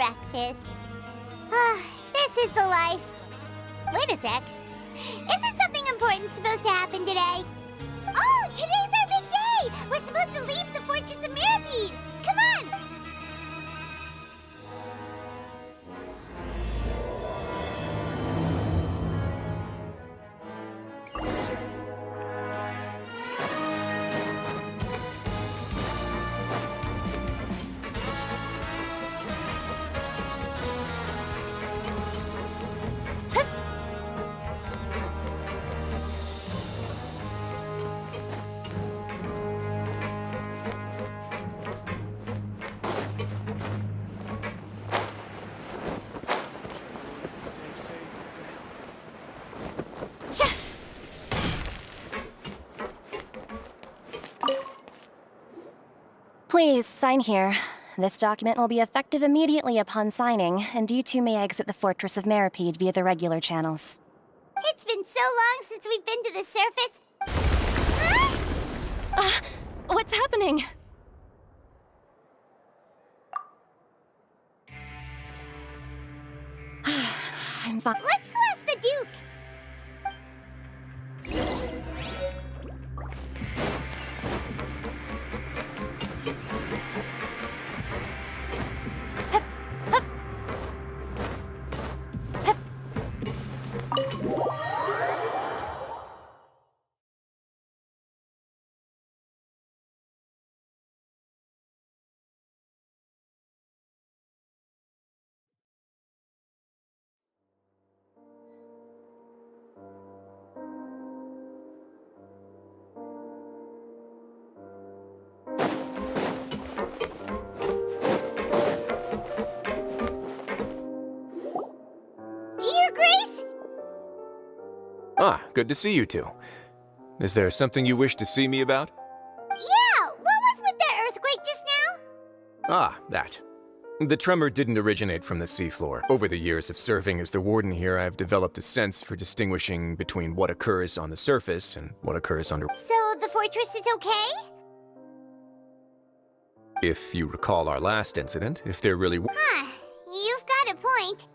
breakfast. This is the life. Wait a sec. Isn't something important supposed to happen today? Oh, today's our big day! We're supposed to leave the Fortress of Mirapede! Come on! Please, sign here. This document will be effective immediately upon signing, and you two may exit the Fortress of Mirapede via the regular channels. It's been so long since we've been to the surface. Huh? What's happening? I'm fine. Let's go ask the Duke. Your Grace? Ah, good to see you two. Is there something you wish to see me about? Yeah, what was with that earthquake just now? Ah, that. The tremor didn't originate from the seafloor. Over the years of serving as the warden here, I've developed a sense for distinguishing between what occurs on the surface and what occurs under. So the fortress is okay? If you recall our last incident, if there really Huh, you've got a point.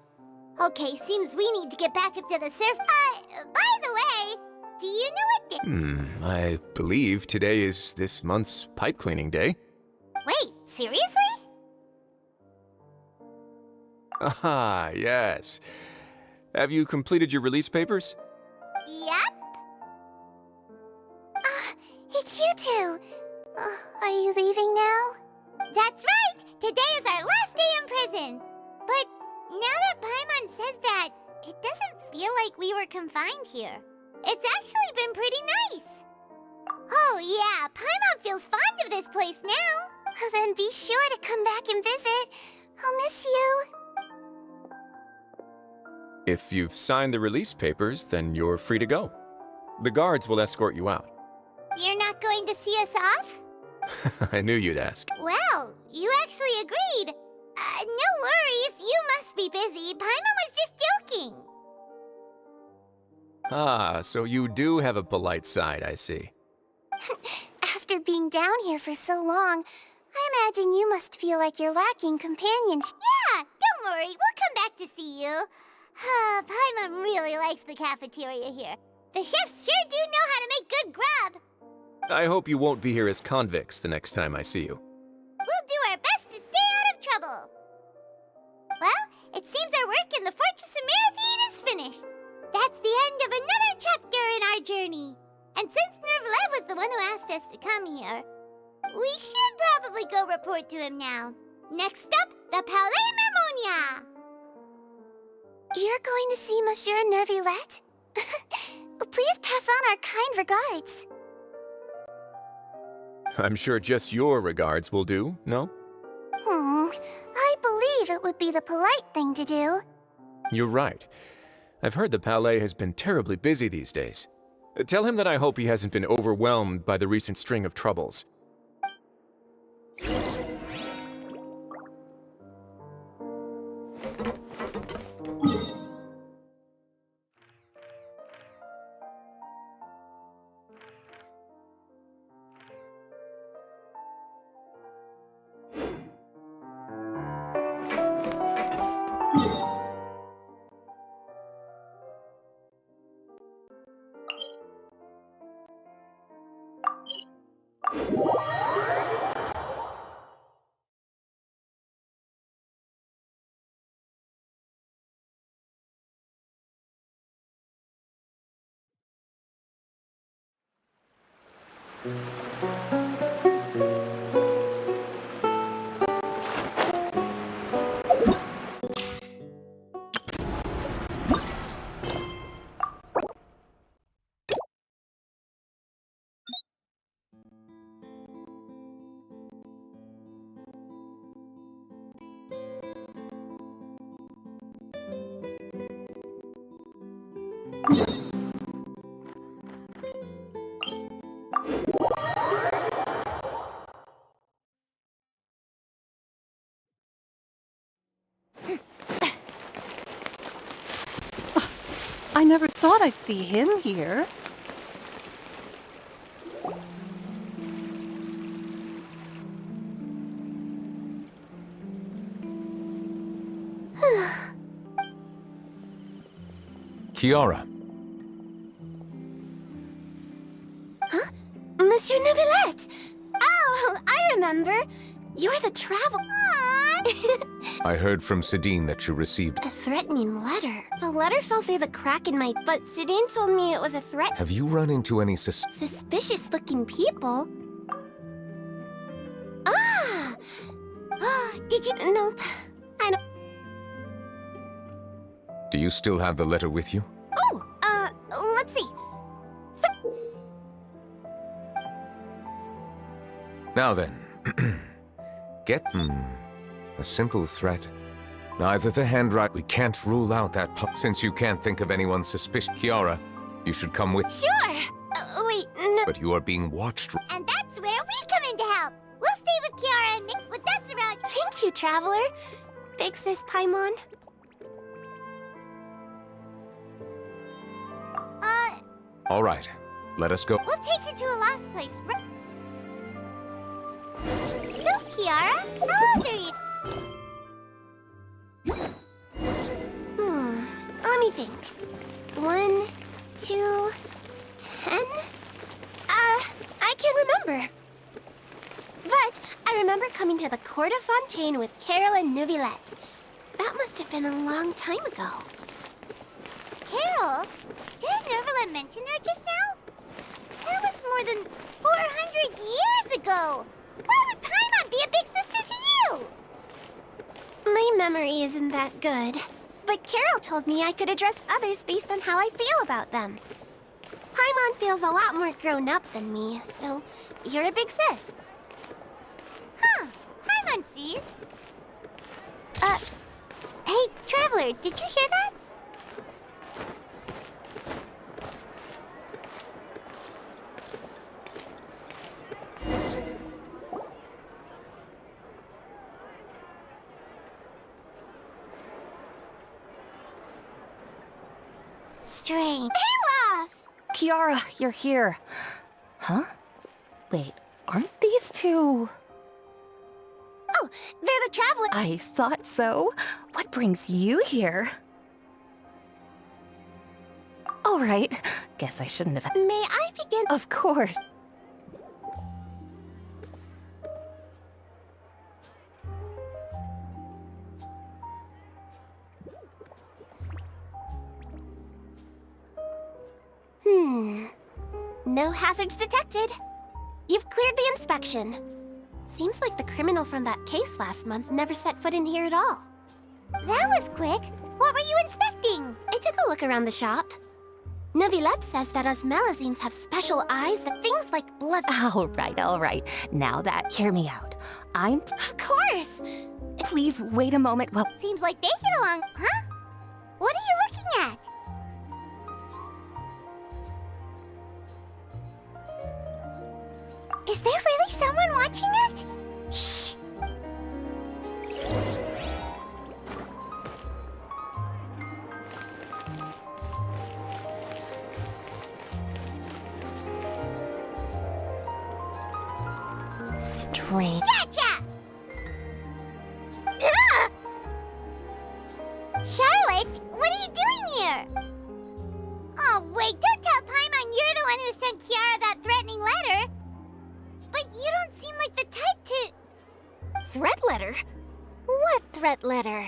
Okay, seems we need to get back up to the surface. By the way, do you know what I believe today is this month's pipe cleaning day. Wait, seriously? Ah, yes. Have you completed your release papers? Yep. It's you two. Are you leaving now? That's right! Today is our last day in prison! But now that Paimon says that, it doesn't feel like we were confined here. It's actually been pretty nice. Oh yeah, Paimon feels fond of this place now. Then be sure to come back and visit. I'll miss you. If you've signed the release papers, then you're free to go. The guards will escort you out. You're not going to see us off? I knew you'd ask. Well, you actually agreed. No worries, you must be busy. Paimon was just joking. Ah, so you do have a polite side, I see. After being down here for so long, I imagine you must feel like you're lacking companionship. Yeah, don't worry, we'll come back to see you. Paimon really likes the cafeteria here. The chefs sure do know how to make good grub. I hope you won't be here as convicts the next time I see you. We'll do our best to stay out of trouble. Well, it seems our work in the Fortress of Mirapede is finished. That's the end of another chapter in our journey. And since Nervlev was the one who asked us to come here, we should probably go report to him now. Next up, the Palais Mermonia. You're going to see Monsieur Nervillette? Please pass on our kind regards. I'm sure just your regards will do, no? I believe it would be the polite thing to do. You're right. I've heard the Palais has been terribly busy these days. Tell him that I hope he hasn't been overwhelmed by the recent string of troubles. I never thought I'd see him here. Kiara. Huh? Monsieur Neuvillette! Oh, I remember. You're the travel... I heard from Sidine that you received... A threatening letter. The letter fell through the crack in my... But Sidine told me it was a threat... Have you run into any Suspicious-looking people? Ah! Did you... Nope. I don't... Do you still have the letter with you? Oh, let's see. Now then. Get them. A simple threat. Neither the handwriting... We can't rule out that since you can't think of anyone suspicious. Kiara, you should come with... Sure! Wait, no... But you are being watched... And that's where we come in to help. We'll stay with Kiara and Mick with us around... Thank you, Traveler. Big Sis Paimon. All right. Let us go. We'll take her to a lost place. So, Kiara, how old are you? Let me think. 1, 2, 10? I can't remember. But I remember coming to the court of Fontaine with Carol and Neuvillette. That must have been a long time ago. Carol? Didn't Neuvillette mention her just now? That was more than 400 years ago. Why would Paimon be a big sister to you? My memory isn't that good. But Carol told me I could address others based on how I feel about them. Paimon feels a lot more grown up than me, so you're a big sis. Huh. Paimon sees. Hey, Traveler, did you hear that? Strange. Olaf! Kiara, you're here. Huh? Wait, aren't these two... Oh, they're the Traveler... I thought so. What brings you here? All right. Guess I shouldn't have... May I begin? Of course. No hazards detected. You've cleared the inspection. Seems like the criminal from that case last month never set foot in here at all. That was quick. What were you inspecting? I took a look around the shop. Neuvillette says that Osmelazines have special eyes that things like blood... All right. Now that, hear me out. I'm... Of course! Please wait a moment while... Seems like they get along, huh? What are you looking at? Is there really someone watching us? Shh! Strange. Gotcha! Ah! Charlotte, what are you doing here? Oh, wait, don't tell Paimon you're the one who sent Kiara that threatening letter. But you threat letter? What threat letter?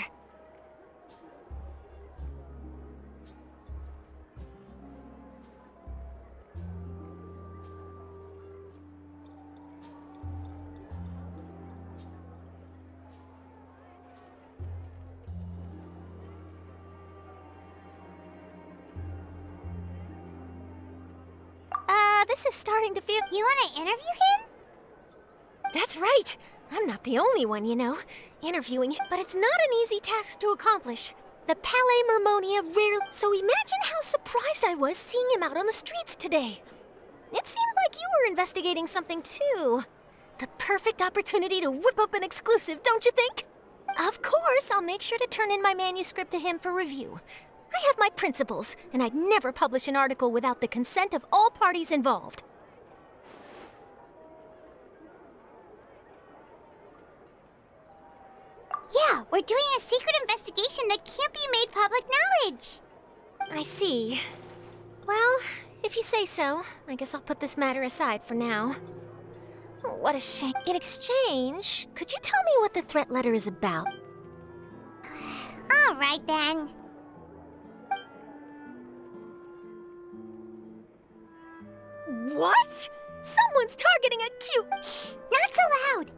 This is starting to feel... You want to interview him? That's right. I'm not the only one, you know, interviewing, but it's not an easy task to accomplish. The Palais Mermonia rarely... So imagine how surprised I was seeing him out on the streets today. It seemed like you were investigating something too. The perfect opportunity to whip up an exclusive, don't you think? Of course, I'll make sure to turn in my manuscript to him for review. I have my principles, and I'd never publish an article without the consent of all parties involved. Yeah, we're doing a secret investigation that can't be made public knowledge. I see. Well, if you say so, I guess I'll put this matter aside for now. Oh, what a shame. In exchange, could you tell me what the threat letter is about? All right, then. What? Someone's targeting a cute... Shh, not so loud.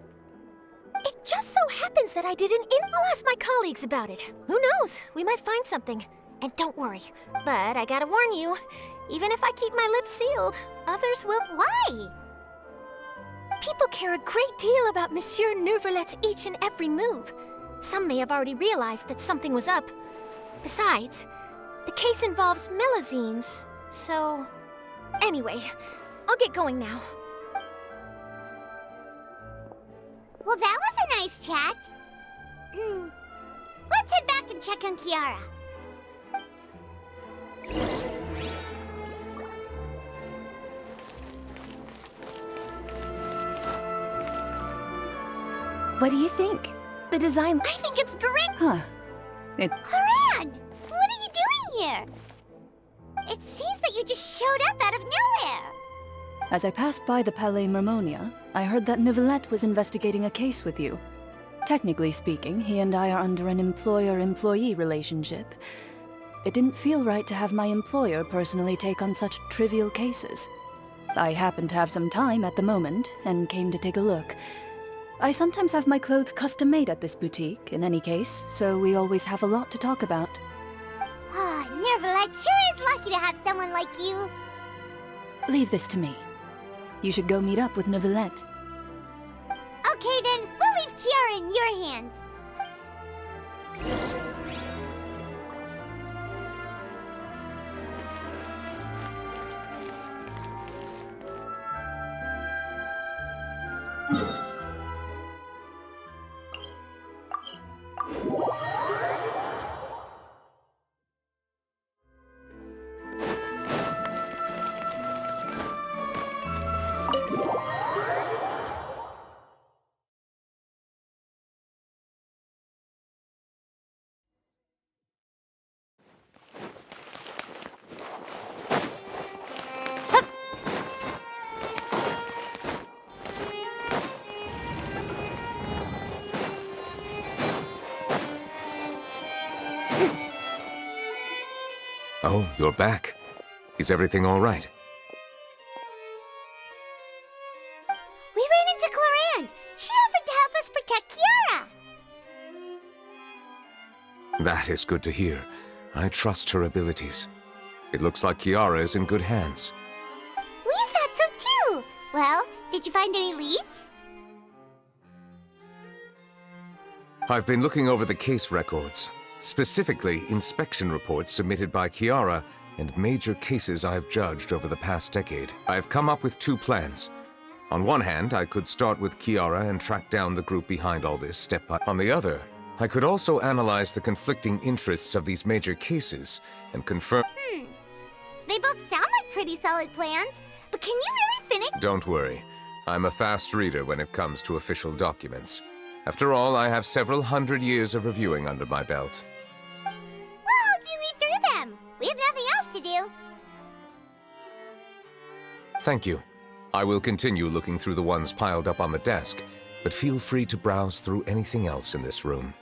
It just so happens that I didn't I'll ask my colleagues about it. Who knows? We might find something. And don't worry. But I gotta warn you, even if I keep my lips sealed, others will... Why? People care a great deal about Monsieur Neuvrelet's each and every move. Some may have already realized that something was up. Besides, the case involves Melazines, so... Anyway, I'll get going now. Well, that was a nice chat. Let's head back and check on Kiara. What do you think? The design... I think it's great. Huh. Clorand, what are you doing here? It seems that you just showed up out of nowhere. As I passed by the Palais Mermonia, I heard that Neuvrelet was investigating a case with you. Technically speaking, he and I are under an employer-employee relationship. It didn't feel right to have my employer personally take on such trivial cases. I happened to have some time at the moment, and came to take a look. I sometimes have my clothes custom-made at this boutique, in any case, so we always have a lot to talk about. Ah, Neuvrelet sure is lucky to have someone like you. Leave this to me. You should go meet up with Neuvrelet. Okay then, we'll leave Kiara in your hands. Oh, you're back. Is everything all right? We ran into Clorand. She offered to help us protect Kiara. That is good to hear. I trust her abilities. It looks like Kiara is in good hands. We thought so too. Well, did you find any leads? I've been looking over the case records, specifically inspection reports submitted by Kiara and major cases I've judged over the past decade. I've come up with two plans. On one hand, I could start with Kiara and track down the group behind all this step by... On the other, I could also analyze the conflicting interests of these major cases and confirm... They both sound like pretty solid plans, but can you really finish? Don't worry. I'm a fast reader when it comes to official documents. After all, I have several hundred years of reviewing under my belt. We'll help you read through them. We have nothing else to do. Thank you. I will continue looking through the ones piled up on the desk, but feel free to browse through anything else in this room.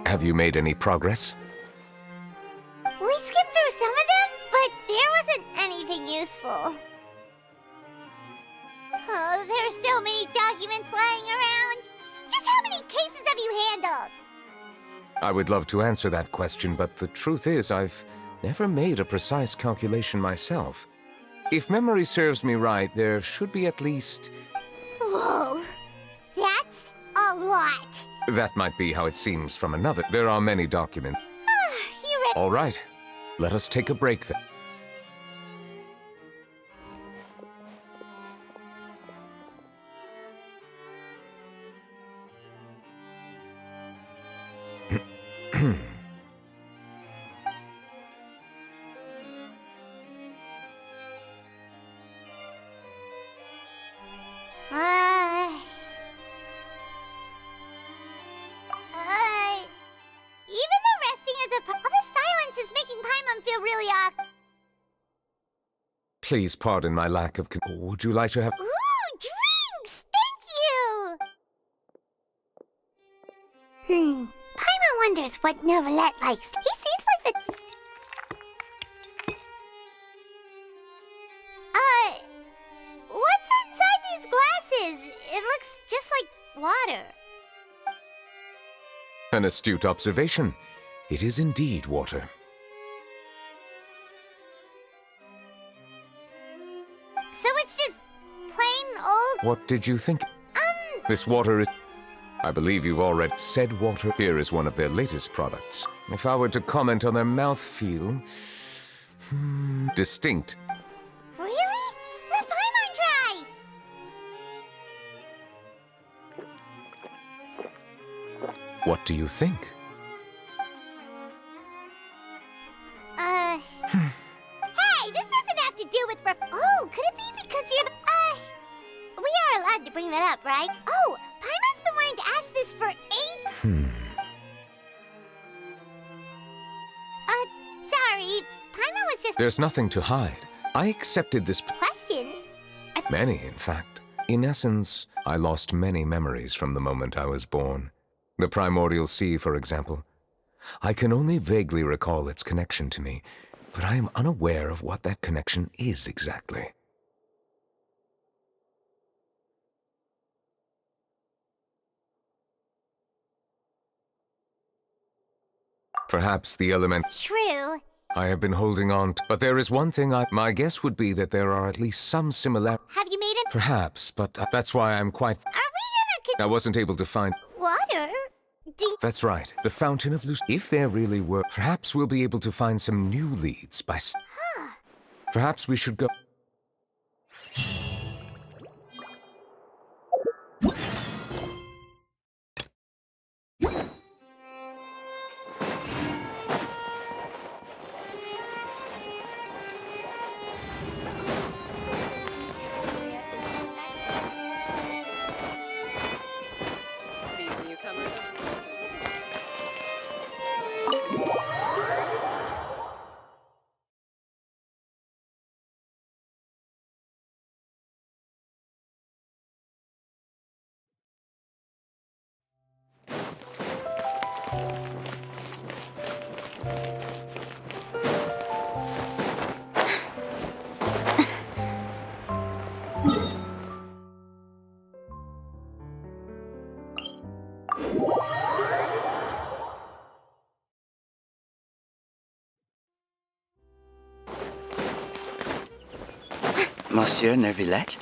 Have you made any progress? We skipped through some of them, but there wasn't anything useful. Oh, there's so many documents lying around. Just how many cases have you handled? I would love to answer that question, but the truth is I've never made a precise calculation myself. If memory serves me right, there should be at least... Whoa, that's a lot. That might be how it seems from another. There are many documents. You ready? All right, let us take a break then. Even though resting is all the silence is making Paimon feel really awkward. Please pardon my lack of... Would you like to have... Ooh, drinks! Thank you! Paimon wonders what Novelette likes. He seems like the... What's inside these glasses? It looks just like water. An astute observation. It is indeed water. So it's just plain old... What did you think? This water is... I believe you've already said water. Here is one of their latest products. If I were to comment on their mouthfeel... distinct. Really? Let Paimon try! What do you think? Hey, this doesn't have to do with Oh, could it be because you're the... We are allowed to bring that up, right? Oh, Paimon's been wanting to ask this for 8... Sorry. Paimon was just... There's nothing to hide. I accepted this... Questions? Many, in fact. In essence, I lost many memories from the moment I was born. The primordial sea, for example. I can only vaguely recall its connection to me, but I am unaware of what that connection is exactly. Perhaps the element True. I have been holding on to, but there is one thing my guess would be that there are at least some similar... Have you made it? Perhaps, but that's why I'm quite... Are we gonna... I wasn't able to find... Water? That's right, the Fountain of Luce. If there really were, perhaps we'll be able to find some new leads by... Perhaps we should go... Monsieur Neuvillette?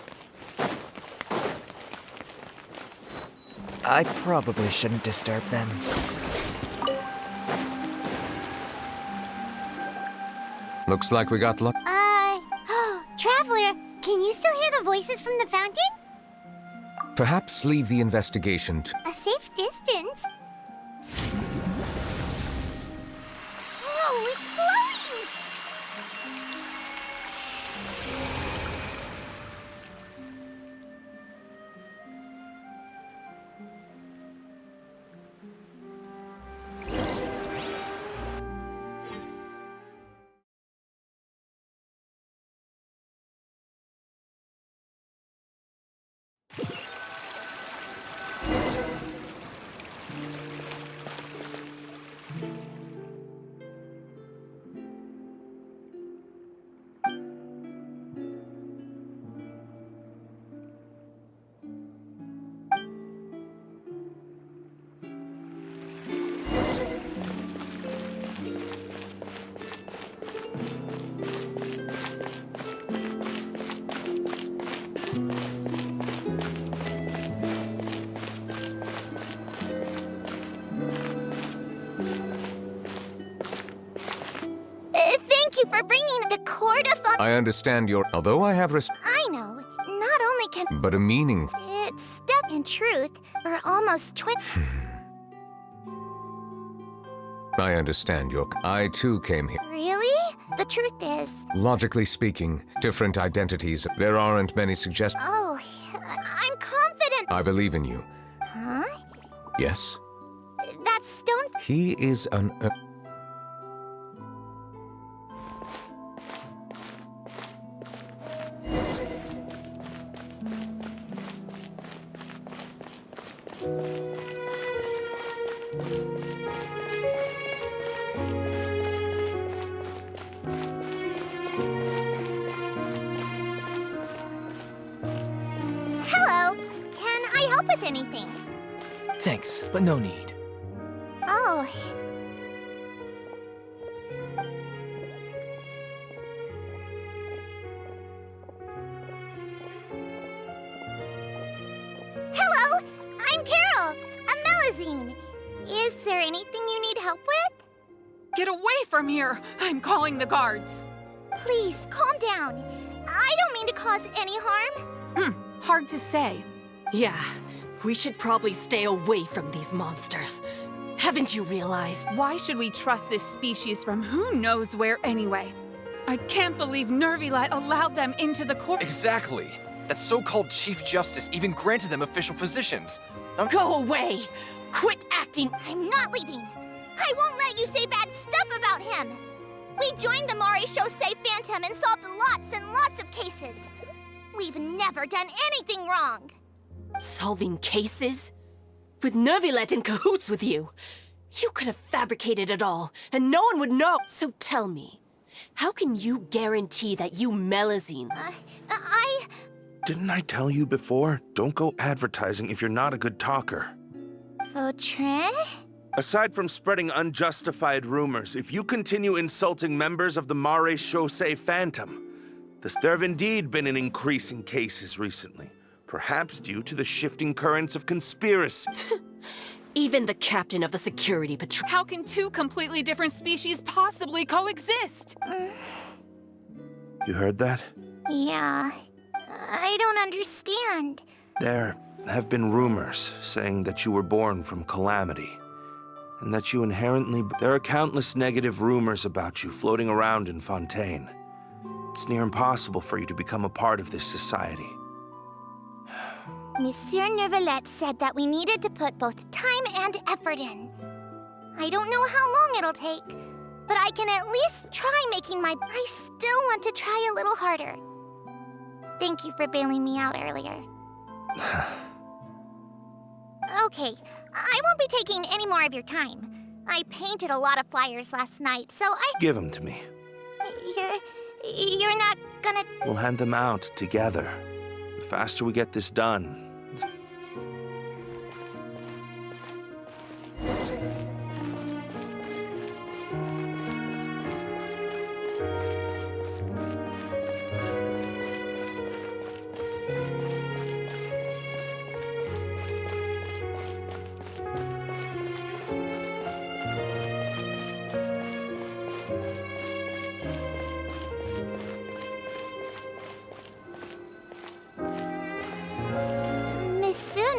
I probably shouldn't disturb them. Looks like we got luck. Traveler, can you still hear the voices from the fountain? Perhaps leave the investigation to... A safe distance? Oh, it's glowing! Thank you for bringing the cord of... I understand your... Although I have I know. Not only can... but a meaning... It's stuck in truth for almost 20... I understand your... I too came here. Really? The truth is... Logically speaking, different identities. There aren't many suggestions. Oh, I'm confident... I believe in you. Huh? Yes? That stone... He is an... Hello. Can I help with anything? Thanks, but no need. Oh. Hello, I'm Carol, a Melusine. Is there anything you need help with? Get away from here! I'm calling the guards. Please, calm down. I don't mean to cause any harm. Hard to say. Yeah, we should probably stay away from these monsters. Haven't you realized? Why should we trust this species from who knows where anyway? I can't believe Neuvillette allowed them into the court. Exactly. That so-called Chief Justice even granted them official positions. Go away! Quit acting! I'm not leaving. I won't let you say bad stuff about him. We joined the Maréchaussée Phantom and solved lots and lots of cases. We've never done anything wrong. Solving cases? With Neuvillette in cahoots with you? You could have fabricated it all, and no one would know. So tell me, how can you guarantee that you Melusine? Didn't I tell you before? Don't go advertising if you're not a good talker. Vautrin? Aside from spreading unjustified rumors, if you continue insulting members of the Maréchaussée Phantom, there have indeed been an increase in cases recently, perhaps due to the shifting currents of conspiracy. Even the captain of the security patrol. How can two completely different species possibly coexist? You heard that? Yeah. I don't understand. There have been rumors saying that you were born from calamity, and that you inherently... There are countless negative rumors about you floating around in Fontaine. It's near impossible for you to become a part of this society. Monsieur Neuvillette said that we needed to put both time and effort in. I don't know how long it'll take, but I can at least try making my... I still want to try a little harder. Thank you for bailing me out earlier. Okay, I won't be taking any more of your time. I painted a lot of flyers last night, so I... Give them to me. You're not gonna... We'll hand them out together. The faster we get this done...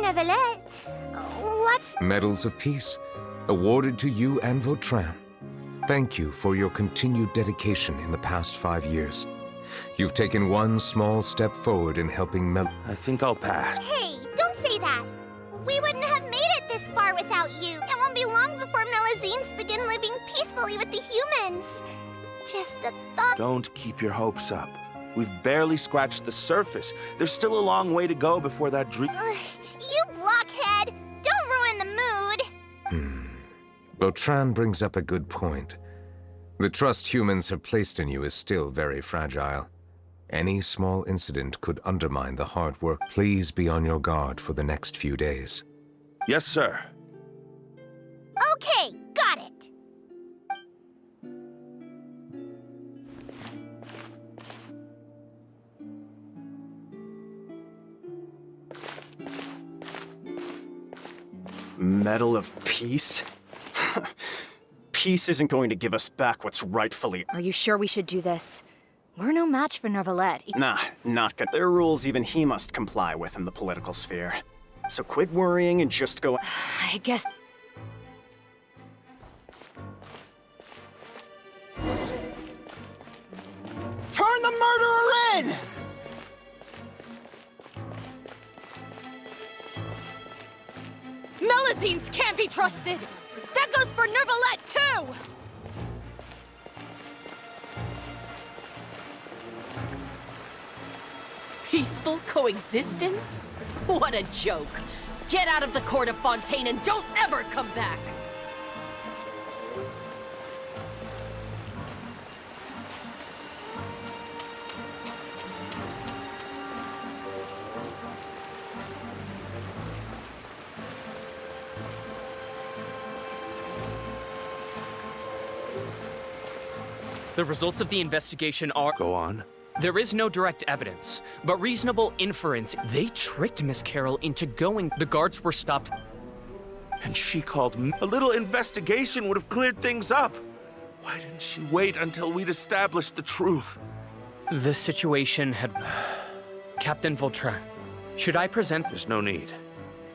Neuvillette. What's... Medals of Peace, awarded to you and Vautrin. Thank you for your continued dedication in the past 5 years. You've taken one small step forward in helping I think I'll pass. Hey, don't say that. We wouldn't have made it this far without you. It won't be long before Melazines begin living peacefully with the humans. Just the thought... Don't keep your hopes up. We've barely scratched the surface. There's still a long way to go before that dream... You blockhead! Don't ruin the mood! Vautrin brings up a good point. The trust humans have placed in you is still very fragile. Any small incident could undermine the hard work. Please be on your guard for the next few days. Yes, sir. Okay, got it. Medal of Peace? Peace isn't going to give us back what's rightfully... Are you sure we should do this? We're no match for Neuvillette. Nah, not good. There are rules even he must comply with in the political sphere. So quit worrying and just go... I guess... Turn the murderer in! Melazines can't be trusted! That goes for Neuvillette, too! Peaceful coexistence? What a joke. Get out of the court of Fontaine and don't ever come back! The results of the investigation are... Go on. There is no direct evidence, but reasonable inference. They tricked Miss Carroll into going. The guards were stopped. And she called me. A little investigation would have cleared things up. Why didn't she wait until we'd established the truth? The situation had... Captain Vautrin, should I present... There's no need.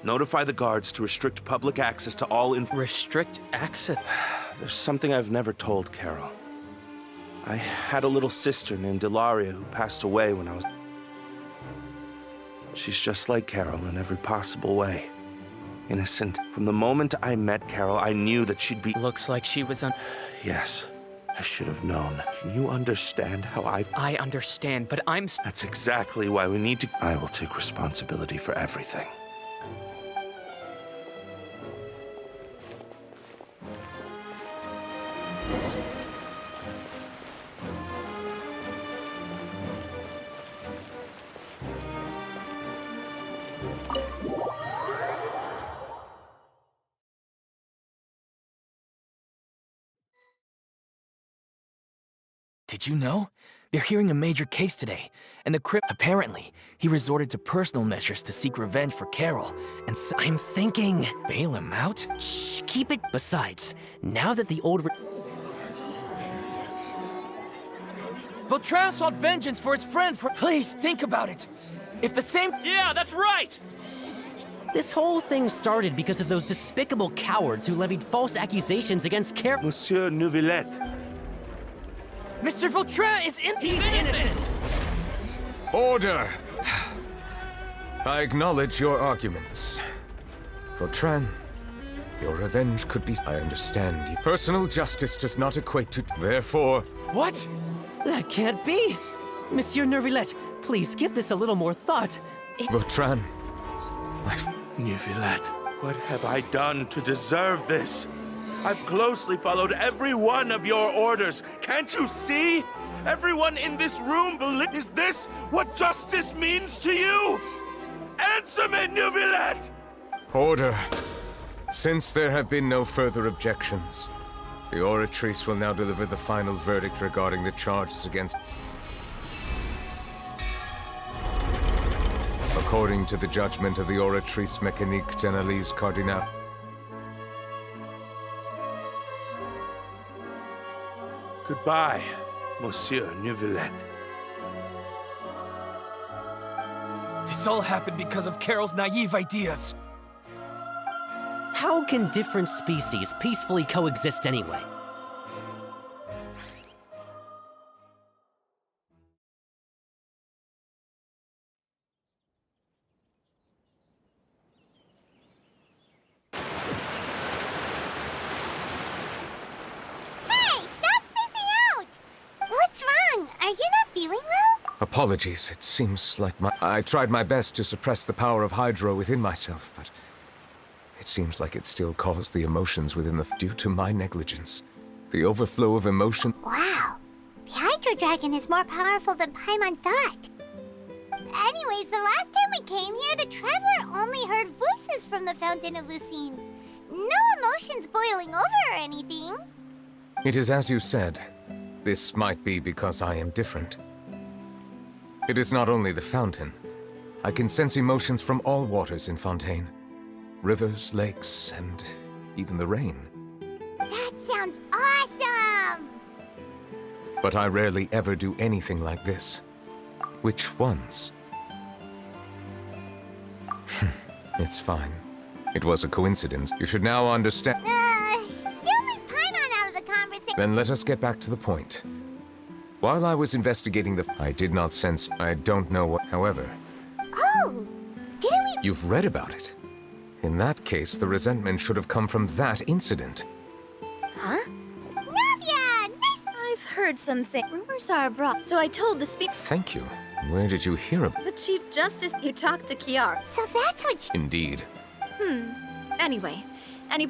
Notify the guards to restrict public access to all Restrict access? There's something I've never told Carol. I had a little sister named Ilaria who passed away when I was... She's just like Carol in every possible way. Innocent. From the moment I met Carol, I knew that she'd be... Looks like she was Yes, I should have known. Can you understand how I understand, but I'm... That's exactly why we need to... I will take responsibility for everything. Did you know? They're hearing a major case today, and the apparently, he resorted to personal measures to seek revenge for Carol, and so I'm thinking, bail him out? Shh, keep it. Besides, now that the old... Vautrin sought vengeance for his friend for... Please, think about it. If the same... Yeah, that's right! This whole thing started because of those despicable cowards who levied false accusations against Monsieur Neuvillette. Mr. Vautrin is innocent! Order! I acknowledge your arguments. Vautrin, your revenge could be... I understand. Personal justice does not equate to... Therefore... What? That can't be! Monsieur Neuvillette, please give this a little more thought. Vautrin, Neuvillette, what have I done to deserve this? I've closely followed every one of your orders. Can't you see? Everyone in this room believes... Is this what justice means to you? Answer me, Neuvillette! Order. Since there have been no further objections, the Oratrice will now deliver the final verdict regarding the charges against... According to the judgment of the Oratrice Mécanique d'Analyse Cardinale... Goodbye, Monsieur Neuvillette. This all happened because of Carol's naive ideas. How can different species peacefully coexist anyway? Hey, stop spacing out! What's wrong? Are you not feeling well? Apologies, it seems like I tried my best to suppress the power of Hydro within myself, but it seems like it still caused the emotions within due to my negligence. The overflow of emotion. Wow. The Hydro Dragon is more powerful than Paimon thought. Anyways, the last time we came here, the Traveler only heard voices from the Fountain of Lucine. No emotions boiling over or anything. It is as you said. This might be because I am different. It is not only the fountain. I can sense emotions from all waters in Fontaine. Rivers, lakes, and even the rain. That sounds awesome! But I rarely ever do anything like this. Which ones? It's fine. It was a coincidence. You should now understand. Don't leave Paimon out of the conversation. Then let us get back to the point. While I was investigating I did not sense. I don't know what. However. Oh! Didn't we? You've read about it. In that case, the resentment should have come from that incident. Huh? Navia! Nice! I've heard something. Rumors are abroad, so I told the Thank you. Where did you hear about? The Chief Justice. You talked to Kiara. So that's what Indeed. Anyway,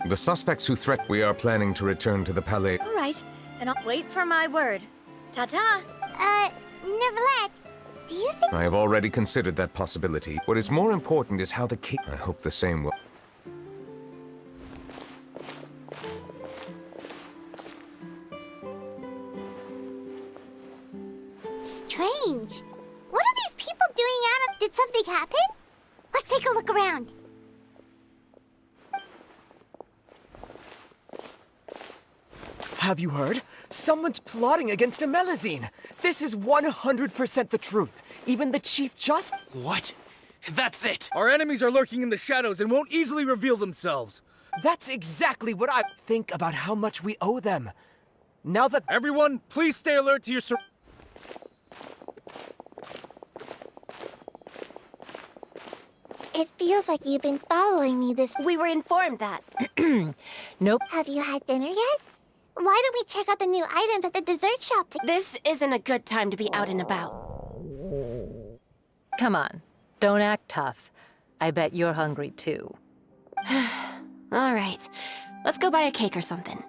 The suspects who we are planning to return to the Palais. All right, then I'll wait for my word. Ta-ta! Neverlet, do you think... I have already considered that possibility. What is more important is how the case... I hope the same will... Strange. What are these people doing out of... Did something happen? Let's take a look around. Have you heard? Someone's plotting against Amelazine. This is 100% the truth. Even the Chief Justice... What? That's it! Our enemies are lurking in the shadows and won't easily reveal themselves. That's exactly what I think about how much we owe them. Now that... Everyone, please stay alert to your It feels like you've been following me this... We were informed that. Nope. Have you had dinner yet? Why don't we check out the new items at the dessert shop? This isn't a good time to be out and about. Come on, don't act tough. I bet you're hungry too. All right, let's go buy a cake or something.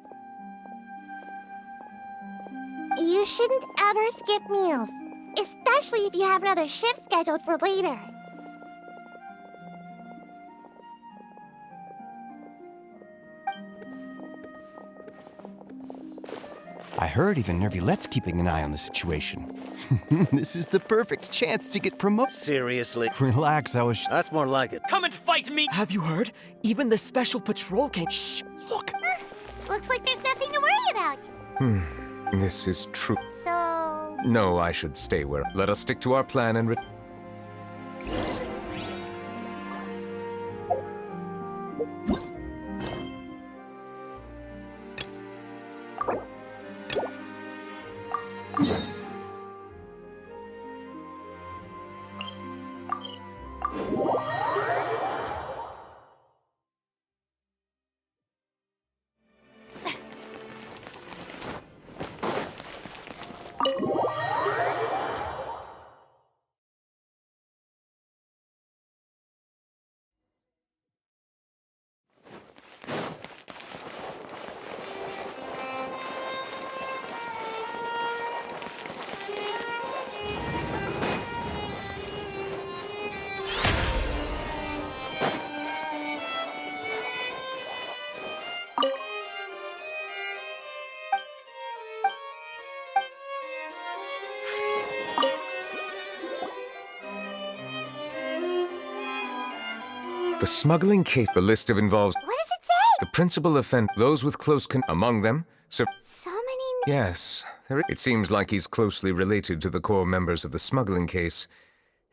You shouldn't ever skip meals, especially if you have another shift scheduled for later. I heard even Nervulette's keeping an eye on the situation. This is the perfect chance to get promoted. Seriously? Relax, I was... That's more like it. Come and fight me! Have you heard? Even the special patrol came... Shh! Look! Looks like there's nothing to worry about. This is true. So... No, I should stay where... Let us stick to our plan and The smuggling case. The list of involved. What does it say? The principal offend. Those with close among them. So many. Yes. It seems like he's closely related to the core members of the smuggling case.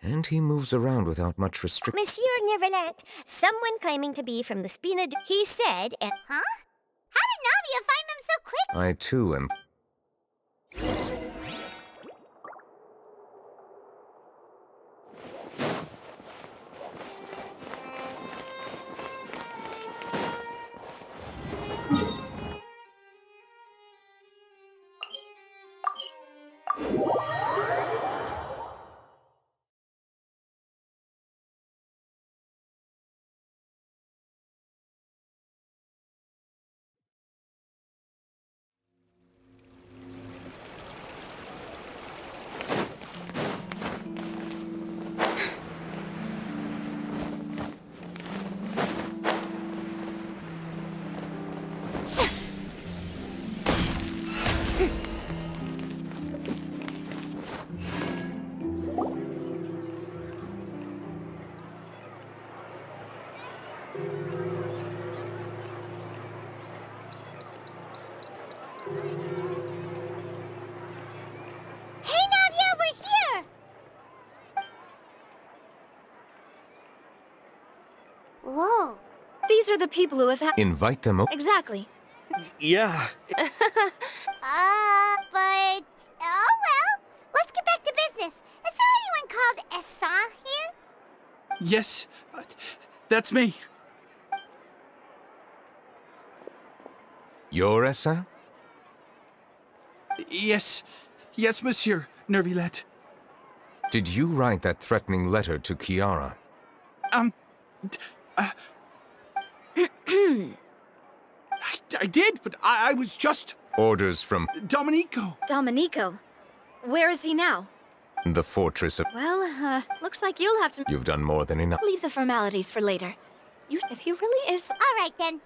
And he moves around without much restriction. Monsieur Neverlet, someone claiming to be from the Spina... He said... Huh? How did Navia find them so quick? I too am... Hey, Navia, we're here! Whoa. These are the people who have had... Invite them over. Exactly. Yeah. But... Oh, well. Let's get back to business. Is there anyone called Essan here? Yes, that's me. You're Essa? Yes, monsieur Nervilet. Did you write that threatening letter to Kiara? I did, but I was just... Orders from... Domenico. Domenico? Where is he now? The fortress of... Well, looks like you'll have to... You've done more than enough. Leave the formalities for later. If he really is... All right, then.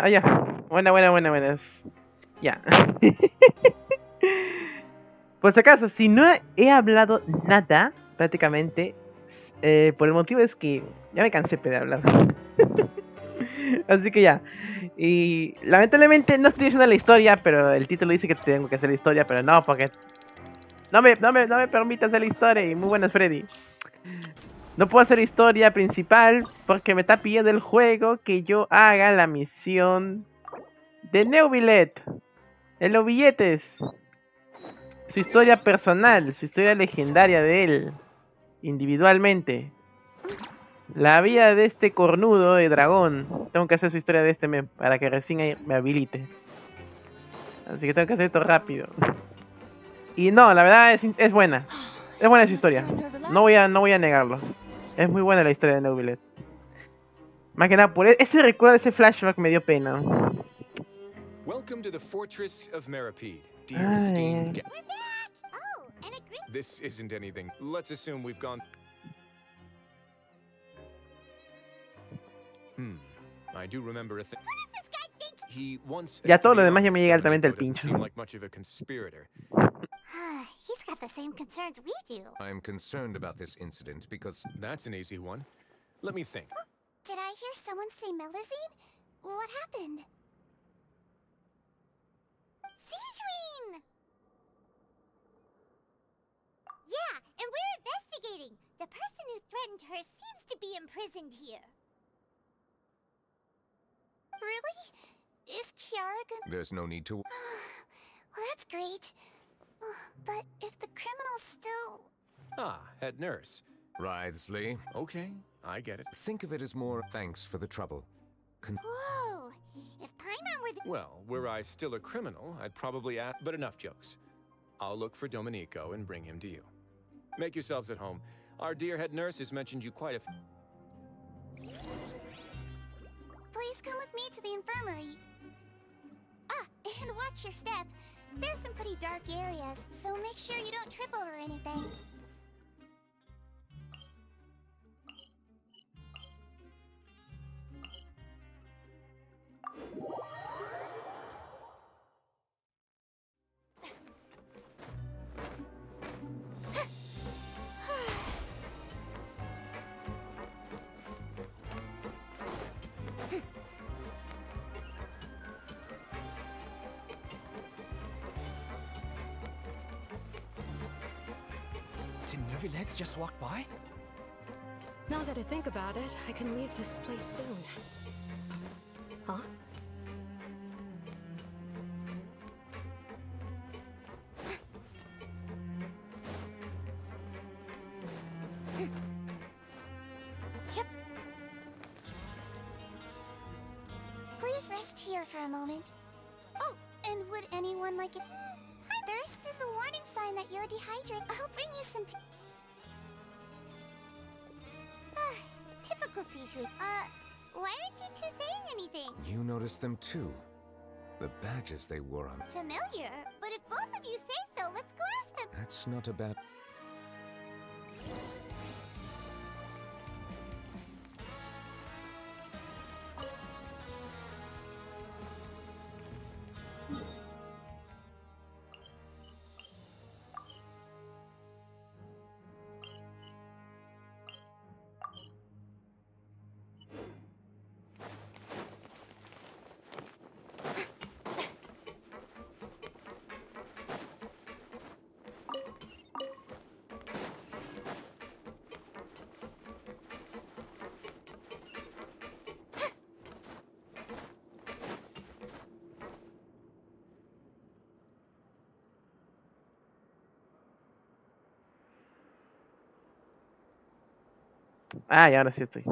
Ya. Buenas. Ya. Por si acaso, si no he hablado nada, prácticamente, por el motivo es que ya me cansé de hablar. Así que ya. Y lamentablemente no estoy haciendo la historia, pero el título dice que tengo que hacer la historia, pero no, porque no me permite hacer la historia. Y muy buenas, Freddy. No puedo hacer historia principal porque me está pidiendo el juego que yo haga la misión de Neuvillet. En los billetes. Su historia personal, su historia legendaria de él. Individualmente. La vida de este cornudo de dragón. Tengo que hacer su historia de este meme para que recién me habilite. Así que tengo que hacer esto rápido. Y no, la verdad es buena. Es buena su historia. No voy a negarlo. Es muy buena la historia de Neuvillet. Más que nada, por ese recuerdo, ese flashback me dio pena. Welcome to the fortress of Meripede, dear esteemed. We're back! Oh, and a great... This isn't anything. Let's assume we've gone... I do remember a thing. What does this guy think? He once... Ya todo lo demás ya me llega altamente al pincho. Seem like much of a conspirator. He's got the same concerns we do. I'm concerned about this incident because that's an easy one. Let me think. Did I hear someone say Melusine? What happened? Sijuin! Yeah, and we're investigating. The person who threatened her seems to be imprisoned here. Really? Is Kiara gonna... There's no need to... Well, that's great. But if the criminal's still... Ah, head nurse. Writhsley. Okay, I get it. Think of it as more thanks for the trouble. Whoa! If Paimon were the— Well, were I still a criminal, I'd probably ask, but enough jokes. I'll look for Domenico and bring him to you. Make yourselves at home. Our dear head nurse has mentioned you quite a Please come with me to the infirmary. Ah, and watch your step. There's some pretty dark areas, so make sure you don't trip over anything. Did Neuvillette just walk by? Now that I think about it, I can leave this place soon. Huh? Yep. Please rest here for a moment. Oh, and would anyone like it? Thirst is a warning sign that you're dehydrated. I'll bring you some tea. Typical seizure. Why aren't you two saying anything? You noticed them too. The badges they wore on. Familiar, but if both of you say so, let's go ask them. That's not a bad... Ah, y ahora sí estoy.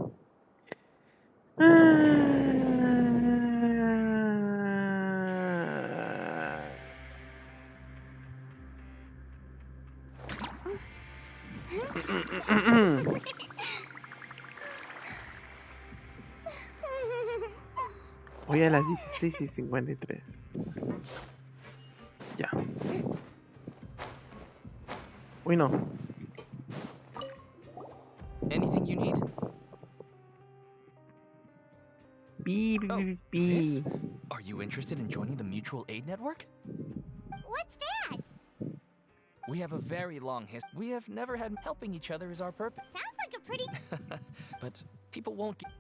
Hoy a las 16:53. Ya. Uy, no. Anything you need? This? Are you interested in joining the Mutual Aid Network? What's that? We have a very long history. We have never had helping each other is our purpose. Sounds like a pretty... But people won't get...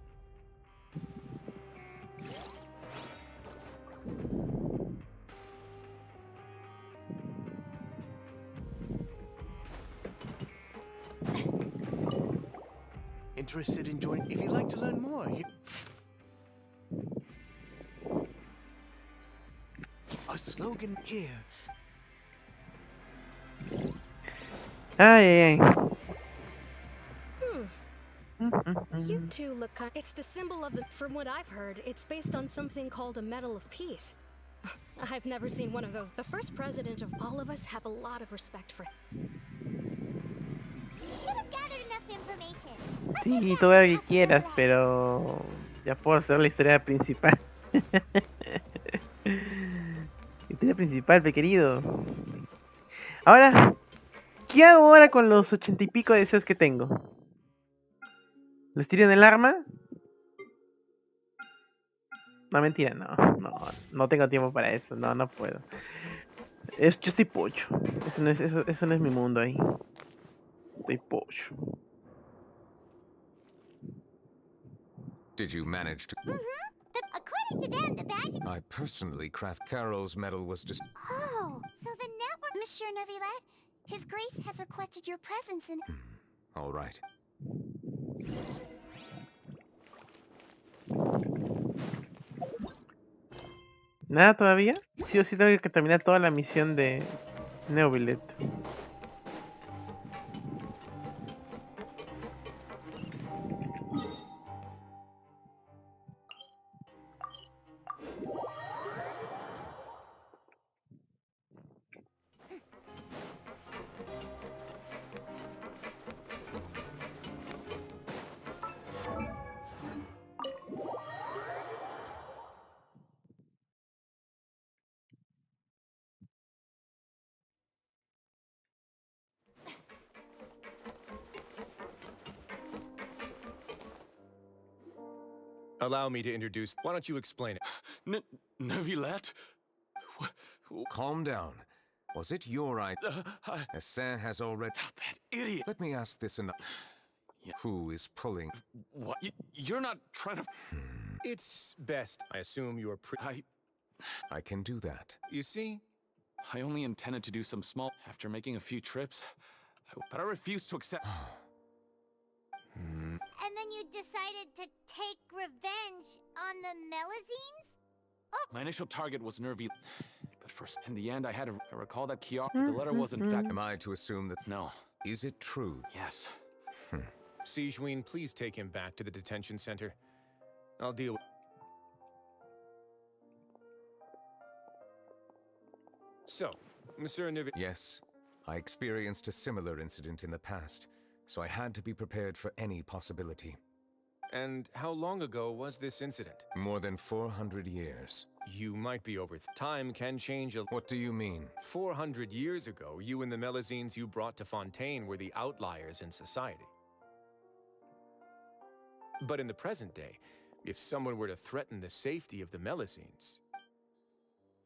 Interested in joining? If you'd like to learn more, a slogan here. Ay, ay, ay. You two look kind. It's the symbol of the. From what I've heard, it's based on something called a Medal of Peace. I've never seen one of those. The first president of all of us have a lot of respect for. Should have gathered enough information. Sí, todo lo que quieras, pero ya puedo hacer la historia principal. Historia principal, pe querido. Ahora, ¿qué hago ahora con los 80 y pico de deseos que tengo? ¿Los tiro en el arma? No, mentira, no tengo tiempo para eso, no puedo. Yo estoy pocho, eso no es mi mundo ahí. Estoy pocho. Did you manage to... According to them, the badge... I personally craft Carol's medal was just... Oh, so the network... Monsieur Neuvillette, His Grace has requested your presence in... All right. ¿Nada todavía? Sí o sí tengo que terminar toda la misión de Neuvillette. Allow me to introduce. Why don't you explain it? Neuvillette? Calm down. Was it your idea? Hassan has already... That idiot! Let me ask this enough. Who is pulling... What? You're not trying to... It's best. I assume you're I can do that. You see? I only intended to do some small... After making a few trips. But I refuse to accept... And then you decided to take revenge on the Melazines? Oh. My initial target was Nervi, but first, in the end, I had to recall that Kiara. The letter was in fact... Am I to assume that... No. Is it true? Yes. Sigewinne, please take him back to the detention center. I'll deal with... So, Monsieur Nervi... Yes. I experienced a similar incident in the past, so I had to be prepared for any possibility. And how long ago was this incident? More than 400 years. You might be over... Time can change a... What do you mean? 400 years ago, you and the Melazines you brought to Fontaine were the outliers in society. But in the present day, if someone were to threaten the safety of the Melazines...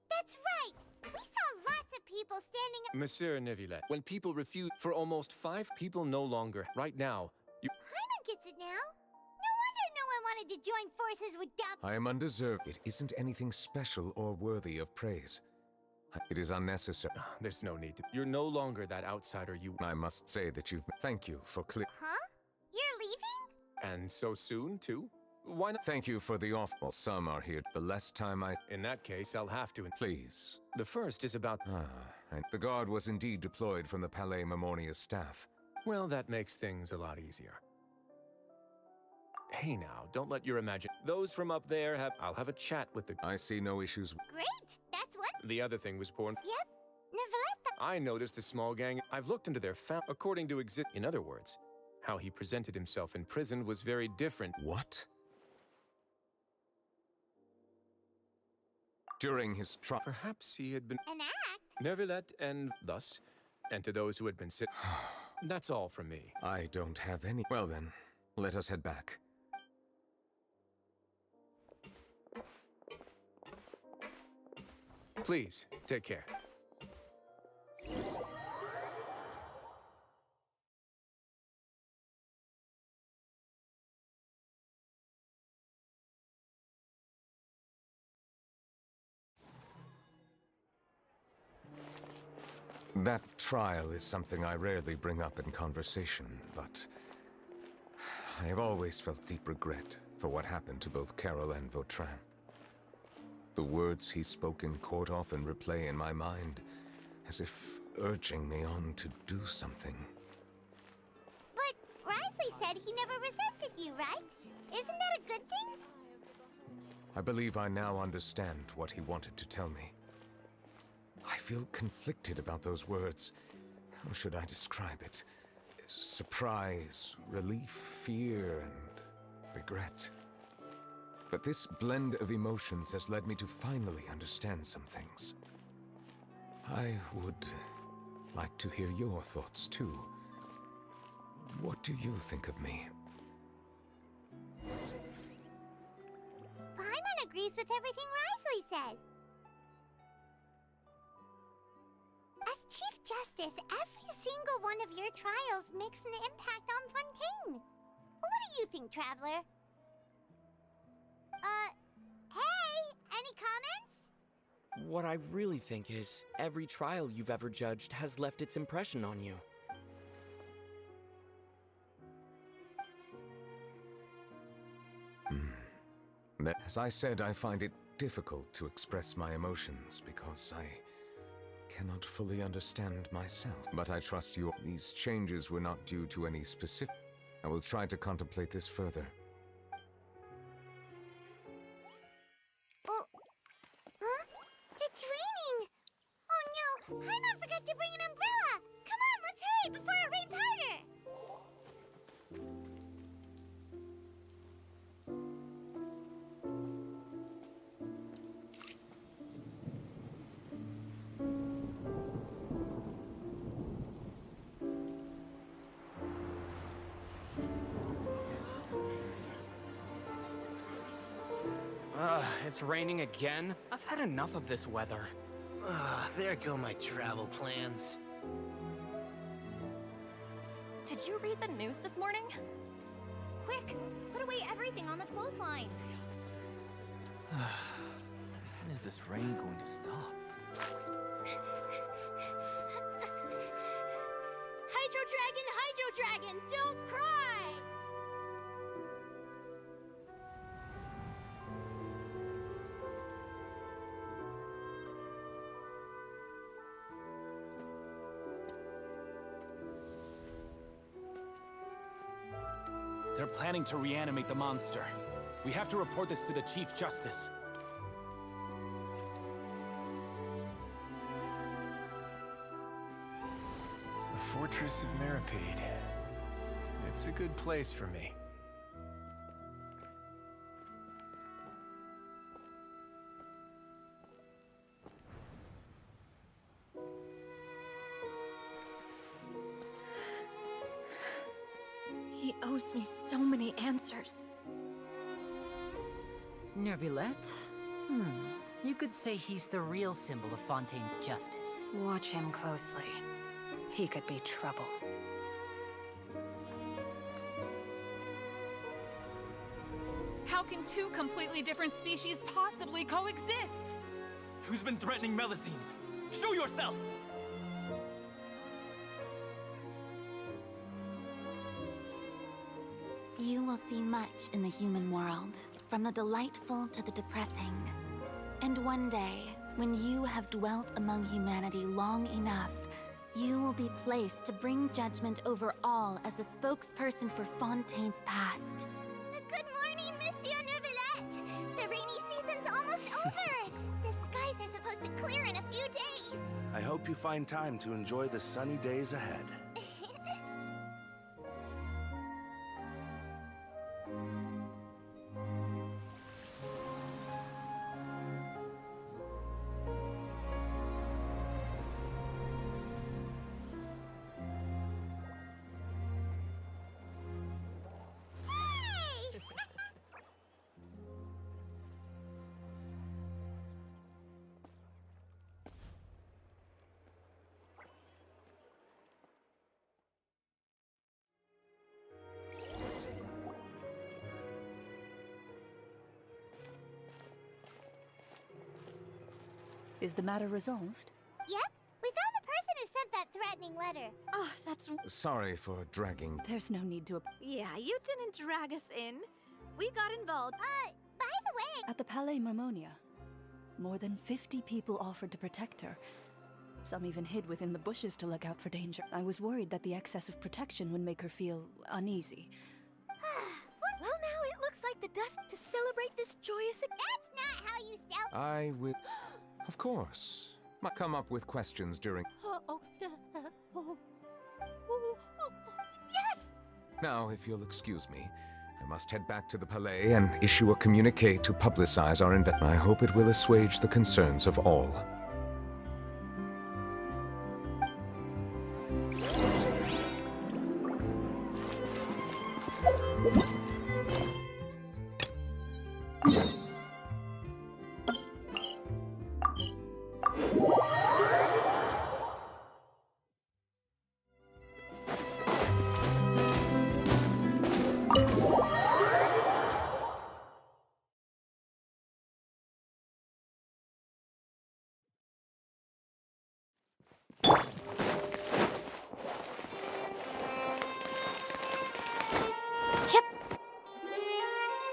That's right! We saw lots of people standing up... Monsieur Neuvillette, when people refuse... For almost 5 people no longer... Right now, you... Paimon gets it now. No wonder no one wanted to join forces with Dom... I am undeserved. It isn't anything special or worthy of praise. It is unnecessary. There's no need to... You're no longer that outsider you... I must say that you've... Thank you for clear... Huh? You're leaving? And so soon, too? Why not? Thank you for the offer. Well, some are here. The less time I... In that case, I'll have to... Please. The first is about... And the guard was indeed deployed from the Palais Mermonia's staff. Well, that makes things a lot easier. Hey now, don't let your imagine... Those from up there have... I'll have a chat with the... I see no issues. Great! That's one... The other thing was born... Yep. Neuvillette... I noticed the small gang... I've looked into their according to exist... In other words, how he presented himself in prison was very different. What? During his trial... Perhaps he had been... An act? Neuvillette and thus... And to those who had been sick... That's all from me. I don't have any... Well then, let us head back. Please, take care. That trial is something I rarely bring up in conversation, but... I have always felt deep regret for what happened to both Carol and Vautrin. The words he spoke in court often replay in my mind, as if urging me on to do something. But Risley said he never resented you, right? Isn't that a good thing? I believe I now understand what he wanted to tell me. I feel conflicted about those words. How should I describe it? Surprise, relief, fear, and regret. But this blend of emotions has led me to finally understand some things. I would like to hear your thoughts, too. What do you think of me? Paimon agrees with everything Risley said. As Chief Justice, every single one of your trials makes an impact on Fontaine. What do you think, Traveler? Hey, any comments? What I really think is, every trial you've ever judged has left its impression on you. As I said, I find it difficult to express my emotions because I cannot fully understand myself. But I trust you. These changes were not due to any specific... I will try to contemplate this further. Oh, huh? It's raining! Oh no, Paimon forgot to bring an umbrella! Come on, let's hurry before it rains harder! It's raining again? I've had enough of this weather. There go my travel plans. Did you read the news this morning? Quick, put away everything on the clothesline. When is this rain going to stop? Hydro Dragon, don't cry! They're planning to reanimate the monster. We have to report this to the Chief Justice. The Fortress of Meripede. It's a good place for me. He owes me so many answers. Neuvillette? You could say he's the real symbol of Fontaine's justice. Watch him closely. He could be trouble. How can two completely different species possibly coexist? Who's been threatening Melusines? Show yourself! You will see much in the human world, from the delightful to the depressing. And one day, when you have dwelt among humanity long enough, you will be placed to bring judgment over all as a spokesperson for Fontaine's past. Good morning, Monsieur Neuvillette! The rainy season's almost over! The skies are supposed to clear in a few days! I hope you find time to enjoy the sunny days ahead. Is the matter resolved? Yep, we found the person who sent that threatening letter. Oh, that's... Sorry for dragging. There's no need to... Yeah, you didn't drag us in. We got involved. By the way... At the Palais Mermonia, more than 50 people offered to protect her. Some even hid within the bushes to look out for danger. I was worried that the excess of protection would make her feel uneasy. Well, now it looks like the dusk to celebrate this joyous... That's not how you celebrate... I will... Of course. Might come up with questions during... Yes! Now, if you'll excuse me, I must head back to the Palais and issue a communique to publicize our investment. I hope it will assuage the concerns of all.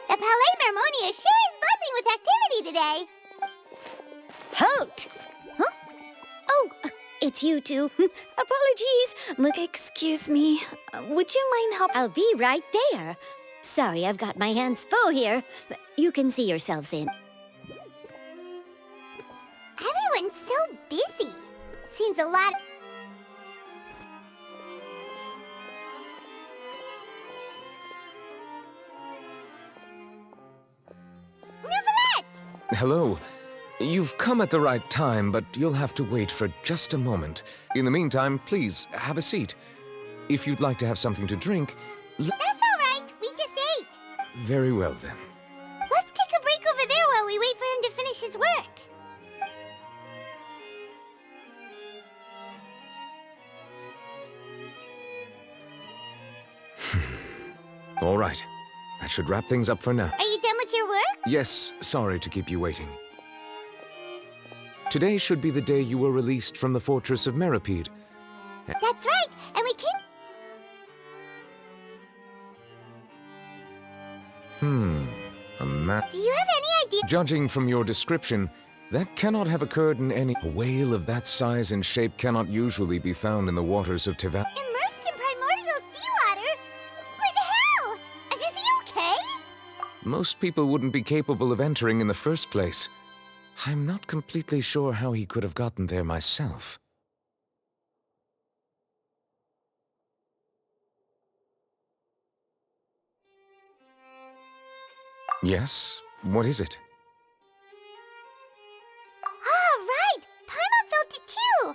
The Palais Mermonia sure is buzzing with activity today. Halt! Huh? Oh, it's you two. Apologies. Excuse me. Would you mind help? I'll be right there. Sorry, I've got my hands full here. You can see yourselves in. Everyone's so busy. Seems a lot... Hello. You've come at the right time, but you'll have to wait for just a moment. In the meantime, please, have a seat. If you'd like to have something to drink... That's all right. We just ate. Very well, then. Let's take a break over there while finish his work. All right. That should wrap things up for now. Are you done with your work? Yes, sorry to keep you waiting. Today should be the day you were released from the fortress of Meripede. That's right, and we came... A map. Do you have any idea? Judging from your description, that cannot have occurred in any... A whale of that size and shape cannot usually be found in the waters of Tiva. Immersed in primordial seawater? But how? And is he okay? Most people wouldn't be capable of entering in the first place. I'm not completely sure how he could have gotten there myself. Yes? What is it? Ah, right! Paimon felt it too!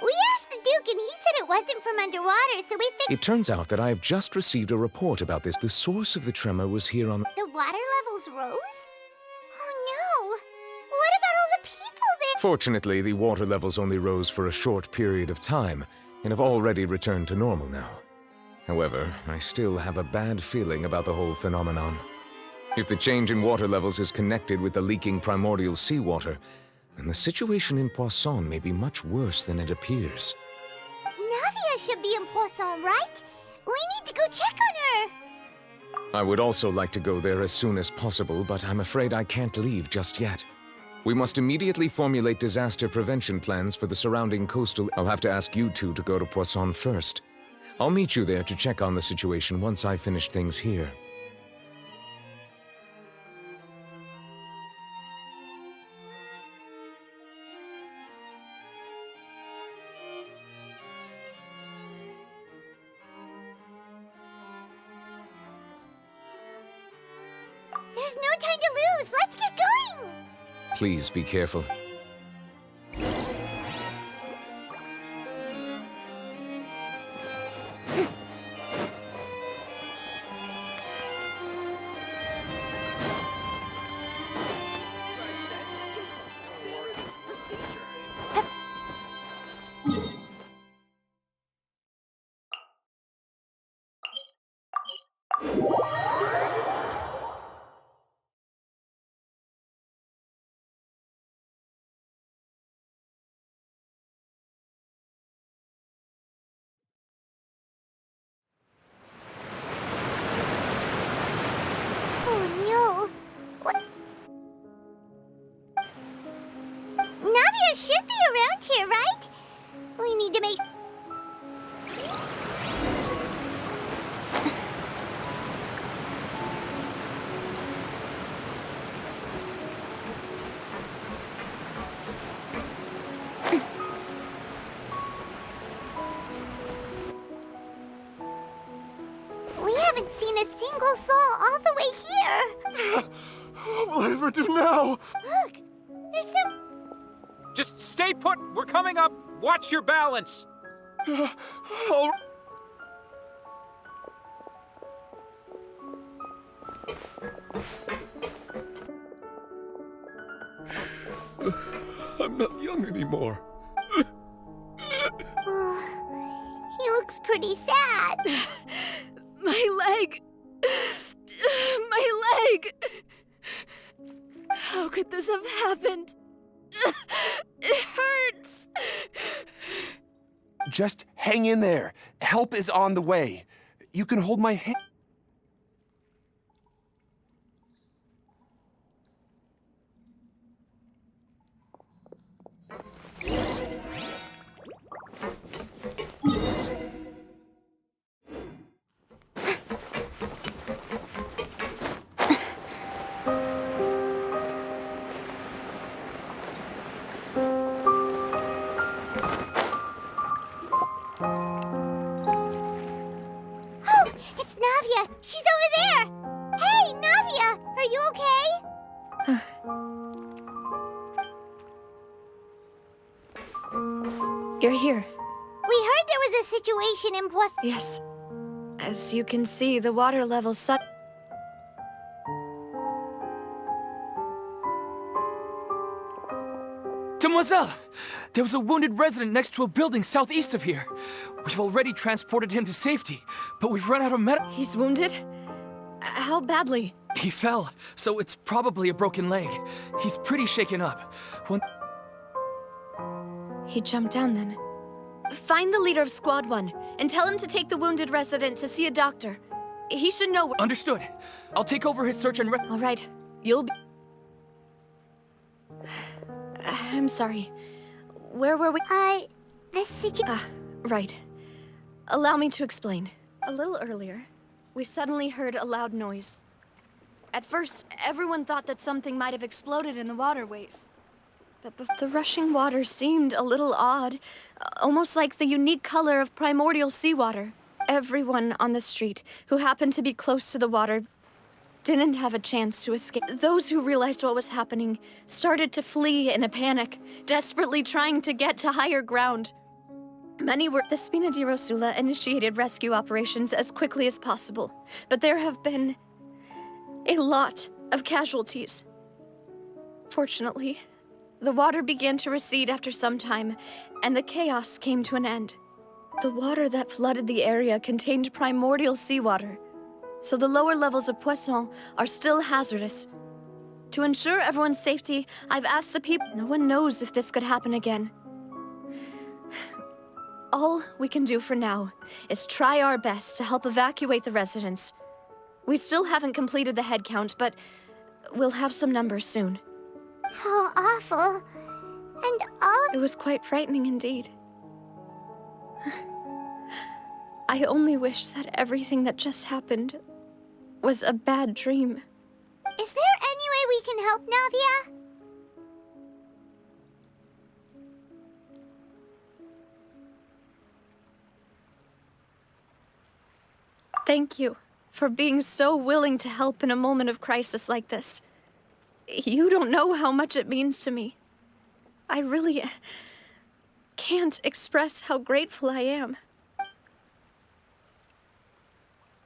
We asked the Duke and he said it wasn't from underwater, so we figured... It turns out that I have just received a report about this. The source of the tremor was here on... The water levels rose? Oh no! What about all the people that... Fortunately, the water levels only rose for a short period of time, and have already returned to normal now. However, I still have a bad feeling about the whole phenomenon. If the change in water levels is connected with the leaking primordial seawater, then the situation in Poisson may be much worse than it appears. Navia should be in Poisson, right? We need to go check on her! I would also like to go there as soon as possible, but I'm afraid I can't leave just yet. We must immediately formulate disaster prevention plans for the surrounding coastal... I'll have to ask you two to go to Poisson first. I'll meet you there to check on the situation once I finish things here. There's no time to lose! Let's get going! Please be careful. Oh no! What? Navia should be around here, right? We need to make... We haven't seen a single soul all the way here! What will I ever do now? Look! There's some... Just stay put! We're coming up! Watch your balance! I'm not young anymore. He looks pretty sad. My leg! My leg! How could this have happened? It hurts! Just hang in there. Help is on the way. You can hold my hand. Oh, it's Navia! She's over there! Hey, Navia! Are you okay? You're here. We heard there was a situation in Poisson. Yes. As you can see, the water level Demoiselle! There was a wounded resident next to a building southeast of here. We've already transported him to safety, but we've run out of He's wounded? How badly? He fell, so it's probably a broken leg. He's pretty shaken up. He jumped down then. Find the leader of Squad 1 and tell him to take the wounded resident to see a doctor. He should know. Understood. I'll take over his search and All right. You'll be... I'm sorry. Where were we? Right. Allow me to explain. A little earlier, we suddenly heard a loud noise. At first, everyone thought that something might have exploded in the waterways. But the rushing water seemed a little odd, almost like the unique color of primordial seawater. Everyone on the street who happened to be close to the water didn't have a chance to escape. Those who realized what was happening started to flee in a panic, desperately trying to get to higher ground. Many were... The Spina di Rosula initiated rescue operations as quickly as possible, but there have been a lot of casualties. Fortunately, the water began to recede after some time, and the chaos came to an end. The water that flooded the area contained primordial seawater, so the lower levels of Poisson are still hazardous. To ensure everyone's safety, I've asked the people... No one knows if this could happen again. All we can do for now is try our best to help evacuate the residents. We still haven't completed the head count, but we'll have some numbers soon. How awful. And all... It was quite frightening indeed. I only wish that everything that just happened was a bad dream. Is there any way we can help, Navia? Thank you for being so willing to help in a moment of crisis like this. You don't know how much it means to me. I really can't express how grateful I am.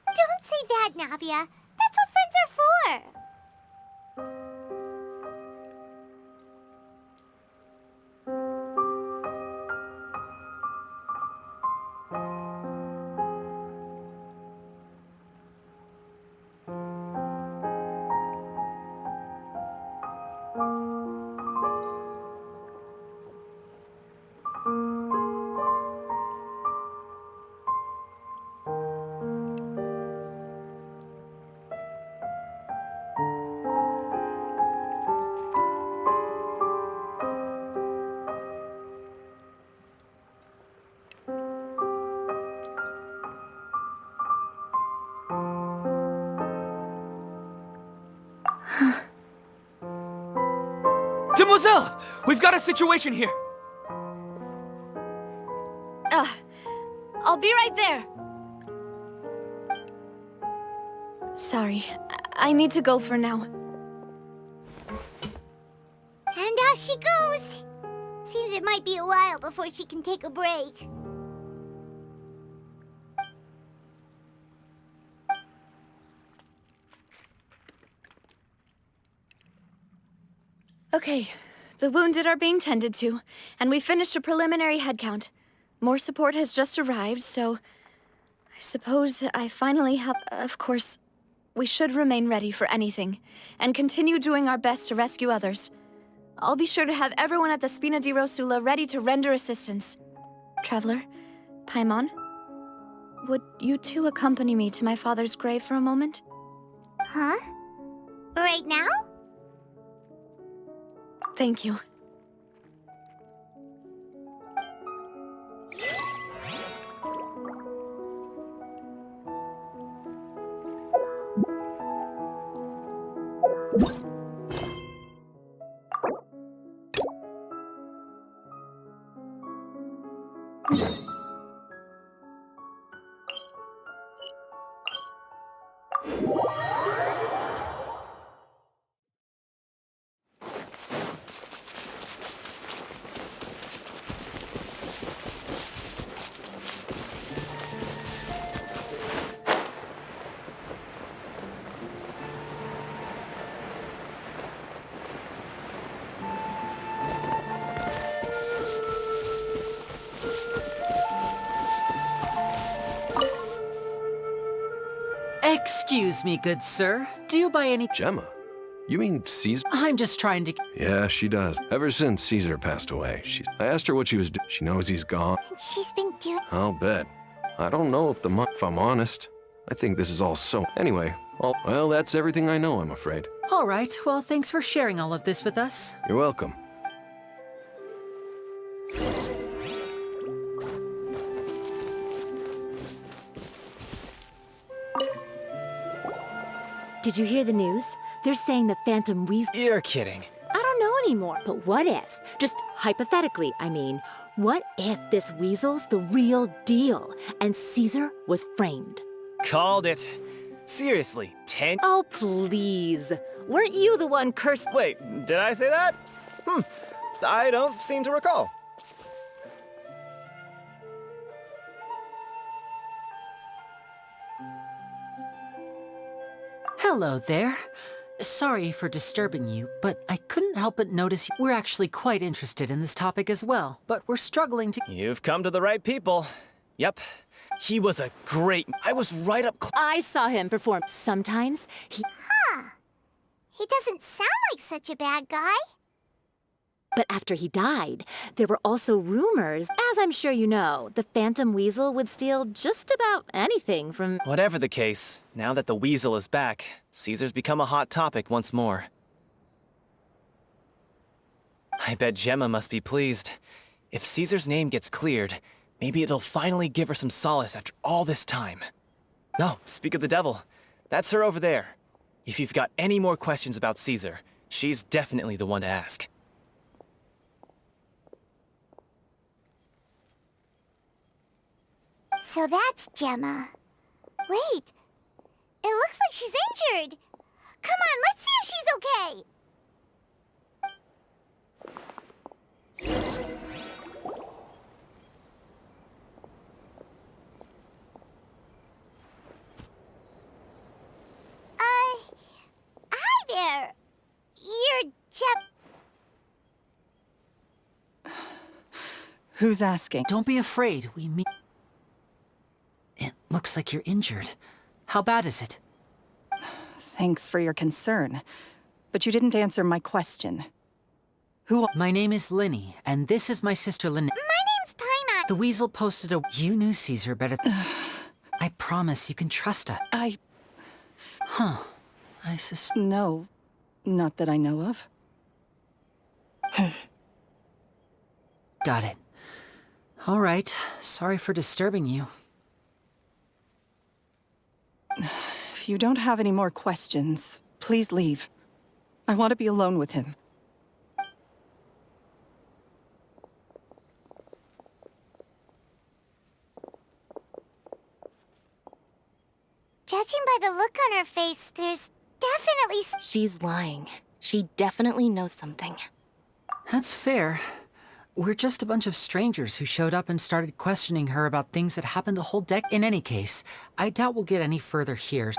Don't say that, Navia. That's what friends are for. Demoiselle! We've got a situation here! I'll be right there. Sorry, I need to go for now. And out she goes. Seems it might be a while before she can take a break. Okay, the wounded are being tended to, and we finished a preliminary head count. More support has just arrived, so I suppose I finally have... Of course, we should remain ready for anything, and continue doing our best to rescue others. I'll be sure to have everyone at the Spina di Rosula ready to render assistance. Traveler, Paimon, would you two accompany me to my father's grave for a moment? Huh? Right now? Thank you. Excuse me, good sir. Do you by any... Gemma? You mean Caesar? I'm just trying to... Yeah, she does. Ever since Caesar passed away, I asked her what she was doing. She knows he's gone. She's been doing... I'll bet. I don't know if I'm honest. I think this is all so... Anyway, well, that's everything I know, I'm afraid. All right, well, thanks for sharing all of this with us. You're welcome. Did you hear the news? They're saying the Phantom Weasel... You're kidding. I don't know anymore, but what if? Just hypothetically, I mean. What if this weasel's the real deal and Caesar was framed? Called it. Seriously, 10... Oh, please. Weren't you the one cursed... Wait, did I say that? I don't seem to recall. Hello there. Sorry for disturbing you, but I couldn't help but notice we're actually quite interested in this topic as well, but we're struggling to... You've come to the right people. Yep. He was a great... I was right up... I saw him perform. Sometimes he... Huh. He doesn't sound like such a bad guy. But after he died, there were also rumors. As I'm sure you know, the Phantom Weasel would steal just about anything from... Whatever the case, now that the Weasel is back, Caesar's become a hot topic once more. I bet Gemma must be pleased. If Caesar's name gets cleared, maybe it'll finally give her some solace after all this time. Oh, speak of the devil. That's her over there. If you've got any more questions about Caesar, she's definitely the one to ask. So that's Gemma. Wait, it looks like she's injured. Come on, let's see if she's okay. Hi there. You're Who's asking? Don't be afraid, we meet... It looks like you're injured. How bad is it? Thanks for your concern, but you didn't answer my question. Who? My name is Linny, and this is my sister Lynn. My name's Paimon. The Weasel posted a... You knew Caesar better... I promise you can trust us. Huh. No, not that I know of. Got it. All right. Sorry for disturbing you. If you don't have any more questions, please leave. I want to be alone with him. Judging by the look on her face, there's definitely... She's lying. She definitely knows something. That's fair. We're just a bunch of strangers who showed up and started questioning her about things that happened a whole decade. In any case, I doubt we'll get any further here.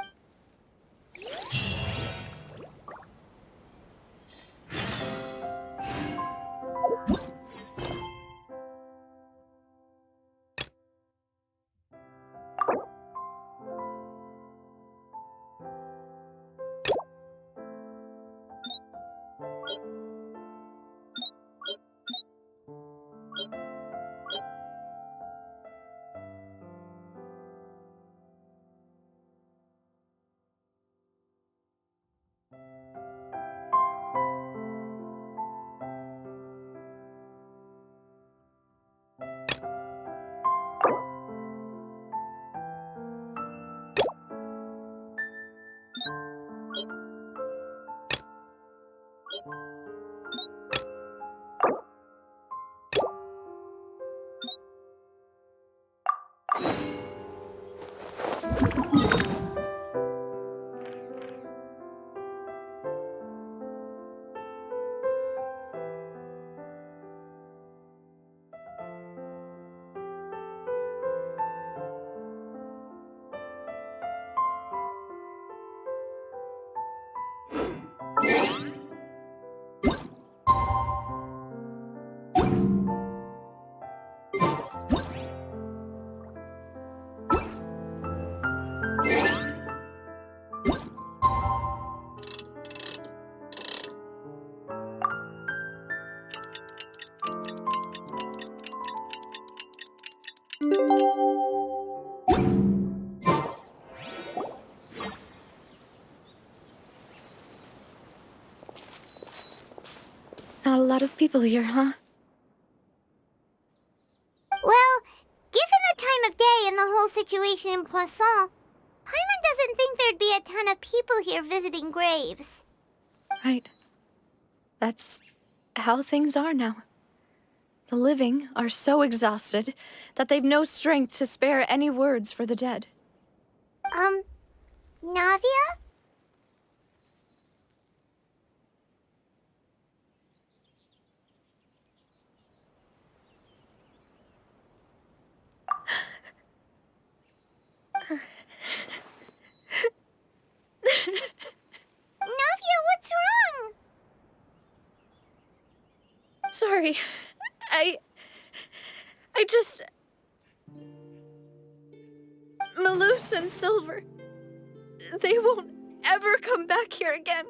Not a lot of people here, huh? Well, given the time of day and the whole situation in Poisson, Paimon doesn't think there'd be a ton of people here visiting graves. Right. That's how things are now. The living are so exhausted that they've no strength to spare any words for the dead. Navia? Navia, what's wrong? Sorry. I just... Malus and Silver... They won't ever come back here again.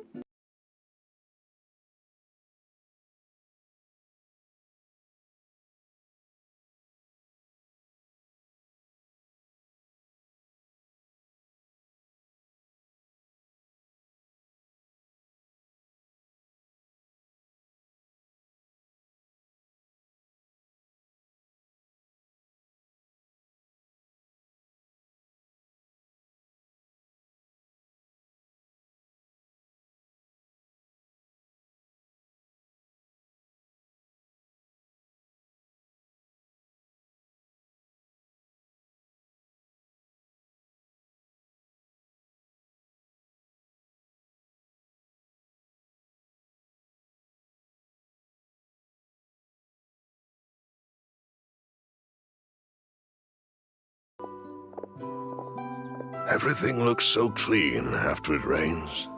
Everything looks so clean after it rains.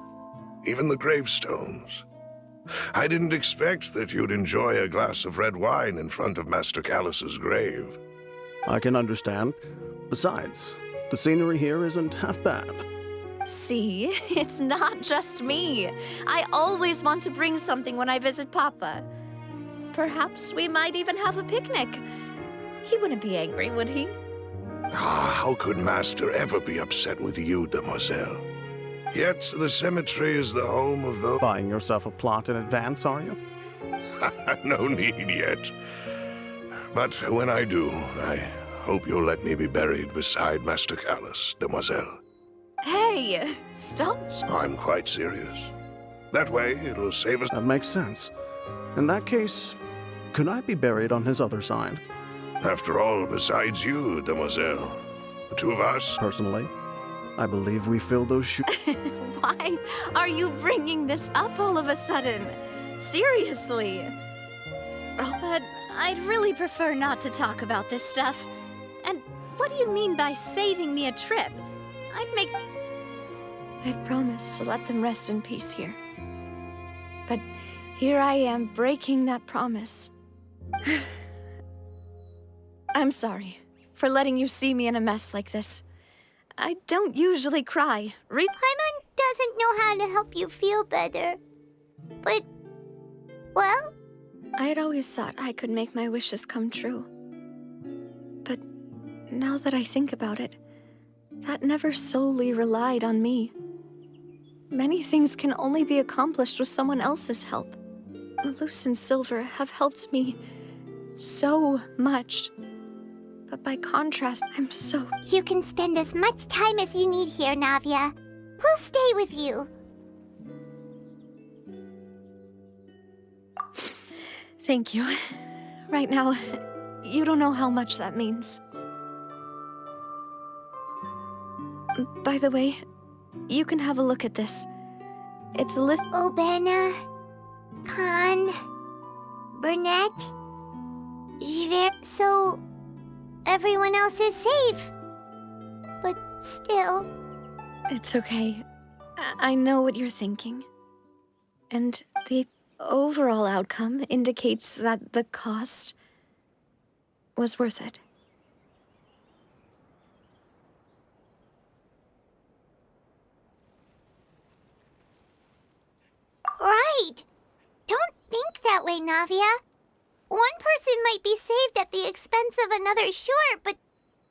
Even the gravestones. I didn't expect that you'd enjoy a glass of red wine in front of Master Callus's grave. I can understand. Besides, the scenery here isn't half bad. See, it's not just me. I always want to bring something when I visit Papa. Perhaps we might even have a picnic. He wouldn't be angry, would he? How could Master ever be upset with you, demoiselle? Yet the cemetery is the home of those... Buying yourself a plot in advance, are you? No need yet. But when I do, I hope you'll let me be buried beside Master Callus, demoiselle. Hey, stop. I'm quite serious. That way, it'll save us... That makes sense. In that case, could I be buried on his other side? After all, besides you, demoiselle, the two of us... Personally, I believe we fill those shoes. Why are you bringing this up all of a sudden? Seriously. But I'd really prefer not to talk about this stuff. And what do you mean by saving me a trip? I'd promised to let them rest in peace here. But here I am breaking that promise. I'm sorry for letting you see me in a mess like this. I don't usually cry. Paimon doesn't know how to help you feel better. But, well... I had always thought I could make my wishes come true. But now that I think about it, that never solely relied on me. Many things can only be accomplished with someone else's help. Malus and Silver have helped me so much. But by contrast, I'm so... You can spend as much time as you need here, Navia. We'll stay with you. Thank you. Right now, you don't know how much that means. By the way, you can have a look at this. It's a list... Obena, Khan, Burnett, Javert... So... everyone else is safe. But still... It's okay. I know what you're thinking. And the overall outcome indicates that the cost was worth it. Right! Don't think that way, Navia. One person might be saved at the expense of another, sure, but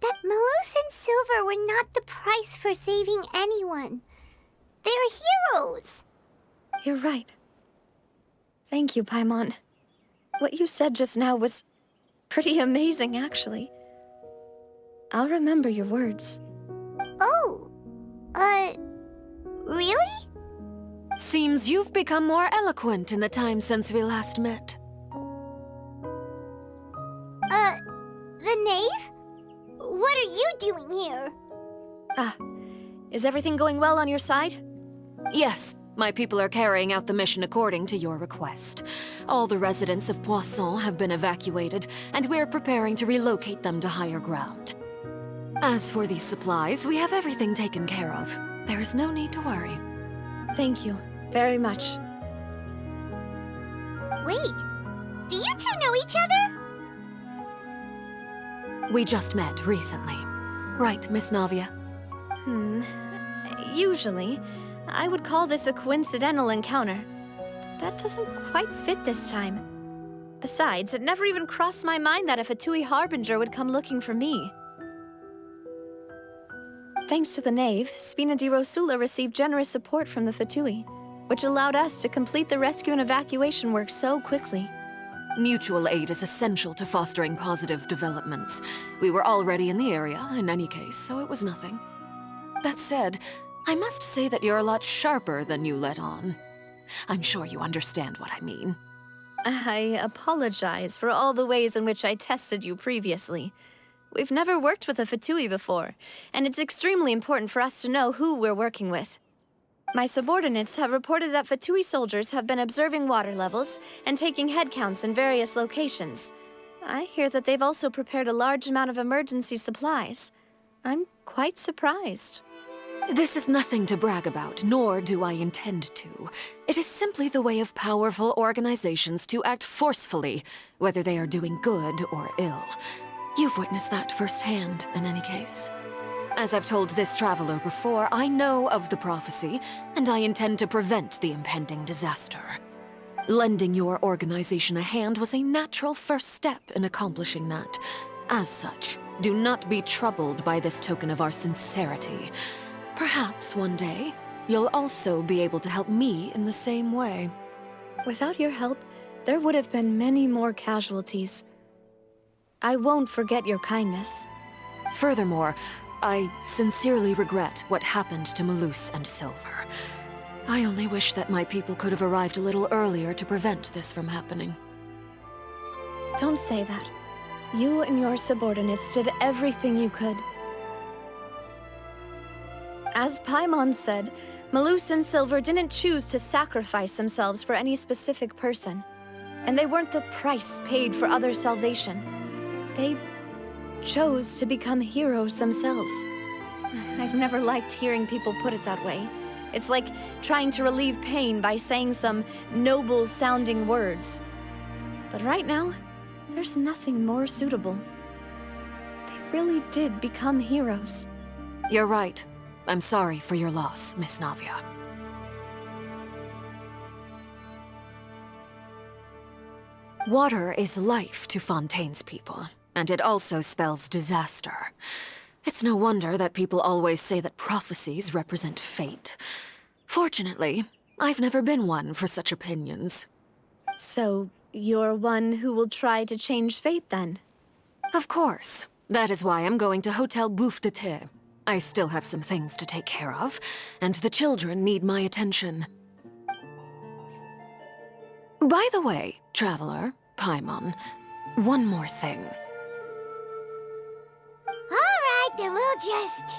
that Malus and Silver were not the price for saving anyone. They're heroes. You're right. Thank you, Paimon. What you said just now was pretty amazing, actually. I'll remember your words. Oh, really? Seems you've become more eloquent in the time since we last met. The knave? What are you doing here? Is everything going well on your side? Yes, my people are carrying out the mission according to your request. All the residents of Poisson have been evacuated, and we're preparing to relocate them to higher ground. As for these supplies, we have everything taken care of. There is no need to worry. Thank you very much. Wait, do you two know each other? We just met recently. Right, Miss Navia? Usually, I would call this a coincidental encounter. But that doesn't quite fit this time. Besides, it never even crossed my mind that a Fatui Harbinger would come looking for me. Thanks to the Knave, Spina di Rosula received generous support from the Fatui, which allowed us to complete the rescue and evacuation work so quickly. Mutual aid is essential to fostering positive developments. We were already in the area, in any case, so it was nothing. That said, I must say that you're a lot sharper than you let on. I'm sure you understand what I mean. I apologize for all the ways in which I tested you previously. We've never worked with a Fatui before, and it's extremely important for us to know who we're working with. My subordinates have reported that Fatui soldiers have been observing water levels and taking head counts in various locations. I hear that they've also prepared a large amount of emergency supplies. I'm quite surprised. This is nothing to brag about, nor do I intend to. It is simply the way of powerful organizations to act forcefully, whether they are doing good or ill. You've witnessed that firsthand, in any case. As I've told this traveler before, I know of the prophecy, and I intend to prevent the impending disaster. Lending your organization a hand was a natural first step in accomplishing that. As such, do not be troubled by this token of our sincerity. Perhaps one day, you'll also be able to help me in the same way. Without your help, there would have been many more casualties. I won't forget your kindness. Furthermore, I sincerely regret what happened to Malus and Silver. I only wish that my people could have arrived a little earlier to prevent this from happening. Don't say that. You and your subordinates did everything you could. As Paimon said, Malus and Silver didn't choose to sacrifice themselves for any specific person. And they weren't the price paid for other salvation. They chose to become heroes themselves. I've never liked hearing people put it that way. It's like trying to relieve pain by saying some noble-sounding words. But right now, there's nothing more suitable. They really did become heroes. You're right. I'm sorry for your loss, Miss Navia. Water is life to Fontaine's people, and it also spells disaster. It's no wonder that people always say that prophecies represent fate. Fortunately, I've never been one for such opinions. So, you're one who will try to change fate, then? Of course. That is why I'm going to Hotel Bouffe de Thé. I still have some things to take care of, and the children need my attention. By the way, traveler, Paimon, one more thing. All right, then we'll just...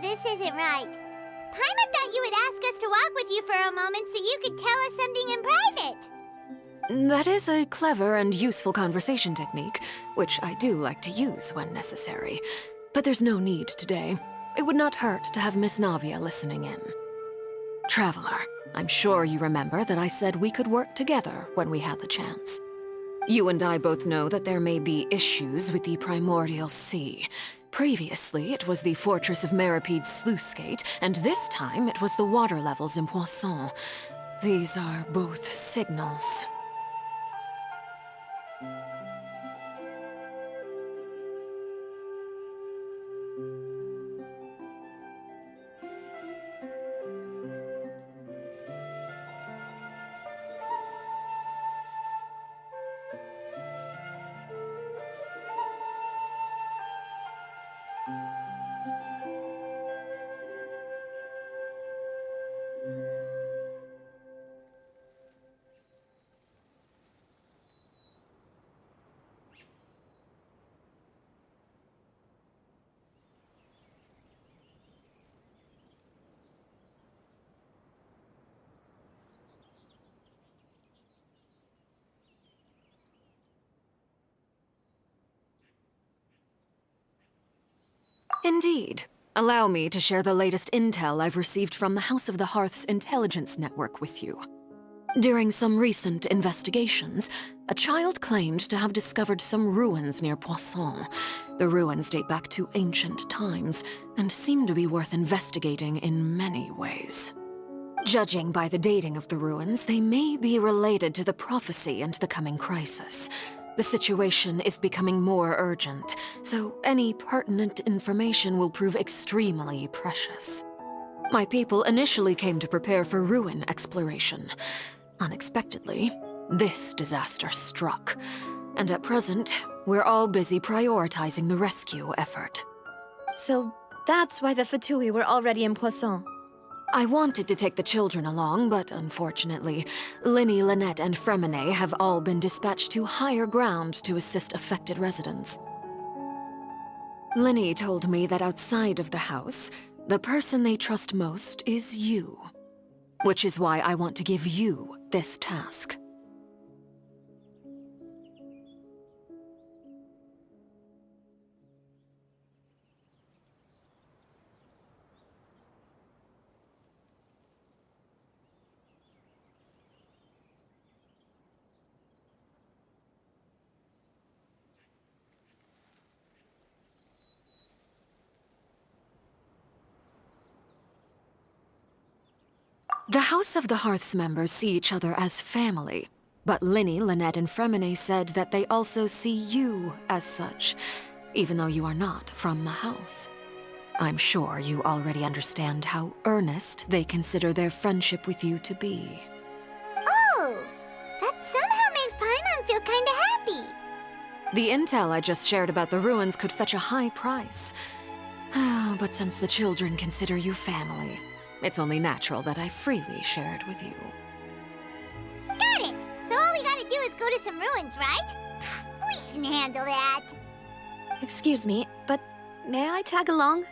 This isn't right. Paimon thought you would ask us to walk with you for a moment so you could tell us something in private. That is a clever and useful conversation technique, which I do like to use when necessary. But there's no need today. It would not hurt to have Miss Navia listening in. Traveler, I'm sure you remember that I said we could work together when we had the chance. You and I both know that there may be issues with the Primordial Sea. Previously, it was the Fortress of Meripede's sluice gate, and this time it was the water levels in Poisson. These are both signals. Indeed. Allow me to share the latest intel I've received from the House of the Hearth's intelligence network with you. During some recent investigations, a child claimed to have discovered some ruins near Poisson. The ruins date back to ancient times and seem to be worth investigating in many ways. Judging by the dating of the ruins, they may be related to the prophecy and the coming crisis. The situation is becoming more urgent, so any pertinent information will prove extremely precious. My people initially came to prepare for ruin exploration. Unexpectedly, this disaster struck, and at present, we're all busy prioritizing the rescue effort. So that's why the Fatui were already in Poisson. I wanted to take the children along, but unfortunately, Linny, Lynette, and Fremine have all been dispatched to higher ground to assist affected residents. Linny told me that outside of the house, the person they trust most is you. Which is why I want to give you this task. The House of the Hearth's members see each other as family, but Linny, Lynette, and Fremine said that they also see you as such, even though you are not from the house. I'm sure you already understand how earnest they consider their friendship with you to be. Oh, that somehow makes Paimon feel kinda happy. The intel I just shared about the ruins could fetch a high price. But since the children consider you family, it's only natural that I freely share it with you. Got it! So all we gotta do is go to some ruins, right? We can handle that. Excuse me, but may I tag along?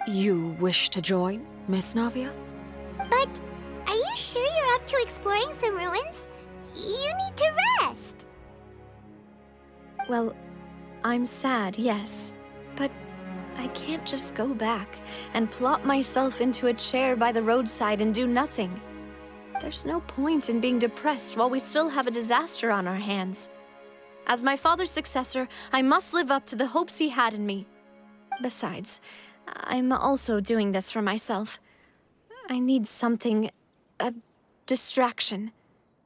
You wish to join, Miss Navia? But are you sure you're up to exploring some ruins? You need to rest. Well, I'm sad, yes, but I can't just go back and plop myself into a chair by the roadside and do nothing. There's no point in being depressed while we still have a disaster on our hands. As my father's successor, I must live up to the hopes he had in me. Besides, I'm also doing this for myself. I need something, a distraction,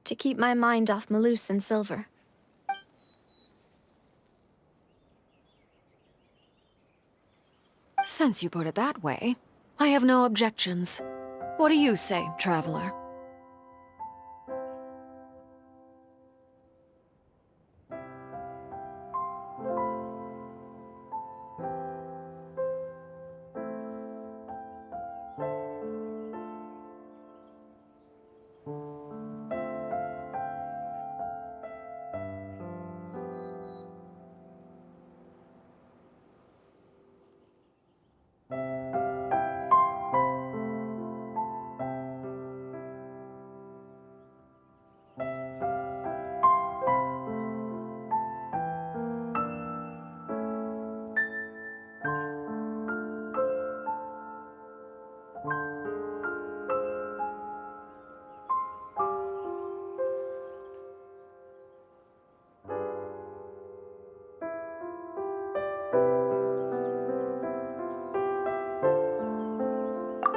to keep my mind off Malus and Silver. Since you put it that way, I have no objections. What do you say, traveler?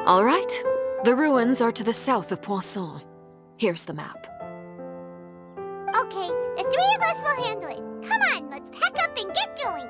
All right. The ruins are to the south of Poisson. Here's the map. Okay, the three of us will handle it. Come on, let's pack up and get going.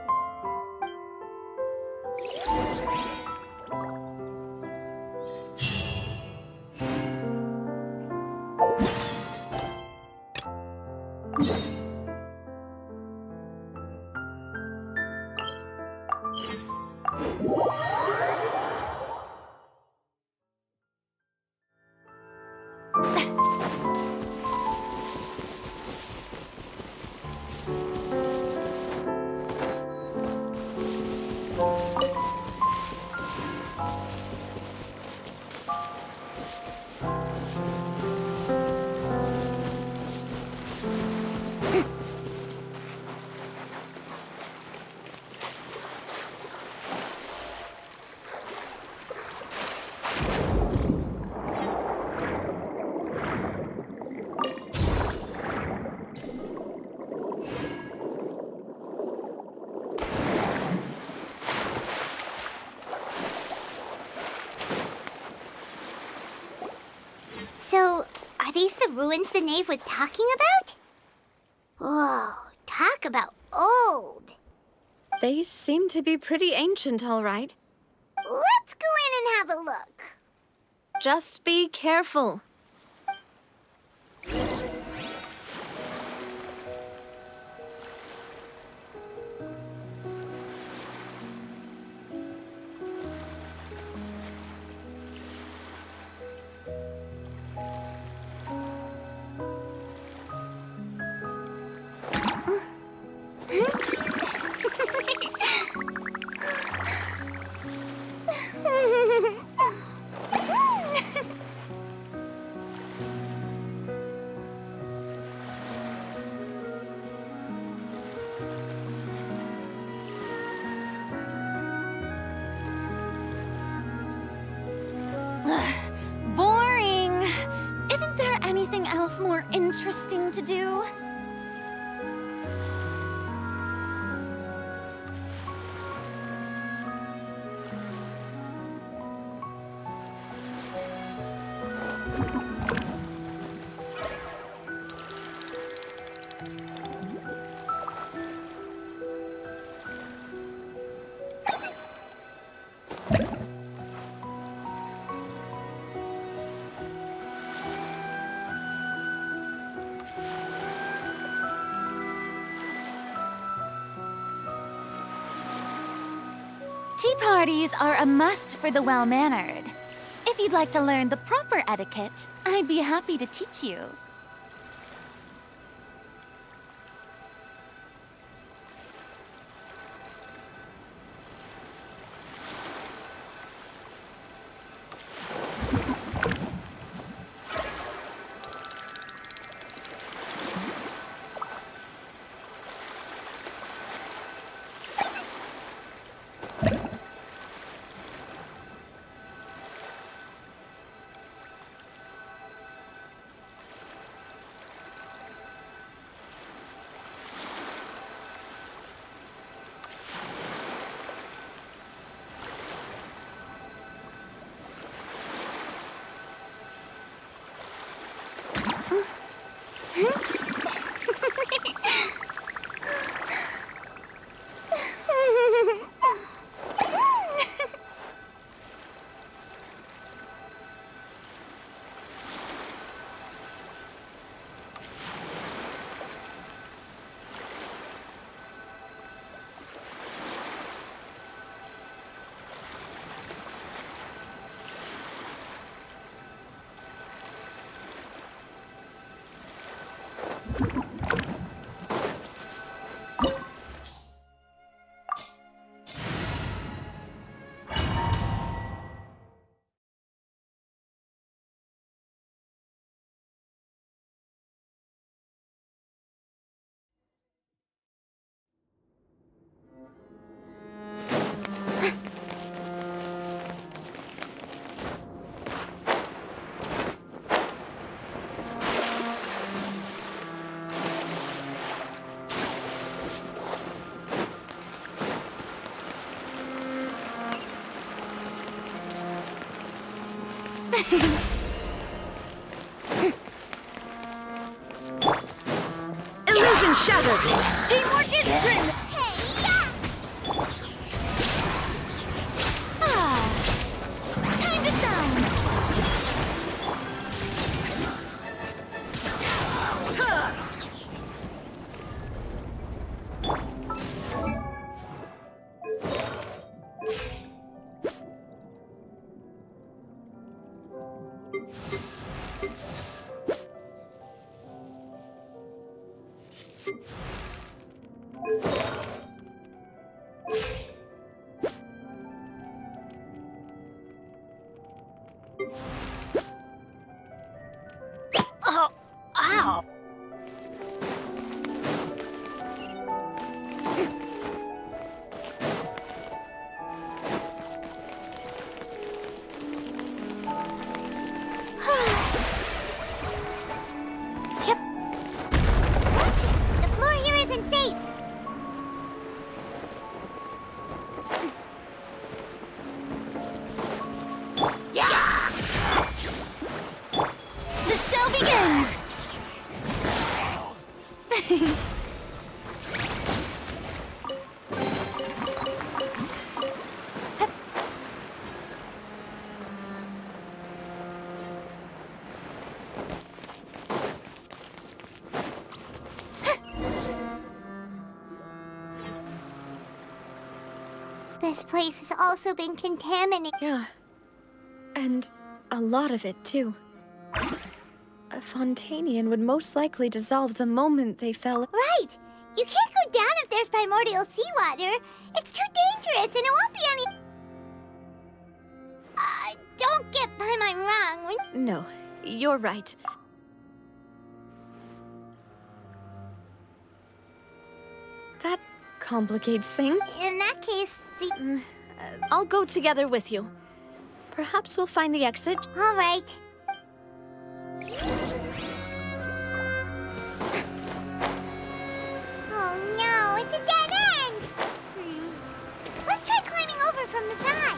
So, are these the ruins the knave was talking about? Whoa, talk about old. They seem to be pretty ancient, all right. Let's go in and have a look. Just be careful. Boring! Isn't there anything else more interesting to do? Tea parties are a must for the well-mannered. If you'd like to learn the proper etiquette, I'd be happy to teach you. Illusion shattered! Teamwork is trim! Time to shine! Oh, ow! This place has also been contaminated. Yeah. And a lot of it, too. A Fontainian would most likely dissolve the moment they fell. Right! You can't go down if there's primordial seawater. It's too dangerous and it won't be any... don't get Paimon wrong. No, you're right. That complicates things. In that case, I'll go together with you. Perhaps we'll find the exit. All right. Oh no, it's a dead end! Let's try climbing over from the side.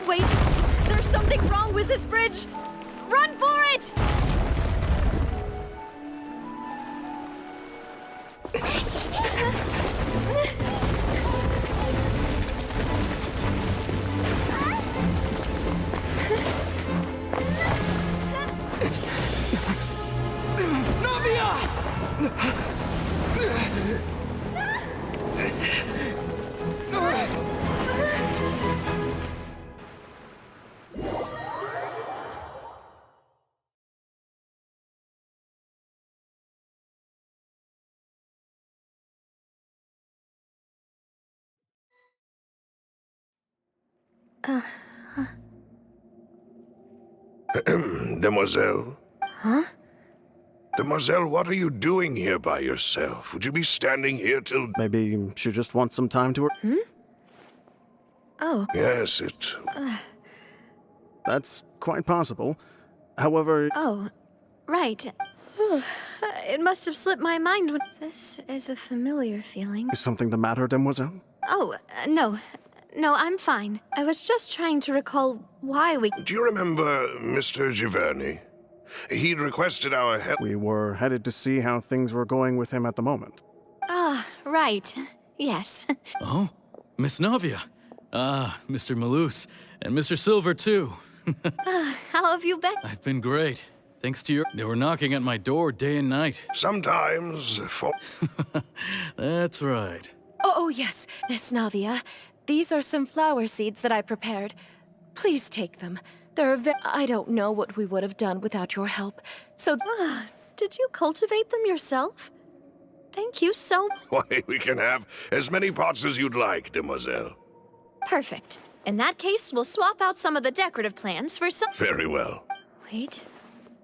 Wait! There's something wrong with this bridge! Run for it! Demoiselle? Huh? Demoiselle, what are you doing here by yourself? Would you be standing here till... Maybe she just wants some time to her. Oh. Yes, it... That's quite possible. However... Oh, right. It must have slipped my mind when... This is a familiar feeling. Is something the matter, Demoiselle? Oh, no. No, I'm fine. I was just trying to recall why we... Do you remember Mr. Giverny? He'd requested our help. We were headed to see how things were going with him at the moment. Ah, right. Yes. Oh, Miss Navia. Ah, Mr. Malus. And Mr. Silver, too. How have you been? I've been great. Thanks to your... They were knocking at my door day and night. Sometimes for... That's right. Oh, yes, Miss Navia. These are some flower seeds that I prepared. Please take them. They're I don't know what we would have done without your help. So... Did you cultivate them yourself? Thank you so much. Why, we can have as many pots as you'd like, Demoiselle. Perfect. In that case, we'll swap out some of the decorative plants for some... Very well. Wait.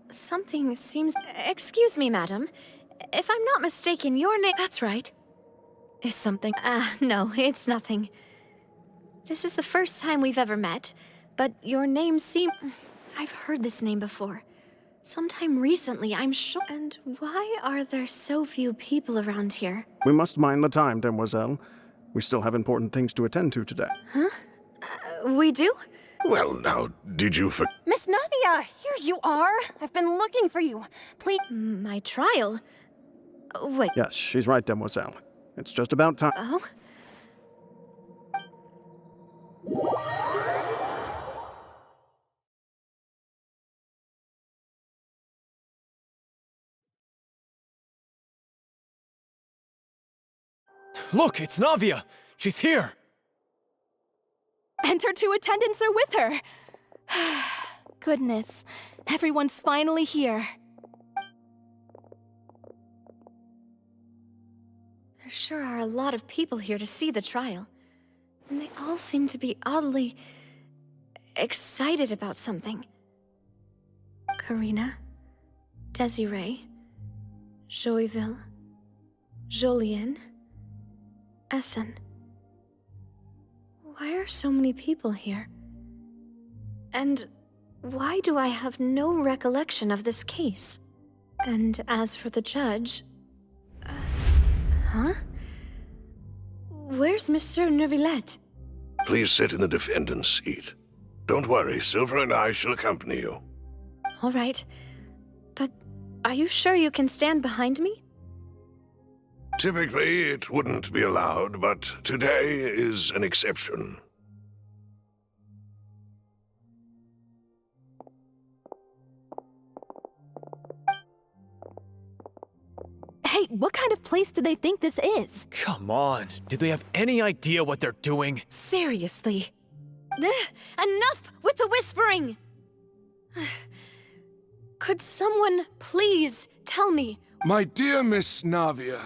Something seems... Excuse me, madam. If I'm not mistaken, your name... That's right. Is something... No, it's nothing. This is the first time we've ever met, but your name seems... I've heard this name before. Sometime recently, I'm sure... And why are there so few people around here? We must mind the time, Demoiselle. We still have important things to attend to today. Huh? We do? Well, now, did you Miss Navia, here you are. I've been looking for you. Please. My trial? Wait. Yes, she's right, Demoiselle. It's just about time. Oh? Look, it's Navia! She's here! And her two attendants are with her. Goodness, everyone's finally here. There sure are a lot of people here to see the trial. And they all seem to be oddly excited about something. Karina, Desiree, Joyville, Jolien, Essen. Why are so many people here? And why do I have no recollection of this case? And as for the judge... huh? Where's Monsieur Neuvillette? Please sit in the defendant's seat. Don't worry, Silver and I shall accompany you. All right. But are you sure you can stand behind me? Typically, it wouldn't be allowed, but today is an exception. Hey, what kind of place do they think this is? Come on, do they have any idea what they're doing? Seriously. Enough with the whispering! Could someone please tell me? My dear Miss Navia,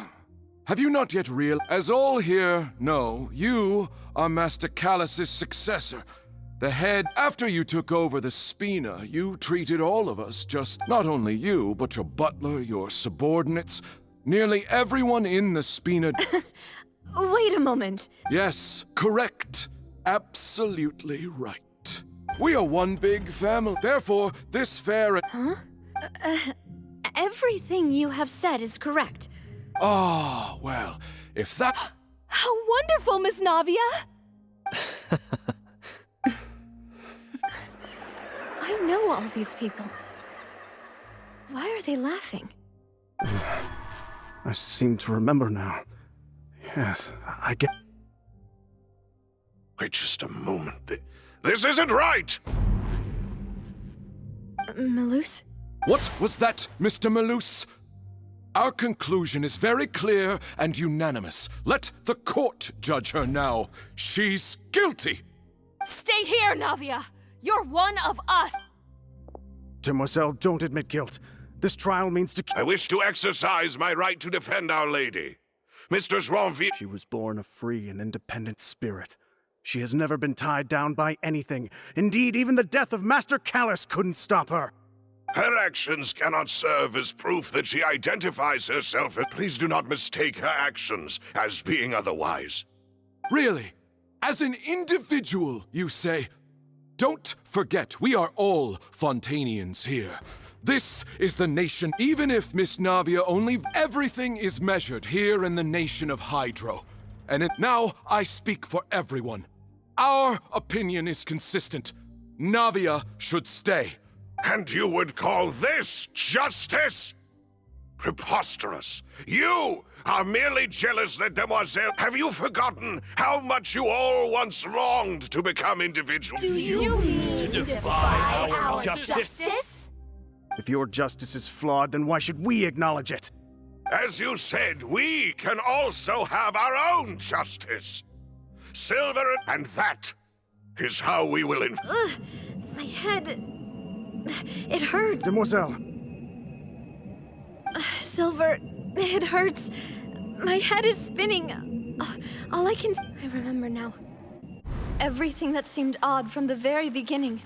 have you not yet realized? As all here know, you are Master Callus's successor. The head. After you took over the Spina, you treated all of us just, not only you, but your butler, your subordinates, nearly everyone in the Spina. Wait a moment. Yes, correct. Absolutely right. We are one big family. Therefore, this fair... Huh? Everything you have said is correct. Ah, well, if that... How wonderful, Miss Navia! I know all these people. Why are they laughing? I seem to remember now. Yes, I get... Wait just a moment. This isn't right! Malus? What was that, Mr. Malus? Our conclusion is very clear and unanimous. Let the court judge her now. She's guilty! Stay here, Navia! You're one of us! Demoiselle, don't admit guilt. This trial means to... I wish to exercise my right to defend Our Lady. Mr. Joinville... She was born a free and independent spirit. She has never been tied down by anything. Indeed, even the death of Master Callus couldn't stop her. Her actions cannot serve as proof that she identifies herself as... Please do not mistake her actions as being otherwise. Really? As an individual, you say? Don't forget, we are all Fontainians here. This is the nation. Even if Miss Navia only... Everything is measured here in the nation of Hydro. And now I speak for everyone. Our opinion is consistent. Navia should stay. And you would call this justice? Preposterous. You are merely jealous that Demoiselle... Have you forgotten how much you all once longed to become individuals? Do you mean to defy our justice? If your justice is flawed, then why should we acknowledge it? As you said, we can also have our own justice. Silver, and that is how we will... My head... It hurts. Demoiselle. Silver, it hurts. My head is spinning. All I can... I remember now. Everything that seemed odd from the very beginning.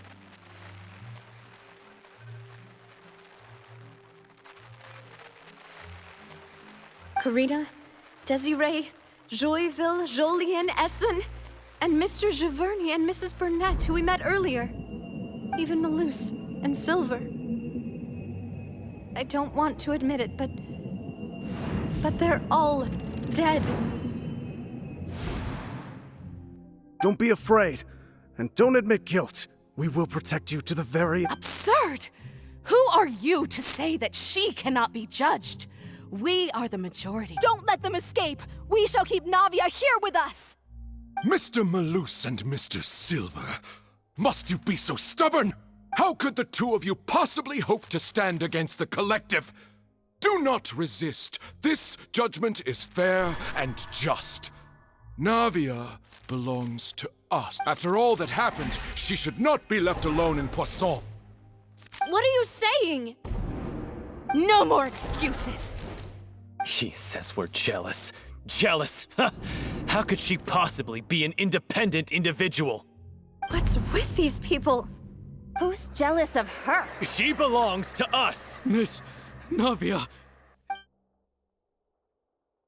Karina, Desiree, Joyville, Jolien, Essen, and Mr. Giverny and Mrs. Burnett, who we met earlier. Even Malus and Silver. I don't want to admit it, but they're all dead. Don't be afraid, and don't admit guilt. We will protect you to the very... Absurd! Who are you to say that she cannot be judged? We are the majority. Don't let them escape! We shall keep Navia here with us! Mr. Malus and Mr. Silver, must you be so stubborn? How could the two of you possibly hope to stand against the collective? Do not resist. This judgment is fair and just. Navia belongs to us. After all that happened, she should not be left alone in Poisson. What are you saying? No more excuses! He says we're jealous. Jealous? How could she possibly be an independent individual? What's with these people? Who's jealous of her? She belongs to us! Miss Navia!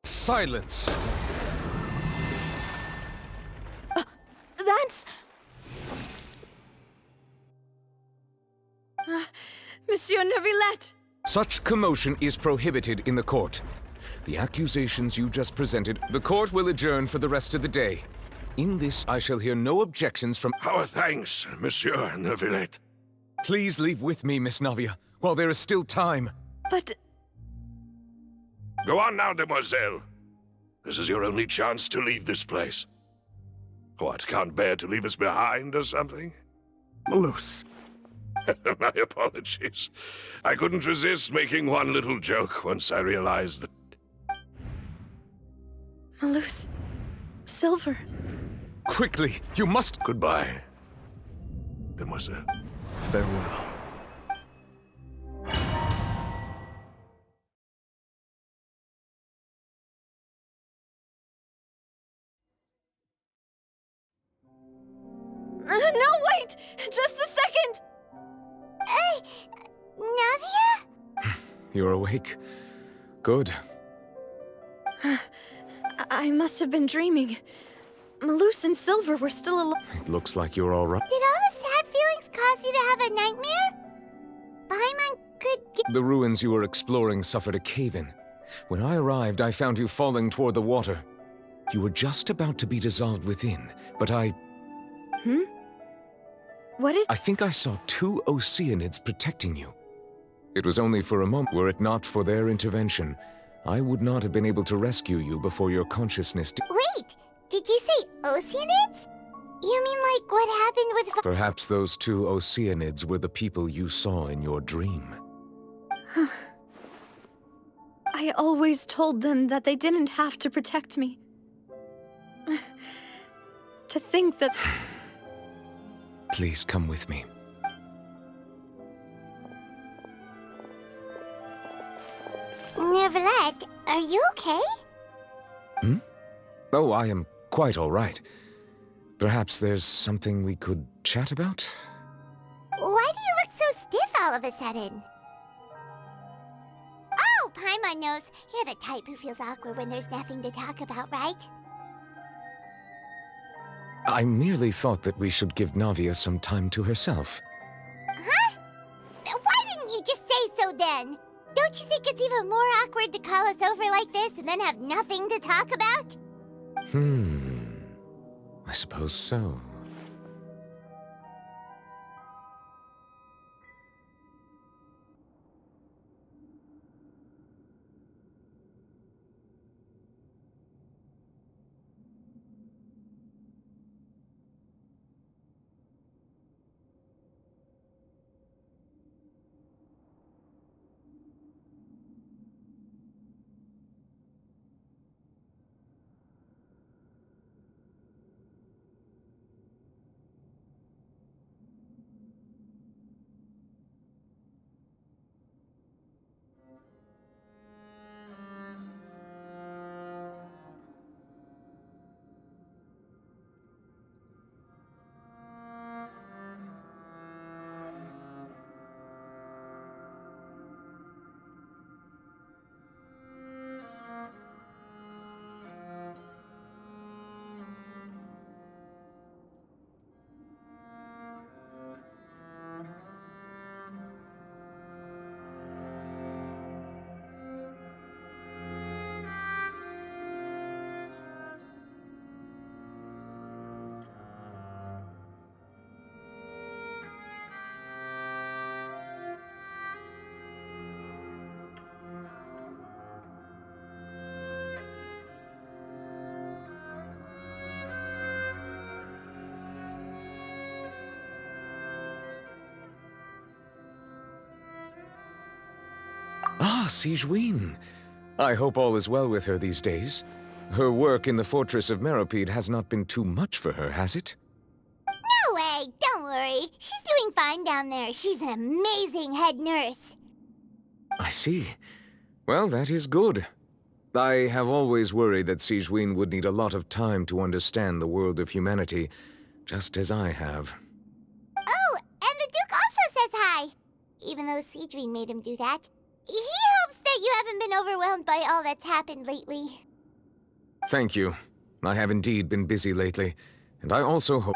Silence! That's... Monsieur Neuvillette! Such commotion is prohibited in the court. The accusations you just presented, the court will adjourn for the rest of the day. In this, I shall hear no objections from... Our thanks, Monsieur Neuvillette. Please leave with me, Miss Navia, while there is still time. But... Go on now, demoiselle. This is your only chance to leave this place. What, can't bear to leave us behind or something? Malus. My apologies. I couldn't resist making one little joke once I realized that... Malus. Silver. Quickly, you must... Goodbye, demoiselle. Farewell. No, wait! Just a second! Navia? You're awake. Good. I must have been dreaming. Malus and Silver were still alive. It looks like you're all right. Did all the sad feelings cause you to have a nightmare? Paimon could get... The ruins you were exploring suffered a cave-in. When I arrived, I found you falling toward the water. You were just about to be dissolved within, but I think I saw two Oceanids protecting you. It was only for a moment. Were it not for their intervention, I would not have been able to rescue you before your consciousness... Wait! Did you say Oceanids? You mean like what happened with... Perhaps those two Oceanids were the people you saw in your dream. I always told them that they didn't have to protect me. To think that... Please come with me. Neuvillette, are you okay? Oh, I am quite all right. Perhaps there's something we could chat about? Why do you look so stiff all of a sudden? Oh, Paimon knows. You're the type who feels awkward when there's nothing to talk about, right? I merely thought that we should give Navia some time to herself. Huh? Why didn't you just say so then? Don't you think it's even more awkward to call us over like this and then have nothing to talk about? I suppose so. Sigewinne. I hope all is well with her these days. Her work in the Fortress of Meropide has not been too much for her, has it? No way! Don't worry. She's doing fine down there. She's an amazing head nurse. I see. Well, that is good. I have always worried that Sigewinne would need a lot of time to understand the world of humanity, just as I have. Oh, and the Duke also says hi. Even though Sigewinne made him do that. He hopes that you haven't been overwhelmed by all that's happened lately. Thank you. I have indeed been busy lately, and I also hope...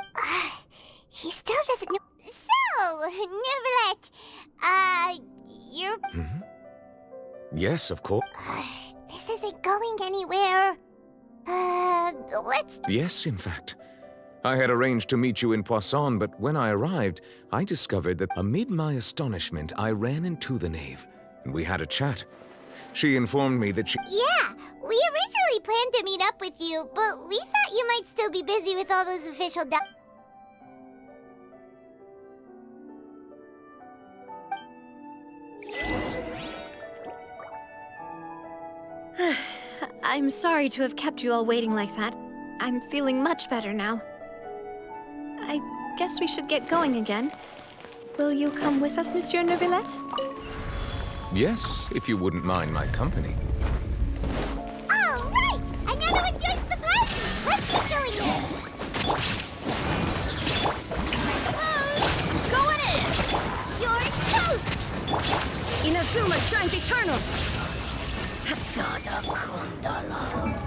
He still doesn't know... So, Neverlet, you're... Yes, of course. This isn't going anywhere. Let's... Yes, in fact. I had arranged to meet you in Poisson, but when I arrived, I discovered that amid my astonishment, I ran into the knave, and we had a chat. She informed me that she... Yeah, we originally planned to meet up with you, but we thought you might still be busy with all those official I'm sorry to have kept you all waiting like that. I'm feeling much better now. I guess we should get going again. Will you come with us, Monsieur Neuvillette? Yes, if you wouldn't mind my company. All right! Another one joins the party! Let's get going then! Going in! You're toast! Inazuma shines eternal! Gada Kundala.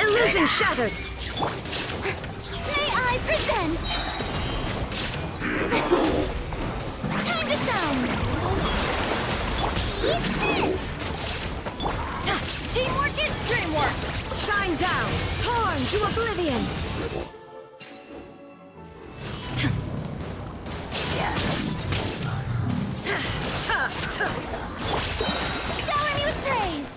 Illusion shattered! May I present? Time to shine! Eat this! Teamwork is dreamwork! Shine down! Torn to oblivion! Shower me with praise!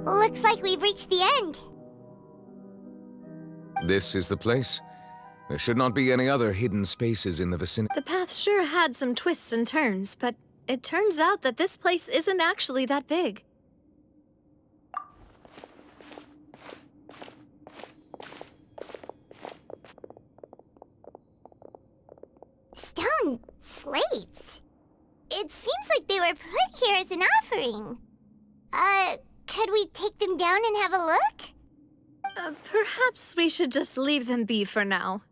Looks like we've reached the end. This is the place. There should not be any other hidden spaces in the vicinity. The path sure had some twists and turns, but it turns out that this place isn't actually that big. Stone slates. It seems like they were put here as an offering. Could we take them down and have a look? Perhaps we should just leave them be for now.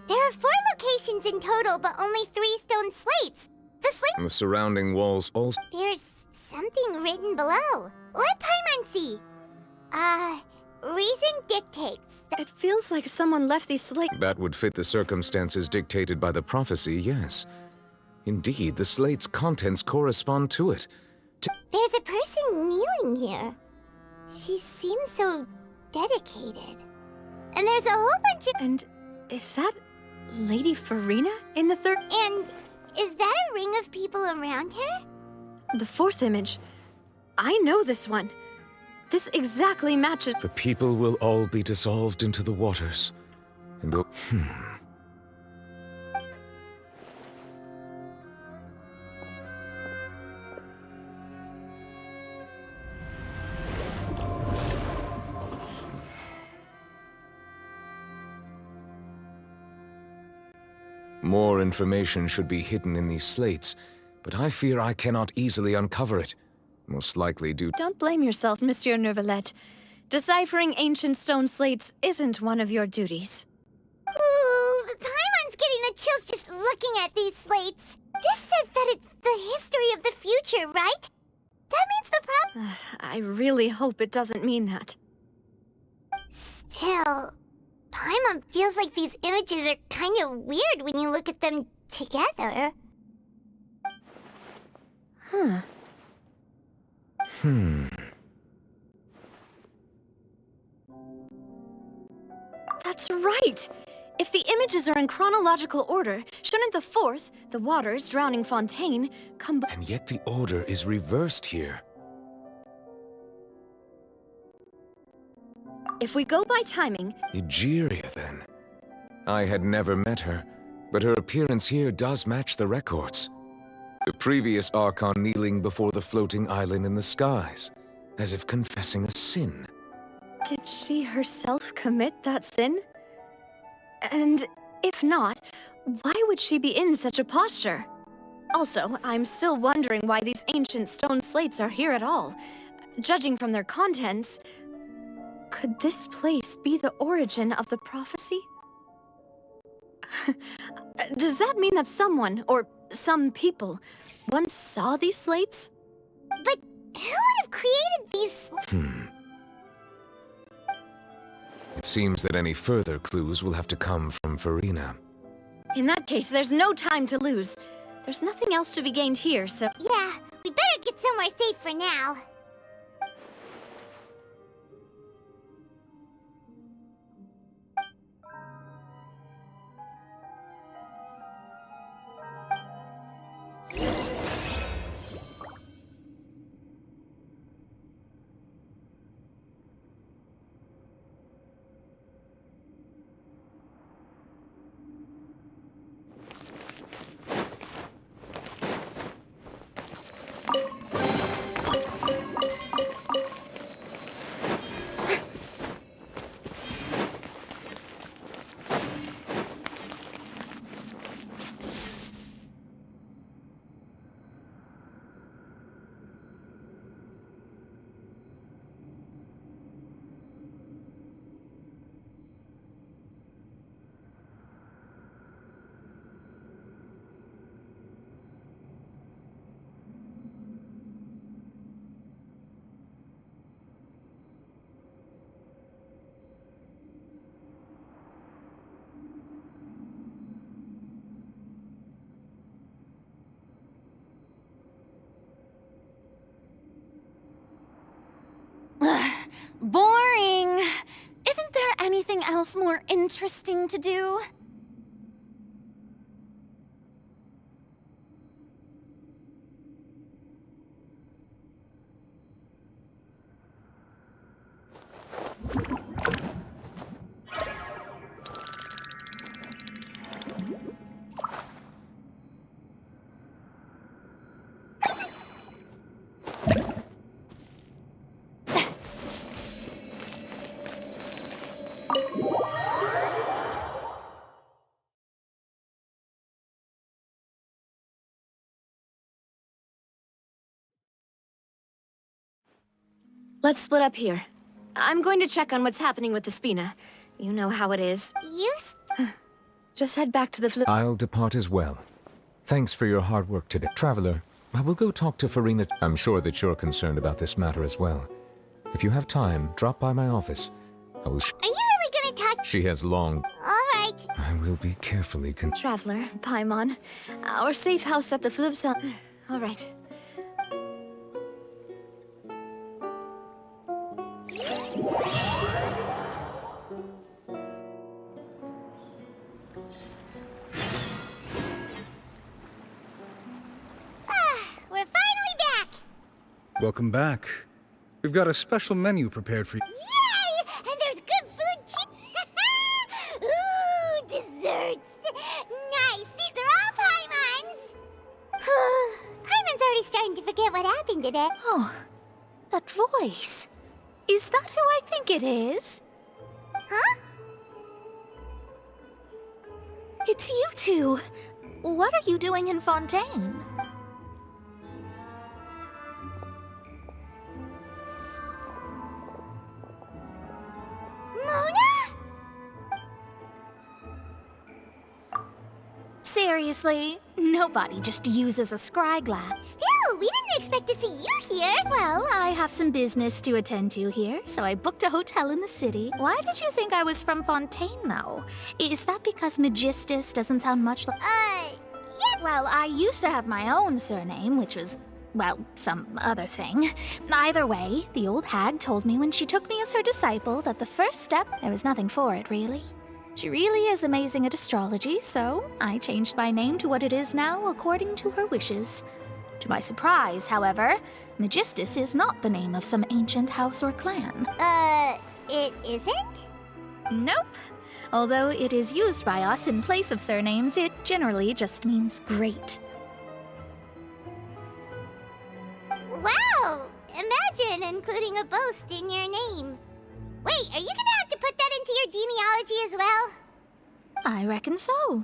There are 4 locations in total, but only 3 stone slates. The surrounding walls also. There's something written below. Let Paimon see. Reason dictates. It feels like someone left these slates. That would fit the circumstances dictated by the prophecy, yes. Indeed, the slate's contents correspond to it. There's a person kneeling here. She seems so dedicated. And there's a whole bunch of... And is that Lady Farina in the third? And is that a ring of people around her? The fourth image. I know this one. This exactly matches. The people will all be dissolved into the waters. And will... More information should be hidden in these slates, but I fear I cannot easily uncover it. Most likely due... Don't blame yourself, Monsieur Neuvillette. Deciphering ancient stone slates isn't one of your duties. Ooh, Paimon's getting the chills just looking at these slates. This says that it's the history of the future, right? That means the problem... I really hope it doesn't mean that. Still, Paimon feels like these images are kind of weird when you look at them together. Huh. That's right! If the images are in chronological order, shouldn't the fourth, the waters drowning Fontaine, come... And yet the order is reversed here. If we go by timing... Egeria, then. I had never met her, but her appearance here does match the records. The previous Archon kneeling before the floating island in the skies, as if confessing a sin. Did she herself commit that sin? And if not, why would she be in such a posture? Also, I'm still wondering why these ancient stone slates are here at all. Judging from their contents, could this place be the origin of the prophecy? Does that mean that someone, or some people, once saw these slates? But who would have created these... It seems that any further clues will have to come from Farina. In that case, there's no time to lose. There's nothing else to be gained here, so... Yeah, we better get somewhere safe for now. Boring! Isn't there anything else more interesting to do? Let's split up here. I'm going to check on what's happening with the Spina. You know how it is. Just head back to the I'll depart as well. Thanks for your hard work today. Traveler, I will go talk to Farina. I'm sure that you're concerned about this matter as well. If you have time, drop by my office. I will Are you really gonna talk? She has long... Alright. I will be carefully Traveler, Paimon. Our safe house at the Fleuve Alright. Welcome back. We've got a special menu prepared for you. Yay! And there's good food too. Ooh, desserts. Nice. These are all Paimon's. Paimon's already starting to forget what happened today. Oh, that voice. Is that who I think it is? Huh? It's you two. What are you doing in Fontaine? Mona? Seriously, nobody just uses a scry glass. Still, we didn't expect to see you here. Well, I have some business to attend to here, so I booked a hotel in the city. Why did you think I was from Fontaine, though? Is that because Magistus doesn't sound much like... yeah. Well, I used to have my own surname, which was, well, some other thing. Either way, the old hag told me when she took me as her disciple that the first step, there was nothing for it, really. She really is amazing at astrology, so I changed my name to what it is now according to her wishes. To my surprise, however, Magistus is not the name of some ancient house or clan. It isn't? Nope. Although it is used by us in place of surnames, it generally just means great. Wow! Imagine including a boast in your name. Wait, are you gonna have to put that into your genealogy as well? I reckon so.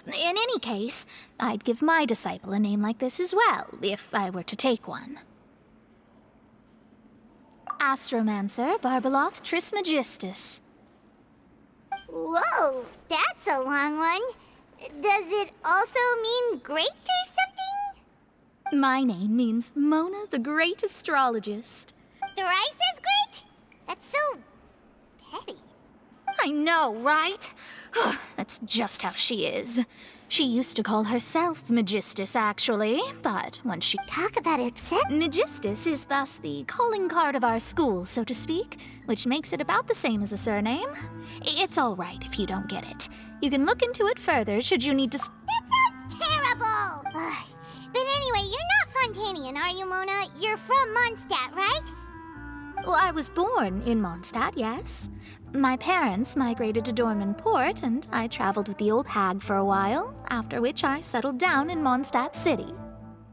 In any case, I'd give my disciple a name like this as well, if I were to take one. Astromancer Barbeloth Trismegistus. Whoa, that's a long one. Does it also mean great or something? My name means Mona the Great Astrologist. Thrice as great? That's so petty. I know, right? That's just how she is. She used to call herself Magistus, actually, but when she... Talk about accept... Magistus is thus the calling card of our school, so to speak, which makes it about the same as a surname. It's all right if you don't get it. You can look into it further should you need to... That sounds terrible! But anyway, you're not Fontainian, are you, Mona? You're from Mondstadt, right? Well, I was born in Mondstadt, yes. My parents migrated to Dornman Port, and I traveled with the old hag for a while, after which I settled down in Mondstadt City.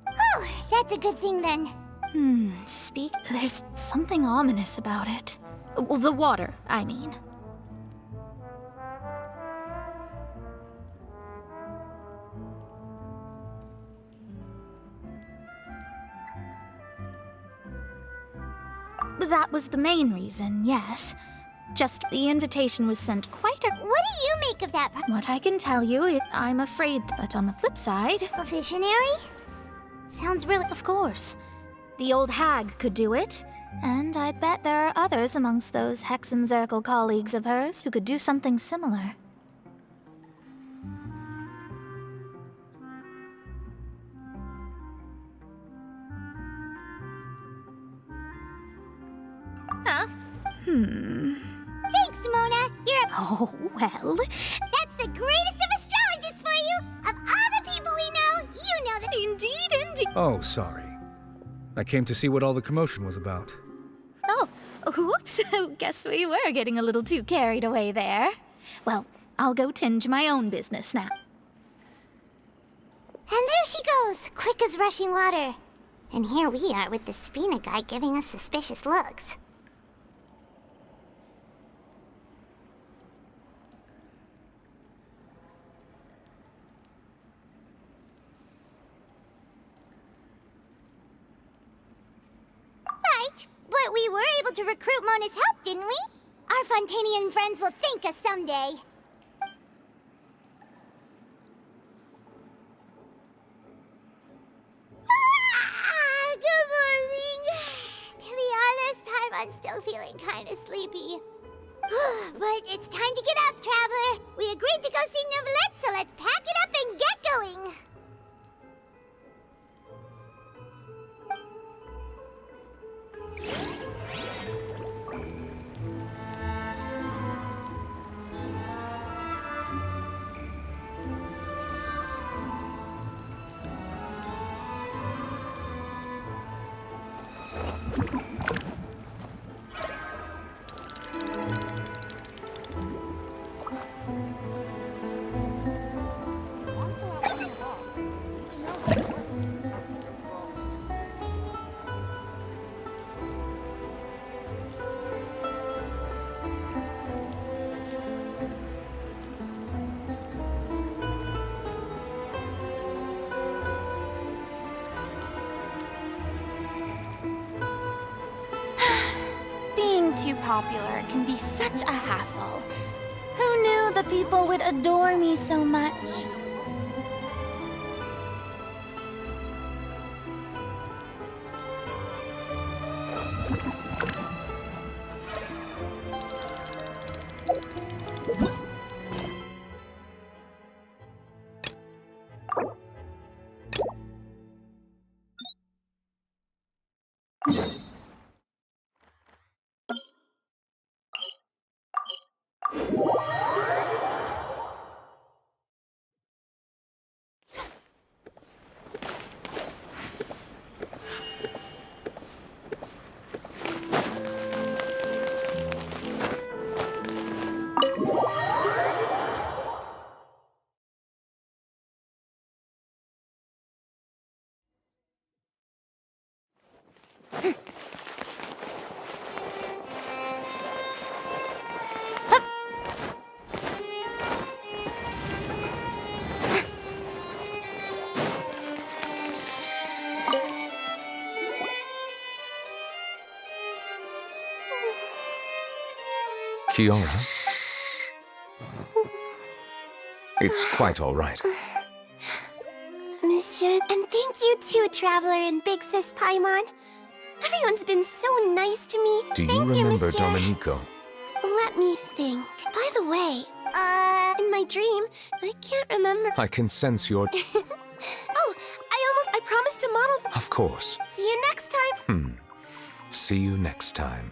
Oh, that's a good thing then. There's something ominous about it. Well, the water, I mean. That was the main reason, yes. Just the invitation was sent quite a... What do you make of that? What I can tell you, I'm afraid, but on the flip side... A visionary? Sounds really... Of course. The old hag could do it, and I'd bet there are others amongst those Hexenzirkel colleagues of hers who could do something similar. Huh? Thanks, Mona. You're a... Oh, well... That's the greatest of astrologists for you! Of all the people we know, you know that... Indeed. Oh, sorry. I came to see what all the commotion was about. Oh, whoops. Guess we were getting a little too carried away there. Well, I'll go tend to my own business now. And there she goes, quick as rushing water. And here we are with the Spina guy giving us suspicious looks. Right, but we were able to recruit Mona's help, didn't we? Our Fontainian friends will thank us someday. Good morning. To be honest, Paimon's still feeling kind of sleepy. But it's time to get up, Traveler. We agreed to go see Neuvillette, so let's pack it up and get going. too popular can be such a hassle. Who knew the people would adore me so much? Kiara? It's quite all right. Monsieur, and thank you too, Traveler and Big Sis Paimon. Everyone's been so nice to me. Do you Thank remember Monsieur. Domenico? Let me think. By the way, in my dream, I can't remember. I can sense your... I promised to model Of course. See you next time. See you next time.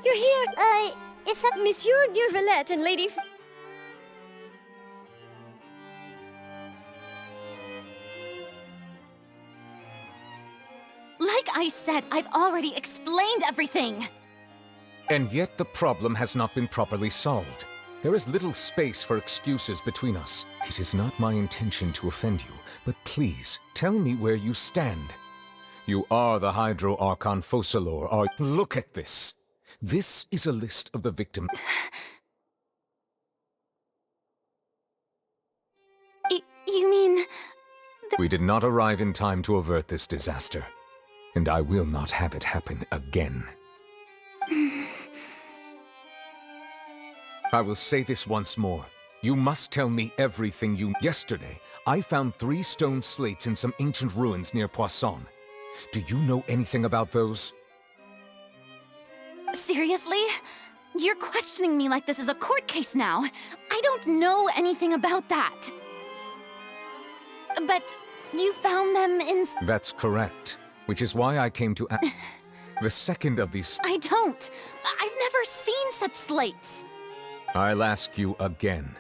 You're here! Is that Monsieur Neurvalette and Lady Like I said, I've already explained everything. And yet the problem has not been properly solved. There is little space for excuses between us. It is not my intention to offend you, but please, tell me where you stand. You are the Hydro Archon Focalor, are... Look at this! This is a list of the victims. You mean... We did not arrive in time to avert this disaster, and I will not have it happen again. I will say this once more. You must tell me everything you... Yesterday, I found 3 stone slates in some ancient ruins near Poisson. Do you know anything about those? Seriously? You're questioning me like this is a court case now. I don't know anything about that. But you found them in... That's correct, which is why I came to... The second of these... I don't. I've never seen such slates. I'll ask you again.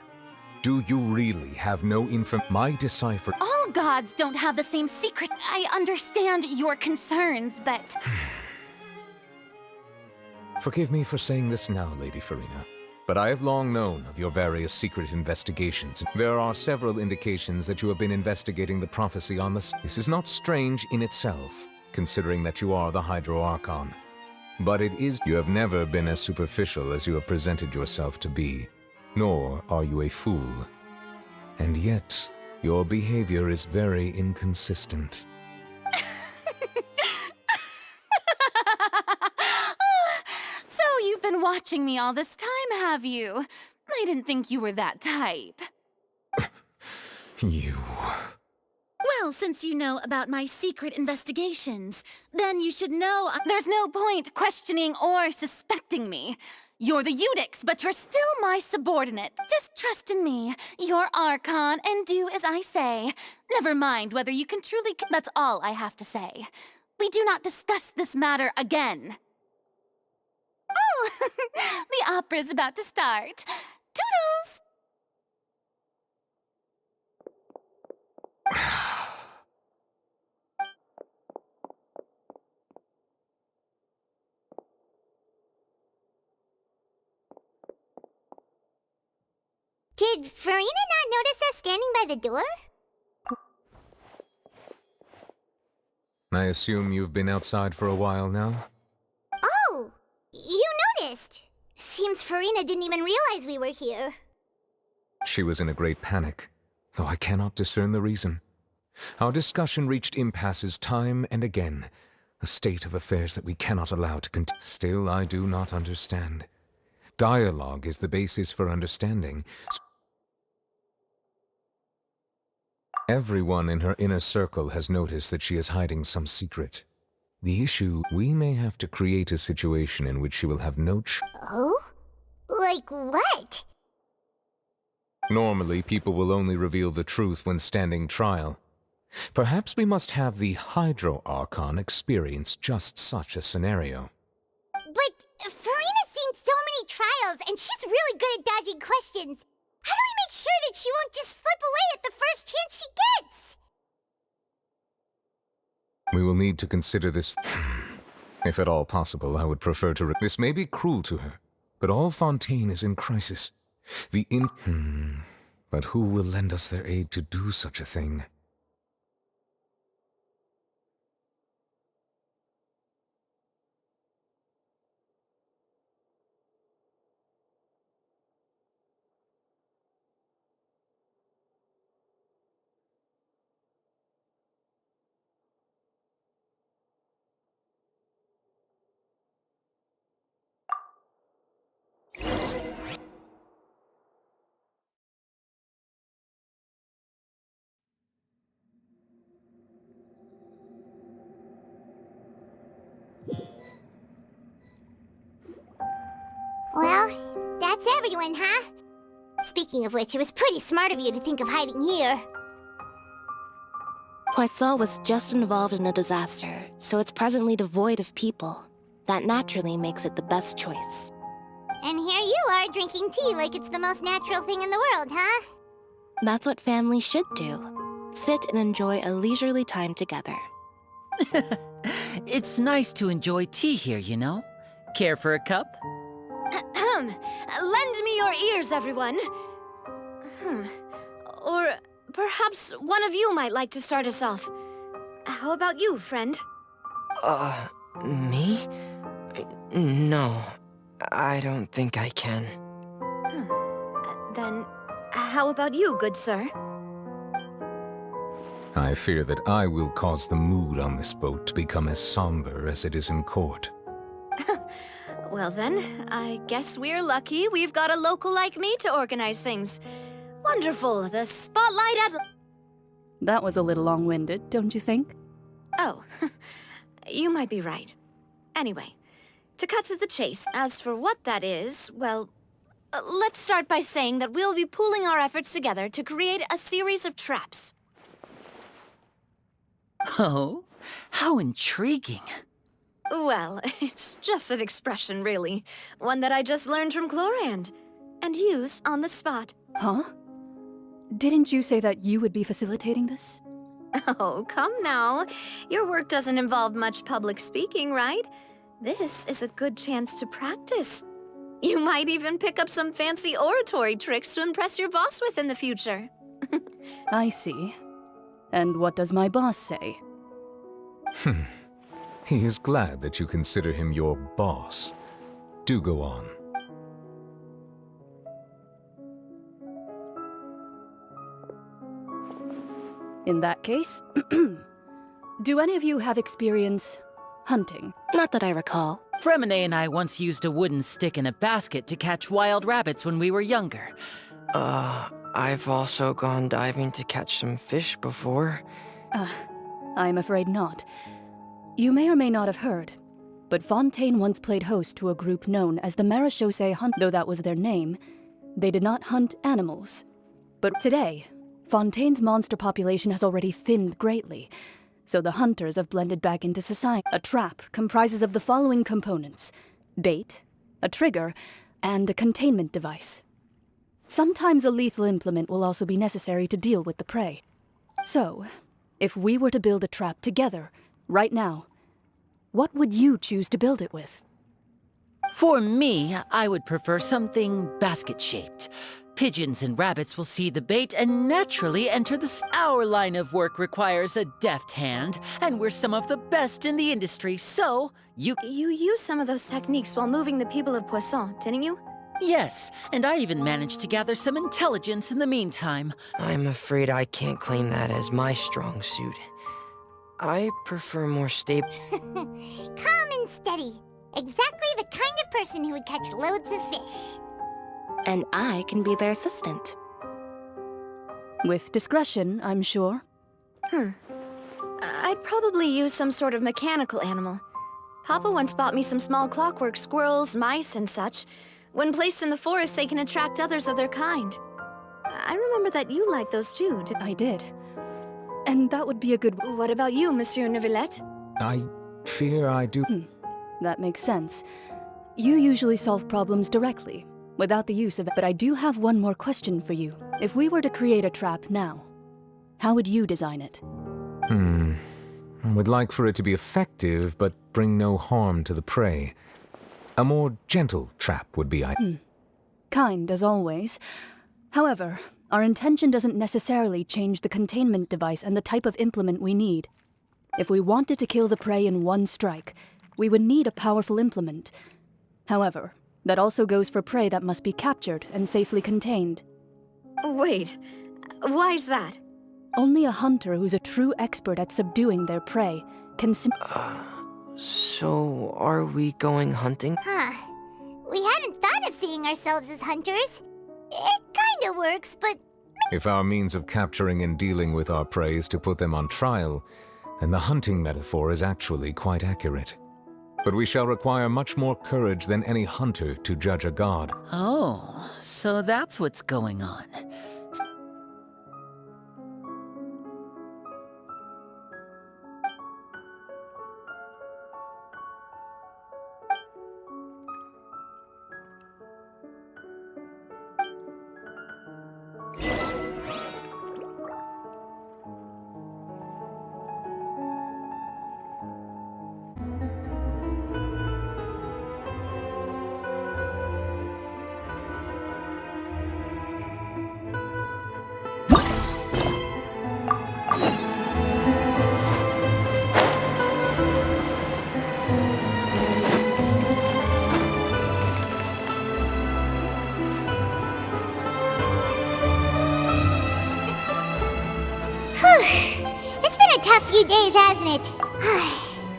Do you really have no My decipher... All gods don't have the same secret. I understand your concerns, but... Forgive me for saying this now, Lady Farina, but I have long known of your various secret investigations. There are several indications that you have been investigating the prophecy on the... This is not strange in itself, considering that you are the Hydro Archon. But it is... You have never been as superficial as you have presented yourself to be, nor are you a fool. And yet, your behavior is very inconsistent. So you've been watching me all this time, have you? I didn't think you were that type. You... Well, since you know about my secret investigations, then you should know there's no point questioning or suspecting me. You're the Eudix, but you're still my subordinate. Just trust in me. You're Archon, and do as I say. Never mind whether you can truly... That's all I have to say. We do not discuss this matter again. Oh, the opera's about to start. Toodles! Did Farina not notice us standing by the door? I assume you've been outside for a while now? Oh! You noticed! Seems Farina didn't even realize we were here. She was in a great panic, though I cannot discern the reason. Our discussion reached impasses time and again, a state of affairs that we cannot allow to continue. Still, I do not understand. Dialogue is the basis for understanding. Everyone in her inner circle has noticed that she is hiding some secret. The issue, we may have to create a situation in which she will have no Oh? Like what? Normally, people will only reveal the truth when standing trial. Perhaps we must have the Hydro Archon experience just such a scenario. But Farina's seen so many trials, and she's really good at dodging questions. How do we make sure that she won't just slip away at the first chance she gets? We will need to consider this. If at all possible, I would prefer to. This may be cruel to her, but all Fontaine is in crisis. But who will lend us their aid to do such a thing? Well, that's everyone, huh? Speaking of which, it was pretty smart of you to think of hiding here. Poisson was just involved in a disaster, so it's presently devoid of people. That naturally makes it the best choice. And here you are drinking tea like it's the most natural thing in the world, huh? That's what families should do. Sit and enjoy a leisurely time together. It's nice to enjoy tea here, you know? Care for a cup? Lend me your ears, everyone. Or perhaps one of you might like to start us off. How about you, friend? Me? No, I don't think I can. Then, how about you, good sir? I fear that I will cause the mood on this boat to become as somber as it is in court. Well then, I guess we're lucky we've got a local like me to organize things. Wonderful, the spotlight at... That was a little long-winded, don't you think? Oh, you might be right. Anyway, to cut to the chase, as for what that is, well, let's start by saying that we'll be pooling our efforts together to create a series of traps. Oh, how intriguing. Well, it's just an expression, really. One that I just learned from Chlorand, and used on the spot. Huh? Didn't you say that you would be facilitating this? Oh, come now. Your work doesn't involve much public speaking, right? This is a good chance to practice. You might even pick up some fancy oratory tricks to impress your boss with in the future. I see. And what does my boss say? He is glad that you consider him your boss. Do go on. In that case, do any of you have experience hunting? Not that I recall. Fremine and I once used a wooden stick in a basket to catch wild rabbits when we were younger. I've also gone diving to catch some fish before. I'm afraid not. You may or may not have heard, but Fontaine once played host to a group known as the Marechaussee Hunt. Though that was their name, they did not hunt animals. But today, Fontaine's monster population has already thinned greatly, so the hunters have blended back into society. A trap comprises of the following components: bait, a trigger, and a containment device. Sometimes a lethal implement will also be necessary to deal with the prey. So, if we were to build a trap together, right now, what would you choose to build it with? For me, I would prefer something basket-shaped. Pigeons and rabbits will see the bait and naturally enter Our line of work requires a deft hand, and we're some of the best in the industry, so you used some of those techniques while moving the people of Poisson, didn't you? Yes, and I even managed to gather some intelligence in the meantime. I'm afraid I can't claim that as my strong suit. I prefer more stable... Calm and steady. Exactly the kind of person who would catch loads of fish. And I can be their assistant. With discretion, I'm sure. I'd probably use some sort of mechanical animal. Papa once bought me some small clockwork squirrels, mice, and such. When placed in the forest, they can attract others of their kind. I remember that you liked those too. I did. And that would be a good... What about you, Monsieur Neuvillette? I fear I do... That makes sense. You usually solve problems directly, without the use of it. But I do have one more question for you. If we were to create a trap now, how would you design it? I would like for it to be effective, but bring no harm to the prey. A more gentle trap would be Kind, as always. However, our intention doesn't necessarily change the containment device and the type of implement we need. If we wanted to kill the prey in one strike, we would need a powerful implement. However, that also goes for prey that must be captured and safely contained. Wait, why's that? Only a hunter who's a true expert at subduing their prey can... So, are we going hunting? We hadn't thought of seeing ourselves as hunters. It kinda works, but... If our means of capturing and dealing with our prey is to put them on trial, then the hunting metaphor is actually quite accurate. But we shall require much more courage than any hunter to judge a god. Oh, so that's what's going on. It's been a tough few days, hasn't it?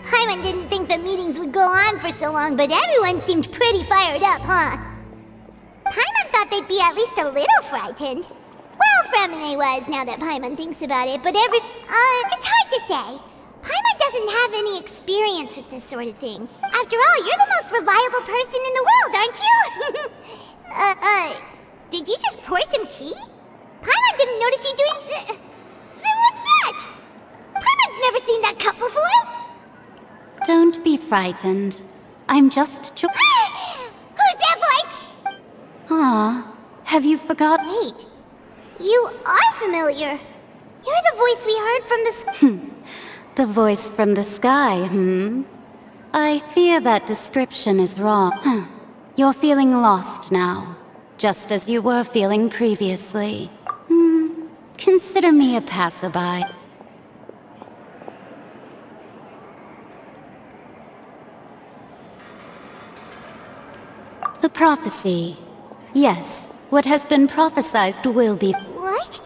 Paimon didn't think the meetings would go on for so long, but everyone seemed pretty fired up, huh? Paimon thought they'd be at least a little frightened. Well, Fremine was, now that Paimon thinks about it, but it's hard to say. Paimon doesn't have any experience with this sort of thing. After all, you're the most reliable person in the world, aren't you? Did you just pour some tea? Paimon didn't notice you doing... Then what's that? Paimon's never seen that cup before! Don't be frightened. I'm just Who's that voice? Ah, have you forgotten? Wait, you are familiar. You're the voice we heard from the... The voice from the sky, I fear that description is wrong. You're feeling lost now, just as you were feeling previously. Consider me a passerby. The prophecy. Yes, what has been prophesied will be... What?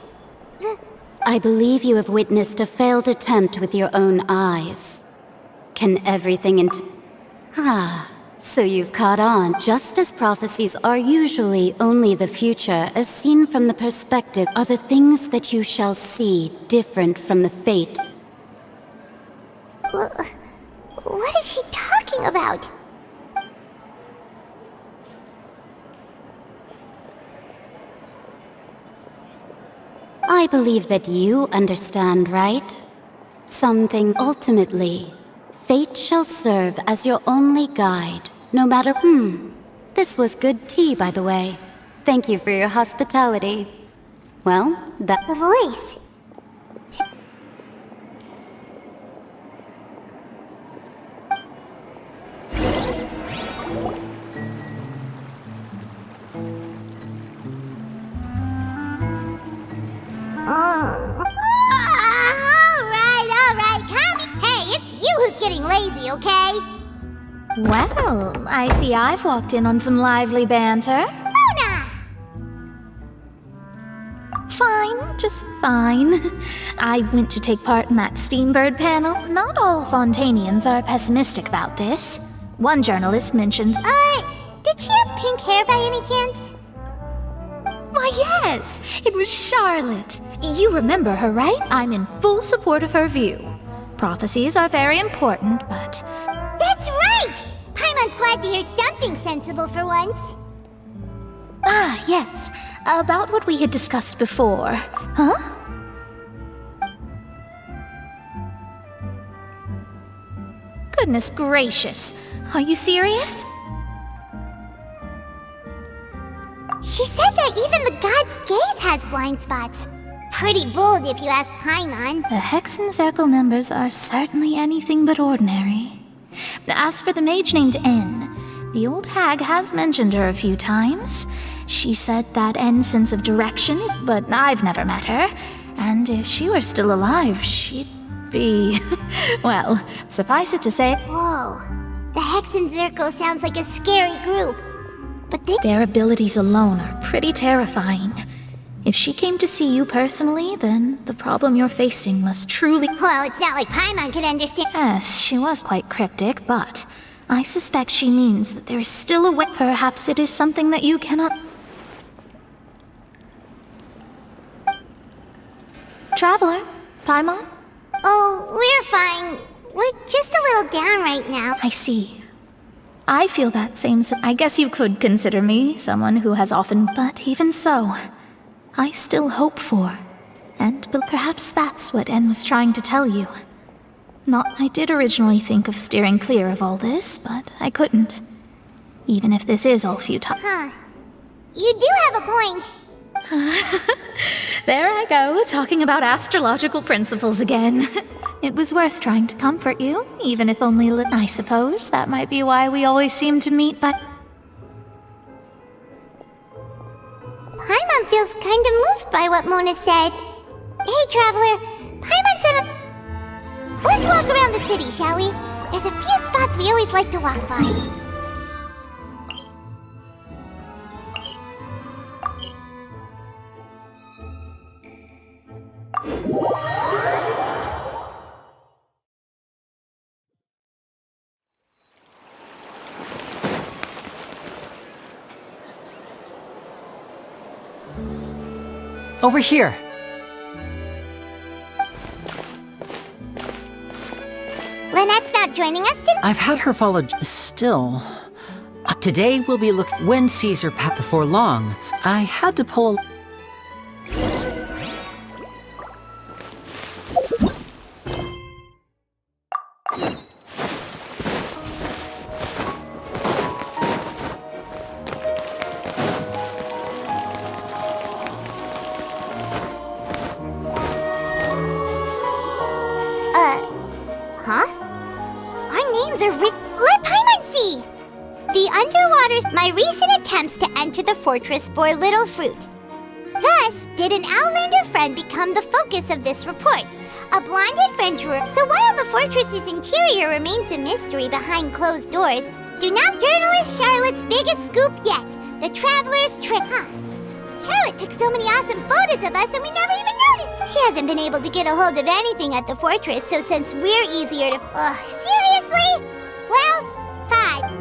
I believe you have witnessed a failed attempt with your own eyes. Can everything so you've caught on. Just as prophecies are usually only the future, as seen from the perspective, are the things that you shall see different from the fate. What is she talking about? I believe that you understand, right? Something ultimately. Fate shall serve as your only guide, no matter... This was good tea, by the way. Thank you for your hospitality. Well, The voice. lazy, okay? Well, I see I've walked in on some lively banter. Mona! Fine, just fine. I went to take part in that Steambird panel. Not all Fontainians are pessimistic about this. One journalist mentioned, Did she have pink hair by any chance? Why, yes, it was Charlotte. You remember her, right? I'm in full support of her view. Prophecies are very important, but... That's right! Paimon's glad to hear something sensible for once. Ah, yes. About what we had discussed before. Huh? Goodness gracious. Are you serious? She said that even the god's gaze has blind spots. Pretty bold if you ask Paimon. The Hexen Circle members are certainly anything but ordinary. As for the mage named N, the old hag has mentioned her a few times. She said that N's sense of direction, but I've never met her. And if she were still alive, she'd be... well, suffice it to say... Whoa. The Hexen Circle sounds like a scary group. But their abilities alone are pretty terrifying. If she came to see you personally, then the problem you're facing must truly... Well, it's not like Paimon could understand... Yes, she was quite cryptic, but I suspect she means that there is still a way. Perhaps it is something that you cannot... Traveler, Paimon? Oh, we're fine. We're just a little down right now. I see. I feel that same... I guess you could consider me someone who has often... But even so, I still hope for. And perhaps that's what N was trying to tell you. I did originally think of steering clear of all this, but I couldn't. Even if this is all futile. Huh. You do have a point. There I go, talking about astrological principles again. It was worth trying to comfort you, even if only I suppose that might be why we always seem to meet, but... Paimon feels kind of moved by what Mona said. Hey, Traveler. Paimon said Let's walk around the city, shall we? There's a few spots we always like to walk by. Over here. Lynette's not joining us today? I've had her follow still. Today we'll be when Caesar passed before long. I had to pull a... Huh? Our names are written. Let Paimon see! The underwaters. My recent attempts to enter the fortress bore little fruit. Thus, did an Outlander friend become the focus of this report. A blonde adventurer. So while the fortress's interior remains a mystery behind closed doors, do not journalist Charlotte's biggest scoop yet. The Traveler's Trip. Huh. Charlotte took so many awesome photos of us and we never even noticed. She hasn't been able to get a hold of anything at the fortress, so since we're easier to... seriously? Well, fine.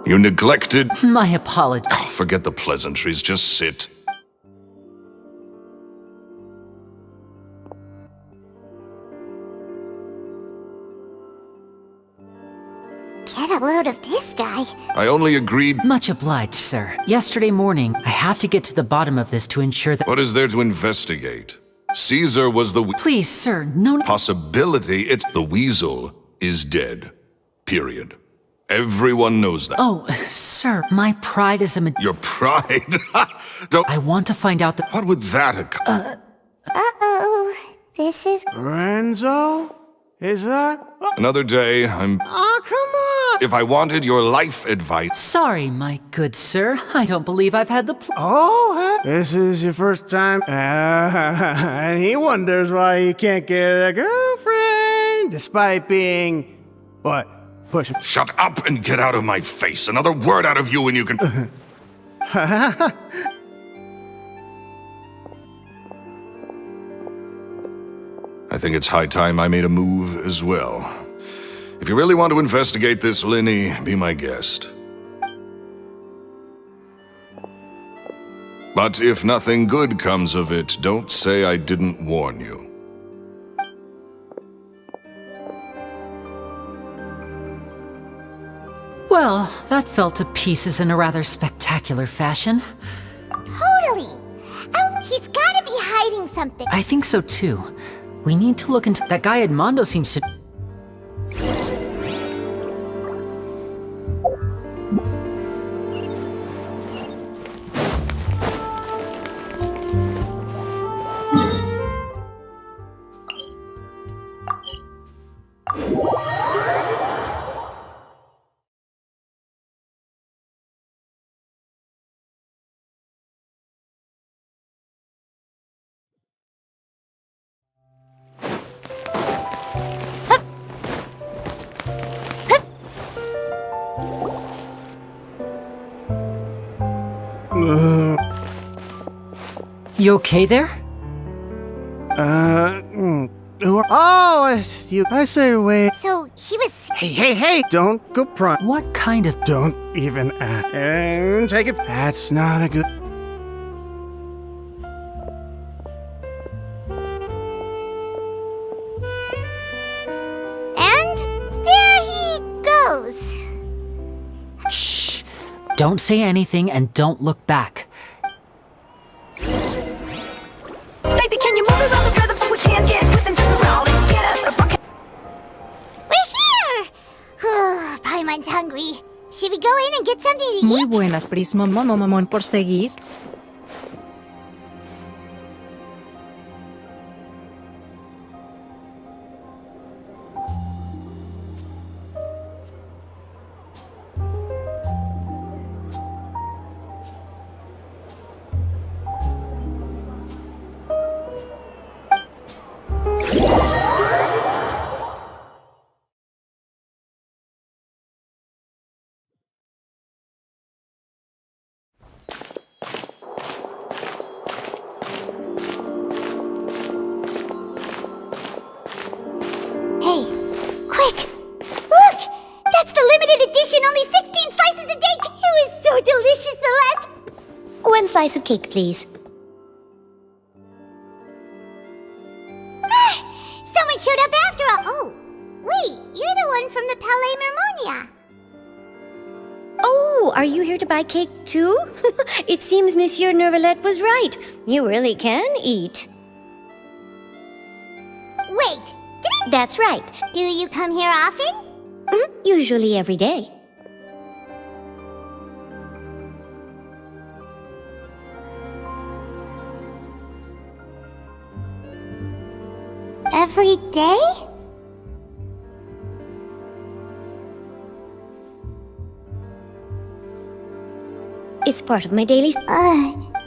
You neglected... My apologies. Oh, forget the pleasantries, just sit. Get a load of this guy. I only agreed. Much obliged, sir. Yesterday morning, I have to get to the bottom of this to ensure that— What is there to investigate? Caesar was the— Please, sir, no— Possibility, it's the weasel is dead. Period. Everyone knows that. Oh, sir, my pride is a— Your pride? Don't— I want to find out that— What would that Uh-oh. This is... Renzo? Is that? Another day, I'm— Oh, come on! If I wanted your life advice— Sorry, my good sir. I don't believe I've had the— Oh, this is your first time? And he wonders why he can't get a girlfriend, despite being... What? Push him. Shut up and get out of my face. Another word out of you and you can— I think it's high time I made a move as well. If you really want to investigate this, Linny, be my guest. But if nothing good comes of it, don't say I didn't warn you. Well, that fell to pieces in a rather spectacular fashion. Totally. Oh, he's gotta be hiding something. I think so too. We need to look into— That guy Edmondo seems to— You okay there? Oh, it's you. I say wait. So, he was... Hey! Don't go prying. What kind of— Don't even ask. And take it. That's not a good... And there he goes. Shh! Don't say anything and don't look back. Baby, can you move around the rhythm so we can get with and jump around and get us a rocket? We're here! Paimon's hungry. Should we go in and get something to Muy eat? buenas, Prismo Momomomon, por seguir. Hey, quick! Look! That's the limited edition, only 16 slices a day! It was so delicious the last... 1 slice of cake, please. Someone showed up after all! Oh, wait, you're the one from the Palais Mermonia. Oh, are you here to buy cake too? It seems Monsieur Nervalet was right. You really can eat. Wait, That's right. do you come here often? Usually every day. Every day? It's part of my daily...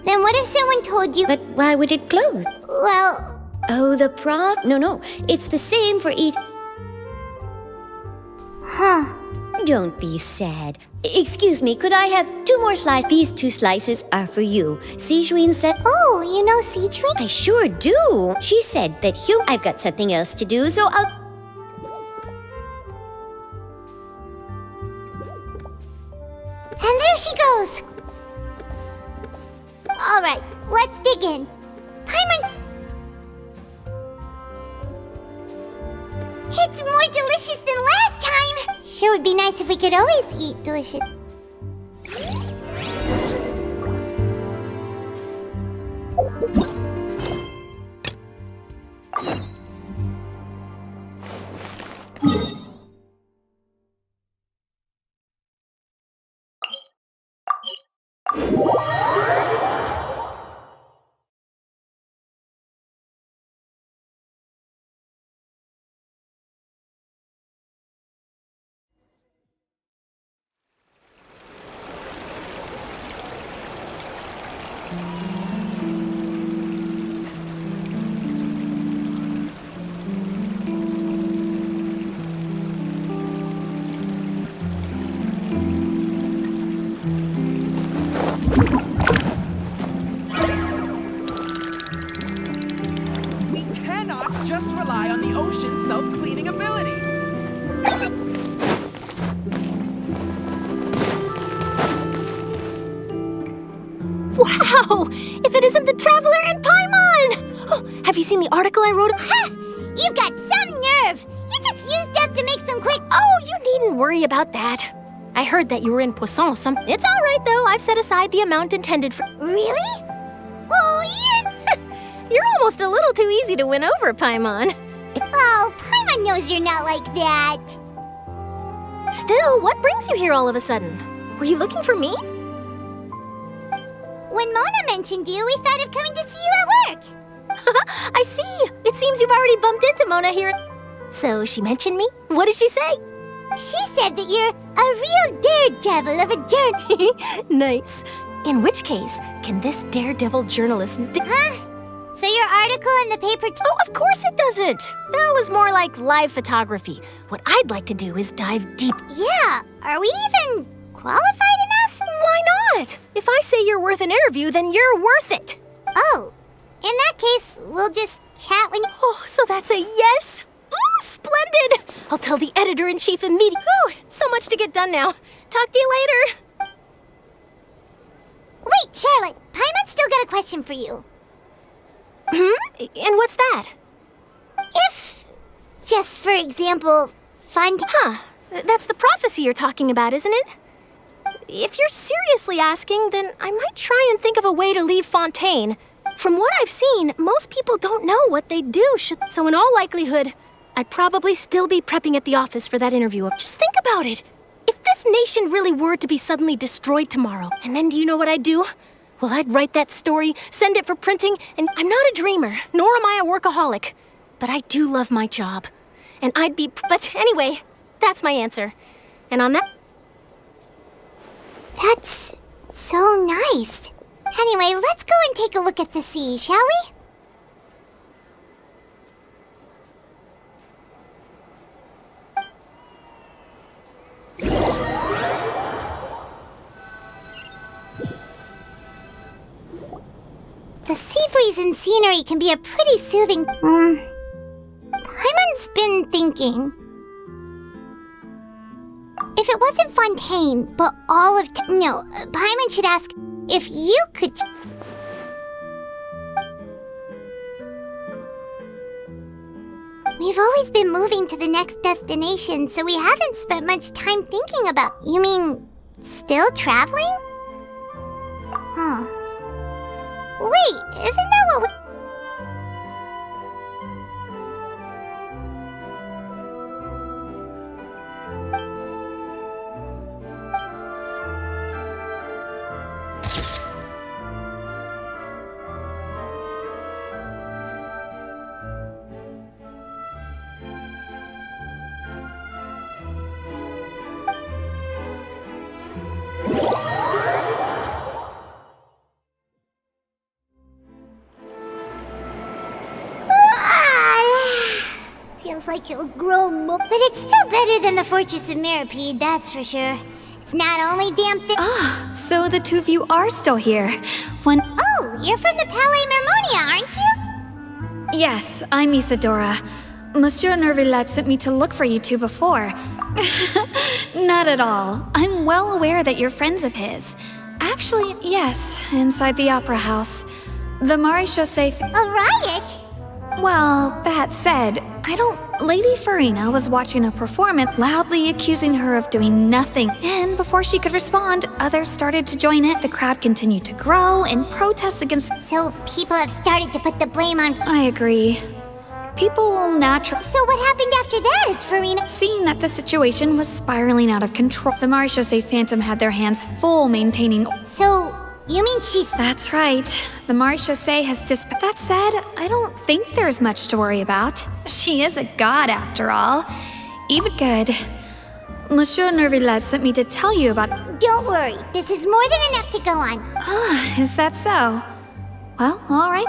Then what if someone told you... But why would it close? Well... Oh, the prop? No. It's the same for each... Huh. Don't be sad. Excuse me, could I have 2 more slices? These 2 slices are for you. Sijuin said... Oh, you know Sijuin? I sure do. She said that I've got something else to do, so I'll... And there she goes! Alright, let's dig in. Paimon! It's more delicious than last time! Sure would be nice if we could always eat delicious. We cannot just rely on the ocean's self-cleaning ability. Wow! If it isn't the Traveler and Paimon! Oh, have you seen the article I wrote? Ha! You've got some nerve! You just used us to make some quick— Oh, you needn't worry about that. I heard that you were in Poisson some— It's all right, though. I've set aside the amount intended for— Really? Well, You're almost a little too easy to win over, Paimon. Oh, Paimon knows you're not like that. Still, what brings you here all of a sudden? Were you looking for me? When Mona mentioned you, we thought of coming to see you at work. I see. It seems you've already bumped into Mona here. So she mentioned me? What did she say? She said that you're a real daredevil of a journey. Nice. In which case, can this daredevil journalist— Huh? So your article in the paper— Oh, of course it doesn't. That was more like live photography. What I'd like to do is dive deep. Yeah, are we even qualified enough? Why not? If I say you're worth an interview, then you're worth it. Oh, in that case, we'll just chat when— Oh, so that's a yes? Ooh, splendid! I'll tell the editor-in-chief immediately. Whew, so much to get done now. Talk to you later. Wait, Charlotte, Paimon's still got a question for you. And what's that? If, just for example, Huh, that's the prophecy you're talking about, isn't it? If you're seriously asking, then I might try and think of a way to leave Fontaine. From what I've seen, most people don't know what they do so in all likelihood, I'd probably still be prepping at the office for that interview. Just think about it. If this nation really were to be suddenly destroyed tomorrow, and then do you know what I'd do? Well, I'd write that story, send it for printing, and I'm not a dreamer, nor am I a workaholic. But I do love my job. And I'd be— But anyway, that's my answer. And on that— That's so nice. Anyway, let's go and take a look at the sea, shall we? The sea breeze and scenery can be a pretty soothing— Paimon's been thinking. If it wasn't Fontaine, but all of— No, Paimon should ask if you could— We've always been moving to the next destination, so we haven't spent much time thinking about— You mean, still traveling? Huh. Wait, isn't that what we— Feels like he'll grow more. But it's still better than the Fortress of Mirapede, that's for sure. It's not only damn thick— So the two of you are still here. Oh, you're from the Palais Mermonia, aren't you? Yes, I'm Isadora. Monsieur Nervillet sent me to look for you two before. Not at all. I'm well aware that you're friends of his. Actually, yes, inside the Opera House. The Maréchaussée— A riot? Well, that said, I don't... Lady Farina was watching a performance, loudly accusing her of doing nothing. And before she could respond, others started to join it. The crowd continued to grow and protest against... So people have started to put the blame on... I agree. People will naturally... So what happened after that is Farina... Seeing that the situation was spiraling out of control, the Marechaussee Phantom had their hands full maintaining... So, you mean she's... That's right. The Marechaussee has That said, I don't think there's much to worry about. She is a god, after all. Even good. Monsieur Nervillet sent me to tell you about... Don't worry. This is more than enough to go on. Ah, is that so? Well, all right.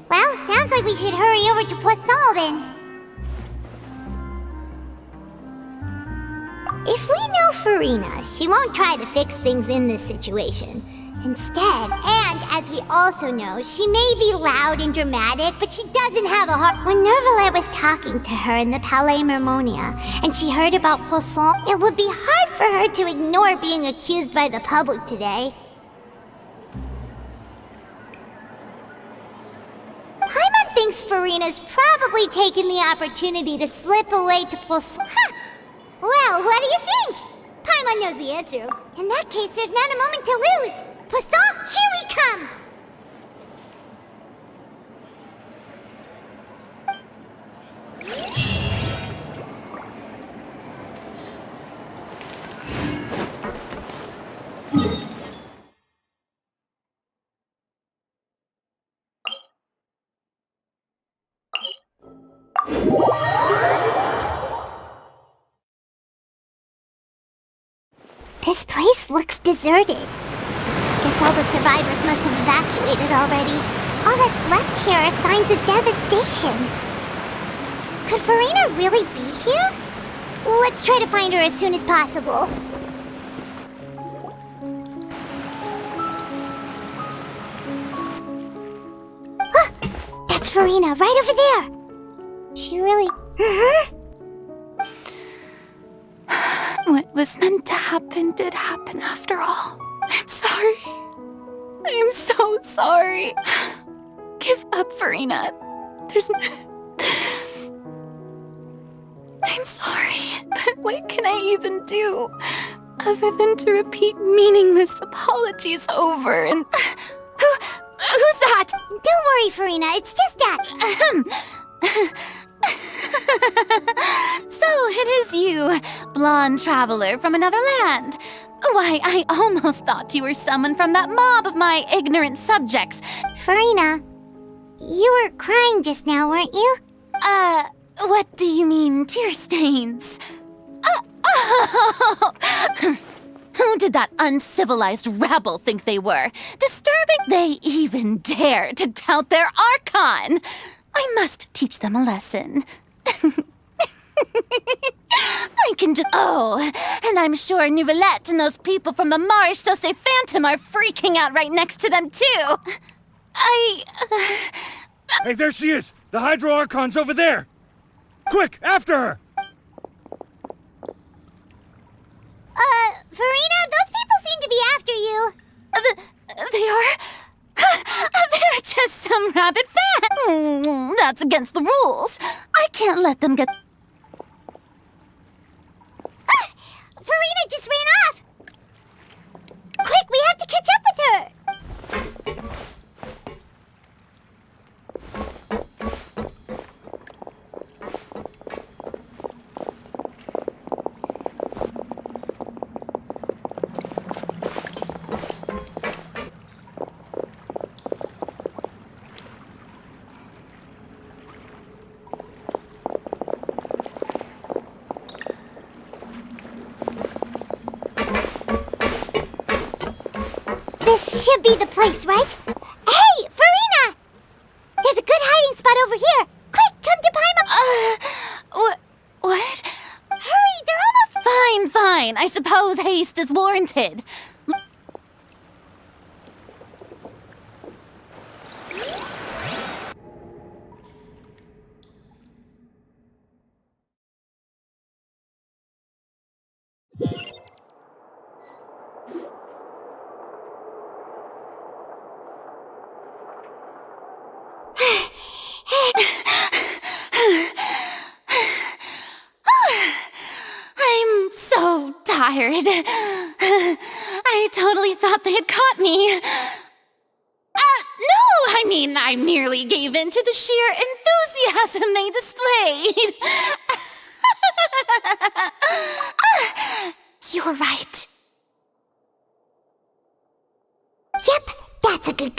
Well, sounds like we should hurry over to Poisson then. If we know Farina, she won't try to fix things in this situation. Instead, and as we also know, she may be loud and dramatic, but she doesn't have a heart. When Nervillet was talking to her in the Palais Mermonia, and she heard about Poisson, it would be hard for her to ignore being accused by the public today. Paimon thinks Farina's probably taken the opportunity to slip away to Poisson. Huh. Well, what do you think? Paimon knows the answer. In that case, there's not a moment to lose. Poisson, here we come! This place looks deserted. Guess all the survivors must have evacuated already. All that's left here are signs of devastation. Could Farina really be here? Let's try to find her as soon as possible. Ah, that's Farina, right over there. She really... What was meant to happen did happen after all. I'm sorry. I am so sorry. Give up, Farina. I'm sorry, but what can I even do other than to repeat meaningless apologies over and... Who's that? Don't worry, Farina. It's just that... So it is you, blonde traveler from another land. Why, I almost thought you were someone from that mob of my ignorant subjects. Farina, you were crying just now, weren't you? What do you mean, tear stains? Who did that uncivilized rabble think they were? Disturbing? They even dare to tout their Archon! I must teach them a lesson. I can just... Oh, and I'm sure Neuvillette and those people from the Marechaussee Phantom are freaking out right next to them, too. Hey, there she is! The Hydro Archon's over there! Quick, after her! Farina, those people seem to be after you. They are? They're just some rabid fans. That's against the rules. I can't let them get... Farina just ran off! Quick, we have to catch up with her! This should be the place, right? Hey, Farina! There's a good hiding spot over here. Quick, come to Paimon. What? Hurry, they're almost... Fine. I suppose haste is warranted. I totally thought they had caught me. No, I mean, I merely gave in to the sheer enthusiasm they displayed. You're right. Yep, that's a good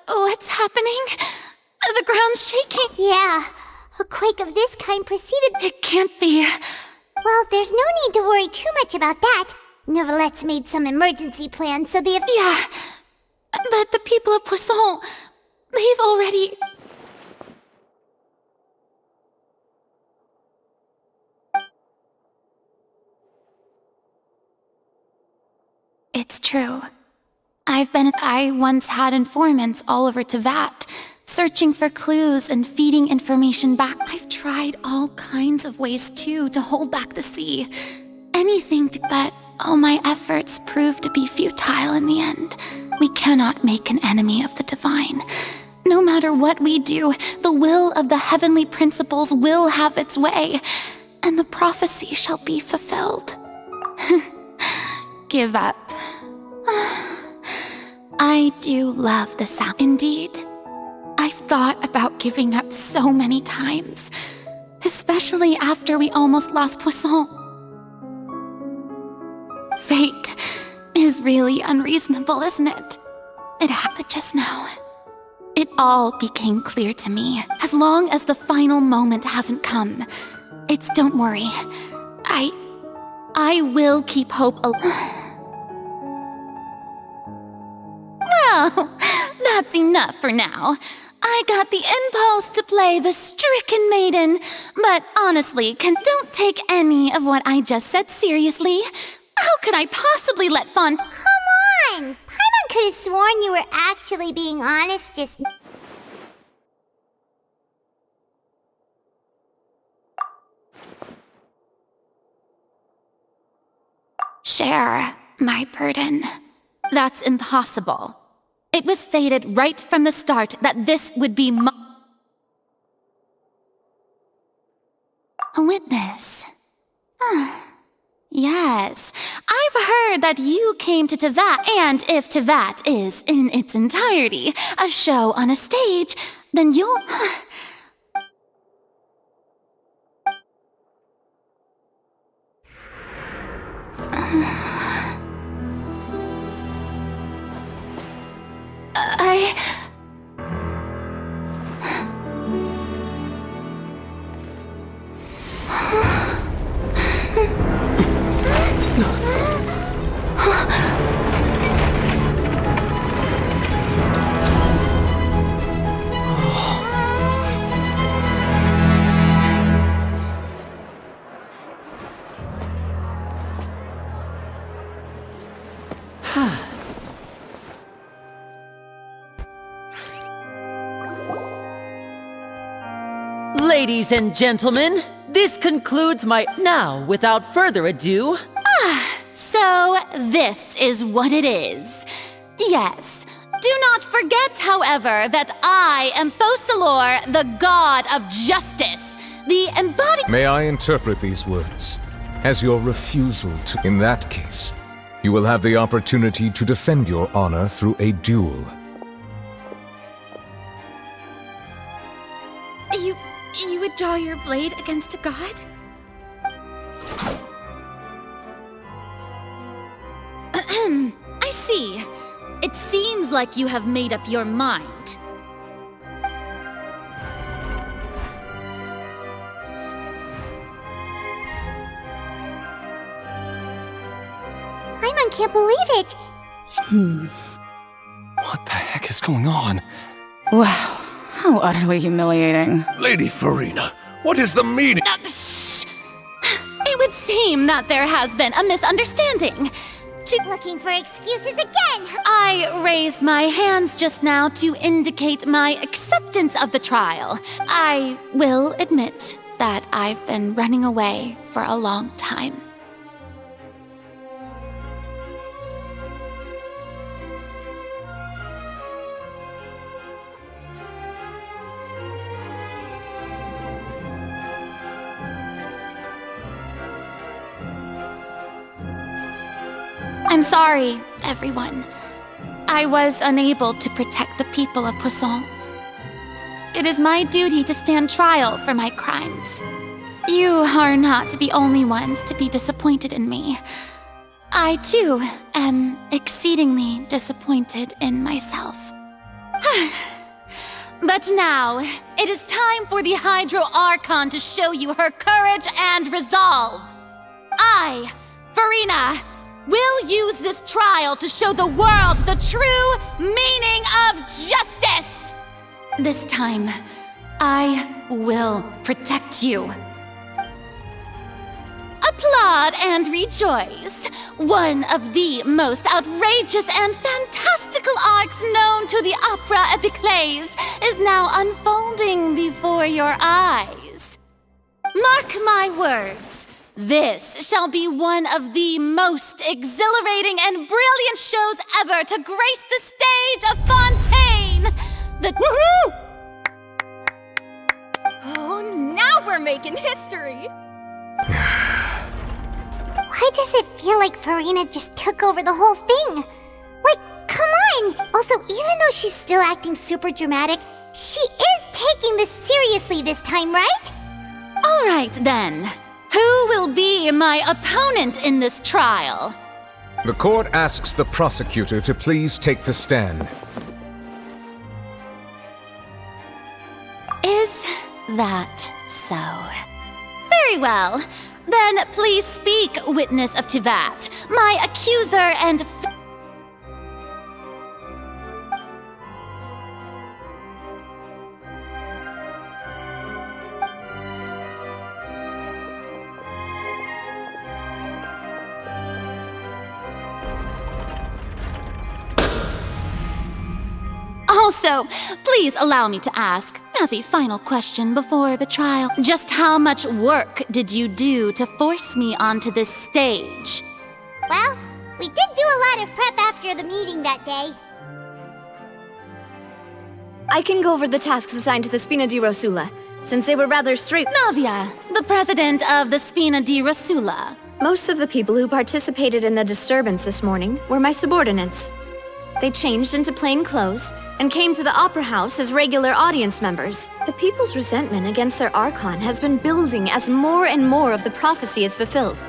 What's happening? The ground's shaking. Yeah, a quake of this kind preceded... It can't be. Well, there's no need to worry too much about that. Neverlette's made some emergency plans, so they've... Yeah, but the people of Poisson, they've already... It's true. I once had informants all over Tevat, searching for clues and feeding information back. I've tried all kinds of ways, too, to hold back the sea. Anything but all my efforts proved to be futile in the end. We cannot make an enemy of the divine. No matter what we do, the will of the heavenly principles will have its way, and the prophecy shall be fulfilled. Give up. I do love the sound. Indeed. I've thought about giving up so many times, especially after we almost lost Poisson. Fate is really unreasonable, isn't it? It happened just now. It all became clear to me. As long as the final moment hasn't come, don't worry. I will keep hope alive. Well, that's enough for now. I got the impulse to play the stricken maiden, but honestly, don't take any of what I just said seriously. How could I possibly let Come on! Paimon could have sworn you were actually being honest just... Share my burden. That's impossible. It was fated right from the start that this would be a witness. Yes, I've heard that you came to Tevat, and if Tevat is, in its entirety, a show on a stage, then you'll... Ladies and gentlemen, this concludes my... Now, without further ado... So this is what it is. Yes. Do not forget, however, that I am Focalor, the god of justice, the embodiment... May I interpret these words as your refusal to... In that case, you will have the opportunity to defend your honor through a duel. You would draw your blade against a god? I see. It seems like you have made up your mind. Paimon can't believe it. What the heck is going on? Wow. How utterly humiliating. Lady Farina, what is the meaning? Shh! It would seem that there has been a misunderstanding. Looking for excuses again! I raised my hands just now to indicate my acceptance of the trial. I will admit that I've been running away for a long time. I'm sorry, everyone. I was unable to protect the people of Poisson. It is my duty to stand trial for my crimes. You are not the only ones to be disappointed in me. I, too, am exceedingly disappointed in myself. But now, it is time for the Hydro Archon to show you her courage and resolve. I, Farina, will use this trial to show the world the true meaning of justice! This time, I will protect you. Applaud and rejoice! One of the most outrageous and fantastical arcs known to the opera epiclese is now unfolding before your eyes. Mark my words, this shall be one of the most exhilarating and brilliant shows ever to grace the stage of Fontaine! Woohoo! Oh, now we're making history! Why does it feel like Farina just took over the whole thing? Like, come on! Also, even though she's still acting super dramatic, she is taking this seriously this time, right? All right, then. Who will be my opponent in this trial? The court asks the prosecutor to please take the stand. Is that so? Very well. Then please speak, witness of Tivat, my accuser and Also, please allow me to ask, as a final question before the trial, just how much work did you do to force me onto this stage? Well, we did do a lot of prep after the meeting that day. I can go over the tasks assigned to the Spina di Rosula, since they were rather straight. Navia, the president of the Spina di Rosula. Most of the people who participated in the disturbance this morning were my subordinates. They changed into plain clothes and came to the Opera House as regular audience members. The people's resentment against their Archon has been building as more and more of the prophecy is fulfilled.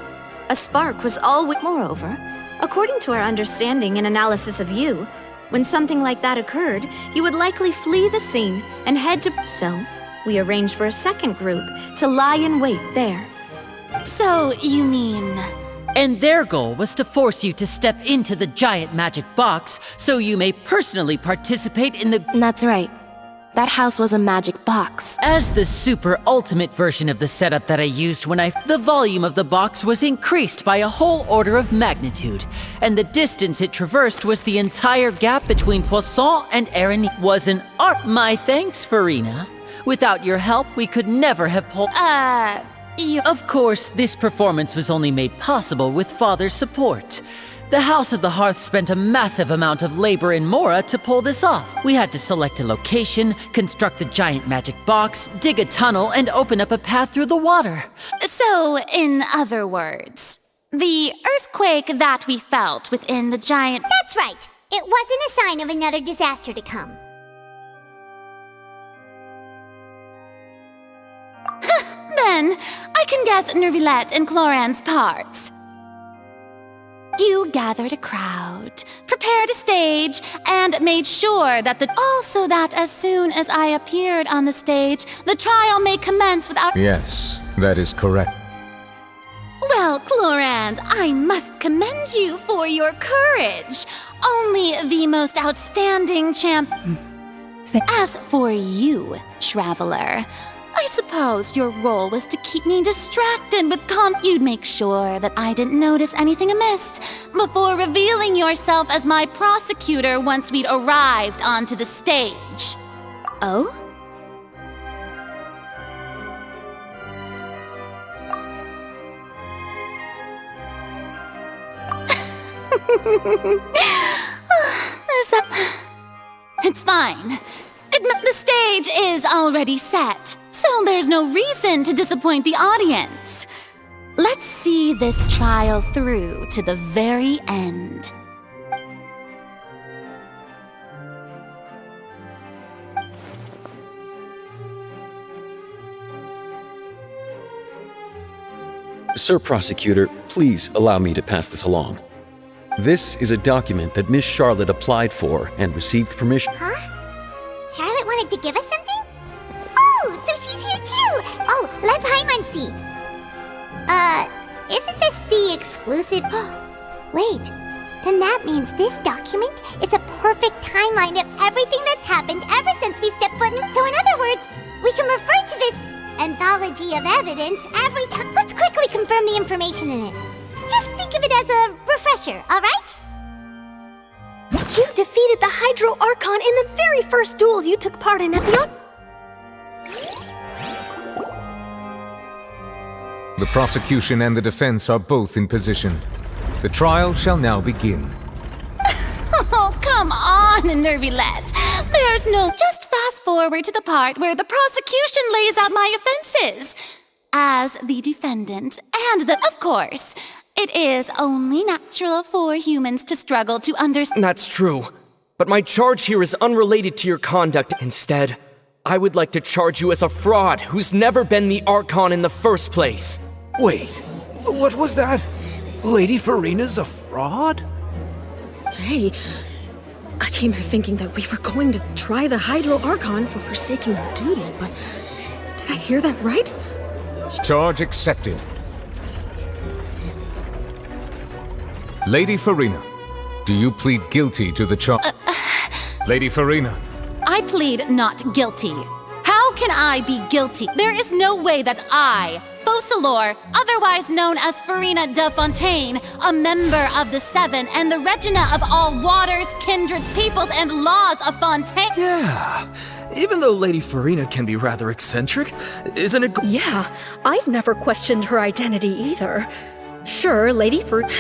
A spark was always... Moreover, according to our understanding and analysis of you, when something like that occurred, you would likely flee the scene and head to... So, we arranged for a second group to lie in wait there. So, you mean... And their goal was to force you to step into the giant magic box so you may personally participate in the... That's right. That house was a magic box. As the super ultimate version of the setup that I used when the volume of the box was increased by a whole order of magnitude, and the distance it traversed was the entire gap between Poisson and Erin. Was an art. My thanks, Farina. Without your help, we could never have pulled... Of course, this performance was only made possible with Father's support. The House of the Hearth spent a massive amount of labor in Mora to pull this off. We had to select a location, construct the giant magic box, dig a tunnel, and open up a path through the water. So, in other words, the earthquake that we felt within the giant... That's right. It wasn't a sign of another disaster to come. Then, I can guess Nervillette and Cloran's parts. You gathered a crowd, prepared a stage, and made sure that also that as soon as I appeared on the stage, the trial may commence without... Yes, that is correct. Well, Clorand, I must commend you for your courage. Only the most outstanding champ... As for you, Traveler, I suppose your role was to keep me distracted with You'd make sure that I didn't notice anything amiss before revealing yourself as my prosecutor once we'd arrived onto the stage. Oh? It's fine. The stage is already set, so there's no reason to disappoint the audience. Let's see this trial through to the very end. Sir Prosecutor, please allow me to pass this along. This is a document that Miss Charlotte applied for and received permission. Huh? Charlotte wanted to give us something? Oh, so she's here too! Oh, let Paimon see. Isn't this the exclusive... Wait, then that means this document is a perfect timeline of everything that's happened ever since we stepped foot in... So in other words, we can refer to this anthology of evidence every time. Let's quickly confirm the information in it. Just think of it as a refresher, alright? You defeated the Hydro Archon in the very first duels you took part in at the The prosecution and the defense are both in position. The trial shall now begin. Oh, come on, Nervylette. There's no... Just fast forward to the part where the prosecution lays out my offenses. As the defendant and of course, it is only natural for humans to struggle to understand... That's true. But my charge here is unrelated to your conduct. Instead, I would like to charge you as a fraud who's never been the Archon in the first place. Wait, what was that? Lady Farina's a fraud? Hey, I came here thinking that we were going to try the Hydro Archon for forsaking our duty, but did I hear that right? Charge accepted. Lady Farina, do you plead guilty to the charge? Lady Farina. I plead not guilty. How can I be guilty? There is no way that I, Focalor, otherwise known as Farina de Fontaine, a member of the Seven and the Regina of all waters, kindreds, peoples, and laws of Fontaine... Yeah, even though Lady Farina can be rather eccentric, isn't it... Yeah, I've never questioned her identity either. Sure, Lady Farina...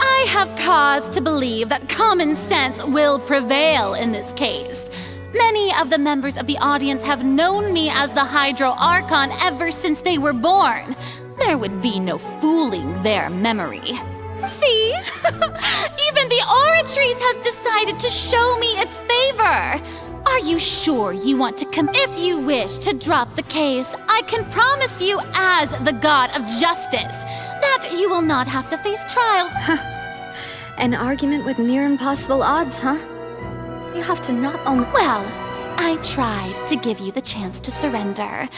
I have cause to believe that common sense will prevail in this case. Many of the members of the audience have known me as the Hydro Archon ever since they were born. There would be no fooling their memory. See? Even the Oratrice has decided to show me its favor. Are you sure you want to come? If you wish to drop the case, I can promise you as the God of Justice that you will not have to face trial. An argument with near impossible odds, huh? You have to not only... Well, I tried to give you the chance to surrender.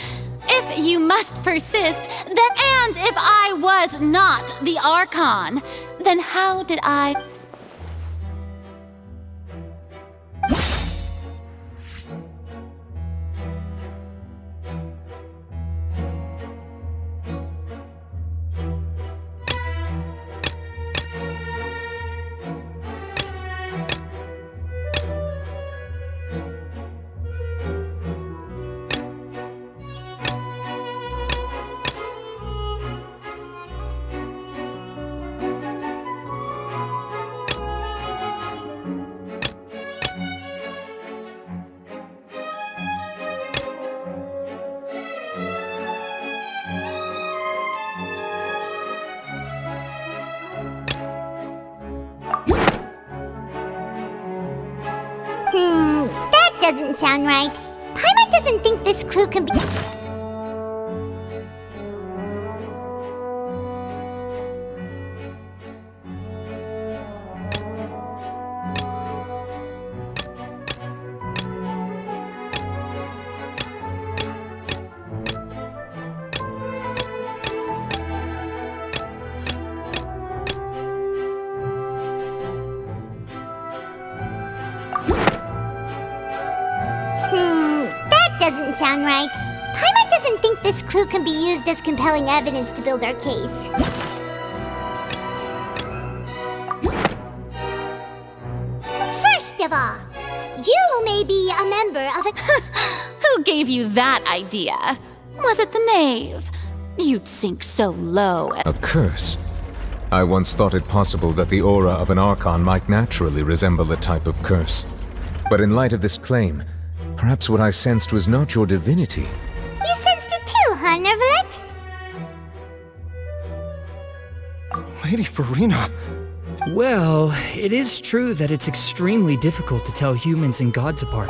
If you must persist, then... And if I was not the Archon, then how did I... That doesn't sound right. Paimon doesn't think this clue can be... That doesn't sound right. Paimon doesn't think this clue can be used as compelling evidence to build our case. First of all, you may be a member of a... Who gave you that idea? Was it the knave? You'd sink so low. A curse? I once thought it possible that the aura of an Archon might naturally resemble a type of curse. But in light of this claim, perhaps what I sensed was not your divinity. You sensed it too, huh, Nervylette? Lady Farina. Well, it is true that it's extremely difficult to tell humans and gods apart.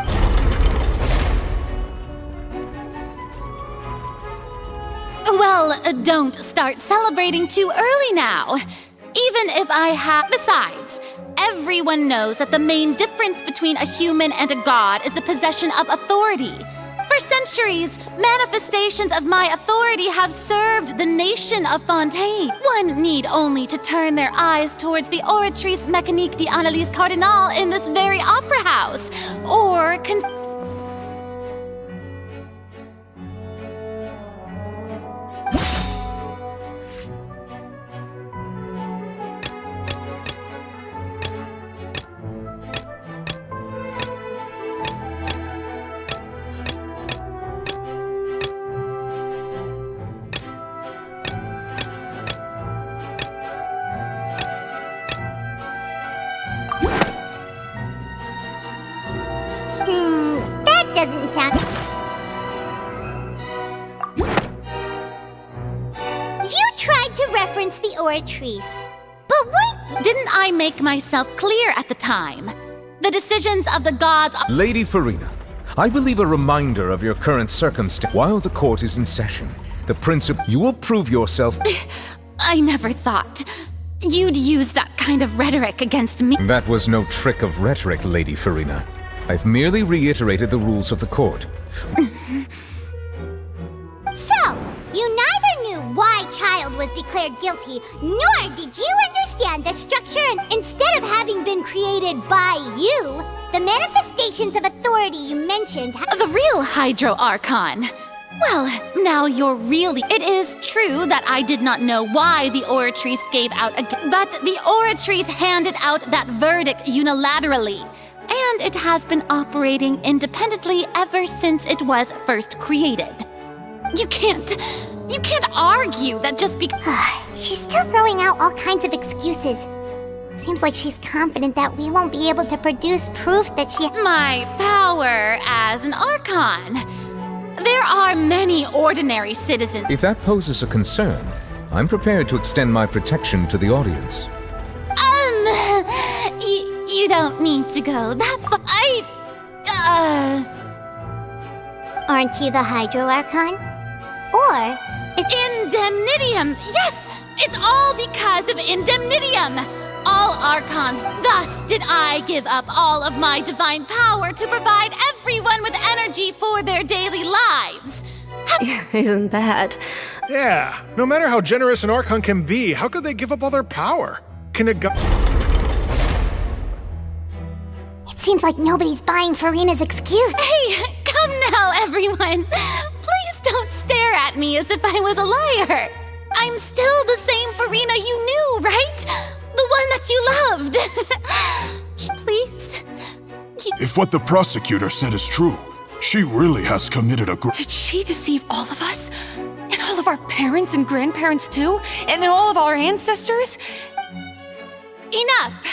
Well, don't start celebrating too early now. Even if I have... Besides, everyone knows that the main difference between a human and a god is the possession of authority. For centuries, manifestations of my authority have served the nation of Fontaine. One need only to turn their eyes towards the Oratrice Mécanique d'Analyse Cardinal in this very opera house, or That doesn't sound... You tried to reference the Oratrice, but what... Didn't I make myself clear at the time? The decisions of the gods... Lady Farina, I believe a reminder of your current circumstance. While the court is in session, the principal... You will prove yourself... I never thought you'd use that kind of rhetoric against me. That was no trick of rhetoric, Lady Farina. I've merely reiterated the rules of the court. So, you neither knew why Child was declared guilty, nor did you understand the structure, and instead of having been created by you, the manifestations of authority you mentioned... The real Hydro Archon. Well, now you're really... It is true that I did not know why the Oratrice gave out a... But the Oratrice handed out that verdict unilaterally. And it has been operating independently ever since it was first created. You can't argue that just because... She's still throwing out all kinds of excuses. Seems like she's confident that we won't be able to produce proof that she... My power as an Archon. There are many ordinary citizens... If that poses a concern, I'm prepared to extend my protection to the audience. You don't need to go that far. Aren't you the Hydro Archon? Or... Indemnitium! Yes! It's all because of Indemnitium! All Archons, thus did I give up all of my divine power to provide everyone with energy for their daily lives. Isn't that? Yeah, no matter how generous an Archon can be, how could they give up all their power? Can a god... It seems like nobody's buying Farina's excuse. Hey, come now, everyone. Please don't stare at me as if I was a liar. I'm still the same Farina you knew, right? The one that you loved. Please. If what the prosecutor said is true, she really has committed a Did she deceive all of us? And all of our parents and grandparents too? And then all of our ancestors? Enough.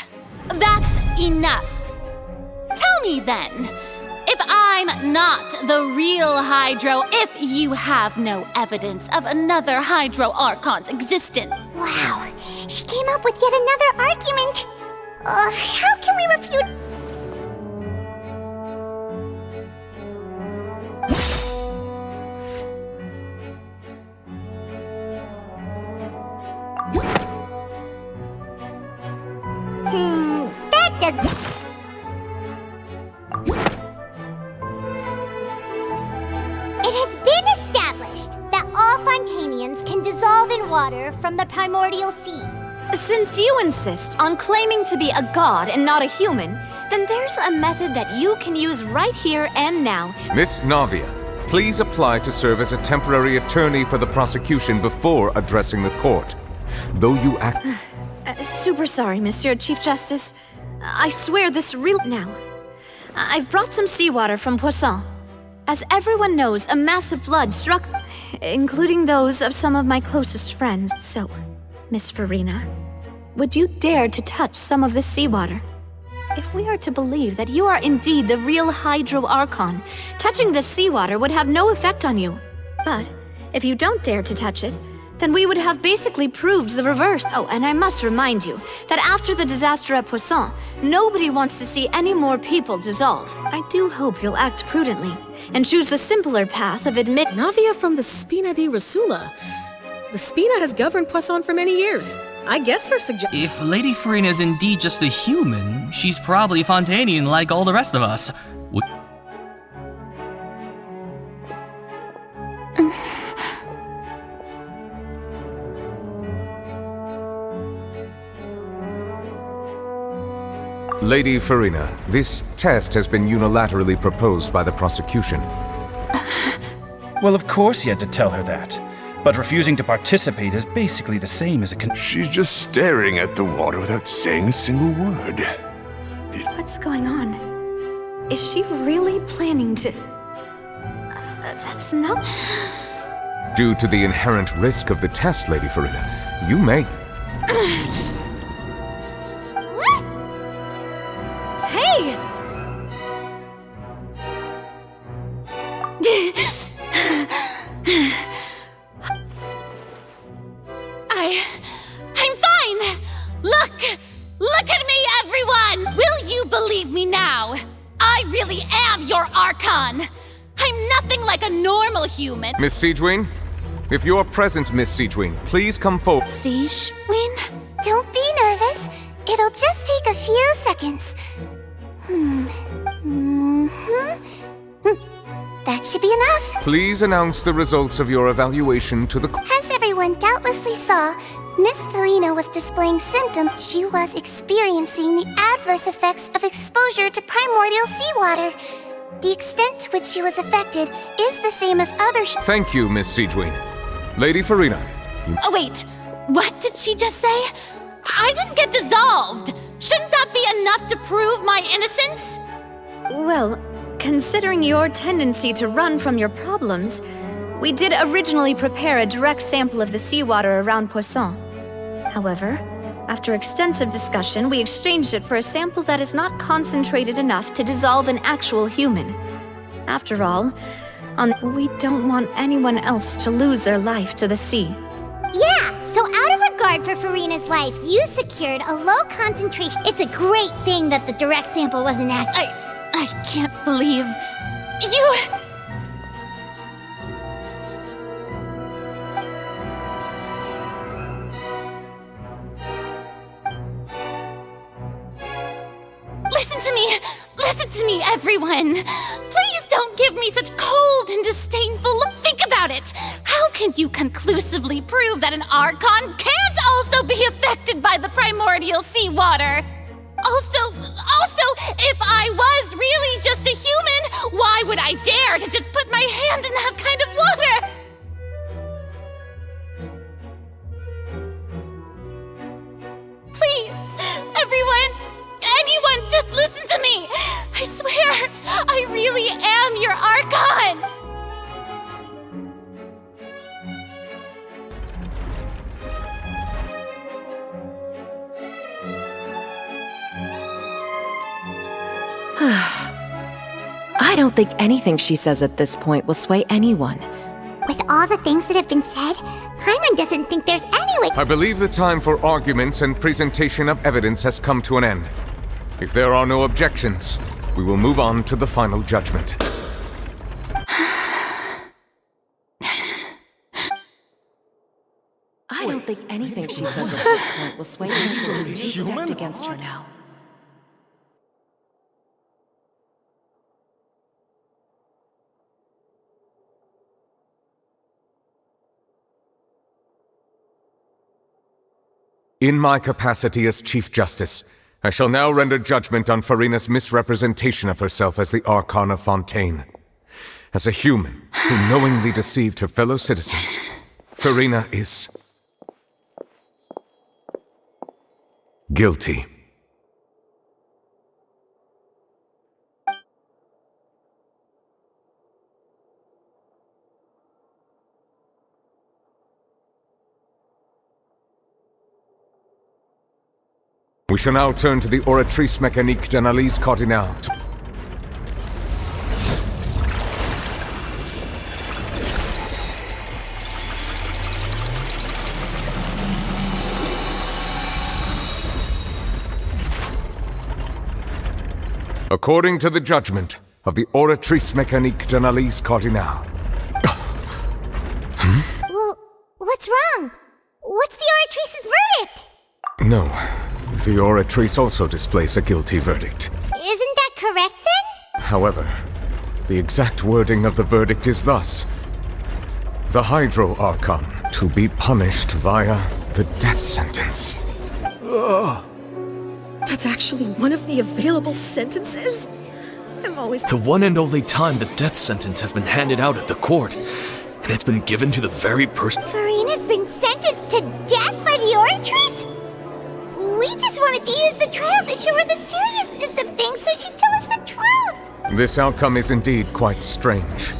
That's enough. Tell me then, if I'm not the real Hydro, if you have no evidence of another Hydro Archon's existence. Wow, she came up with yet another argument. How can we refute... That doesn't... It has been established that all Fontainians can dissolve in water from the primordial sea. Since you insist on claiming to be a god and not a human, then there's a method that you can use right here and now. Miss Navia, please apply to serve as a temporary attorney for the prosecution before addressing the court. Though you act... Super sorry, Monsieur Chief Justice. I swear this real... Now, I've brought some seawater from Poisson. As everyone knows, a massive flood struck, including those of some of my closest friends. So, Miss Farina, would you dare to touch some of this seawater? If we are to believe that you are indeed the real Hydro Archon, touching this seawater would have no effect on you. But if you don't dare to touch it, then we would have basically proved the reverse. Oh, and I must remind you that after the disaster at Poisson, nobody wants to see any more people dissolve. I do hope you'll act prudently and choose the simpler path of admit— Navia from the Spina di Rasula. The Spina has governed Poisson for many years. I guess her suggestion— If Lady Farina is indeed just a human, she's probably Fontainian like all the rest of us. Lady Farina, this test has been unilaterally proposed by the prosecution. Well, of course he had to tell her that. But refusing to participate is basically the same as a She's just staring at the water without saying a single word. What's going on? Is she really planning to— that's not— Due to the inherent risk of the test, Lady Farina, you may— Hey! I'm fine! Look at me, everyone! Will you believe me now? I really am your Archon! I'm nothing like a normal human! Miss Siegewin? If you're present, Miss Siegewin, please come forward. Siegewin? Don't be nervous. It'll just take a few seconds. That should be enough. Please announce the results of your evaluation to the— As everyone doubtlessly saw, Miss Farina was displaying symptoms. She was experiencing the adverse effects of exposure to primordial seawater. The extent to which she was affected is the same as other— Thank you, Miss Siegewin. Lady Farina, Oh, wait. What did she just say? I didn't get dissolved. Shouldn't that be enough to prove my innocence? Well, considering your tendency to run from your problems, we did originally prepare a direct sample of the seawater around Poisson. However, after extensive discussion, we exchanged it for a sample that is not concentrated enough to dissolve an actual human. After all, we don't want anyone else to lose their life to the sea. Yeah, so out of regard for Farina's life, you secured a low concentration. It's a great thing that the direct sample wasn't active. I can't believe you... Listen to me, everyone. Please don't give me such cold and disdainful look. Think about it. How can you conclusively prove that an Archon can't also be affected by the primordial seawater? Also, if I was really just a human, why would I dare to just put my hand in that kind of water? Please, everyone, anyone, just listen to me! I swear, I really am your Archon! I don't think anything she says at this point will sway anyone. With all the things that have been said, Paimon doesn't think there's any way— I believe the time for arguments and presentation of evidence has come to an end. If there are no objections, we will move on to the final judgment. I don't think anything she says at this point will sway anyone. She's too stacked against her now. In my capacity as Chief Justice, I shall now render judgment on Farina's misrepresentation of herself as the Archon of Fontaine. As a human who knowingly deceived her fellow citizens, Farina is guilty. We shall now turn to the Oratrice Mécanique d'Analyse Cardinale. According to the judgment of the Oratrice Mécanique d'Analyse Cardinale. Well, what's wrong? What's the Oratrice's verdict? No, the Oratrice also displays a guilty verdict. Isn't that correct then? However, the exact wording of the verdict is thus: the Hydro Archon to be punished via the death sentence. That's actually one of the available sentences? I'm always... The one and only time the death sentence has been handed out at the court, and it's been given to the very person... Farina's been sentenced to death by the Oratrice? We just wanted to use the trial to show her the seriousness of things so she'd tell us the truth. This outcome is indeed quite strange.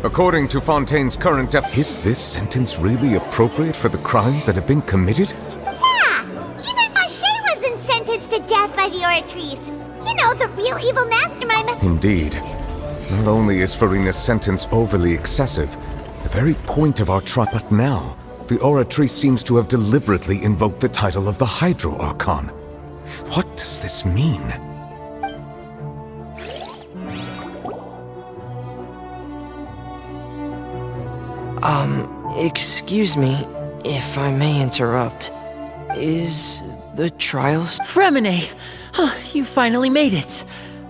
According to Fontaine's current is this sentence really appropriate for the crimes that have been committed? Yeah! Even Fauché wasn't sentenced to death by the Oratrice. You know, the real evil mastermind. Indeed. Not only is Farina's sentence overly excessive, the very point of our trial, but now, the Oratrice seems to have deliberately invoked the title of the Hydro Archon. What does this mean? Excuse me, if I may interrupt. Is the trial Fremine! You finally made it.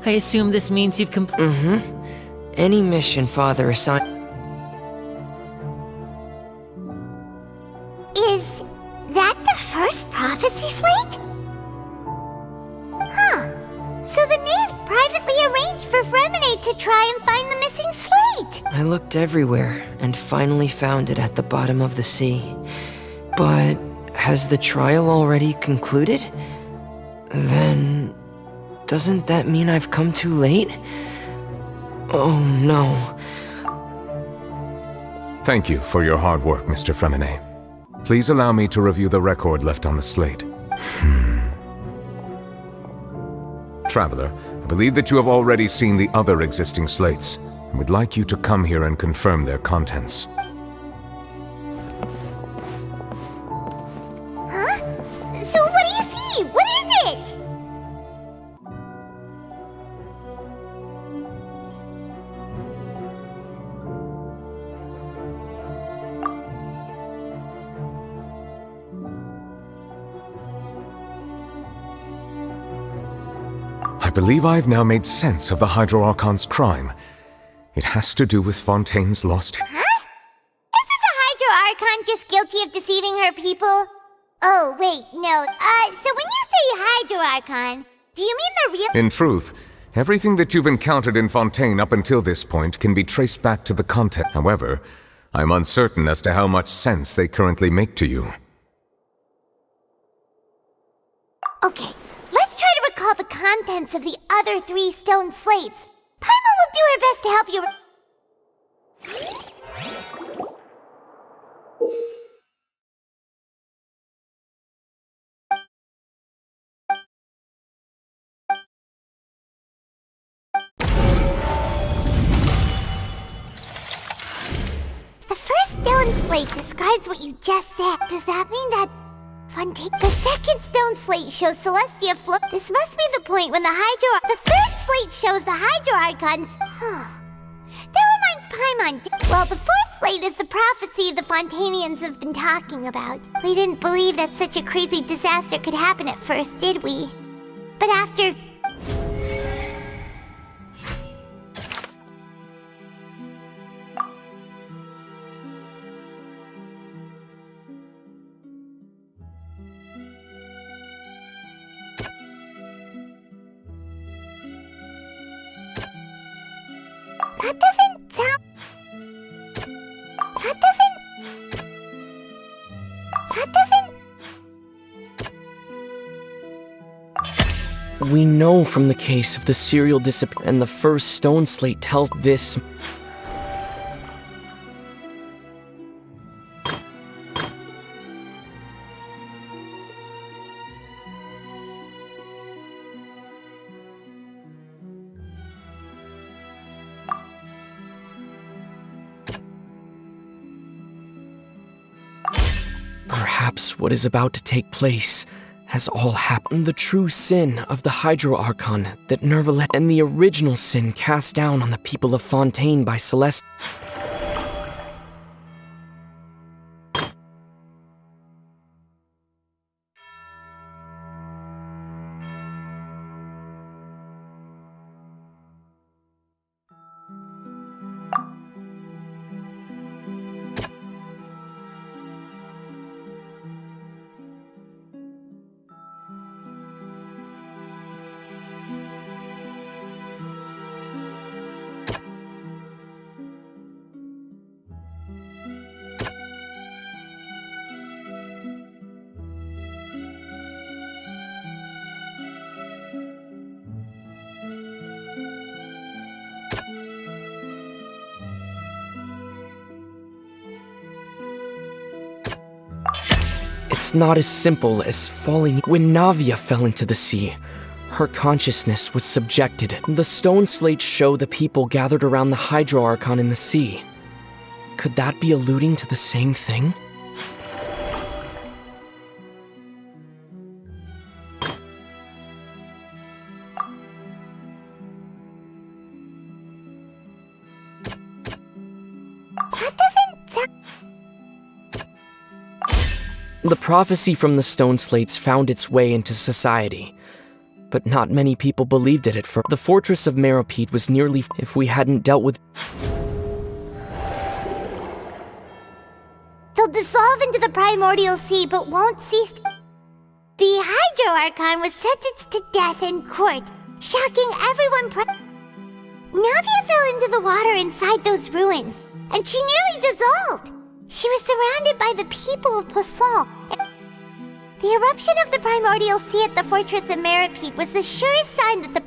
I assume this means you've completed... Any mission Father assigned... Is that the first prophecy slate? Huh. So the knave privately arranged for Fremine to try and find the missing slate. I looked everywhere and finally found it at the bottom of the sea. But has the trial already concluded? Then... doesn't that mean I've come too late? Oh no. Thank you for your hard work, Mr. Fremine. Please allow me to review the record left on the slate. Traveler, I believe that you have already seen the other existing slates, and would like you to come here and confirm their contents. Huh? So what do you see? What is it? I believe I have now made sense of the Hydro Archon's crime. It has to do with Fontaine's lost... Huh? Isn't the Hydro Archon just guilty of deceiving her people? Oh, wait, no. So when you say Hydro Archon, do you mean the real... In truth, everything that you've encountered in Fontaine up until this point can be traced back to the content. However, I'm uncertain as to how much sense they currently make to you. Okay, let's try to recall the contents of the other 3 stone slates. Paimon will do her best to help you... The first stone slate describes what you just said. Does that mean that... Fontaine... The second stone slate shows Celestia float... This must be the point when the Hydro... The third slate shows the Hydro Archons... That reminds Paimon... Well, the fourth slate is the prophecy the Fontainians have been talking about. We didn't believe that such a crazy disaster could happen at first, did we? But after... That doesn't sound... That doesn't... We know from the case of the serial disappearance, and the first stone slate tells this... Perhaps what is about to take place has all happened. The true sin of the Hydro Archon that Nerva and the original sin cast down on the people of Fontaine by Celeste. It's not as simple as falling. When Navia fell into the sea, her consciousness was subjected. The stone slates show the people gathered around the Hydro Archon in the sea. Could that be alluding to the same thing? The prophecy from the stone slates found its way into society, but not many people believed it at first. The fortress of Meropide was nearly if we hadn't dealt with. They'll dissolve into the primordial sea, but won't cease. The Hydro Archon was sentenced to death in court, shocking everyone. Navia fell into the water inside those ruins, and she nearly dissolved. She was surrounded by the people of Poisson. The eruption of the primordial sea at the fortress of Meropide was the surest sign that the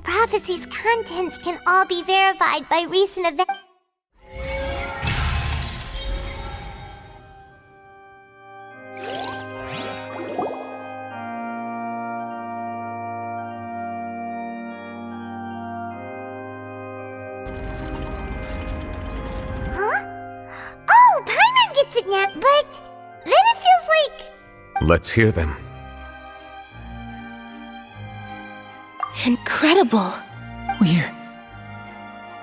prophecy's contents can all be verified by recent events. But then it feels like... Let's hear them. Incredible. We're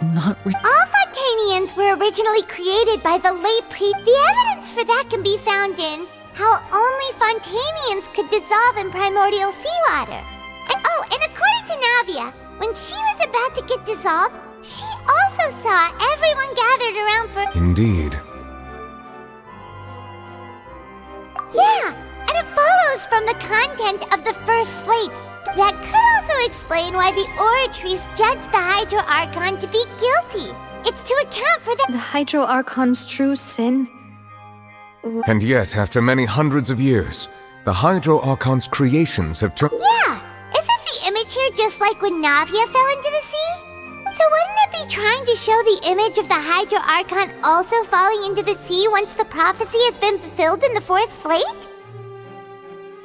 not... All Fontainians were originally created by the late The evidence for that can be found in how only Fontainians could dissolve in primordial seawater. And according to Navia, when she was about to get dissolved, she also saw everyone gathered around for... Indeed. Yeah, and it follows from the content of the first slate. That could also explain why the Oratries judged the Hydro Archon to be guilty. It's to account for The Hydro Archon's true sin? And yet, after many hundreds of years, the Hydro Archon's creations have turned... Yeah! Isn't the image here just like when Navia fell into the sea? So wouldn't it be trying to show the image of the Hydro Archon also falling into the sea once the prophecy has been fulfilled in the fourth slate?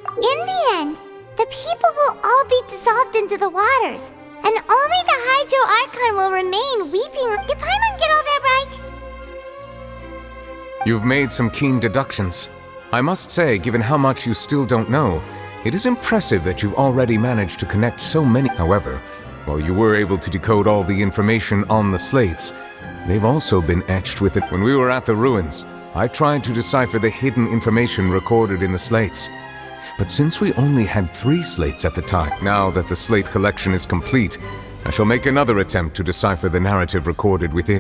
In the end, the people will all be dissolved into the waters, and only the Hydro Archon will remain weeping. Did Paimon get all that right? You've made some keen deductions. I must say, given how much you still don't know, it is impressive that you've already managed to connect so many. However, while you were able to decode all the information on the slates, they've also been etched with it. When we were at the ruins, I tried to decipher the hidden information recorded in the slates. But since we only had 3 slates at the time, now that the slate collection is complete, I shall make another attempt to decipher the narrative recorded within.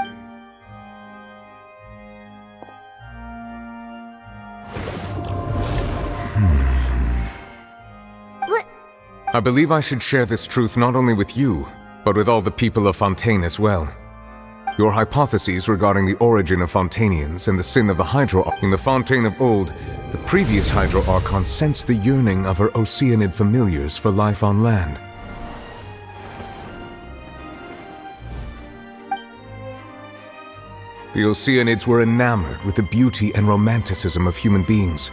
I believe I should share this truth not only with you, but with all the people of Fontaine as well. Your hypotheses regarding the origin of Fontainians and the sin of the Hydro... In the Fontaine of old, the previous Hydro Archon sensed the yearning of her Oceanid familiars for life on land. The Oceanids were enamored with the beauty and romanticism of human beings,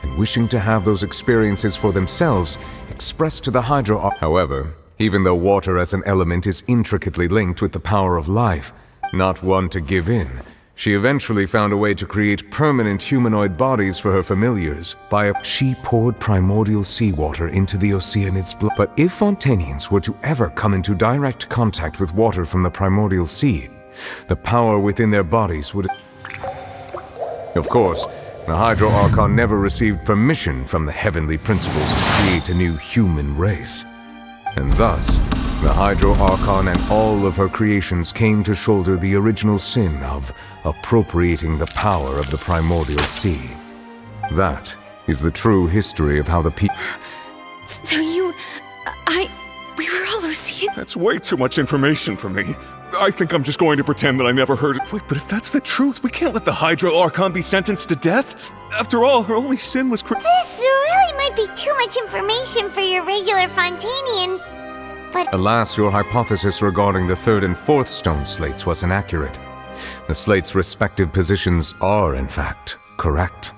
and wishing to have those experiences for themselves expressed to the Hydro Archon. However, even though water as an element is intricately linked with the power of life, not one to give in, She eventually found a way to create permanent humanoid bodies for her familiars she poured primordial seawater into the Oceanid's blood. But if Fontainians were to ever come into direct contact with water from the primordial sea, the power within their bodies would... Of course, the Hydro Archon never received permission from the heavenly principles to create a new human race. And thus, the Hydro Archon and all of her creations came to shoulder the original sin of appropriating the power of the primordial sea. That is the true history of how the people... So we were all Ocean? That's way too much information for me. I think I'm just going to pretend that I never heard it. Wait, but if that's the truth, we can't let the Hydro Archon be sentenced to death. After all, her only sin was... This really might be too much information for your regular Fontainian, but... Alas, your hypothesis regarding the third and fourth stone slates was inaccurate. The slates' respective positions are, in fact, correct.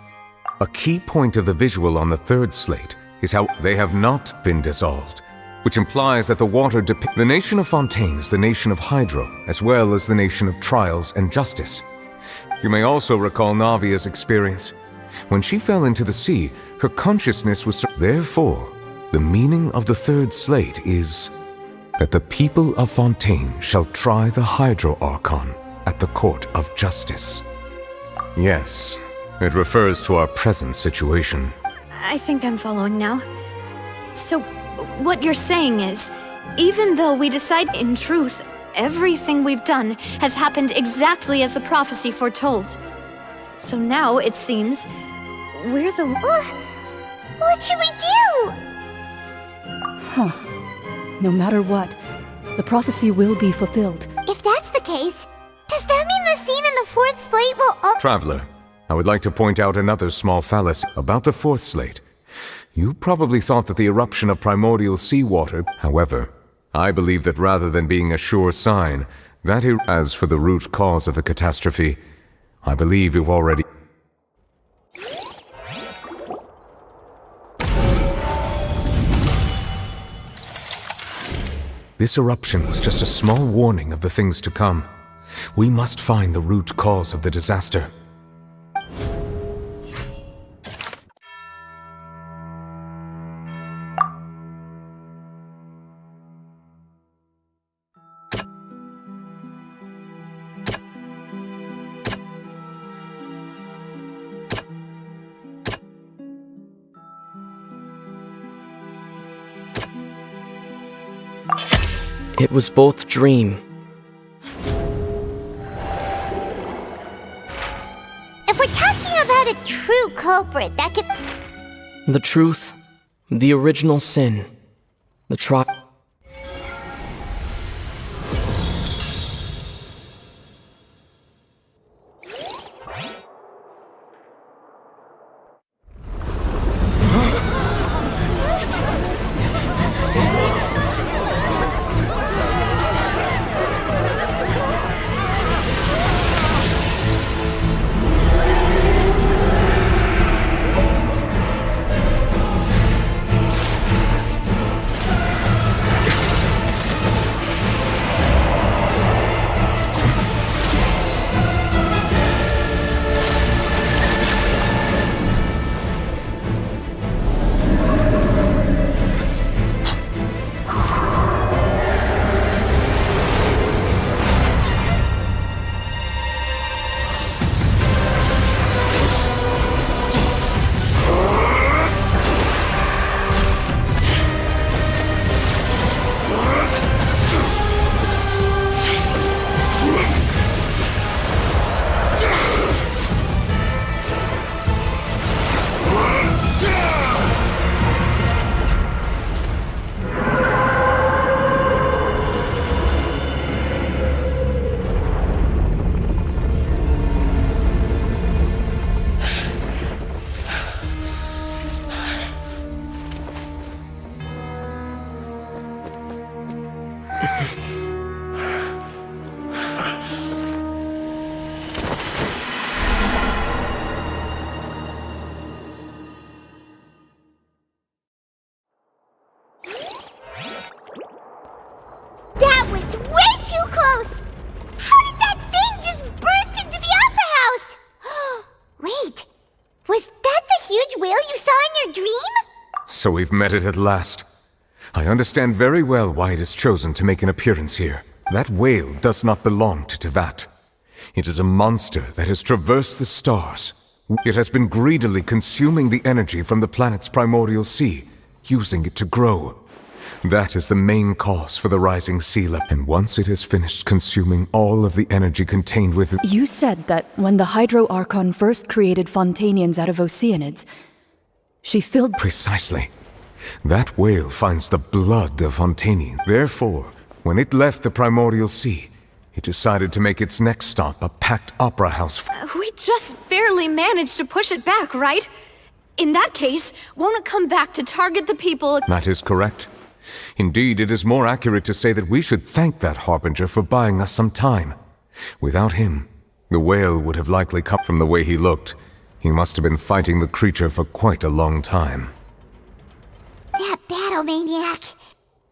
A key point of the visual on the third slate is how they have not been dissolved, which implies that the water the nation of Fontaine is the nation of Hydro, as well as the nation of trials and justice. You may also recall Navia's experience. When she fell into the sea, her consciousness was... Therefore, the meaning of the third slate is that the people of Fontaine shall try the Hydro Archon at the court of justice. Yes, it refers to our present situation. I think I'm following now. So, what you're saying is, even though we decide in truth, everything we've done has happened exactly as the prophecy foretold. So now, it seems, we're the... What should we do? Huh. No matter what, the prophecy will be fulfilled. If that's the case, does that mean the scene in the fourth slate will all... Traveler, I would like to point out another small fallacy about the fourth slate. You probably thought that the eruption of primordial seawater... However, I believe that rather than being a sure sign, that as for the root cause of the catastrophe, I believe you've already... This eruption was just a small warning of the things to come. We must find the root cause of the disaster. It was both dream. If we're talking about a true culprit, that could... The truth, the original sin, the dream? So we've met it at last. I understand very well why it has chosen to make an appearance here. That whale does not belong to Tevat. It is a monster that has traversed the stars. It has been greedily consuming the energy from the planet's primordial sea, using it to grow. That is the main cause for the rising sea level. And once it has finished consuming all of the energy contained within... You said that when the Hydro Archon first created Fontainians out of Oceanids, she filled... Precisely. That whale finds the blood of Fontainian. Therefore, when it left the primordial sea, it decided to make its next stop a packed opera house. We just barely managed to push it back, right? In that case, won't it come back to target the people? That is correct. Indeed, it is more accurate to say that we should thank that Harbinger for buying us some time. Without him, the whale would have likely come. From the way he looked, he must have been fighting the creature for quite a long time. That battle maniac.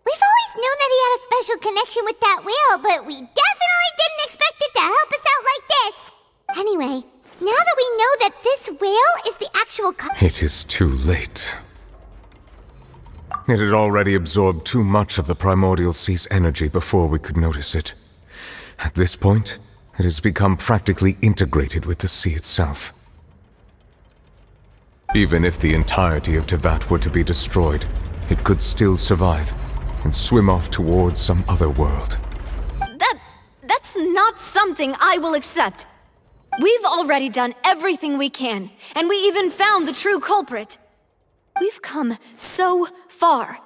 We've always known that he had a special connection with that whale, but we definitely didn't expect it to help us out like this. Anyway, now that we know that this whale is the actual It is too late. It had already absorbed too much of the primordial sea's energy before we could notice it. At this point, it has become practically integrated with the sea itself. Even if the entirety of Tevat were to be destroyed, it could still survive and swim off towards some other world. That's not something I will accept. We've already done everything we can, and we even found the true culprit. We've come so far.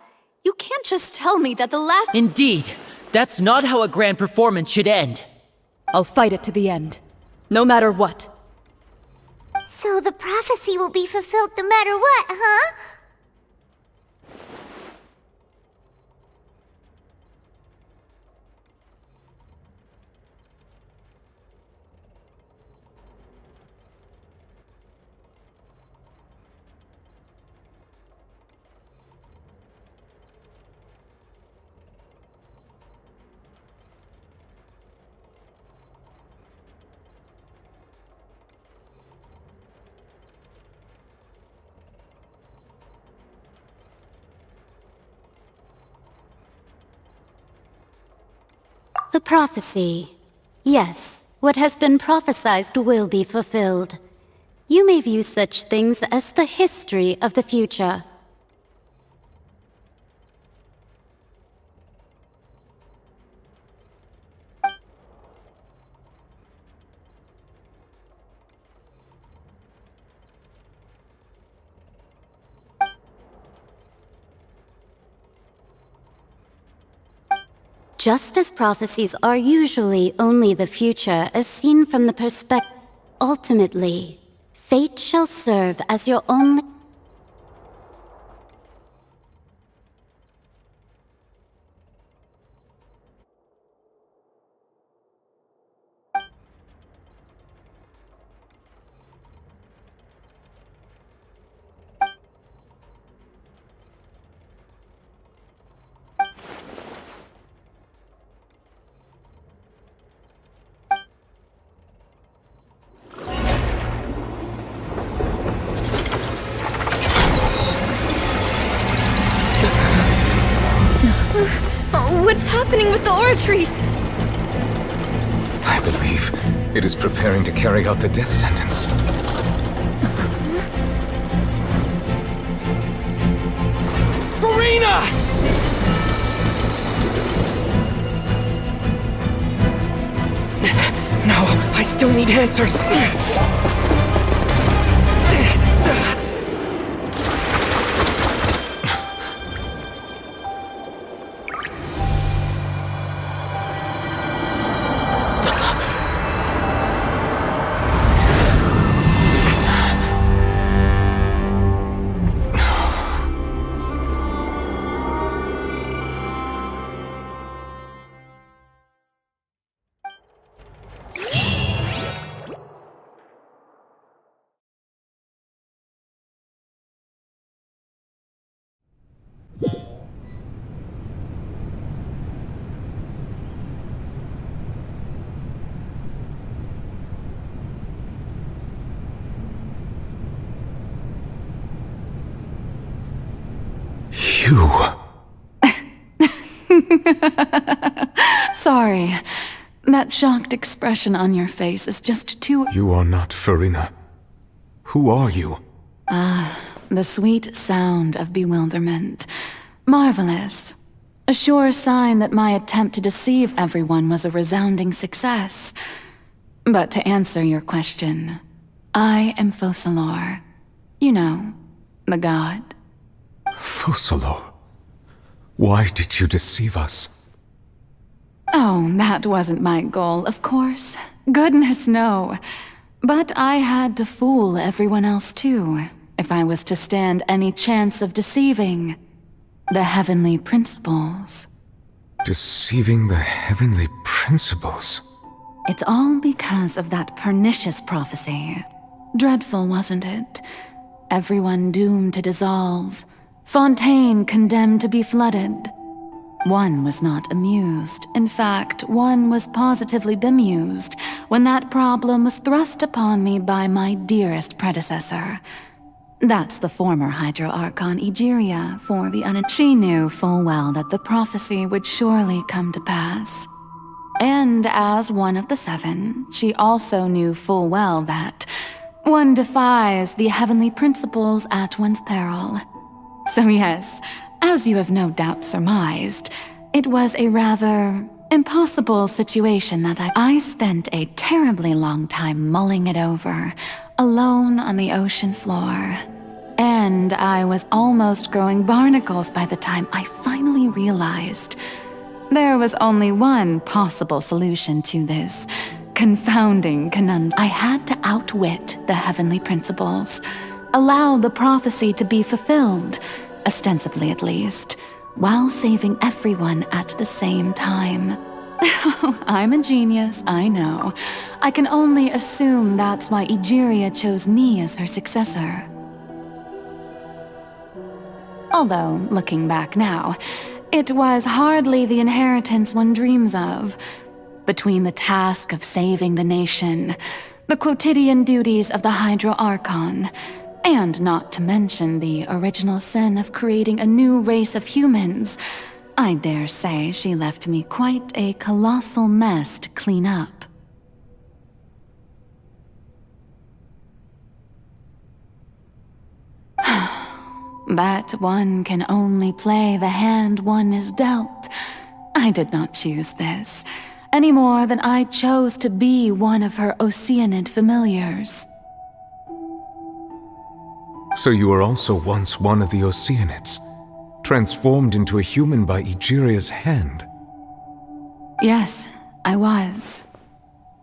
You can't just tell me that the last— Indeed, that's not how a grand performance should end. I'll fight it to the end, no matter what. So the prophecy will be fulfilled no matter what, huh? The prophecy. Yes, what has been prophesied will be fulfilled. You may view such things as the history of the future. Just as prophecies are usually only the future as seen from the perspective, ultimately, fate shall serve as your only... What's happening with the oratories? I believe it is preparing to carry out the death sentence. Verena! No, I still need answers. You... Sorry. That shocked expression on your face is just too... You are not Farina. Who are you? The sweet sound of bewilderment. Marvelous. A sure sign that my attempt to deceive everyone was a resounding success. But to answer your question, I am Focalors. You know, the god. Focalors? Why did you deceive us? Oh, that wasn't my goal, of course. Goodness, no. But I had to fool everyone else too, if I was to stand any chance of deceiving the heavenly principles. Deceiving the heavenly principles? It's all because of that pernicious prophecy. Dreadful, wasn't it? Everyone doomed to dissolve. Fontaine condemned to be flooded. One was not amused. In fact, one was positively bemused when that problem was thrust upon me by my dearest predecessor. That's the former Hydro Archon Egeria for the She knew full well that the prophecy would surely come to pass. And as one of the seven, she also knew full well that one defies the heavenly principles at one's peril. So yes, as you have no doubt surmised, it was a rather impossible situation that I spent a terribly long time mulling it over, alone on the ocean floor. And I was almost growing barnacles by the time I finally realized there was only one possible solution to this confounding conundrum. I had to outwit the heavenly principles, allow the prophecy to be fulfilled, ostensibly at least, while saving everyone at the same time. I'm a genius, I know. I can only assume that's why Egeria chose me as her successor. Although, looking back now, it was hardly the inheritance one dreams of. Between the task of saving the nation, the quotidian duties of the Hydro Archon, and not to mention the original sin of creating a new race of humans, I dare say she left me quite a colossal mess to clean up. But one can only play the hand one is dealt. I did not choose this, any more than I chose to be one of her Oceanid familiars. So you were also once one of the Oceanids, transformed into a human by Egeria's hand. Yes, I was.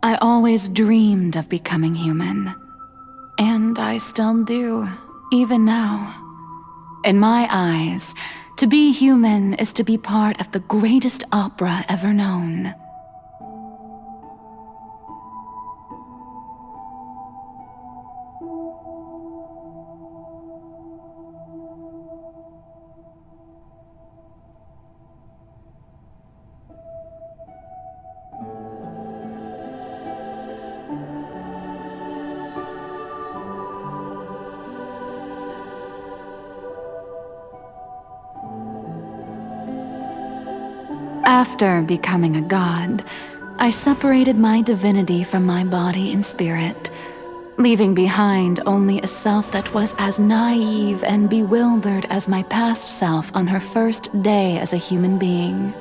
I always dreamed of becoming human. And I still do, even now. In my eyes, to be human is to be part of the greatest opera ever known. After becoming a god, I separated my divinity from my body and spirit, leaving behind only a self that was as naive and bewildered as my past self on her first day as a human being.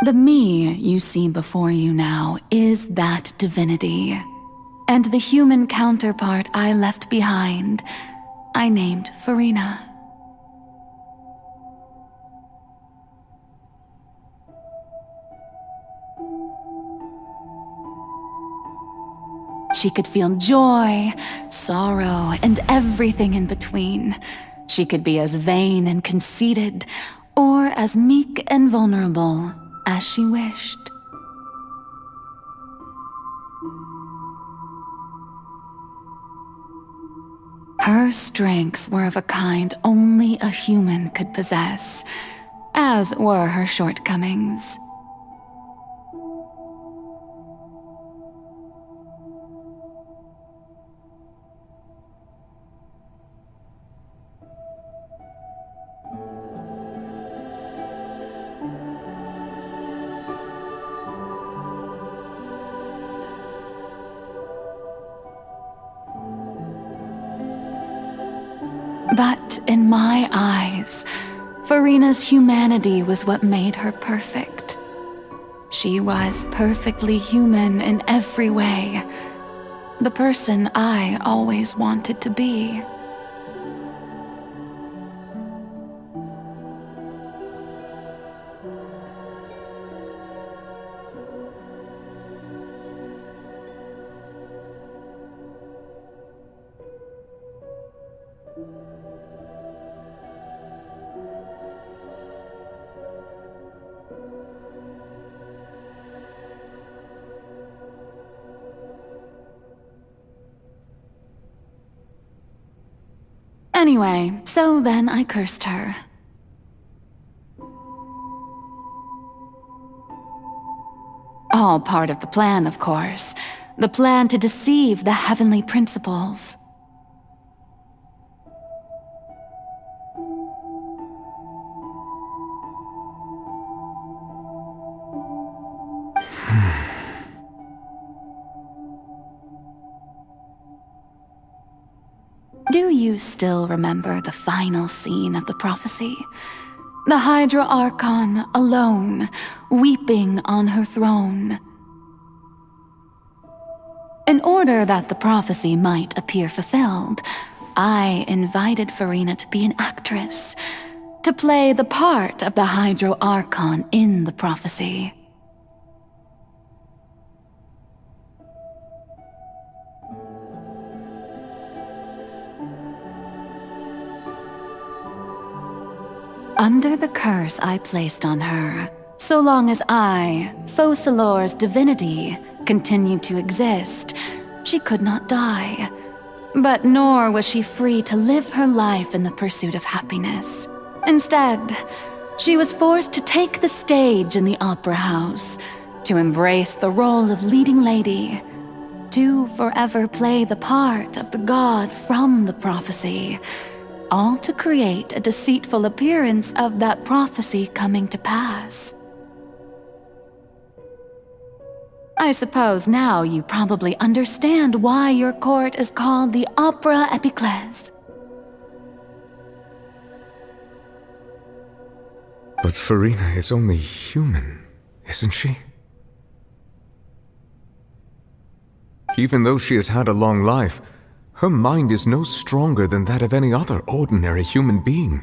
The me you see before you now is that divinity, and the human counterpart I left behind, I named Farina. She could feel joy, sorrow, and everything in between. She could be as vain and conceited, or as meek and vulnerable as she wished. Her strengths were of a kind only a human could possess, as were her shortcomings. But in my eyes, Farina's humanity was what made her perfect. She was perfectly human in every way, the person I always wanted to be. Anyway, so then I cursed her. All part of the plan, of course. The plan to deceive the heavenly principles. Do you still remember the final scene of the prophecy? The Hydra Archon, alone, weeping on her throne. In order that the prophecy might appear fulfilled, I invited Farina to be an actress, to play the part of the Hydra Archon in the prophecy. Under the curse I placed on her, so long as I, Focalor's divinity, continued to exist, she could not die. But nor was she free to live her life in the pursuit of happiness. Instead, she was forced to take the stage in the opera house, to embrace the role of leading lady, to forever play the part of the god from the prophecy, all to create a deceitful appearance of that prophecy coming to pass. I suppose now you probably understand why your court is called the Opera Epiclese. But Farina is only human, isn't she? Even though she has had a long life, her mind is no stronger than that of any other ordinary human being.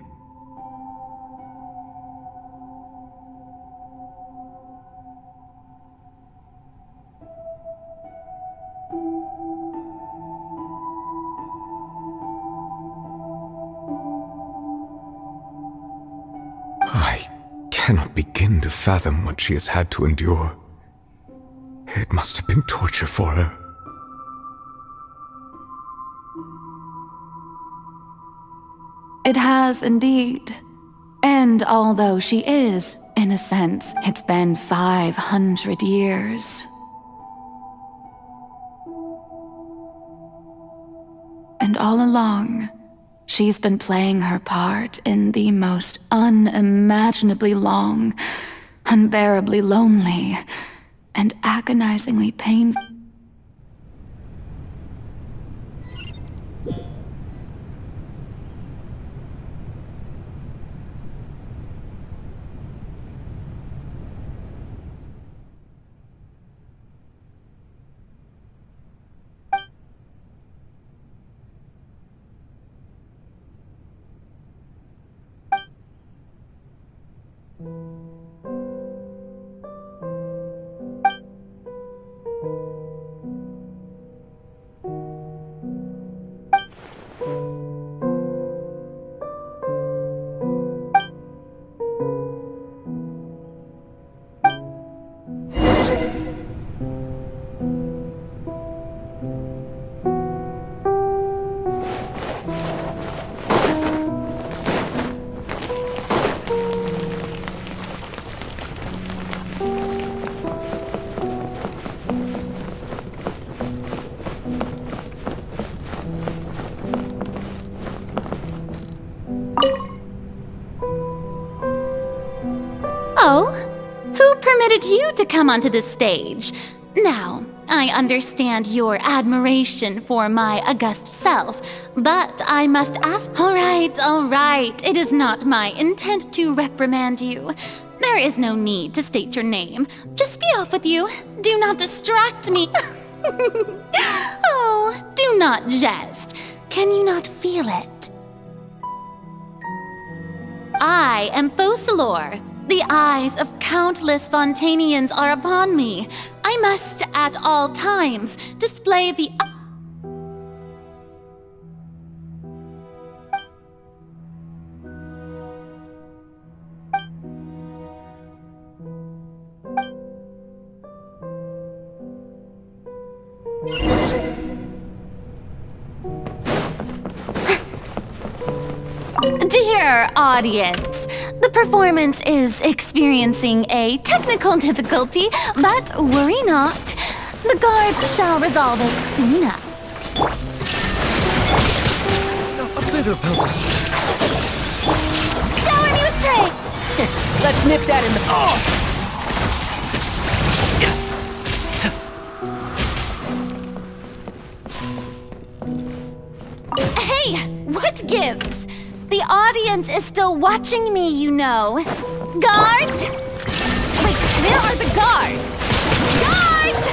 I cannot begin to fathom what she has had to endure. It must have been torture for her. It has indeed. And although she is, in a sense, it's been 500 years. And all along, she's been playing her part in the most unimaginably long, unbearably lonely, and agonizingly painful. So, who permitted you to come onto this stage? Now, I understand your admiration for my august self, but I must ask— all right. It is not my intent to reprimand you. There is no need to state your name. Just be off with you. Do not distract me. Oh, do not jest. Can you not feel it? I am Focalor. The eyes of countless Fontainians are upon me. I must, at all times, display the— Dear audience, the performance is experiencing a technical difficulty, but worry not. The guards shall resolve it soon enough. A bit about this. Shower me with prey! Let's nip that in the— Oh! Hey, what gives? The audience is still watching me, you know. Guards! Wait, where are the guards? Guards!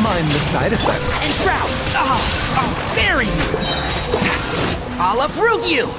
Mind the side effect. And Shroud! I'll bury you! I'll uproot you!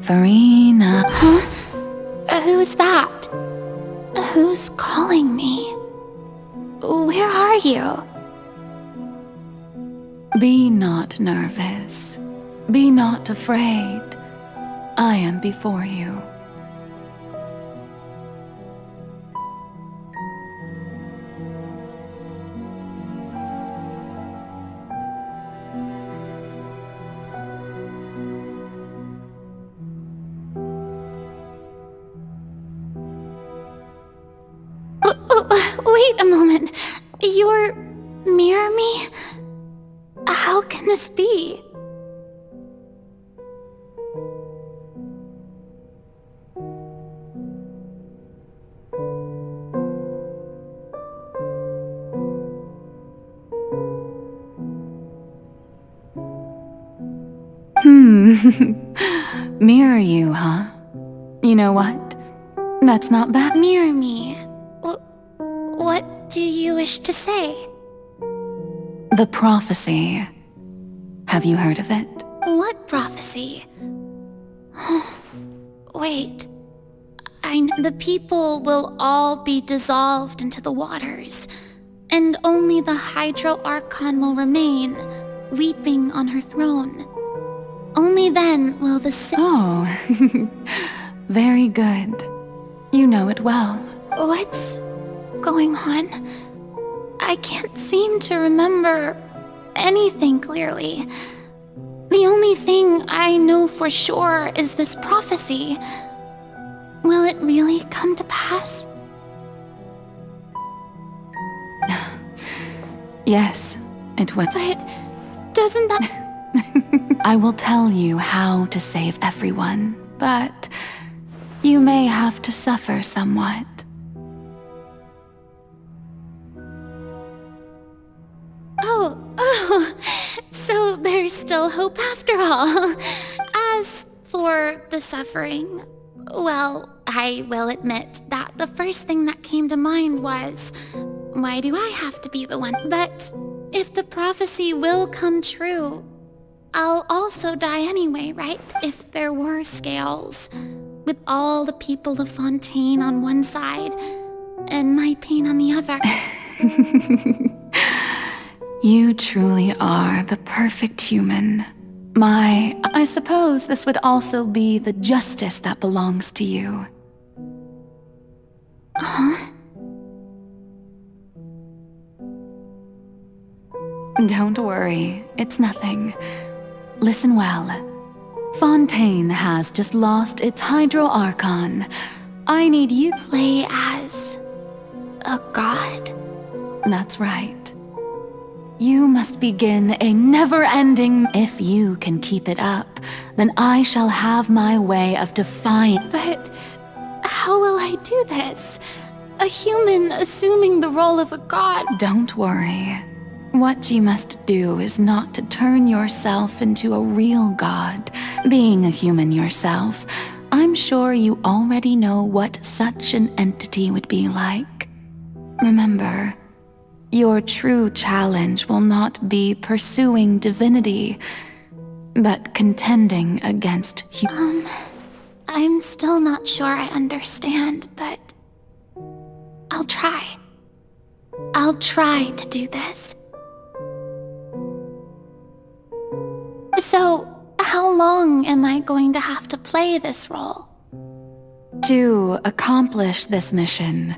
Farina. Huh? Who's that? Who's calling me? Where are you? Be not nervous. Be not afraid. I am before you. Wait a moment. You're mirror me? How can this be? Mirror you, huh? You know what? That's not bad. Mirror me. What do you wish to say? The prophecy. Have you heard of it? What prophecy? Wait. The people will all be dissolved into the waters, and only the Hydro Archon will remain, weeping on her throne. Only then will the Oh, very good. You know it well. What's going on? I can't seem to remember anything clearly. The only thing I know for sure is this prophecy. Will it really come to pass? Yes, it will. But doesn't that... I will tell you how to save everyone, but you may have to suffer somewhat. Oh, so there's still hope after all. As for the suffering, well, I will admit that the first thing that came to mind was, why do I have to be the one? But if the prophecy will come true, I'll also die anyway, right? If there were scales, with all the people of Fontaine on one side, and my pain on the other. You truly are the perfect human. I suppose this would also be the justice that belongs to you. Huh? Don't worry, it's nothing. Listen well. Fontaine has just lost its Hydro Archon. I need you to play as a god? That's right. You must begin a never-ending... If you can keep it up, then I shall have my way of defying... But how will I do this? A human assuming the role of a god? Don't worry. What you must do is not to turn yourself into a real god. Being a human yourself, I'm sure you already know what such an entity would be like. Remember, your true challenge will not be pursuing divinity, but contending against I'm still not sure I understand, but I'll try. I'll try to do this. So, how long am I going to have to play this role? To accomplish this mission,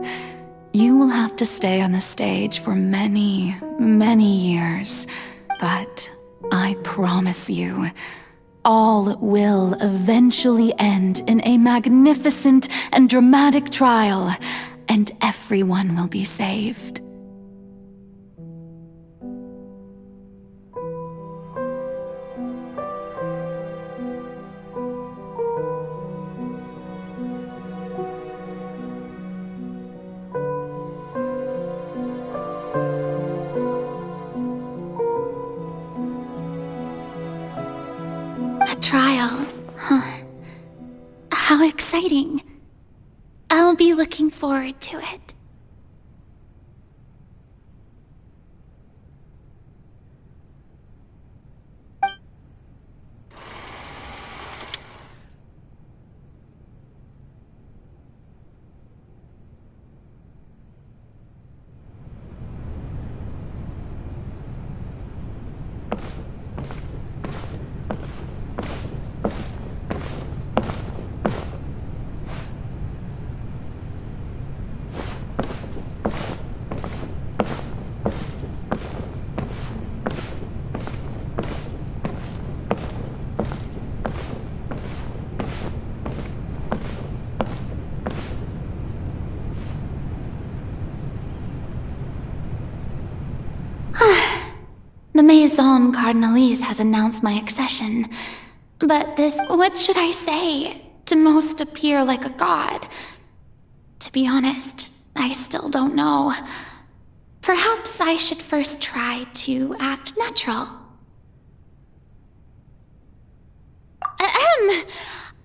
you will have to stay on the stage for many, many years. But I promise you, all will eventually end in a magnificent and dramatic trial, and everyone will be saved. Trial, huh? How exciting. I'll be looking forward to it. The Maison Cardinalise has announced my accession, but what should I say to most appear like a god? To be honest, I still don't know. Perhaps I should first try to act natural.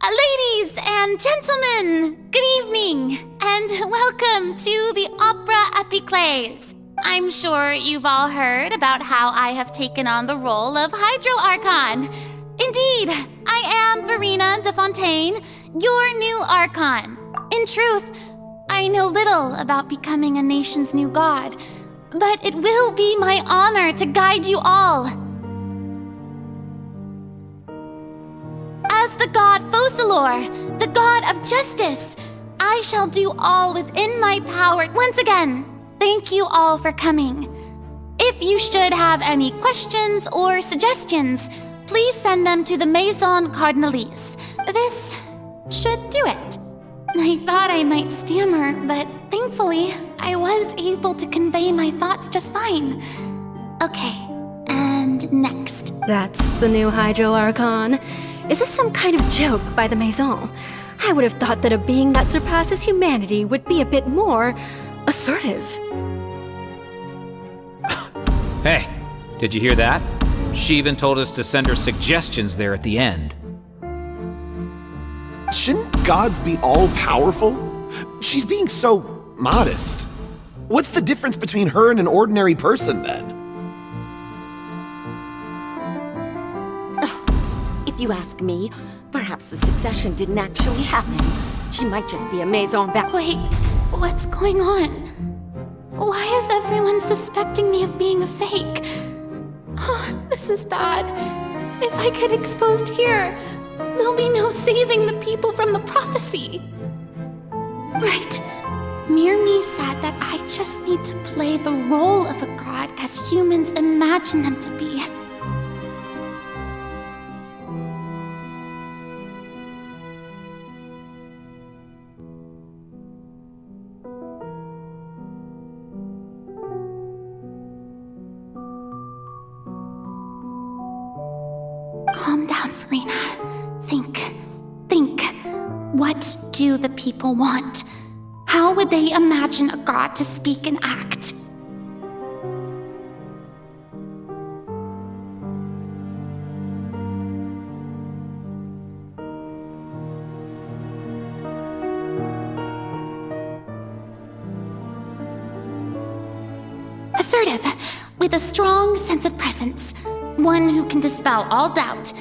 Ladies and gentlemen, good evening, and welcome to the Opera Epiclese. I'm sure you've all heard about how I have taken on the role of Hydro Archon. Indeed, I am Verena de Fontaine, your new Archon. In truth, I know little about becoming a nation's new god, but it will be my honor to guide you all. As the god Focalor, the god of justice, I shall do all within my power. Once again, thank you all for coming. If you should have any questions or suggestions, please send them to the Maison Cardinalise. This should do it. I thought I might stammer, but thankfully, I was able to convey my thoughts just fine. Okay, and next. That's the new Hydro Archon. Is this some kind of joke by the Maison? I would have thought that a being that surpasses humanity would be a bit more assertive. Hey, did you hear that? She even told us to send her suggestions there at the end. Shouldn't gods be all-powerful? She's being so modest. What's the difference between her and an ordinary person, then? If you ask me, perhaps the succession didn't actually happen. She might just be a Maison back. Wait, what's going on? Why is everyone suspecting me of being a fake? Oh, this is bad. If I get exposed here, there'll be no saving the people from the prophecy. Right. Mirmi said that I just need to play the role of a god as humans imagine them to be. Calm down, Farina. Think. What do the people want? How would they imagine a god to speak and act? Assertive, with a strong sense of presence. One who can dispel all doubt.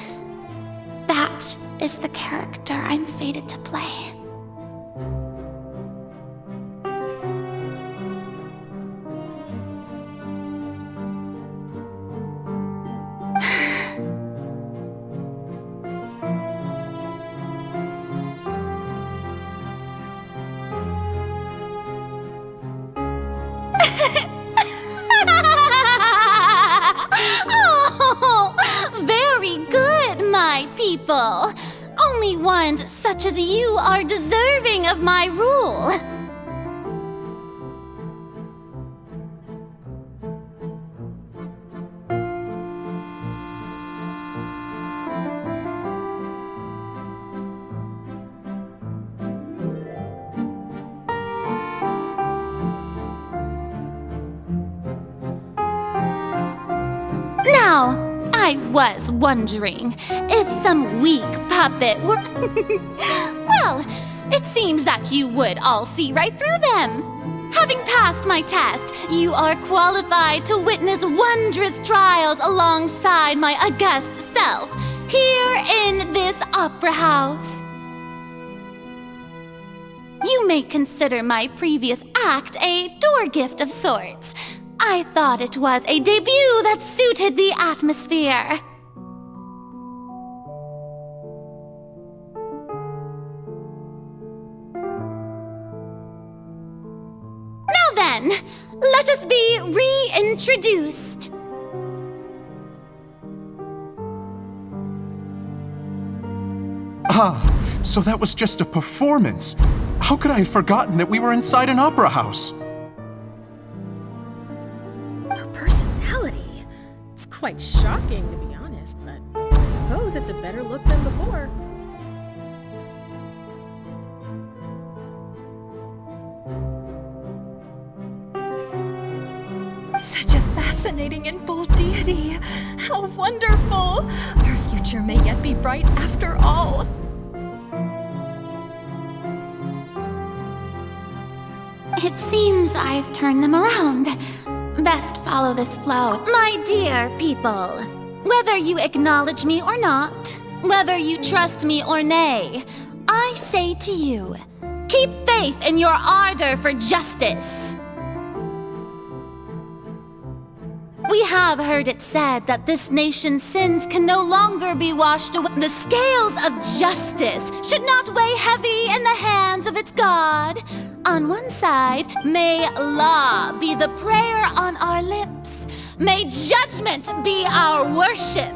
That is the character I'm fated to play. People. Only ones such as you are deserving of my rule. Now, I was wondering if some weak puppet were... Well, it seems that you would all see right through them. Having passed my test, you are qualified to witness wondrous trials alongside my august self, here in this opera house. You may consider my previous act a door gift of sorts. I thought it was a debut that suited the atmosphere. Now then, let us be reintroduced. Ah, so that was just a performance. How could I have forgotten that we were inside an opera house? Her personality. It's quite shocking, to be honest, but I suppose it's a better look than before. Such a fascinating and bold deity. How wonderful! Our future may yet be bright after all. It seems I've turned them around. Best follow this flow. My dear people, whether you acknowledge me or not, whether you trust me or nay, I say to you, keep faith in your ardor for justice. We have heard it said that this nation's sins can no longer be washed away. The scales of justice should not weigh heavy in the hands of its God. On one side, may law be the prayer on our lips. May judgment be our worship.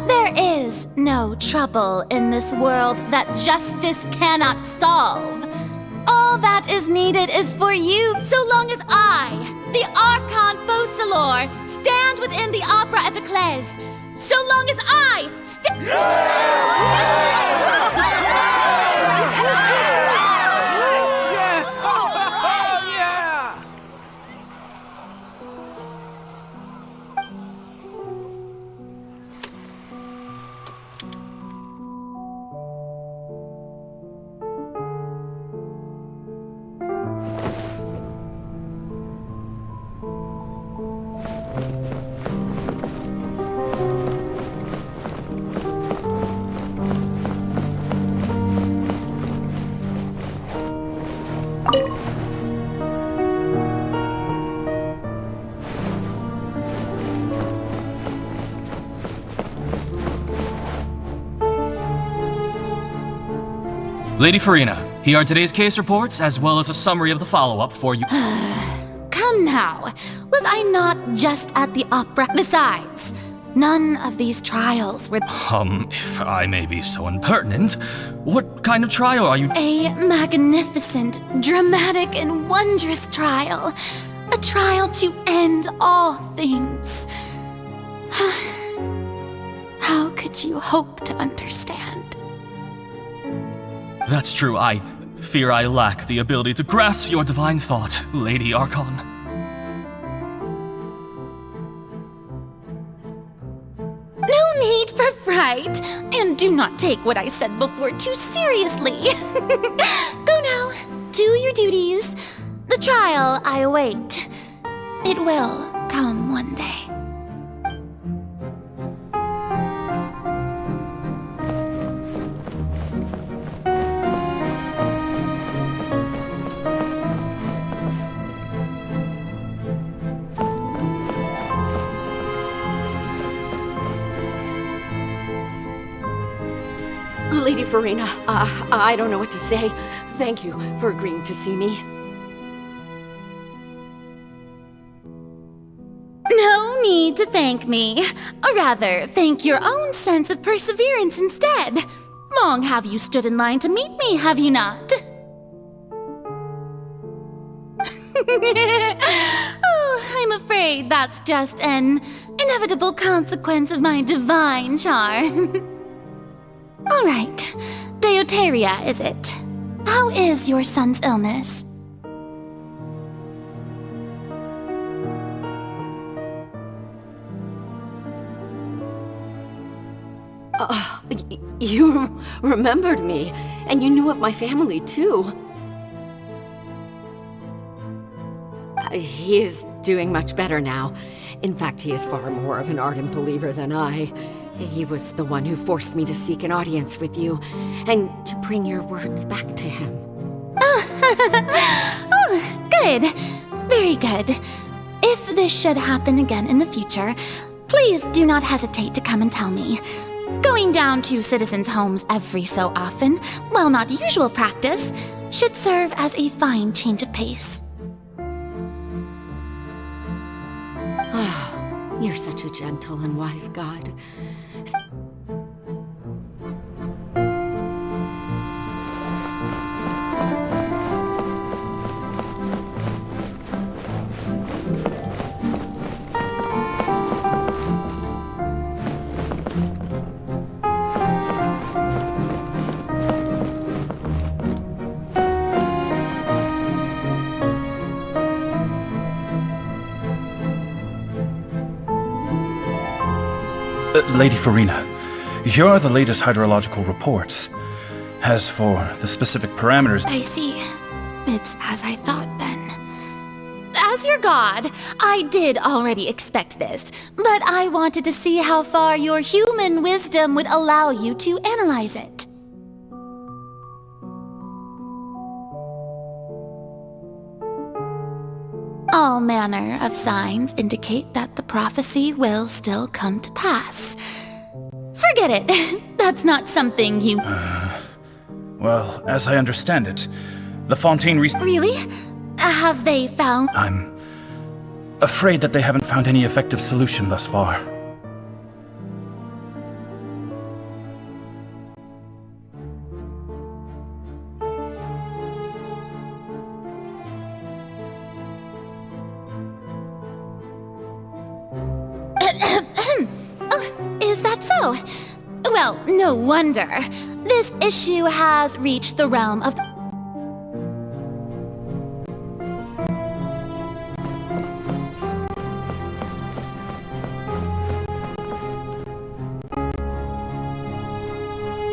There is no trouble in this world that justice cannot solve. All that is needed is for you, so long as I the Archon Focalor, stand within the Opera Epiclese, so long as I Lady Farina, here are today's case reports, as well as a summary of the follow-up for you. Come now, was I not just at the opera? Besides, none of these trials were— If I may be so impertinent, what kind of trial are you— A magnificent, dramatic, and wondrous trial. A trial to end all things. How could you hope to understand? That's true, I fear I lack the ability to grasp your divine thought, Lady Archon. No need for fright, and do not take what I said before too seriously. Go now, do your duties. The trial I await. It will come one day. Lady Farina, I don't know what to say. Thank you for agreeing to see me. No need to thank me. Or rather, thank your own sense of perseverance instead. Long have you stood in line to meet me, have you not? Oh, I'm afraid that's just an inevitable consequence of my divine charm. All right, Deoteria, is it? How is your son's illness? You remembered me, and you knew of my family, too. He is doing much better now. In fact, he is far more of an ardent believer than I. He was the one who forced me to seek an audience with you, and to bring your words back to him. Oh, good. Very good. If this should happen again in the future, please do not hesitate to come and tell me. Going down to citizens' homes every so often, while not usual practice, should serve as a fine change of pace. You're such a gentle and wise god. Lady Farina, here are the latest hydrological reports. As for the specific parameters— I see. It's as I thought, then. As your god, I did already expect this, but I wanted to see how far your human wisdom would allow you to analyze it. All manner of signs indicate that the prophecy will still come to pass. Forget it. That's not something you— Well, as I understand it, the Fontaine Really? Have they found— I'm afraid that they haven't found any effective solution thus far. that so? Well, no wonder. This issue has reached the realm of...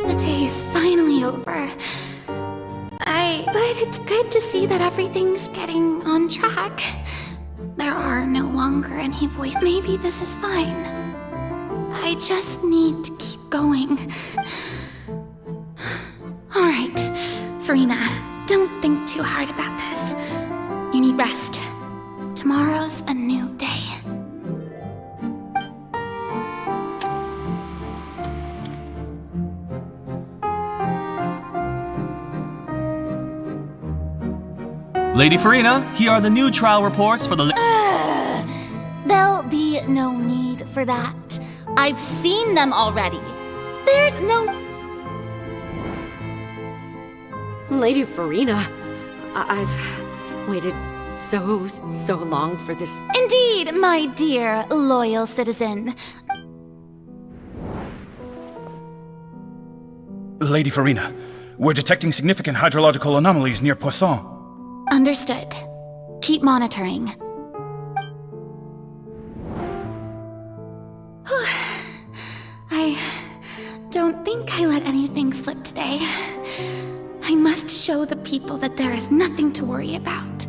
The day is finally over. But it's good to see that everything's getting on track. There are no longer any voice. Maybe this is fine. I just need to keep going. Alright, Farina, don't think too hard about this. You need rest. Tomorrow's a new day. Lady Farina, here are the new trial reports for the... There'll be no need for that. I've seen them already. There's no... Lady Farina, I've waited so long for this. Indeed, my dear, loyal citizen. Lady Farina, we're detecting significant hydrological anomalies near Poisson. Understood. Keep monitoring. I don't think I let anything slip today. I must show the people that there is nothing to worry about.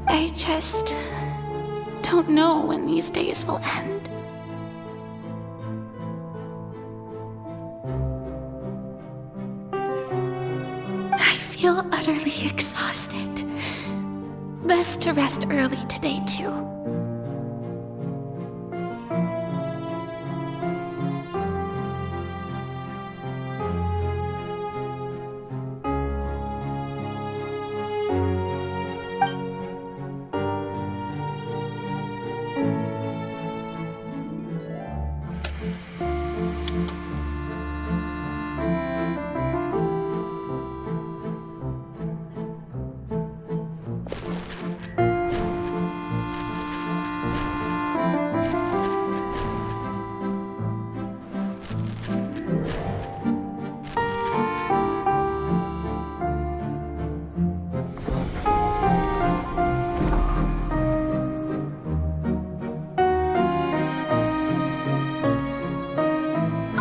I just don't know when these days will end. I feel utterly exhausted. Best to rest early today, too.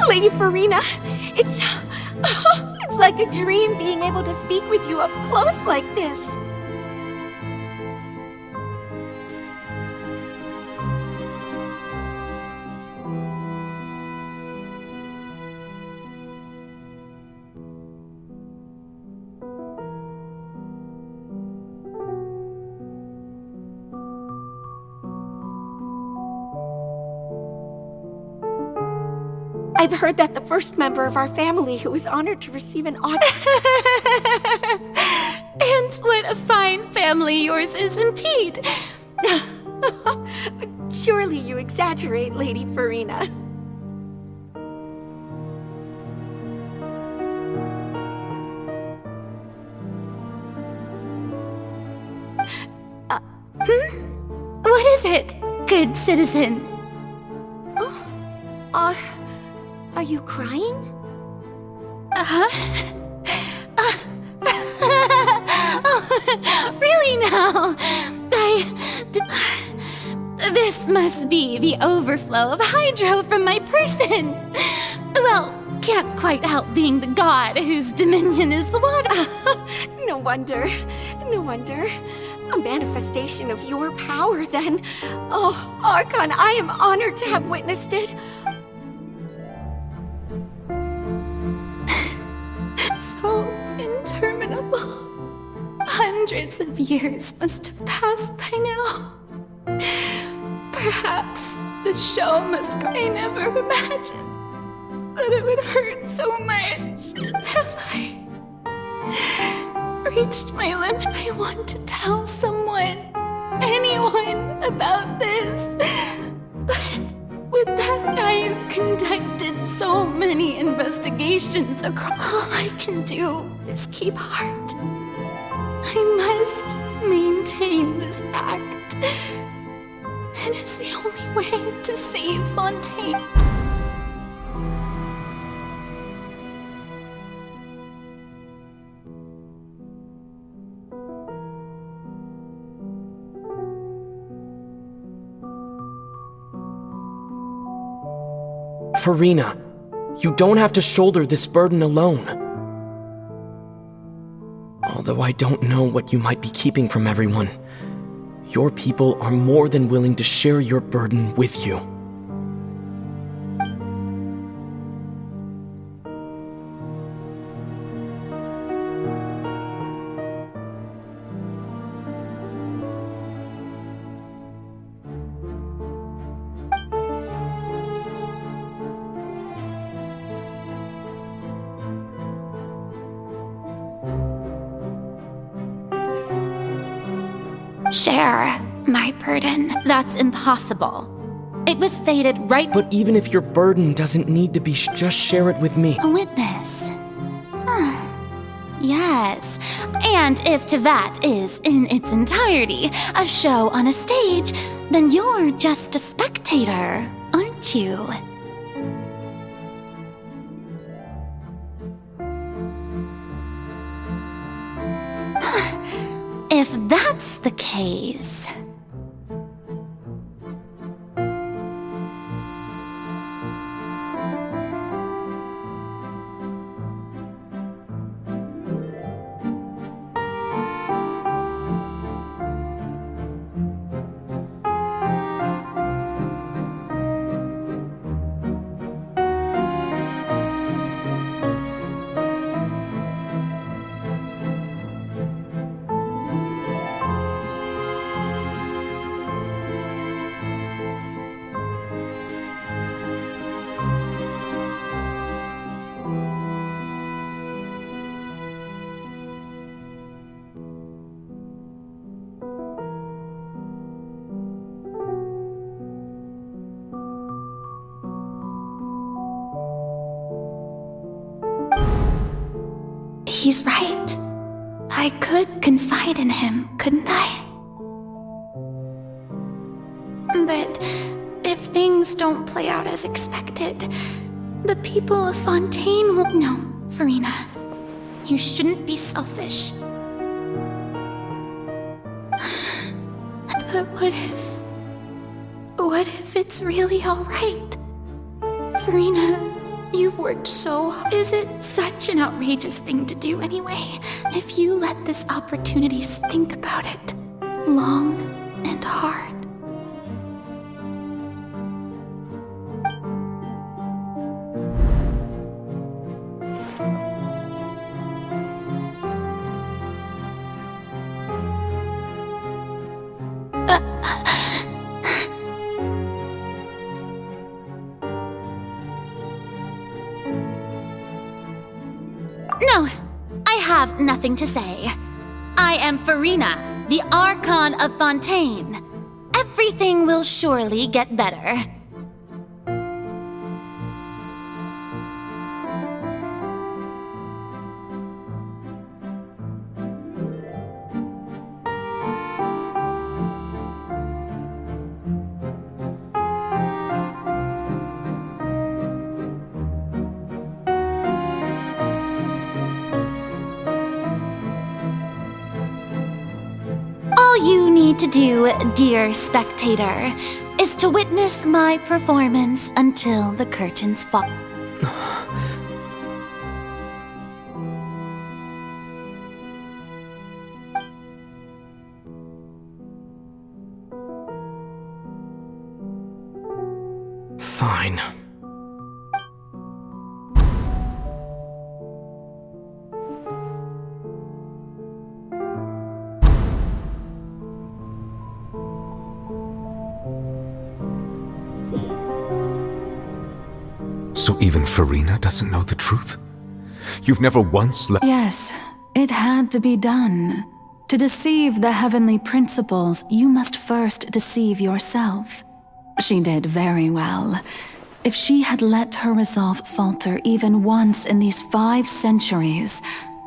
Lady Farina, it's like a dream being able to speak with you up close like this. I've heard that the first member of our family who was honored to receive an honor... And what a fine family yours is indeed. Surely you exaggerate, Lady Farina. What is it, good citizen? Are you crying? Really now? This must be the overflow of hydro from my person. Well, can't quite help being the god whose dominion is the water. No wonder. A manifestation of your power, then. Oh, Archon, I am honored to have witnessed it. So interminable. Hundreds of years must have passed by now. Perhaps the show must go. I never imagined that it would hurt so much. Have I reached my limit? I want to tell someone, anyone, about this. But with that, I have conducted so many investigations across. All I can do is keep heart. I must maintain this act. It is the only way to save Fontaine. Farina, you don't have to shoulder this burden alone. Although I don't know what you might be keeping from everyone, your people are more than willing to share your burden with you. Share my burden. That's impossible. It was fated right. But even if your burden doesn't need to be, just share it with me. A witness. Yes. And if Tevat is, in its entirety, a show on a stage, then you're just a spectator, aren't you? If that's the case... He's right. I could confide in him, couldn't I? But if things don't play out as expected, the people of Fontaine will... No, Farina. You shouldn't be selfish. But what if it's really all right? Farina, you've worked so hard. Is it such an outrageous thing to do anyway? If you let this opportunity think about it long and hard. No, I have nothing to say. I am Farina, the Archon of Fontaine. Everything will surely get better. All you need to do, dear spectator, is to witness my performance until the curtains fall. Fine. So even Farina doesn't know the truth? You've never once let... Yes, it had to be done. To deceive the heavenly principles, you must first deceive yourself. She did very well. If she had let her resolve falter even once in these 5 centuries,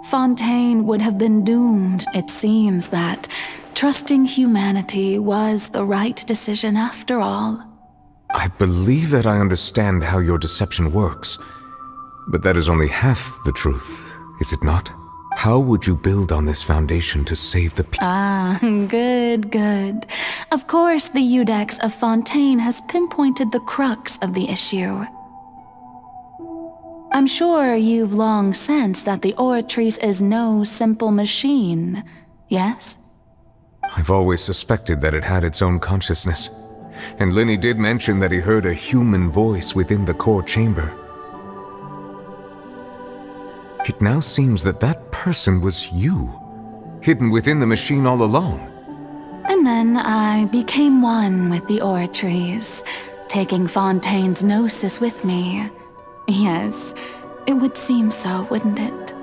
Fontaine would have been doomed. It seems that trusting humanity was the right decision after all. I believe that I understand how your deception works, but that is only half the truth, is it not? How would you build on this foundation to save the people? Ah, good. Of course, the Iudex of Fontaine has pinpointed the crux of the issue. I'm sure you've long sensed that the Oratrice is no simple machine, yes? I've always suspected that it had its own consciousness, and Lenny did mention that he heard a human voice within the core chamber. It now seems that that person was you, hidden within the machine all along. And then I became one with the Oratrice, taking Fontaine's gnosis with me. Yes, it would seem so, wouldn't it?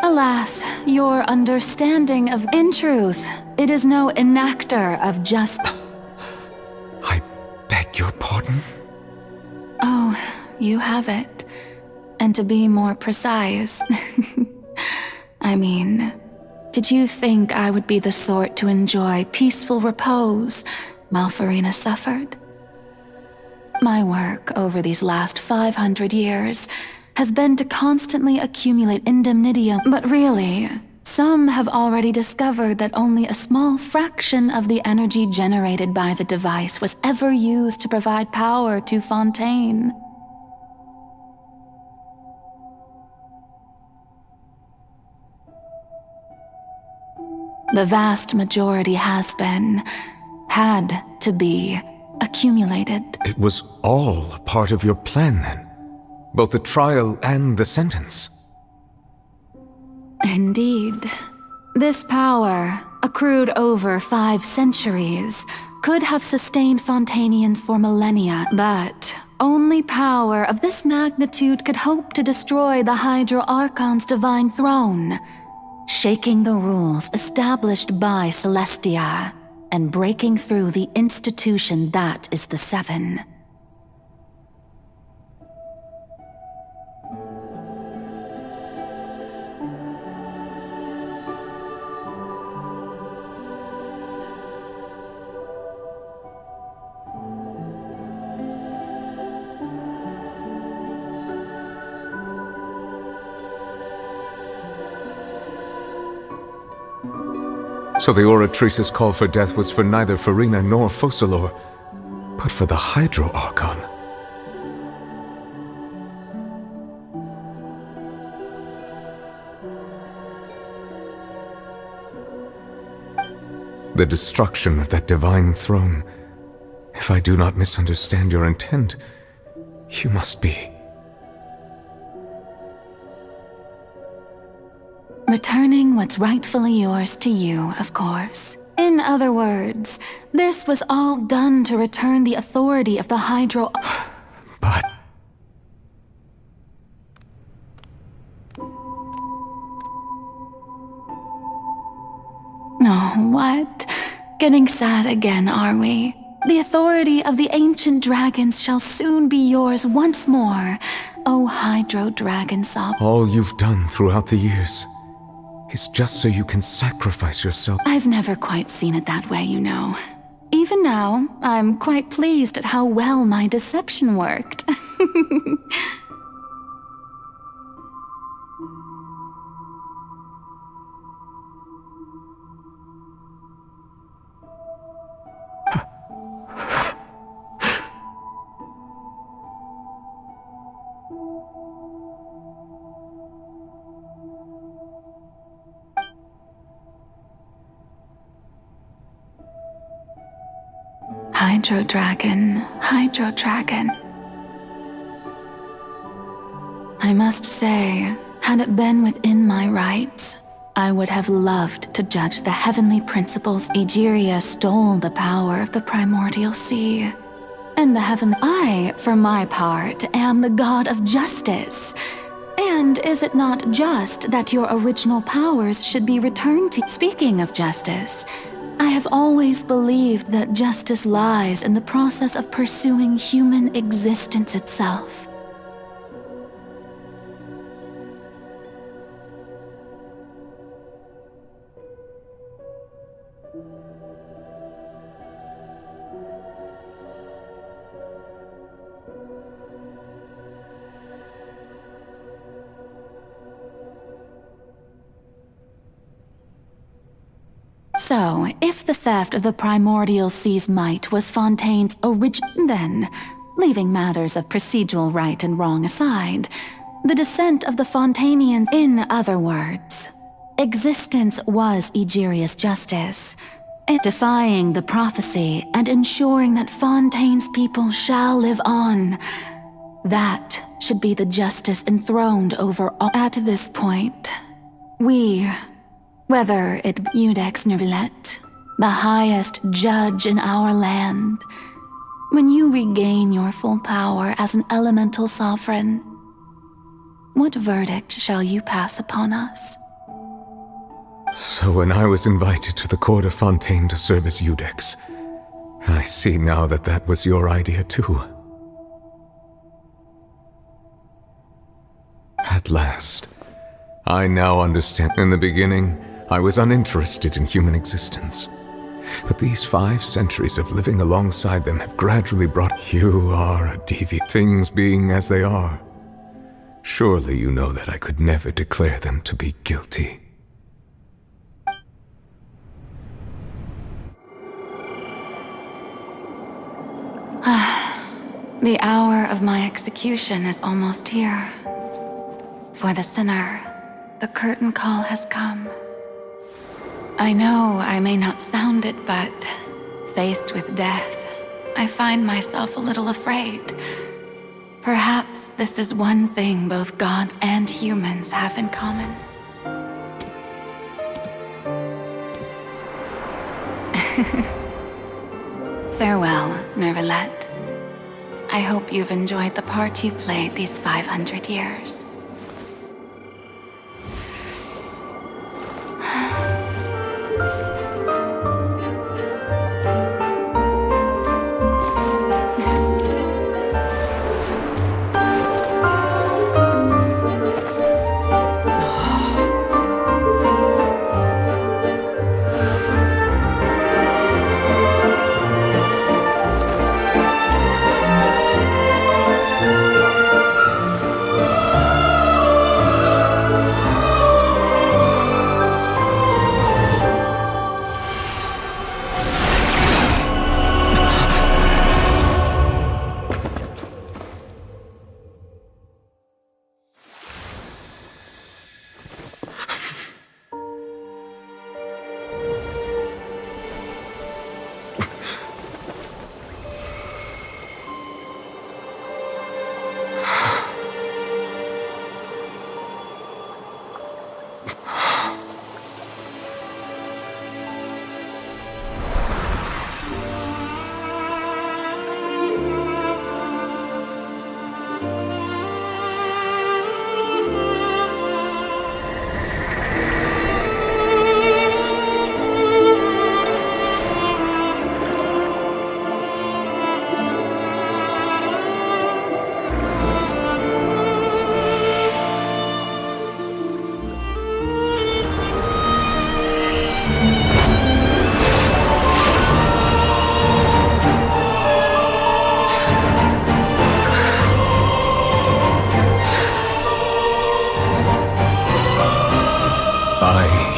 Alas, your understanding of... In truth, it is no enactor of just... I beg your pardon? Oh, you have it. And to be more precise... I mean, did you think I would be the sort to enjoy peaceful repose while Farina suffered? My work over these last 500 years has been to constantly accumulate indemnitium, but really, some have already discovered that only a small fraction of the energy generated by the device was ever used to provide power to Fontaine. The vast majority had to be, accumulated. It was all a part of your plan then? Both the trial and the sentence? Indeed. This power, accrued over 5 centuries, could have sustained Fontainians for millennia, but only power of this magnitude could hope to destroy the Hydro Archon's divine throne, shaking the rules established by Celestia, and breaking through the institution that is the Seven. So the Oratrice's call for death was for neither Farina nor Focalor, but for the Hydro Archon. The destruction of that divine throne. If I do not misunderstand your intent, you must be... returning what's rightfully yours to you, of course. In other words, this was all done to return the authority of the Hydro... But... Oh, what? Getting sad again, are we? The authority of the ancient dragons shall soon be yours once more, O Hydro Dragon Sob. All you've done throughout the years is just so you can sacrifice yourself. I've never quite seen it that way, you know. Even now, I'm quite pleased at how well my deception worked. Hydro Dragon, Hydro Dragon. I must say, had it been within my rights, I would have loved to judge the heavenly principles. Egeria stole the power of the primordial sea. And the heavenly... I, for my part, am the god of justice. And is it not just that your original powers should be returned to... Speaking of justice, I I have always believed that justice lies in the process of pursuing human existence itself. So, if the theft of the primordial sea's might was Fontaine's origin, then, leaving matters of procedural right and wrong aside, the descent of the Fontainians, in other words, existence was Egeria's justice, defying the prophecy and ensuring that Fontaine's people shall live on. That should be the justice enthroned over all. At this point, we, whether it be Iudex Neuvillette, the highest judge in our land, when you regain your full power as an elemental sovereign, what verdict shall you pass upon us? So when I was invited to the court of Fontaine to serve as Iudex, I see now that that was your idea too. At last, I now understand. In the beginning, I was uninterested in human existence. But these 5 centuries of living alongside them have gradually brought you are a deviant. Things being as they are. Surely you know that I could never declare them to be guilty. The hour of my execution is almost here. For the sinner, the curtain call has come. I know I may not sound it, but faced with death, I find myself a little afraid. Perhaps this is one thing both gods and humans have in common. Farewell, Neuvillette. I hope you've enjoyed the part you played these 500 years.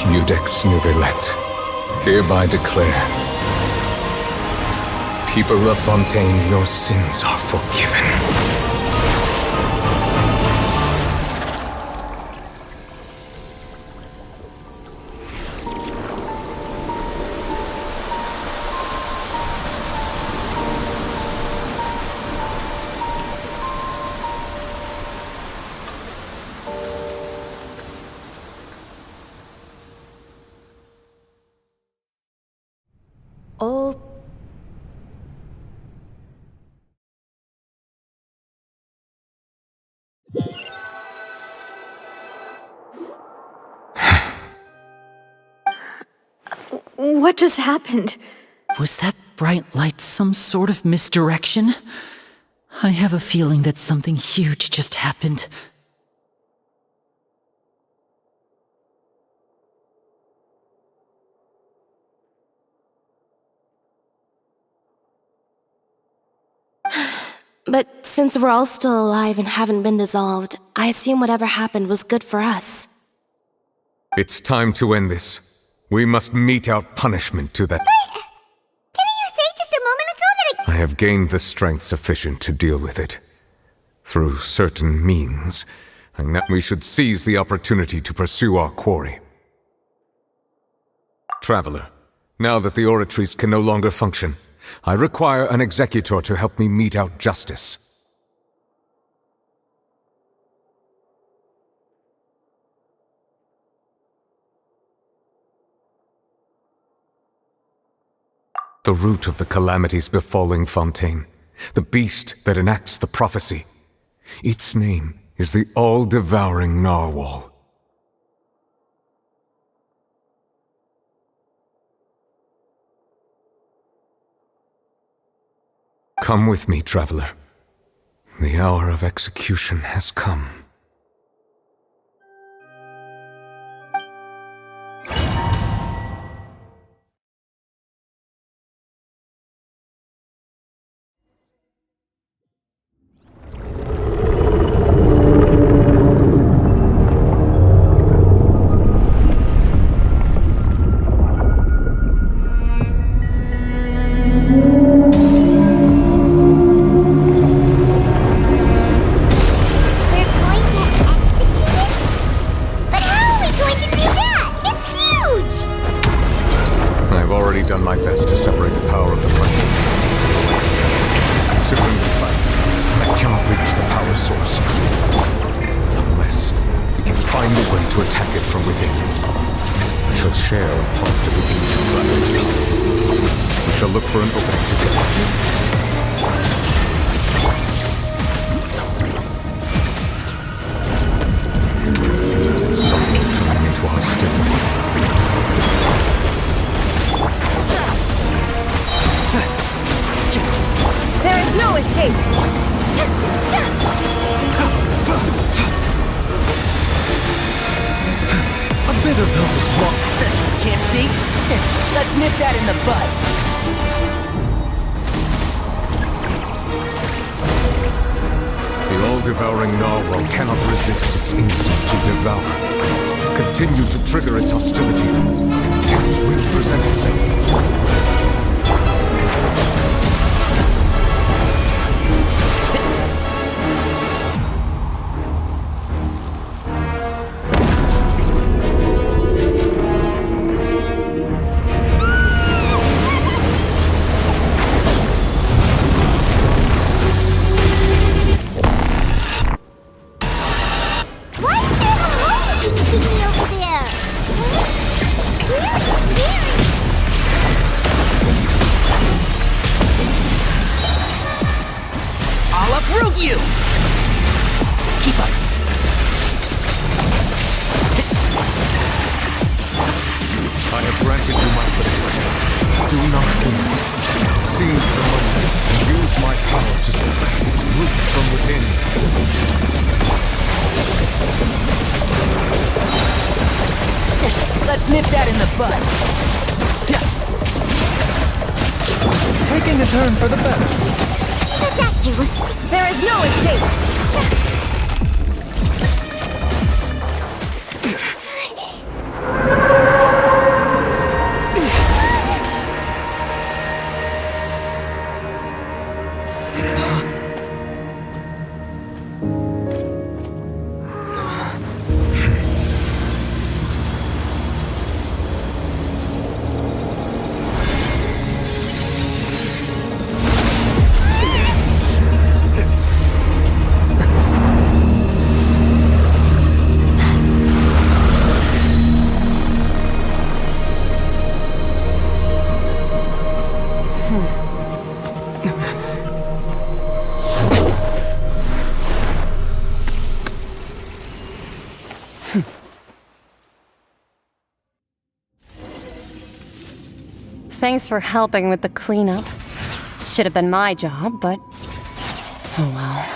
Iudex Neuvillette, hereby declare, people of Fontaine, your sins are forgiven. What What just happened? Was that bright light some sort of misdirection? I have a feeling that something huge just happened. But since we're all still alive and haven't been dissolved, I assume whatever happened was good for us. It's time to end this. We must mete out punishment to that. Wait! Didn't you say just a moment ago that I have gained the strength sufficient to deal with it. Through certain means, and that we should seize the opportunity to pursue our quarry. Traveler, now that the oratories can no longer function, I require an executor to help me mete out justice. The root of the calamities befalling Fontaine, the beast that enacts the prophecy. Its name is the all-devouring narwhal. Come with me, traveler. The hour of execution has come. Done my best to separate the power of the fragment. Considering the fact that I cannot reach the power source, unless we can find a way to attack it from within. We shall share a part of the ancient dragon's power. We shall look for an opening together. It's something turning into hostility. There is no escape! A bitter pill to swallow. Can't see? Let's nip that in the bud. The all-devouring narwhal cannot resist its instinct to devour. Continue to trigger its hostility, and chance will present itself. You! Keep up. I have granted you my permission. Do not fear. Seize the moment and use my power to suppress its root from within. Let's nip that in the bud. Taking a turn for the better. Ridiculous! There is no escape! Thanks for helping with the cleanup. Should have been my job, but... oh well.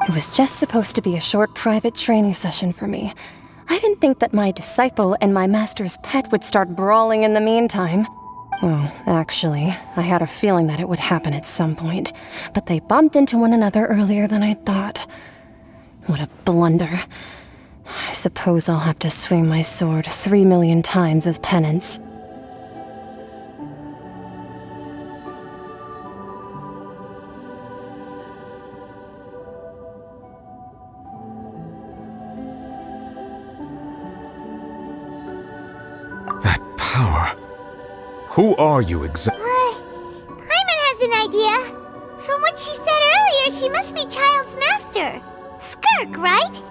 It was just supposed to be a short private training session for me. I didn't think that my disciple and my master's pet would start brawling in the meantime. Well, actually, I had a feeling that it would happen at some point, but they bumped into one another earlier than I thought. What a blunder. I suppose I'll have to swing my sword 3 million times as penance. Who are you exactly? Paimon has an idea. From what she said earlier, she must be Child's master. Skirk, right?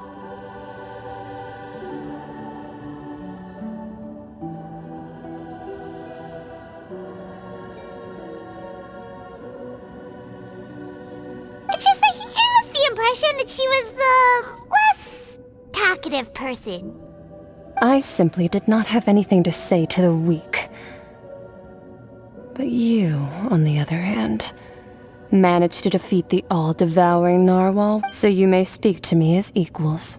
It's just that he gave us the impression that she was the less talkative person. I simply did not have anything to say to the weak. But you, on the other hand, managed to defeat the all-devouring narwhal, so you may speak to me as equals.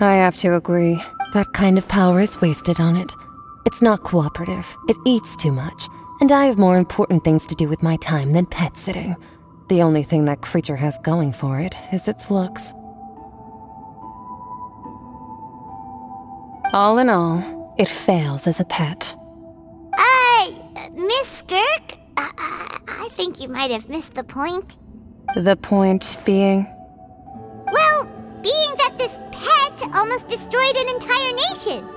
I have to agree. That kind of power is wasted on it. It's not cooperative. It eats too much. And I have more important things to do with my time than pet sitting. The only thing that creature has going for it is its looks. All in all, it fails as a pet. Miss Skirk? I think you might have missed the point. The point being? Well, being that this pet almost destroyed an entire nation.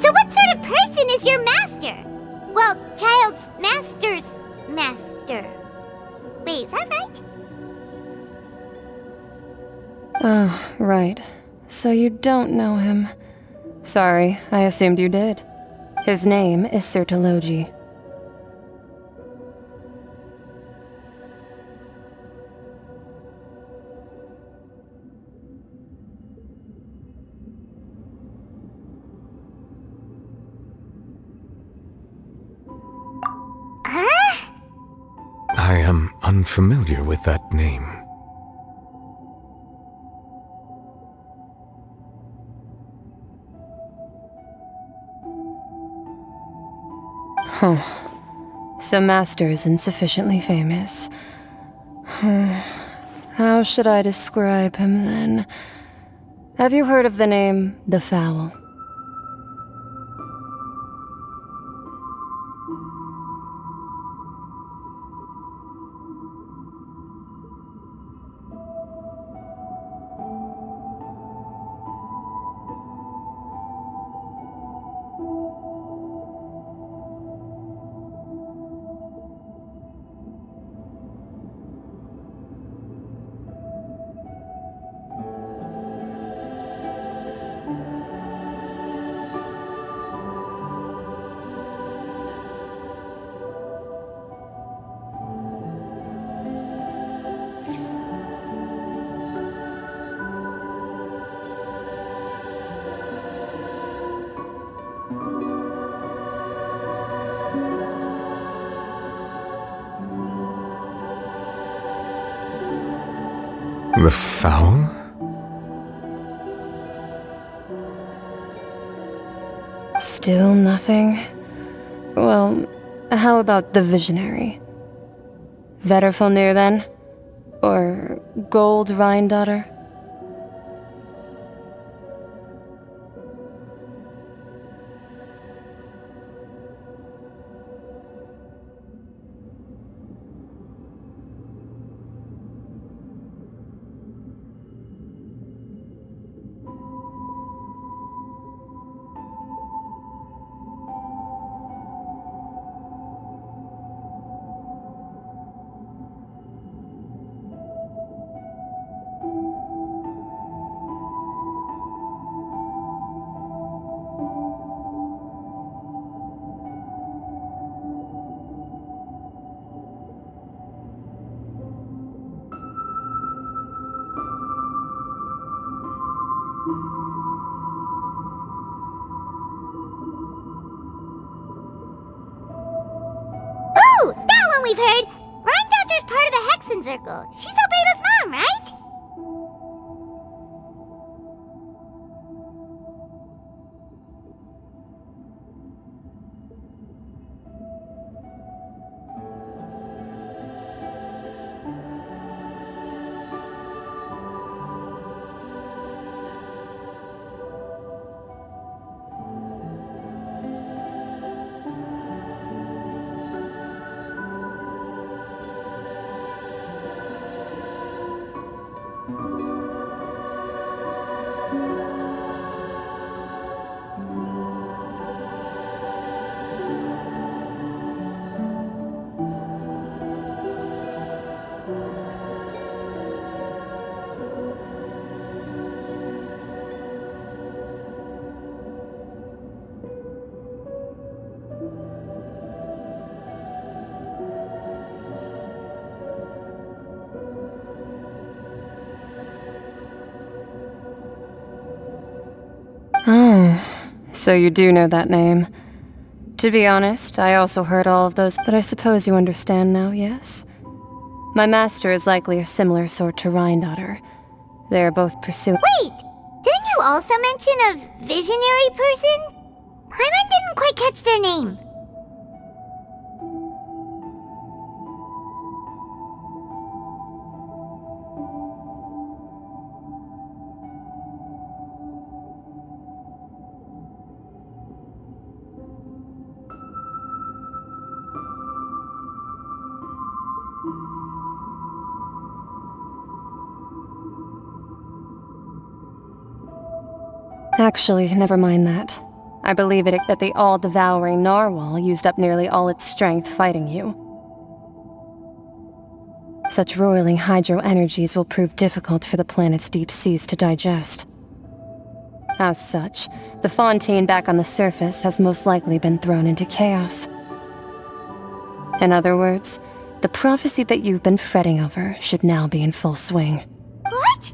So what sort of person is your master? Well, Child's master's master. Wait, is that right? Oh, right. So you don't know him. Sorry, I assumed you did. His name is Sertologi. I am unfamiliar with that name. Huh. So Master isn't sufficiently famous. How should I describe him then? Have you heard of the name The Fowl? The foul? Still nothing? Well, how about the visionary? Vetterfulnir, then? Or Gold Rhindaughter? Ooh, that one we've heard! Rhindaughter's part of the Hexen Circle. She's Albedo's mom, right? Oh, so you do know that name. To be honest, I also heard all of those, but I suppose you understand now, yes? My master is likely a similar sort to Rhindaughter. They are both pursuing— Wait! Didn't you also mention a visionary person? Paimon didn't quite catch their name. Actually, never mind that. I believe it that the all-devouring narwhal used up nearly all its strength fighting you. Such roiling hydro energies will prove difficult for the planet's deep seas to digest. As such, the Fontaine back on the surface has most likely been thrown into chaos. In other words, the prophecy that you've been fretting over should now be in full swing. What?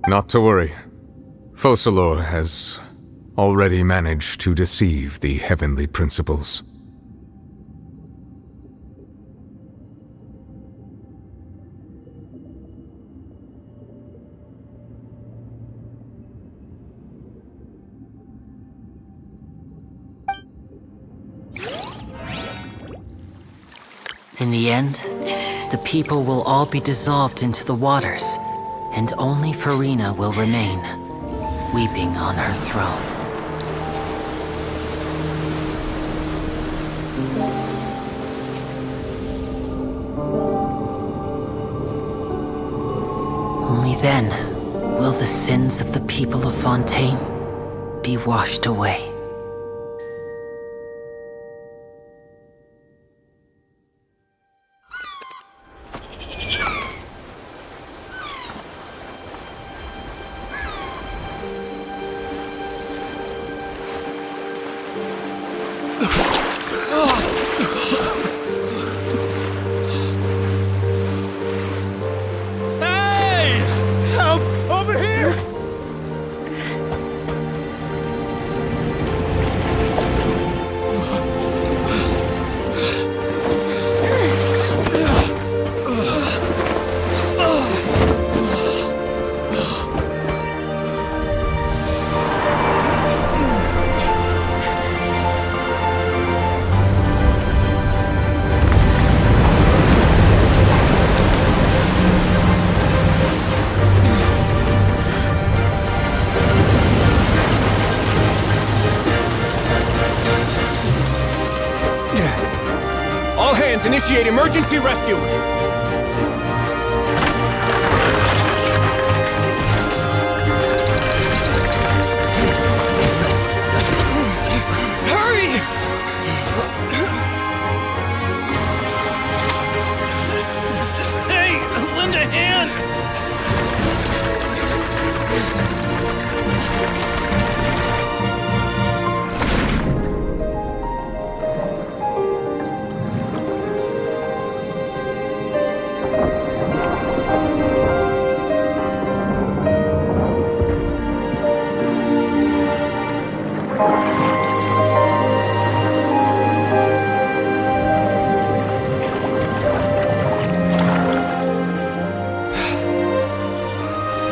Not to worry. Focalor has already managed to deceive the heavenly principles. In the end, the people will all be dissolved into the waters, and only Farina will remain, weeping on her throne. Only then will the sins of the people of Fontaine be washed away. hands, initiate emergency rescue! Hurry! Hey, lend a hand!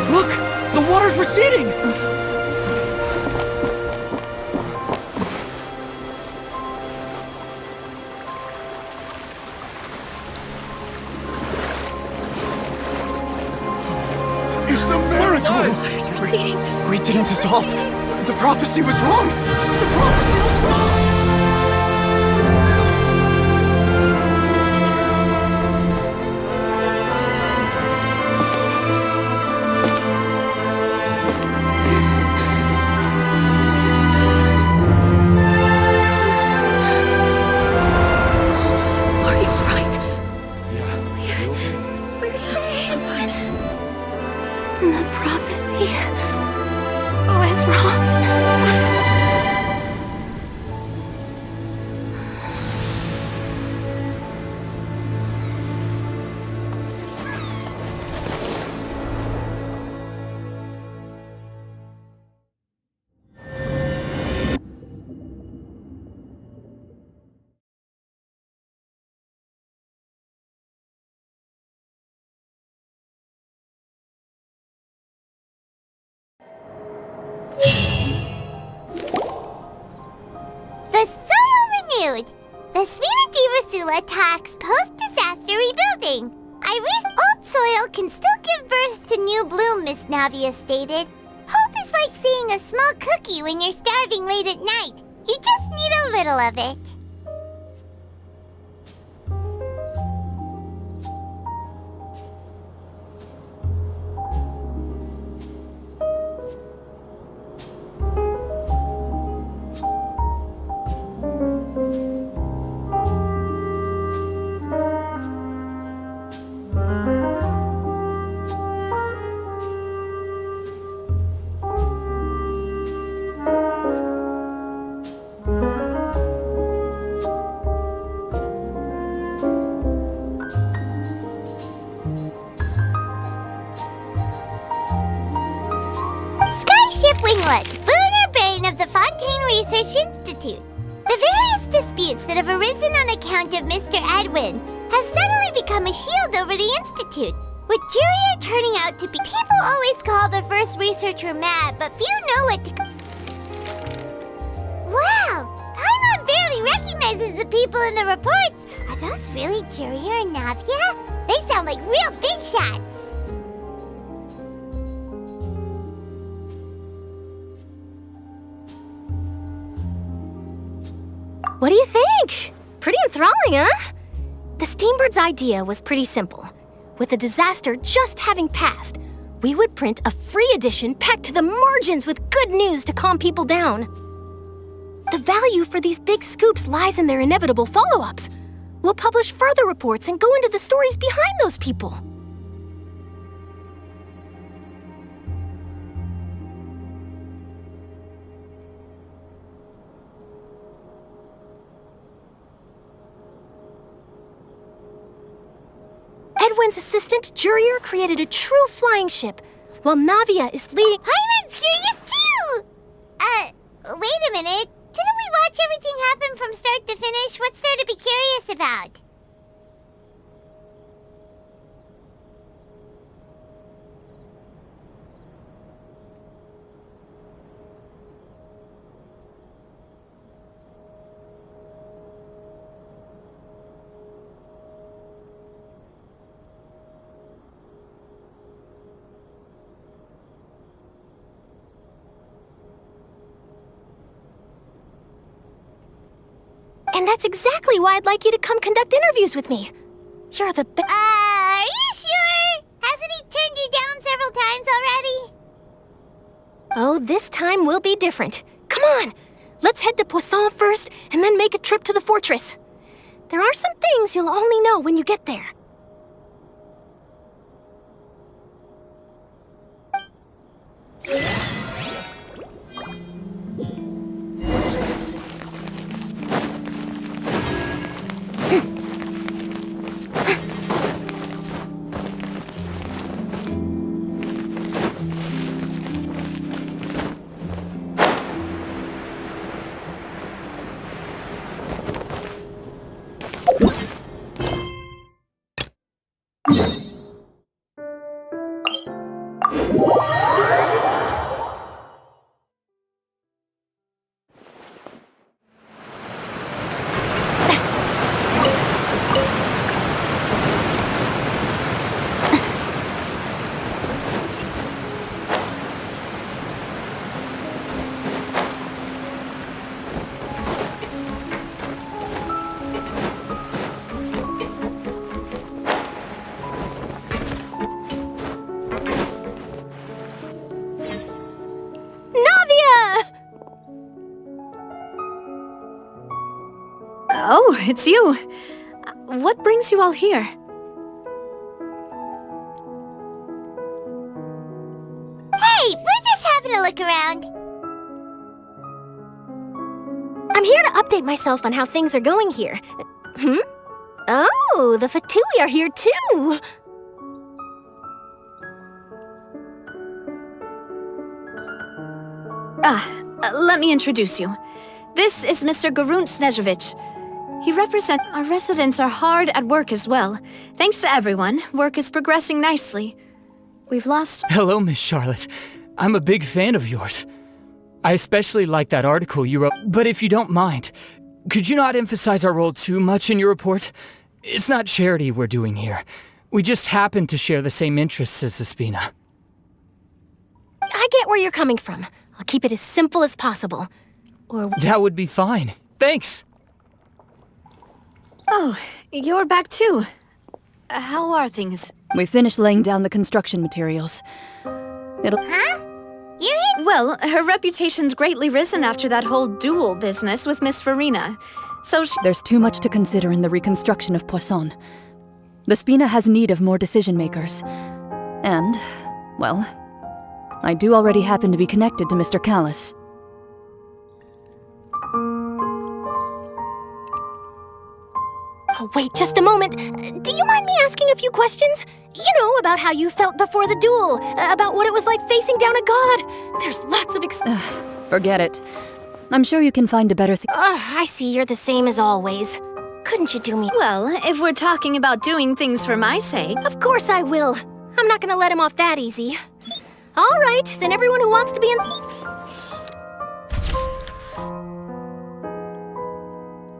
Look! The water's receding! It's a miracle! Water's receding. We didn't dissolve. The prophecy was wrong. The prophecy was wrong. Are you alright? Yeah. We're saved. The prophecy was wrong. The soil renewed. The Suite Divasula attacks post-disaster rebuilding. Old soil can still give birth to new bloom, Miss Navia stated. Hope is like seeing a small cookie when you're starving late at night. You just need a little of it. Skyship Winglet, lunar brain of the Fontaine Research Institute. The various disputes that have arisen on account of Mr. Edwin have suddenly become a shield over the Institute, with Jurier turning out to be... People always call the first researcher mad, but few know what to... Wow! Paimon barely recognizes the people in the reports. Are those really Jurier and Navia? They sound like real big shots. What do you think? Pretty enthralling, huh? The Steambird's idea was pretty simple. With the disaster just having passed, we would print a free edition packed to the margins with good news to calm people down. The value for these big scoops lies in their inevitable follow-ups. We'll publish further reports and go into the stories behind those people. Edwin's assistant, Jurier, created a true flying ship, while Navia is leading— Paimon's curious too! Wait a minute. Didn't we watch everything happen from start to finish? What's there to be curious about? And that That's exactly why I'd like you to come conduct interviews with me. You're the best. Are you sure? Hasn't he turned you down several times already? Oh, this time will be different. Come on! Let's head to Poisson first, and then make a trip to the fortress. There are some things you'll only know when you get there. Oh, it's you. What brings you all here? Hey, we're just having a look around. I'm here to update myself on how things are going here. Oh, the Fatui are here too! Let me introduce you. This is Mr. Garunt Snežević. He represents... Our residents are hard at work as well. Thanks to everyone, work is progressing nicely. We've lost... Hello, Miss Charlotte. I'm a big fan of yours. I especially like that article you wrote, but if you don't mind, could you not emphasize our role too much in your report? It's not charity we're doing here. We just happen to share the same interests as the Spina. I get where you're coming from. I'll keep it as simple as possible. Or... That would be fine. Thanks! Oh, you're back too. How are things? We finished laying down the construction materials. Huh? Well, her reputation's greatly risen after that whole duel business with Miss Farina. So There's too much to consider in the reconstruction of Poisson. The Spina has need of more decision-makers. And, well, I do already happen to be connected to Mr. Callis. Oh, wait just a moment. Do you mind me asking a few questions? You know, about how you felt before the duel, about what it was like facing down a god. There's lots of Forget it. I'm sure you can find a better thing. I see you're the same as always. Couldn't you do me? Well, if we're talking about doing things for my sake... Of course I will. I'm not gonna let him off that easy. All right, then everyone who wants to be in...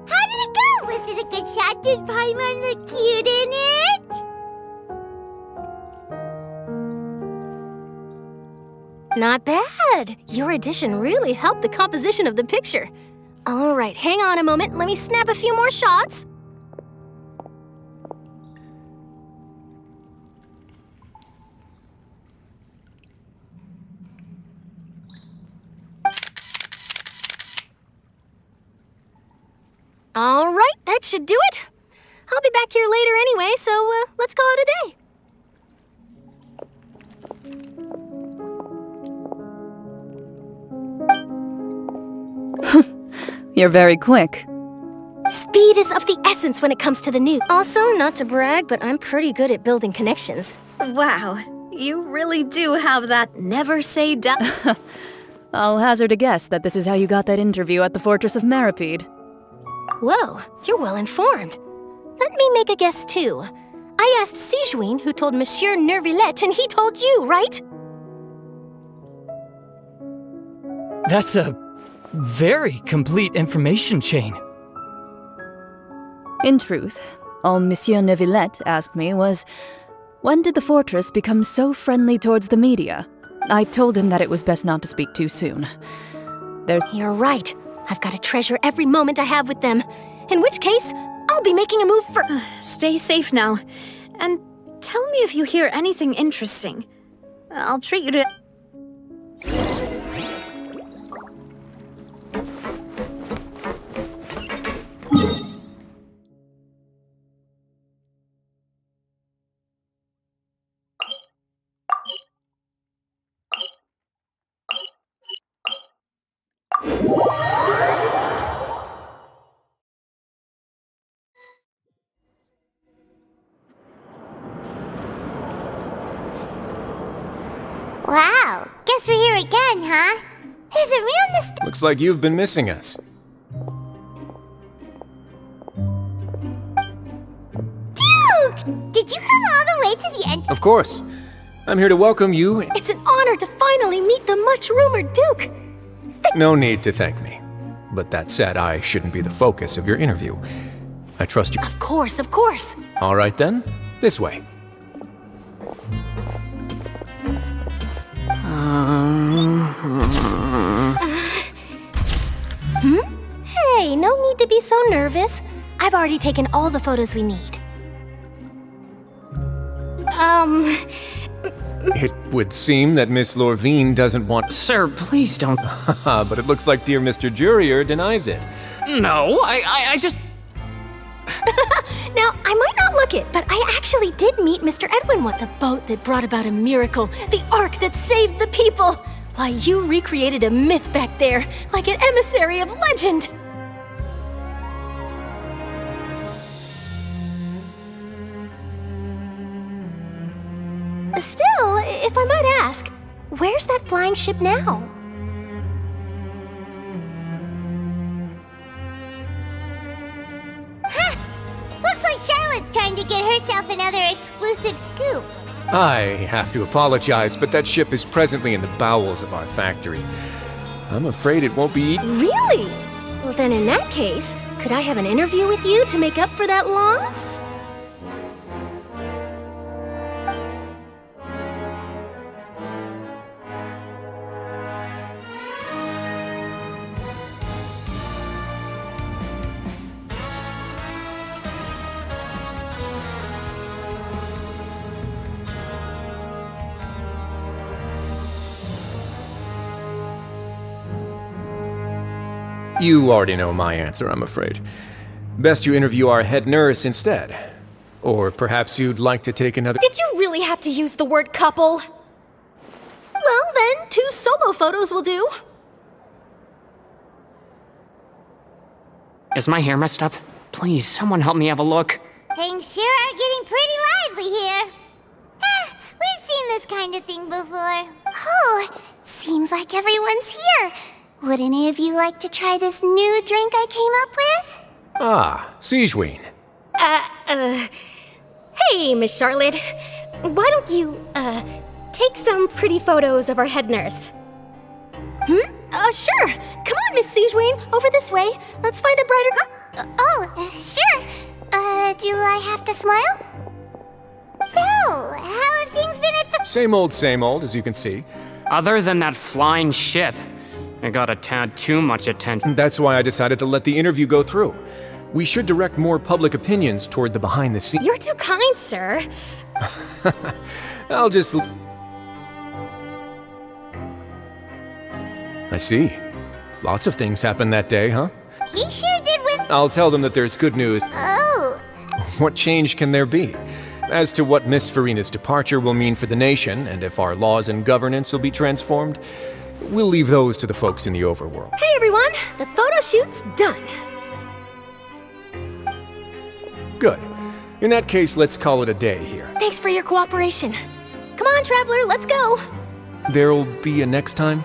How did it go? Was it a good shot? Did Paimon look cute in it? Not bad. Your addition really helped the composition of the picture. All right, hang on a moment. Let me snap a few more shots. All right, that should do it. I'll be back here later anyway, so let's call it a day. You're very quick. Speed is of the essence when it comes to the new. Also, not to brag, but I'm pretty good at building connections. Wow, you really do have that never say die. I'll hazard a guess that this is how you got that interview at the Fortress of Maripede. Whoa, you're well informed. Let me make a guess too. I asked Sijuin, who told Monsieur Nervillet, and he told you, right? That's a very complete information chain. In truth, all Monsieur Nervillet asked me was, when did the fortress become so friendly towards the media? I told him that it was best not to speak too soon. You're right. I've got to treasure every moment I have with them. In which case, I'll be making a move for— Stay safe now. And tell me if you hear anything interesting. I'll treat you to— Wow, guess we're here again, huh? There's a real Looks like you've been missing us. Duke! Did you come all the way to the end? Of course. I'm here to welcome you. It's an honor to finally meet the much-rumored Duke! No need to thank me. But that said, I shouldn't be the focus of your interview. I trust you. Of course, of course. All right then, this way. Hey, no need to be so nervous. I've already taken all the photos we need. It would seem that Miss Lorvine doesn't want— Sir, please don't— But it looks like dear Mr. Jurier denies it. No, I just— Now, I might not look it, but I actually did meet Mr. Edwin once. The boat that brought about a miracle, the ark that saved the people. Why, you recreated a myth back there, like an emissary of legend. Still, if I might ask, where's that flying ship now? Looks like Charlotte's trying to get herself another exclusive scoop. I have to apologize, but that ship is presently in the bowels of our factory. I'm afraid it won't be— Really? Well then in that case, could I have an interview with you to make up for that loss? You already know my answer, I'm afraid. Best you interview our head nurse instead. Or perhaps you'd like to take another— Did you really have to use the word couple? Well then, 2 solo photos will do. Is my hair messed up? Please, someone help me have a look. Things sure are getting pretty lively here. We've seen this kind of thing before. Oh, seems like everyone's here. Would any of you like to try this new drink I came up with? Ah, Siegeween. Hey, Miss Charlotte. Why don't you, take some pretty photos of our head nurse? Sure. Come on, Miss Siegeween. Over this way. Let's find a brighter— Sure. Do I have to smile? So, how have things been at the— Same old, as you can see. Other than that flying ship, I got a tad too much attention. That's why I decided to let the interview go through. We should direct more public opinions toward the behind-the-scenes— You're too kind, sir. I'll just— I see. Lots of things happened that day, huh? He sure did with— I'll tell them that there's good news. Oh. What change can there be? As to what Miss Farina's departure will mean for the nation, and if our laws and governance will be transformed, we'll leave those to the folks in the overworld. Hey everyone, the photo shoot's done. Good. In that case, let's call it a day here. Thanks for your cooperation. Come on, Traveler, let's go. There'll be a next time?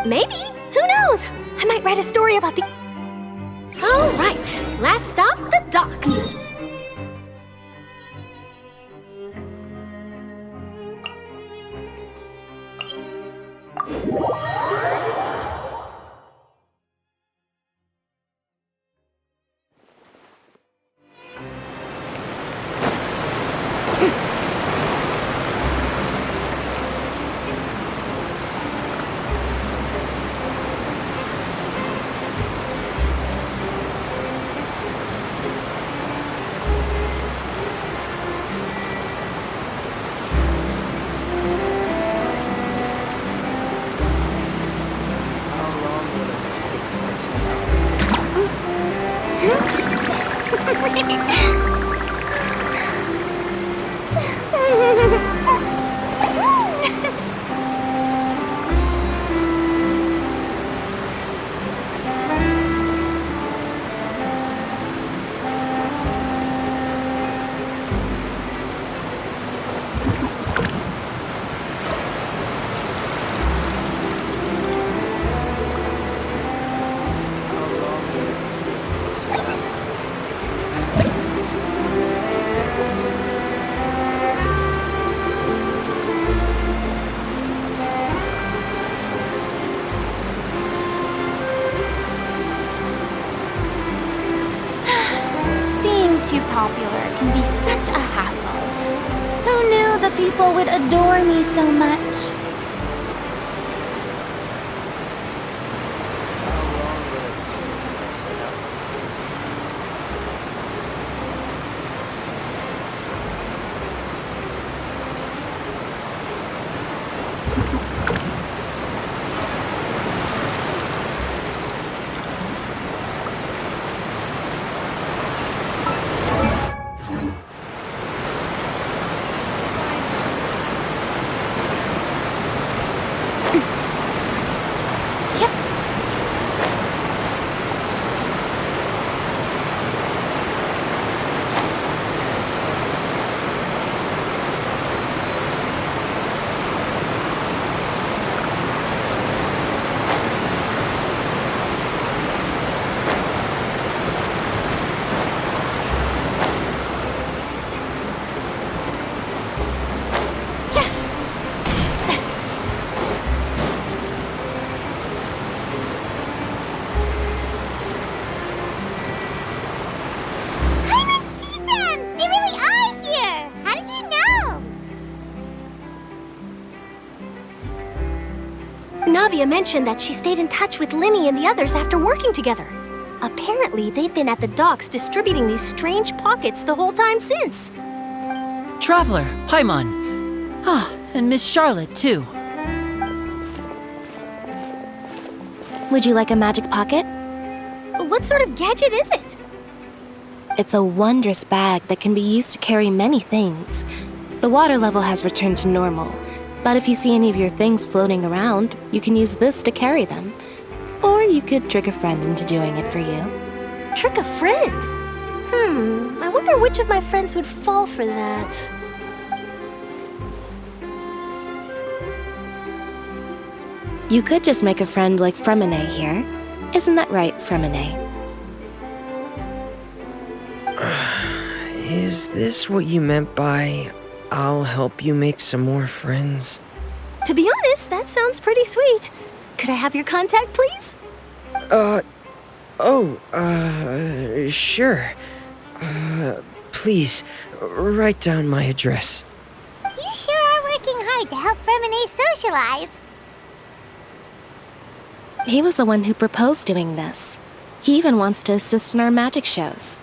Maybe. Who knows? I might write a story about the— All right, last stop, the docks. Too popular can be such a hassle. Who knew the people would adore me so much? Navia mentioned that she stayed in touch with Linny and the others after working together. Apparently, they've been at the docks distributing these strange pockets the whole time since. Traveler, Paimon. Ah, and Miss Charlotte, too. Would you like a magic pocket? What sort of gadget is it? It's a wondrous bag that can be used to carry many things. The water level has returned to normal, but if you see any of your things floating around, you can use this to carry them. Or you could trick a friend into doing it for you. Trick a friend? I wonder which of my friends would fall for that. You could just make a friend like Fremine here. Isn't that right, Fremine? Is this what you meant by, I'll help you make some more friends? To be honest, that sounds pretty sweet. Could I have your contact, please? Sure. Please, write down my address. You sure are working hard to help Fremine socialize. He was the one who proposed doing this. He even wants to assist in our magic shows.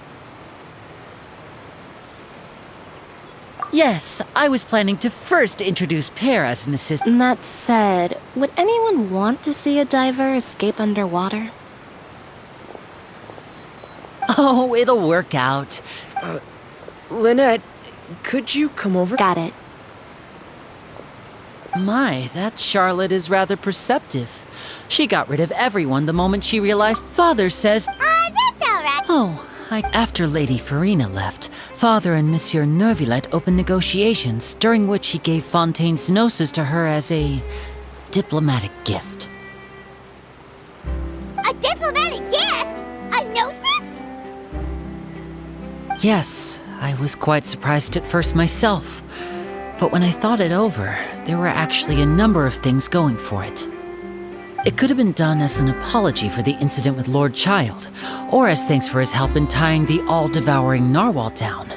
Yes, I was planning to first introduce Pear as an assistant. That said, would anyone want to see a diver escape underwater? Oh, it'll work out. Lynette, could you come over? Got it. My, that Charlotte is rather perceptive. She got rid of everyone the moment she realized Father says... that's alright. Oh, after Lady Farina left, Father and Monsieur Neuvillette opened negotiations, during which he gave Fontaine's gnosis to her as a diplomatic gift. A diplomatic gift? A gnosis? Yes, I was quite surprised at first myself. But when I thought it over, there were actually a number of things going for it. It could have been done as an apology for the incident with Lord Child, or as thanks for his help in tying the all-devouring narwhal down.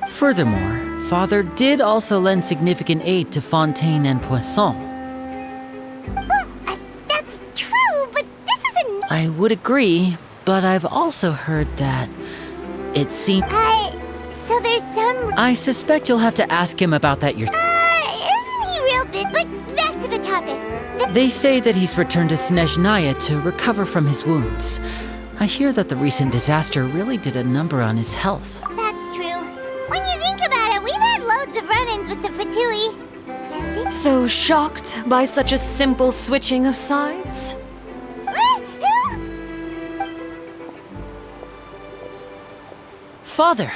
Furthermore, Father did also lend significant aid to Fontaine and Poisson. Well, that's true, but this isn't... I would agree, but I've also heard that it seems... so there's some... I suspect you'll have to ask him about that yourself. Isn't he real big? But back to the topic. They say that he's returned to Snezhnaya to recover from his wounds. I hear that the recent disaster really did a number on his health. That's true. When you think about it, we've had loads of run-ins with the Fatui. So shocked by such a simple switching of sides? Father!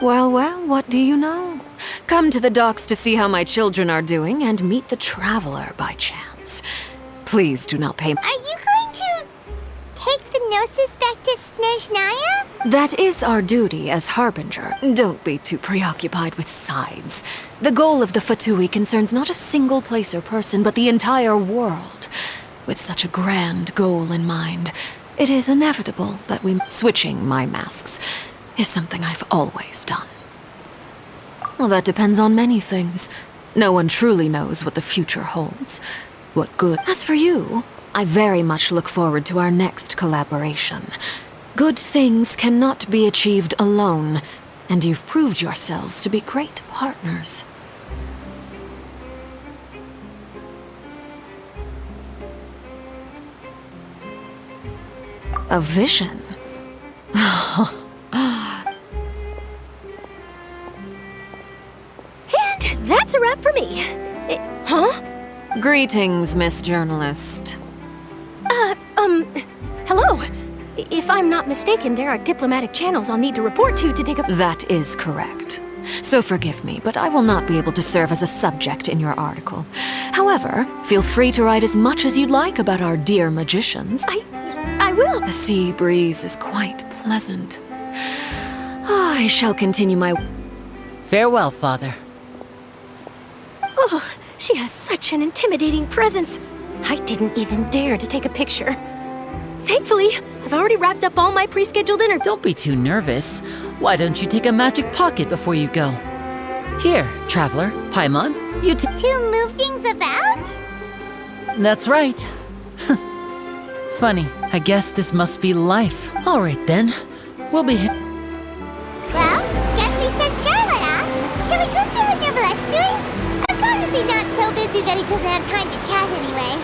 Well, what do you know? Come to the docks to see how my children are doing and meet the traveler by chance. Please do not pay. Are you going to take the Gnosis back to Snezhnaya? That is our duty as Harbinger. Don't be too preoccupied with sides. The goal of the Fatui concerns not a single place or person, but the entire world. With such a grand goal in mind, it is inevitable that switching my masks is something I've always done. Well, that depends on many things. No one truly knows what the future holds. What good. As for you, I very much look forward to our next collaboration. Good things cannot be achieved alone, and you've proved yourselves to be great partners. A vision? And that's a wrap for me. Huh? Greetings, Miss Journalist. Hello. If I'm not mistaken, there are diplomatic channels I'll need to report to take a— That is correct. So forgive me, but I will not be able to serve as a subject in your article. However, feel free to write as much as you'd like about our dear magicians. I will. The sea breeze is quite pleasant. I shall continue my— Farewell, Father. Oh, she has such an intimidating presence. I didn't even dare to take a picture. Thankfully, I've already wrapped up all my pre-scheduled dinner. Don't be too nervous. Why don't you take a magic pocket before you go? Here, Traveler, Paimon, you To move things about? That's right. Funny, I guess this must be life. All right then, we'll be Well, guess we sent Charlotte off. Shall we go see how Neverlette's doing? As long as he's not so busy that he doesn't have time to chat anyway.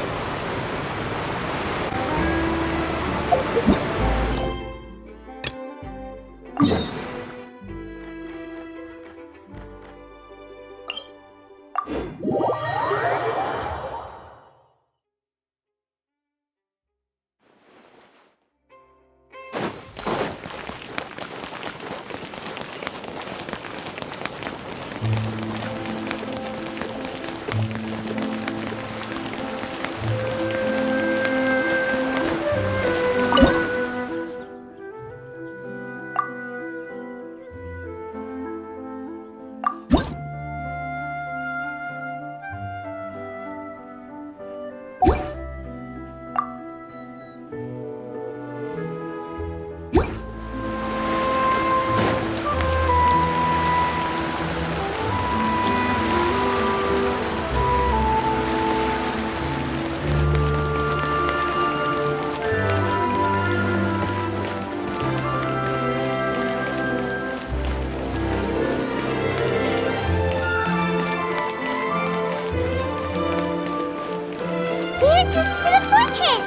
Entrance to the fortress!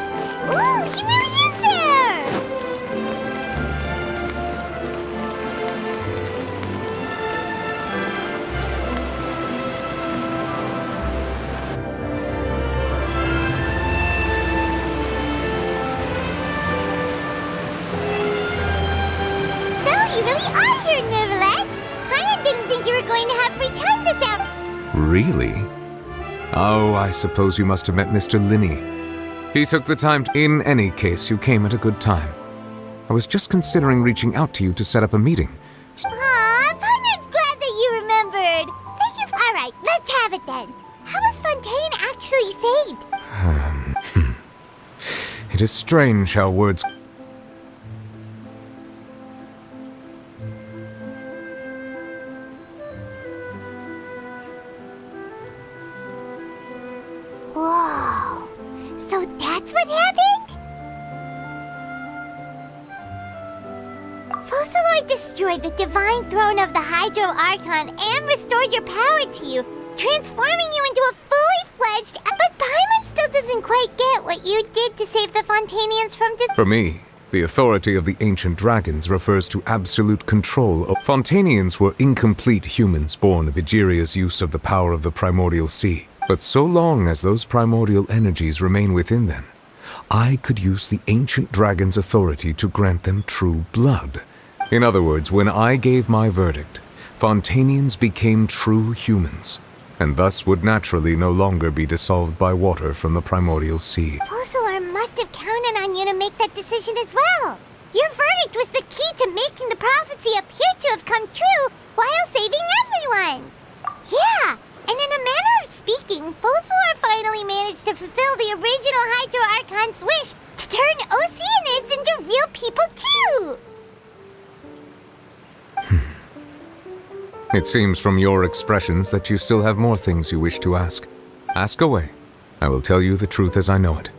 Ooh, he really is there! So, you really are here, Neverland! I didn't think you were going to have free time this hour. Really? Oh, I suppose you must have met Mr. Linney. He took the time to— In any case, you came at a good time. I was just considering reaching out to you to set up a meeting. Aw, Paimon's glad that you remembered. Thank you. All right, let's have it then. How was Fontaine actually saved? It is strange how words— Whoa. So that's what happened? Focalor destroyed the divine throne of the Hydro Archon and restored your power to you, transforming you into a fully fledged— But Paimon still still doesn't quite get what you did to save the Fontainians from For me, the authority of the ancient dragons refers to absolute control. Fontainians were incomplete humans born of Egeria's use of the power of the primordial sea. But so long as those primordial energies remain within them, I could use the ancient dragon's authority to grant them true blood. In other words, when I gave my verdict, Fontainians became true humans, and thus would naturally no longer be dissolved by water from the primordial sea. Focalor must have counted on you to make that decision as well. Your verdict was the key to making the prophecy appear to have come true while saving everyone. Yeah, and in a manner of speaking, Focalor finally managed to fulfill the original Hydro Archon's wish to turn Oceanids into real people too! It seems from your expressions that you still have more things you wish to ask. Ask away. I will tell you the truth as I know it.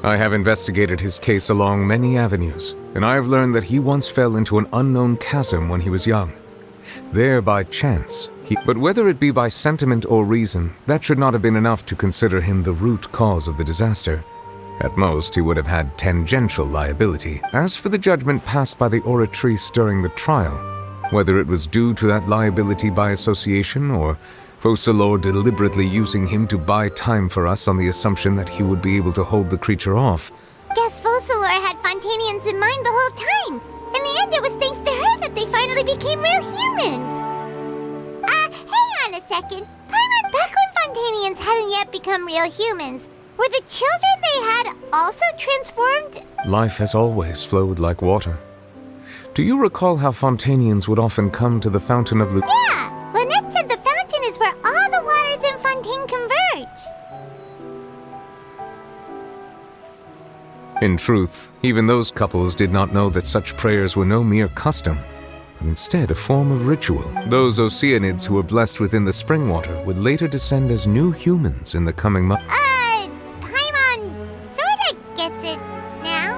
I have investigated his case along many avenues, and I have learned that he once fell into an unknown chasm when he was young. There by chance, but whether it be by sentiment or reason, that should not have been enough to consider him the root cause of the disaster. At most, he would have had tangential liability. As for the judgment passed by the Oratrice during the trial, whether it was due to that liability by association or Focalor deliberately using him to buy time for us on the assumption that he would be able to hold the creature off. Guess Focalor had Fontainians in mind the whole time. In the end, it was thanks to her that they finally became real humans. Hang on a second. Paimon, back when Fontainians hadn't yet become real humans, were the children they had also transformed? Life has always flowed like water. Do you recall how Fontainians would often come to the Fountain of Yeah! Lynette said the fountain is where all the waters in Fontaine converge. In truth, even those couples did not know that such prayers were no mere custom, but instead a form of ritual. Those Oceanids who were blessed within the spring water would later descend as new humans in the coming months. Paimon sorta gets it now.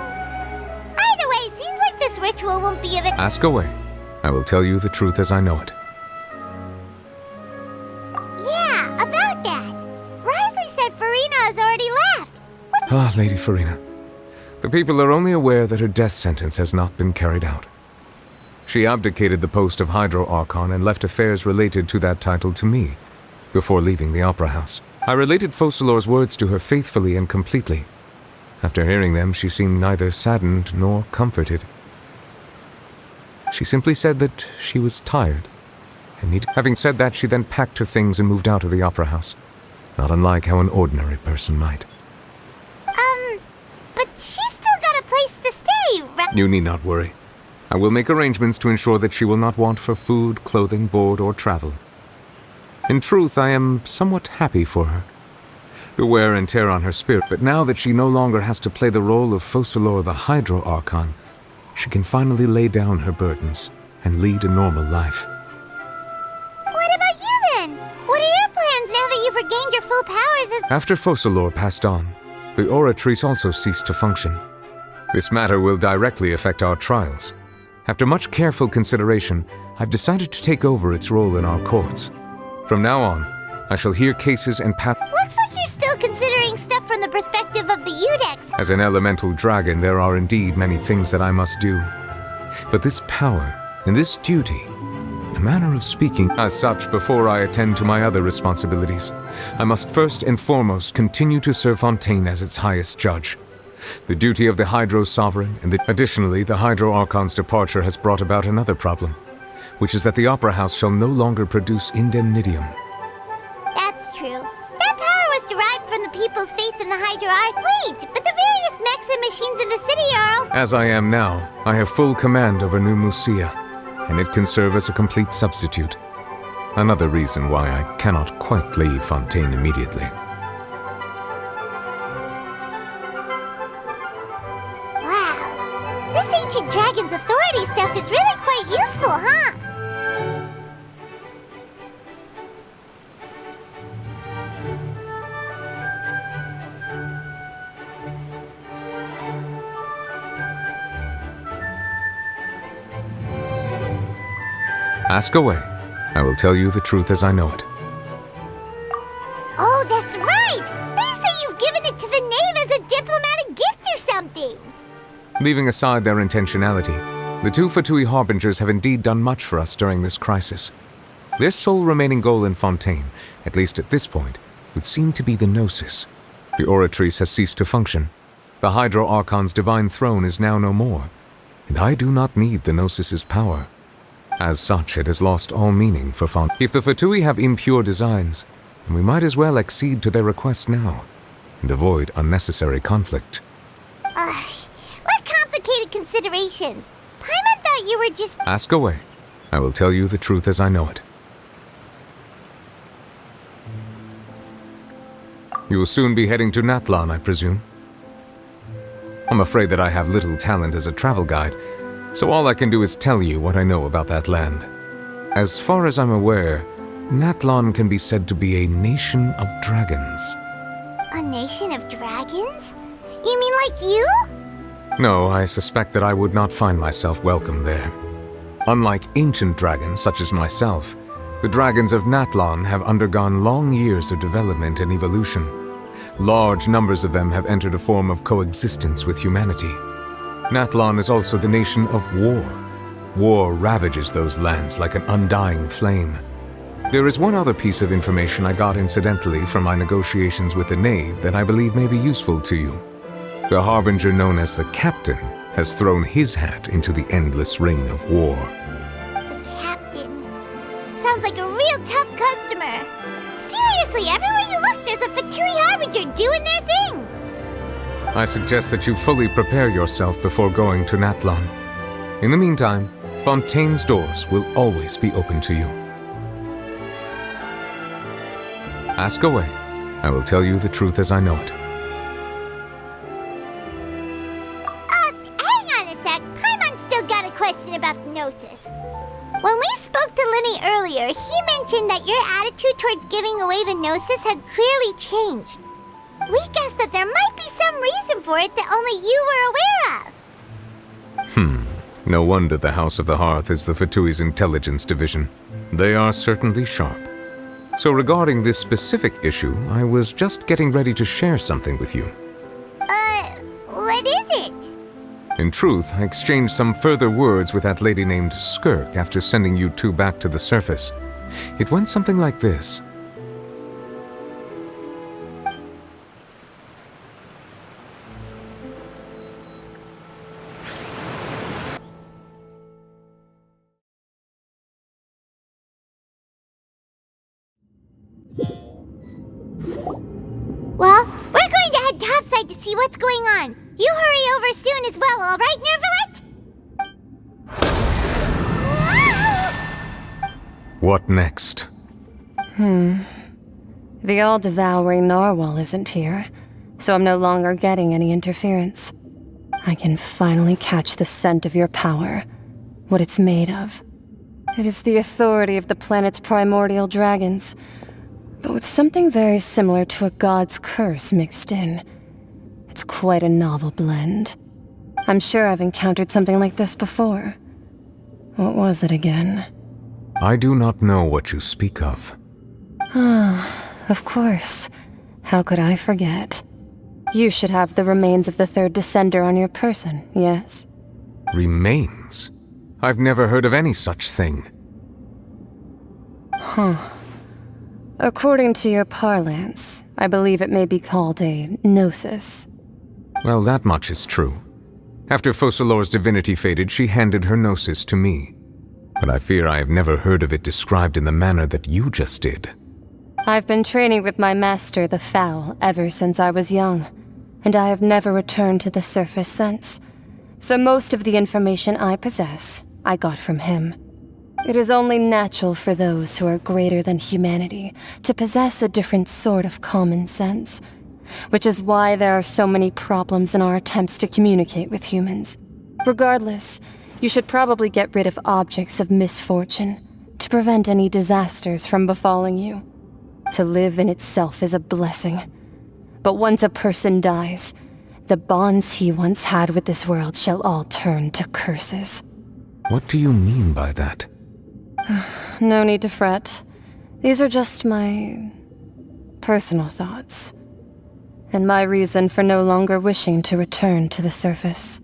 Either way, seems like this ritual won't be of it. Ask away. I will tell you the truth as I know it. Yeah, about that. Risley said Farina has already left. Ah, Lady Farina. The people are only aware that her death sentence has not been carried out. She abdicated the post of Hydro Archon and left affairs related to that title to me, before leaving the Opera House. I related Focalor's words to her faithfully and completely. After hearing them, she seemed neither saddened nor comforted. She simply said that she was tired, and needed. Having said that, she then packed her things and moved out of the Opera House, not unlike how an ordinary person might. But she's still got a place to stay, right? You need not worry. I will make arrangements to ensure that she will not want for food, clothing, board, or travel. In truth, I am somewhat happy for her. The wear and tear on her spirit, but now that she no longer has to play the role of Focalor the Hydro Archon, she can finally lay down her burdens and lead a normal life. What about you then? What are your plans now that you've regained your full powers as— After Focalor passed on, the Oratrice also ceased to function. This matter will directly affect our trials. After much careful consideration, I've decided to take over its role in our courts. From now on, I shall hear cases and Looks like you're still considering stuff from the perspective of the Udex. As an elemental dragon, there are indeed many things that I must do. But this power and this duty, in a manner of speaking, as such, before I attend to my other responsibilities, I must first and foremost continue to serve Fontaine as its highest judge. The duty of the Hydro Sovereign, and additionally, the Hydro Archon's departure has brought about another problem, which is that the Opera House shall no longer produce indemnitium. That's true. That power was derived from the people's faith in the Hydro Arch. Wait, but the various mechs and machines in the city are all— As I am now, I have full command over New Musia, and it can serve as a complete substitute. Another reason why I cannot quite leave Fontaine immediately. Wow, this ancient dragon's authority stuff is really quite useful, huh? Ask away. I will tell you the truth as I know it. Oh, Leaving aside their intentionality, the two Fatui Harbingers have indeed done much for us during this crisis. Their sole remaining goal in Fontaine, at least at this point, would seem to be the Gnosis. The Oratrice has ceased to function. The Hydro Archon's divine throne is now no more, and I do not need the Gnosis's power. As such, it has lost all meaning for Fontaine. If the Fatui have impure designs, then we might as well accede to their request now, and avoid unnecessary conflict. What complicated considerations? Paimon thought you were just— Ask away. I will tell you the truth as I know it. You will soon be heading to Natlan, I presume? I'm afraid that I have little talent as a travel guide, so all I can do is tell you what I know about that land. As far as I'm aware, Natlan can be said to be a nation of dragons. A nation of dragons? You mean like you? No, I suspect that I would not find myself welcome there. Unlike ancient dragons such as myself, the dragons of Natlan have undergone long years of development and evolution. Large numbers of them have entered a form of coexistence with humanity. Natlan is also the nation of war. War ravages those lands like an undying flame. There is one other piece of information I got incidentally from my negotiations with the Knave that I believe may be useful to you. The Harbinger known as the Captain has thrown his hat into the endless ring of war. Sounds like a real tough customer. Seriously, everywhere you look, there's a Fatui Harbinger doing their thing. I suggest that you fully prepare yourself before going to Natlan. In the meantime, Fontaine's doors will always be open to you. Ask away. I will tell you the truth as I know it. Hang on a sec. Paimon's still got a question about the Gnosis. When we spoke to Linny earlier, he mentioned that your attitude towards giving away the Gnosis had clearly changed. We guessed that there might be some reason for it that only you were aware of. No wonder the House of the Hearth is the Fatui's intelligence division. They are certainly sharp. So regarding this specific issue, I was just getting ready to share something with you. What is it? In truth, I exchanged some further words with that lady named Skirk after sending you two back to the surface. It went something like this. Well, we're going to head topside to see what's going on. You hurry over soon as well, all right, Nervalet? What next? The all-devouring narwhal isn't here, so I'm no longer getting any interference. I can finally catch the scent of your power, what it's made of. It is the authority of the planet's primordial dragons, but with something very similar to a god's curse mixed in. It's quite a novel blend. I'm sure I've encountered something like this before. What was it again? I do not know what you speak of. Of course. How could I forget? You should have the remains of the third descender on your person, yes? Remains? I've never heard of any such thing. According to your parlance, I believe it may be called a gnosis. Well, that much is true. After Focalor's divinity faded, she handed her gnosis to me. But I fear I have never heard of it described in the manner that you just did. I've been training with my master, the Foul, ever since I was young, and I have never returned to the surface since. So most of the information I possess, I got from him. It is only natural for those who are greater than humanity to possess a different sort of common sense, which is why there are so many problems in our attempts to communicate with humans. Regardless, you should probably get rid of objects of misfortune to prevent any disasters from befalling you. To live in itself is a blessing. But once a person dies, the bonds he once had with this world shall all turn to curses. What do you mean by that? No need to fret. These are just my personal thoughts, and my reason for no longer wishing to return to the surface.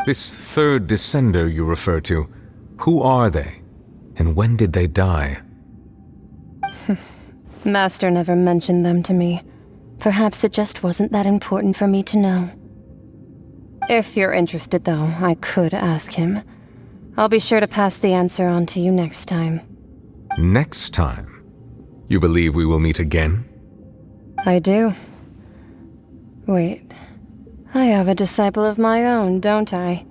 This third descender you refer to, who are they? And when did they die? Master never mentioned them to me. Perhaps it just wasn't that important for me to know. If you're interested, though, I could ask him. I'll be sure to pass the answer on to you next time. Next time? You believe we will meet again? I do. Wait. I have a disciple of my own, don't I?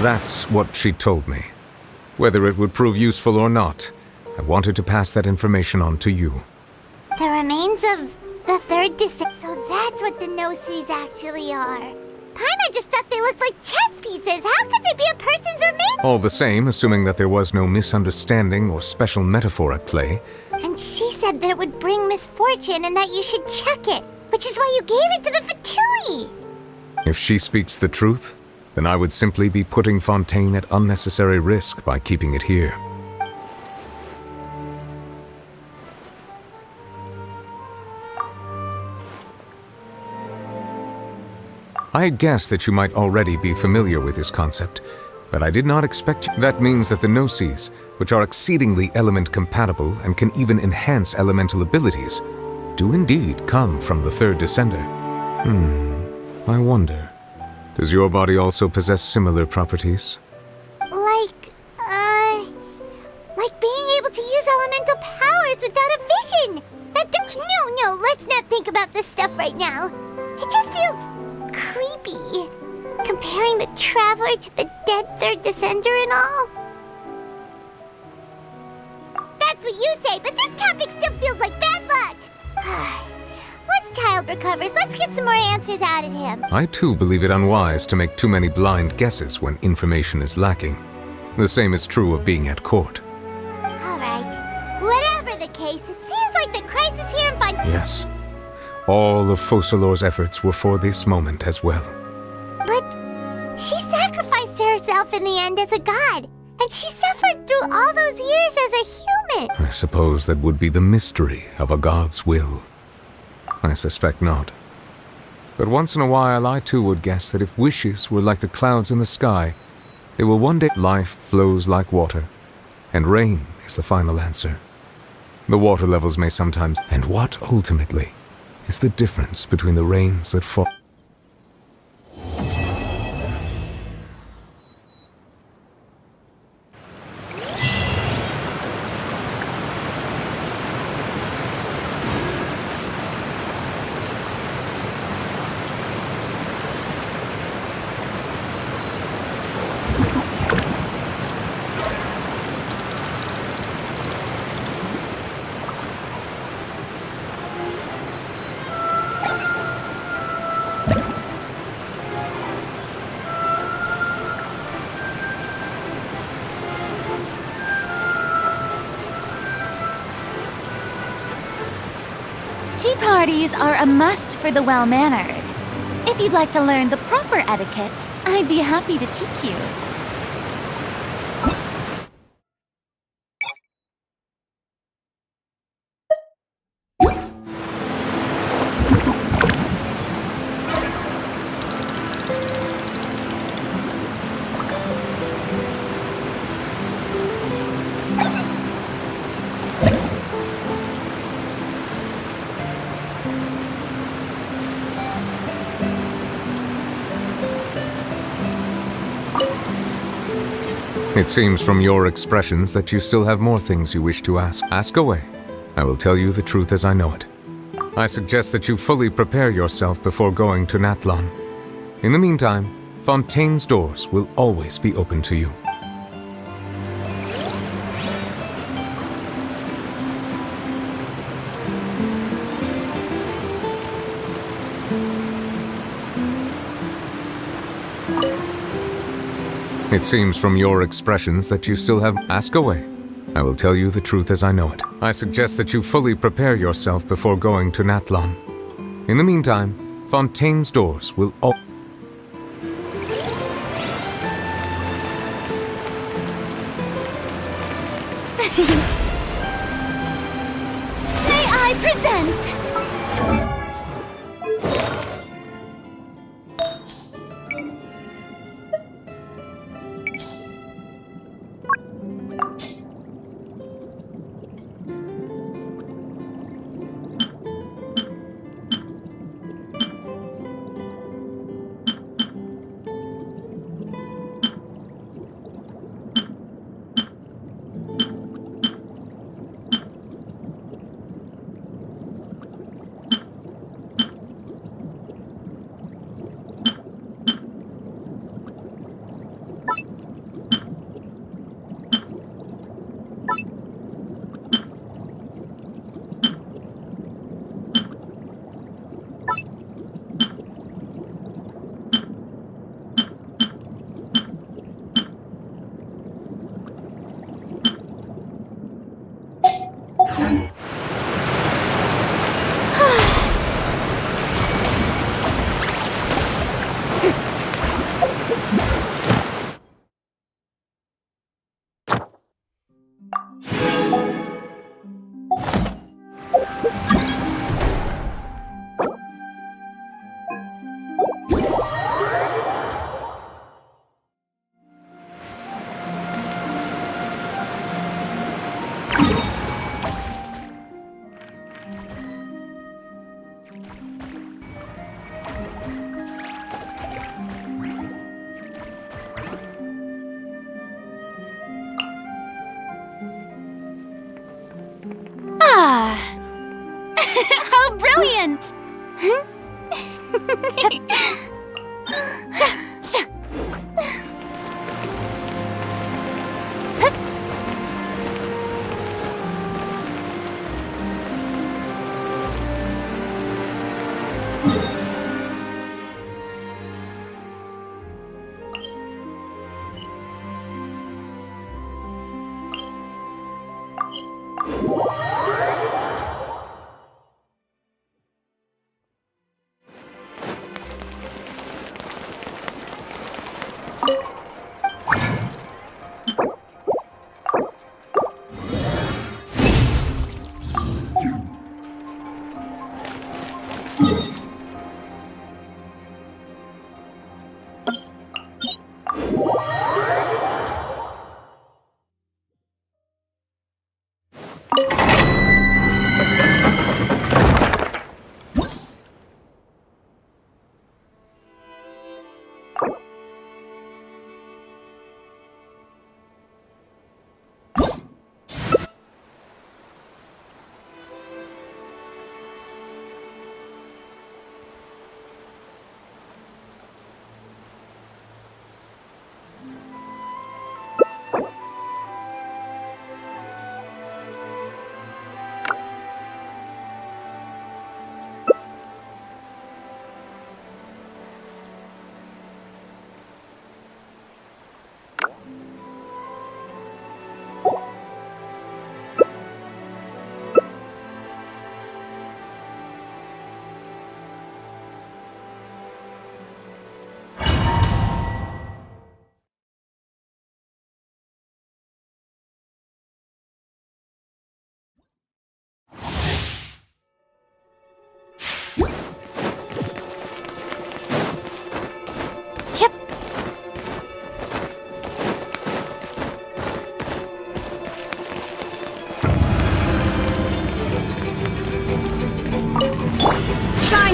That's what she told me. Whether it would prove useful or not, I wanted to pass that information on to you. The remains of the third descent. So that's what the no-sees actually are. Paimon just thought they looked like chess pieces. How could they be a person's remains? All the same, assuming that there was no misunderstanding or special metaphor at play. And she said that it would bring misfortune and that you should check it, which is why you gave it to the Fatui. If she speaks the truth, then I would simply be putting Fontaine at unnecessary risk by keeping it here. I had guessed that you might already be familiar with this concept, but I did not expect you. That means that the no-sees, which are exceedingly element-compatible and can even enhance elemental abilities, do indeed come from the third descender. I wonder, does your body also possess similar properties? Like being able to use elemental powers without a vision! No, let's not think about this stuff right now. It just feels creepy. Comparing the Traveler to the dead third descender and all. That's what you say, but this topic still feels like bad luck. Once Child recovers, let's get some more answers out of him. I too believe it unwise to make too many blind guesses when information is lacking. The same is true of being at court. Alright. Whatever the case, it seems like the crisis here in Fontaine. Yes. All of Focalor's efforts were for this moment as well. But she sacrificed herself in the end as a god, and she suffered through all those years as a human. I suppose that would be the mystery of a god's will. I suspect not. But once in a while I too would guess that if wishes were like the clouds in the sky, they will one day. Life flows like water, and rain is the final answer. The water levels may sometimes. And what ultimately is the difference between the rains that fall? Tea parties are a must for the well-mannered. If you'd like to learn the proper etiquette, I'd be happy to teach you. It seems from your expressions that you still have more things you wish to ask. Ask away. I will tell you the truth as I know it. I suggest that you fully prepare yourself before going to Nathlon. In the meantime, Fontaine's doors will always be open to you. It seems from your expressions that you still have. Ask away. I will tell you the truth as I know it. I suggest that you fully prepare yourself before going to Nathlon. In the meantime, Fontaine's doors will May I present? How brilliant!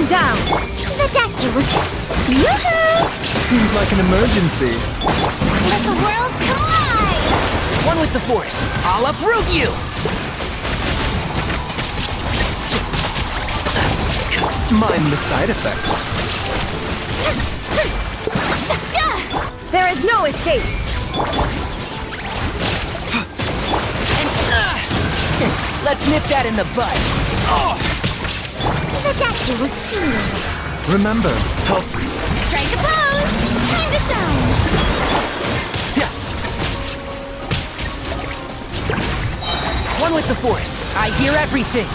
Down! The Dactylus! Yoo-hoo! Seems like an emergency. Let the world collide! One with the Force. I'll uproot you! Mind the side effects. There is no escape! Let's nip that in the bud. Oh. The Dactylus seen. Remember, help. Strike a pose! Time to shine! Yeah. One with the Force. I hear everything.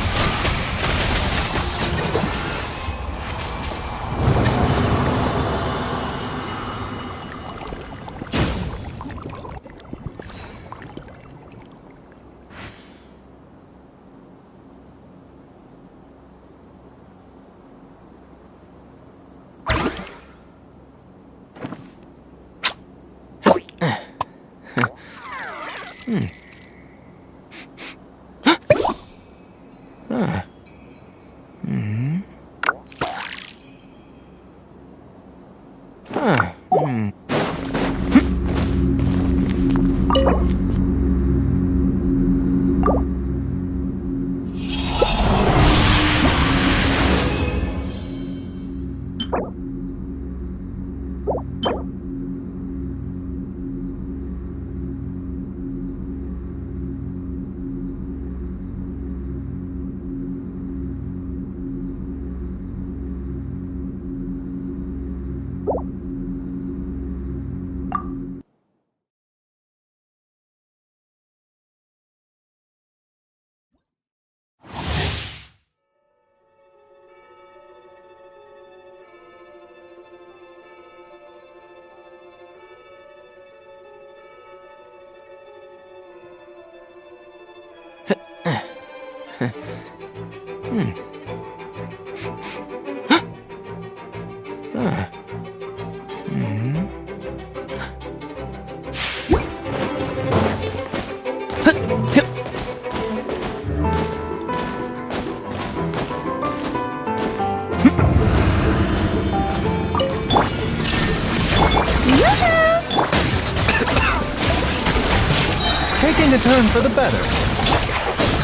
Taking a turn for the better.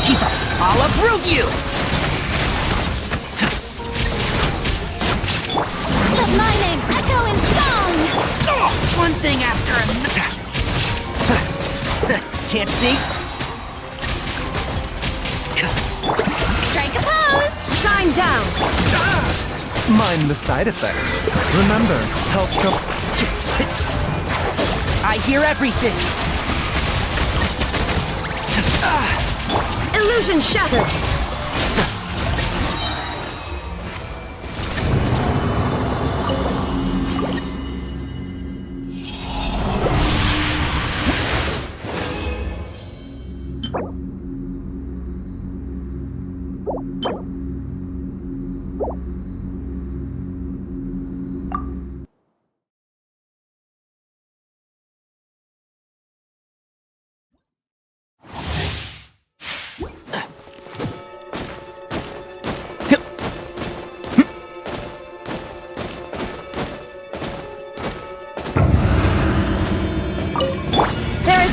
Keep up. I'll uproot you! Let my name echo in song! One thing after another. Can't see? Strike a pose! Shine down! Mind the side effects. Remember, health come. I hear everything. Illusion shattered!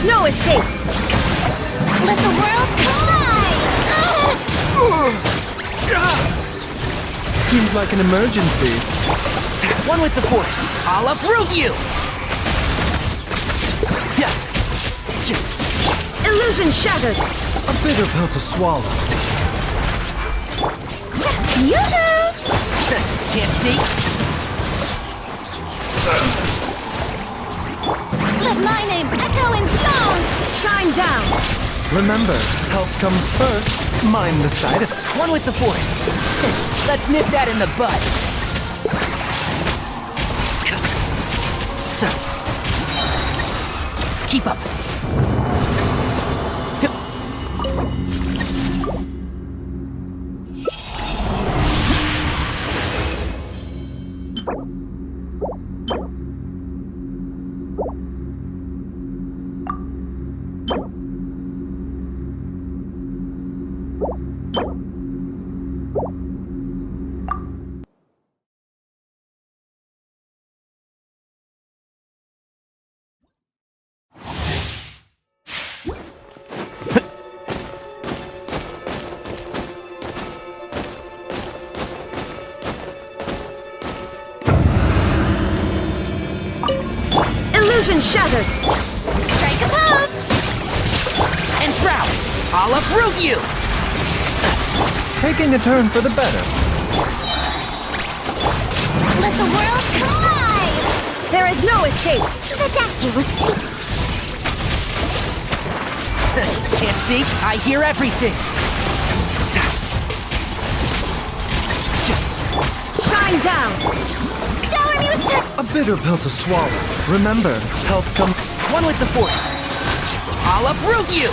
No escape! Let the world collide! Seems like an emergency. One with the force. I'll uproot you! Illusion shattered! A bitter pill to swallow. Yoo-hoo! Can't see? Let my name echo in song! Shine down! Remember, health comes first. Mind the side effects. One with the force. Let's nip that in the bud. So, keep up. Illusion shattered! Strike a pose! And shroud! I'll uproot you! Taking a turn for the better. Let the world collide! There is no escape! The doctor was sick. Can't see? I hear everything! Shine down! Shower me with the... A bitter pill to swallow. Remember, health comes. One with the force. I'll uproot you!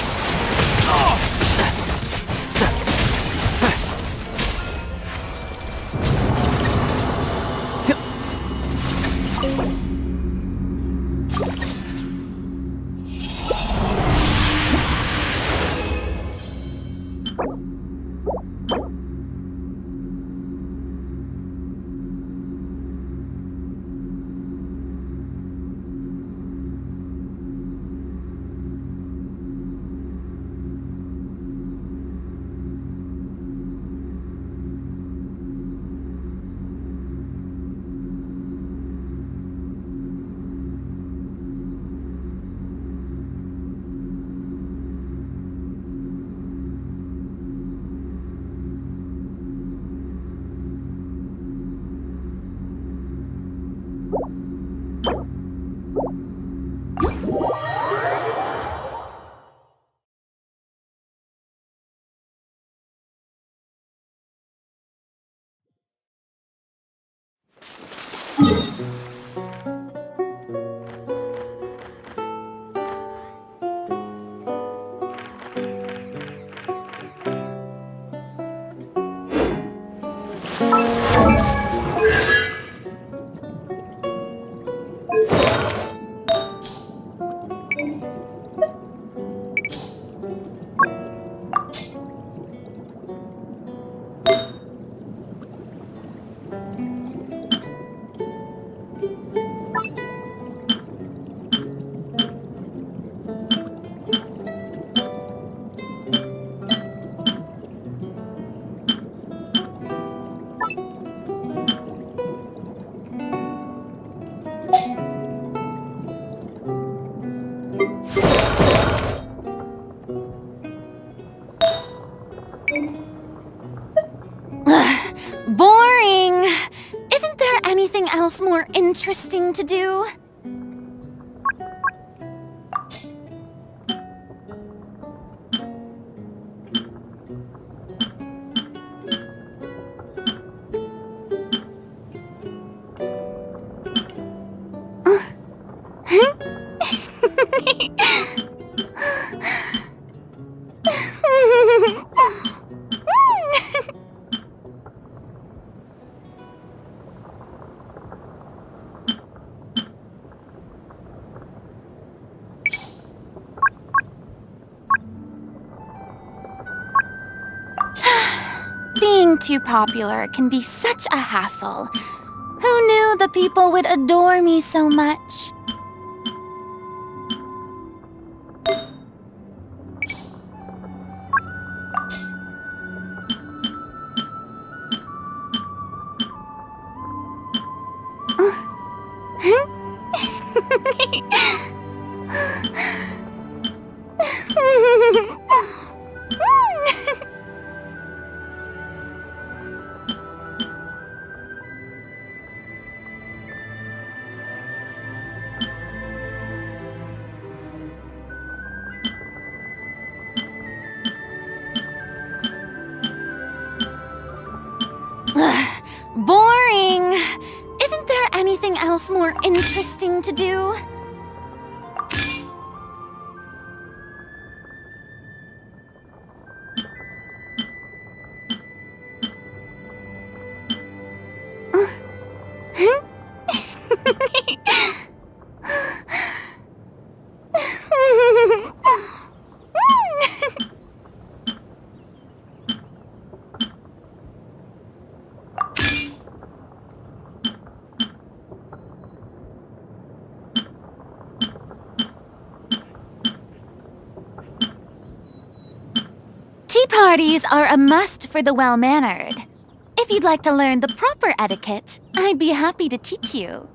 Boring! Isn't there anything else more interesting to do? Being too popular can be such a hassle. Who knew the people would adore me so much? Boring! Isn't there anything else more interesting to do? Tea parties are a must for the well-mannered. If you'd like to learn the proper etiquette, I'd be happy to teach you.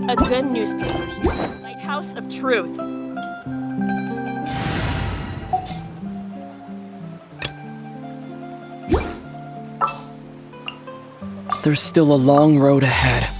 A good newspaper. Lighthouse of Truth. There's still a long road ahead.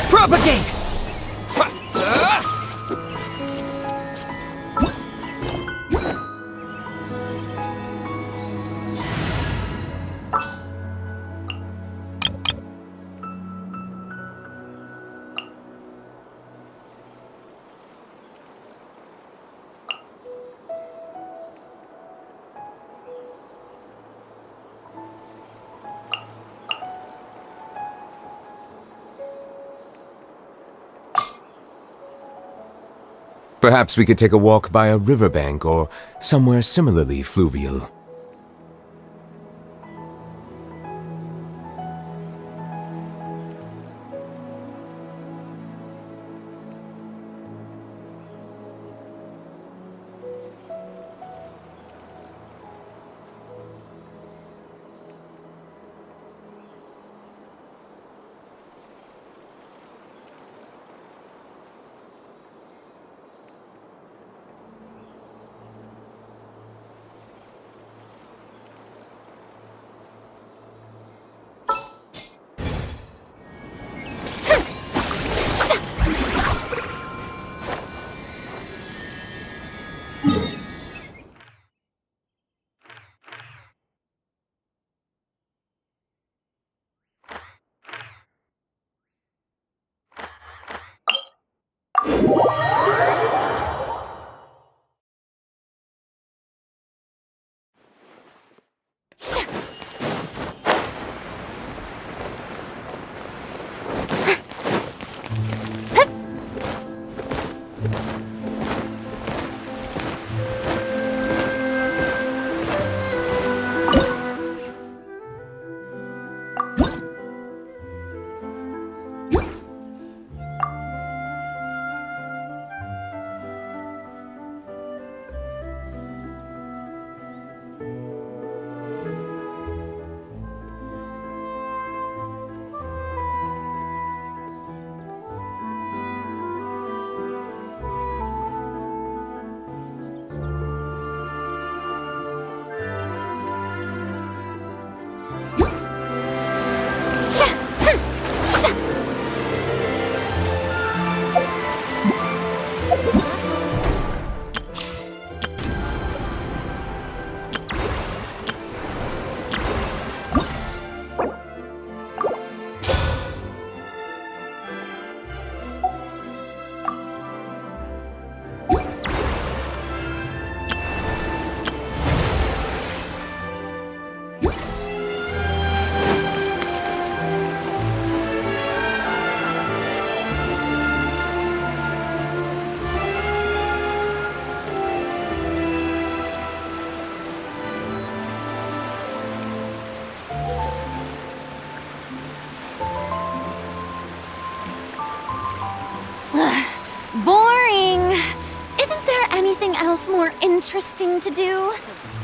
Propagate! Perhaps we could take a walk by a riverbank or somewhere similarly fluvial. interesting to do?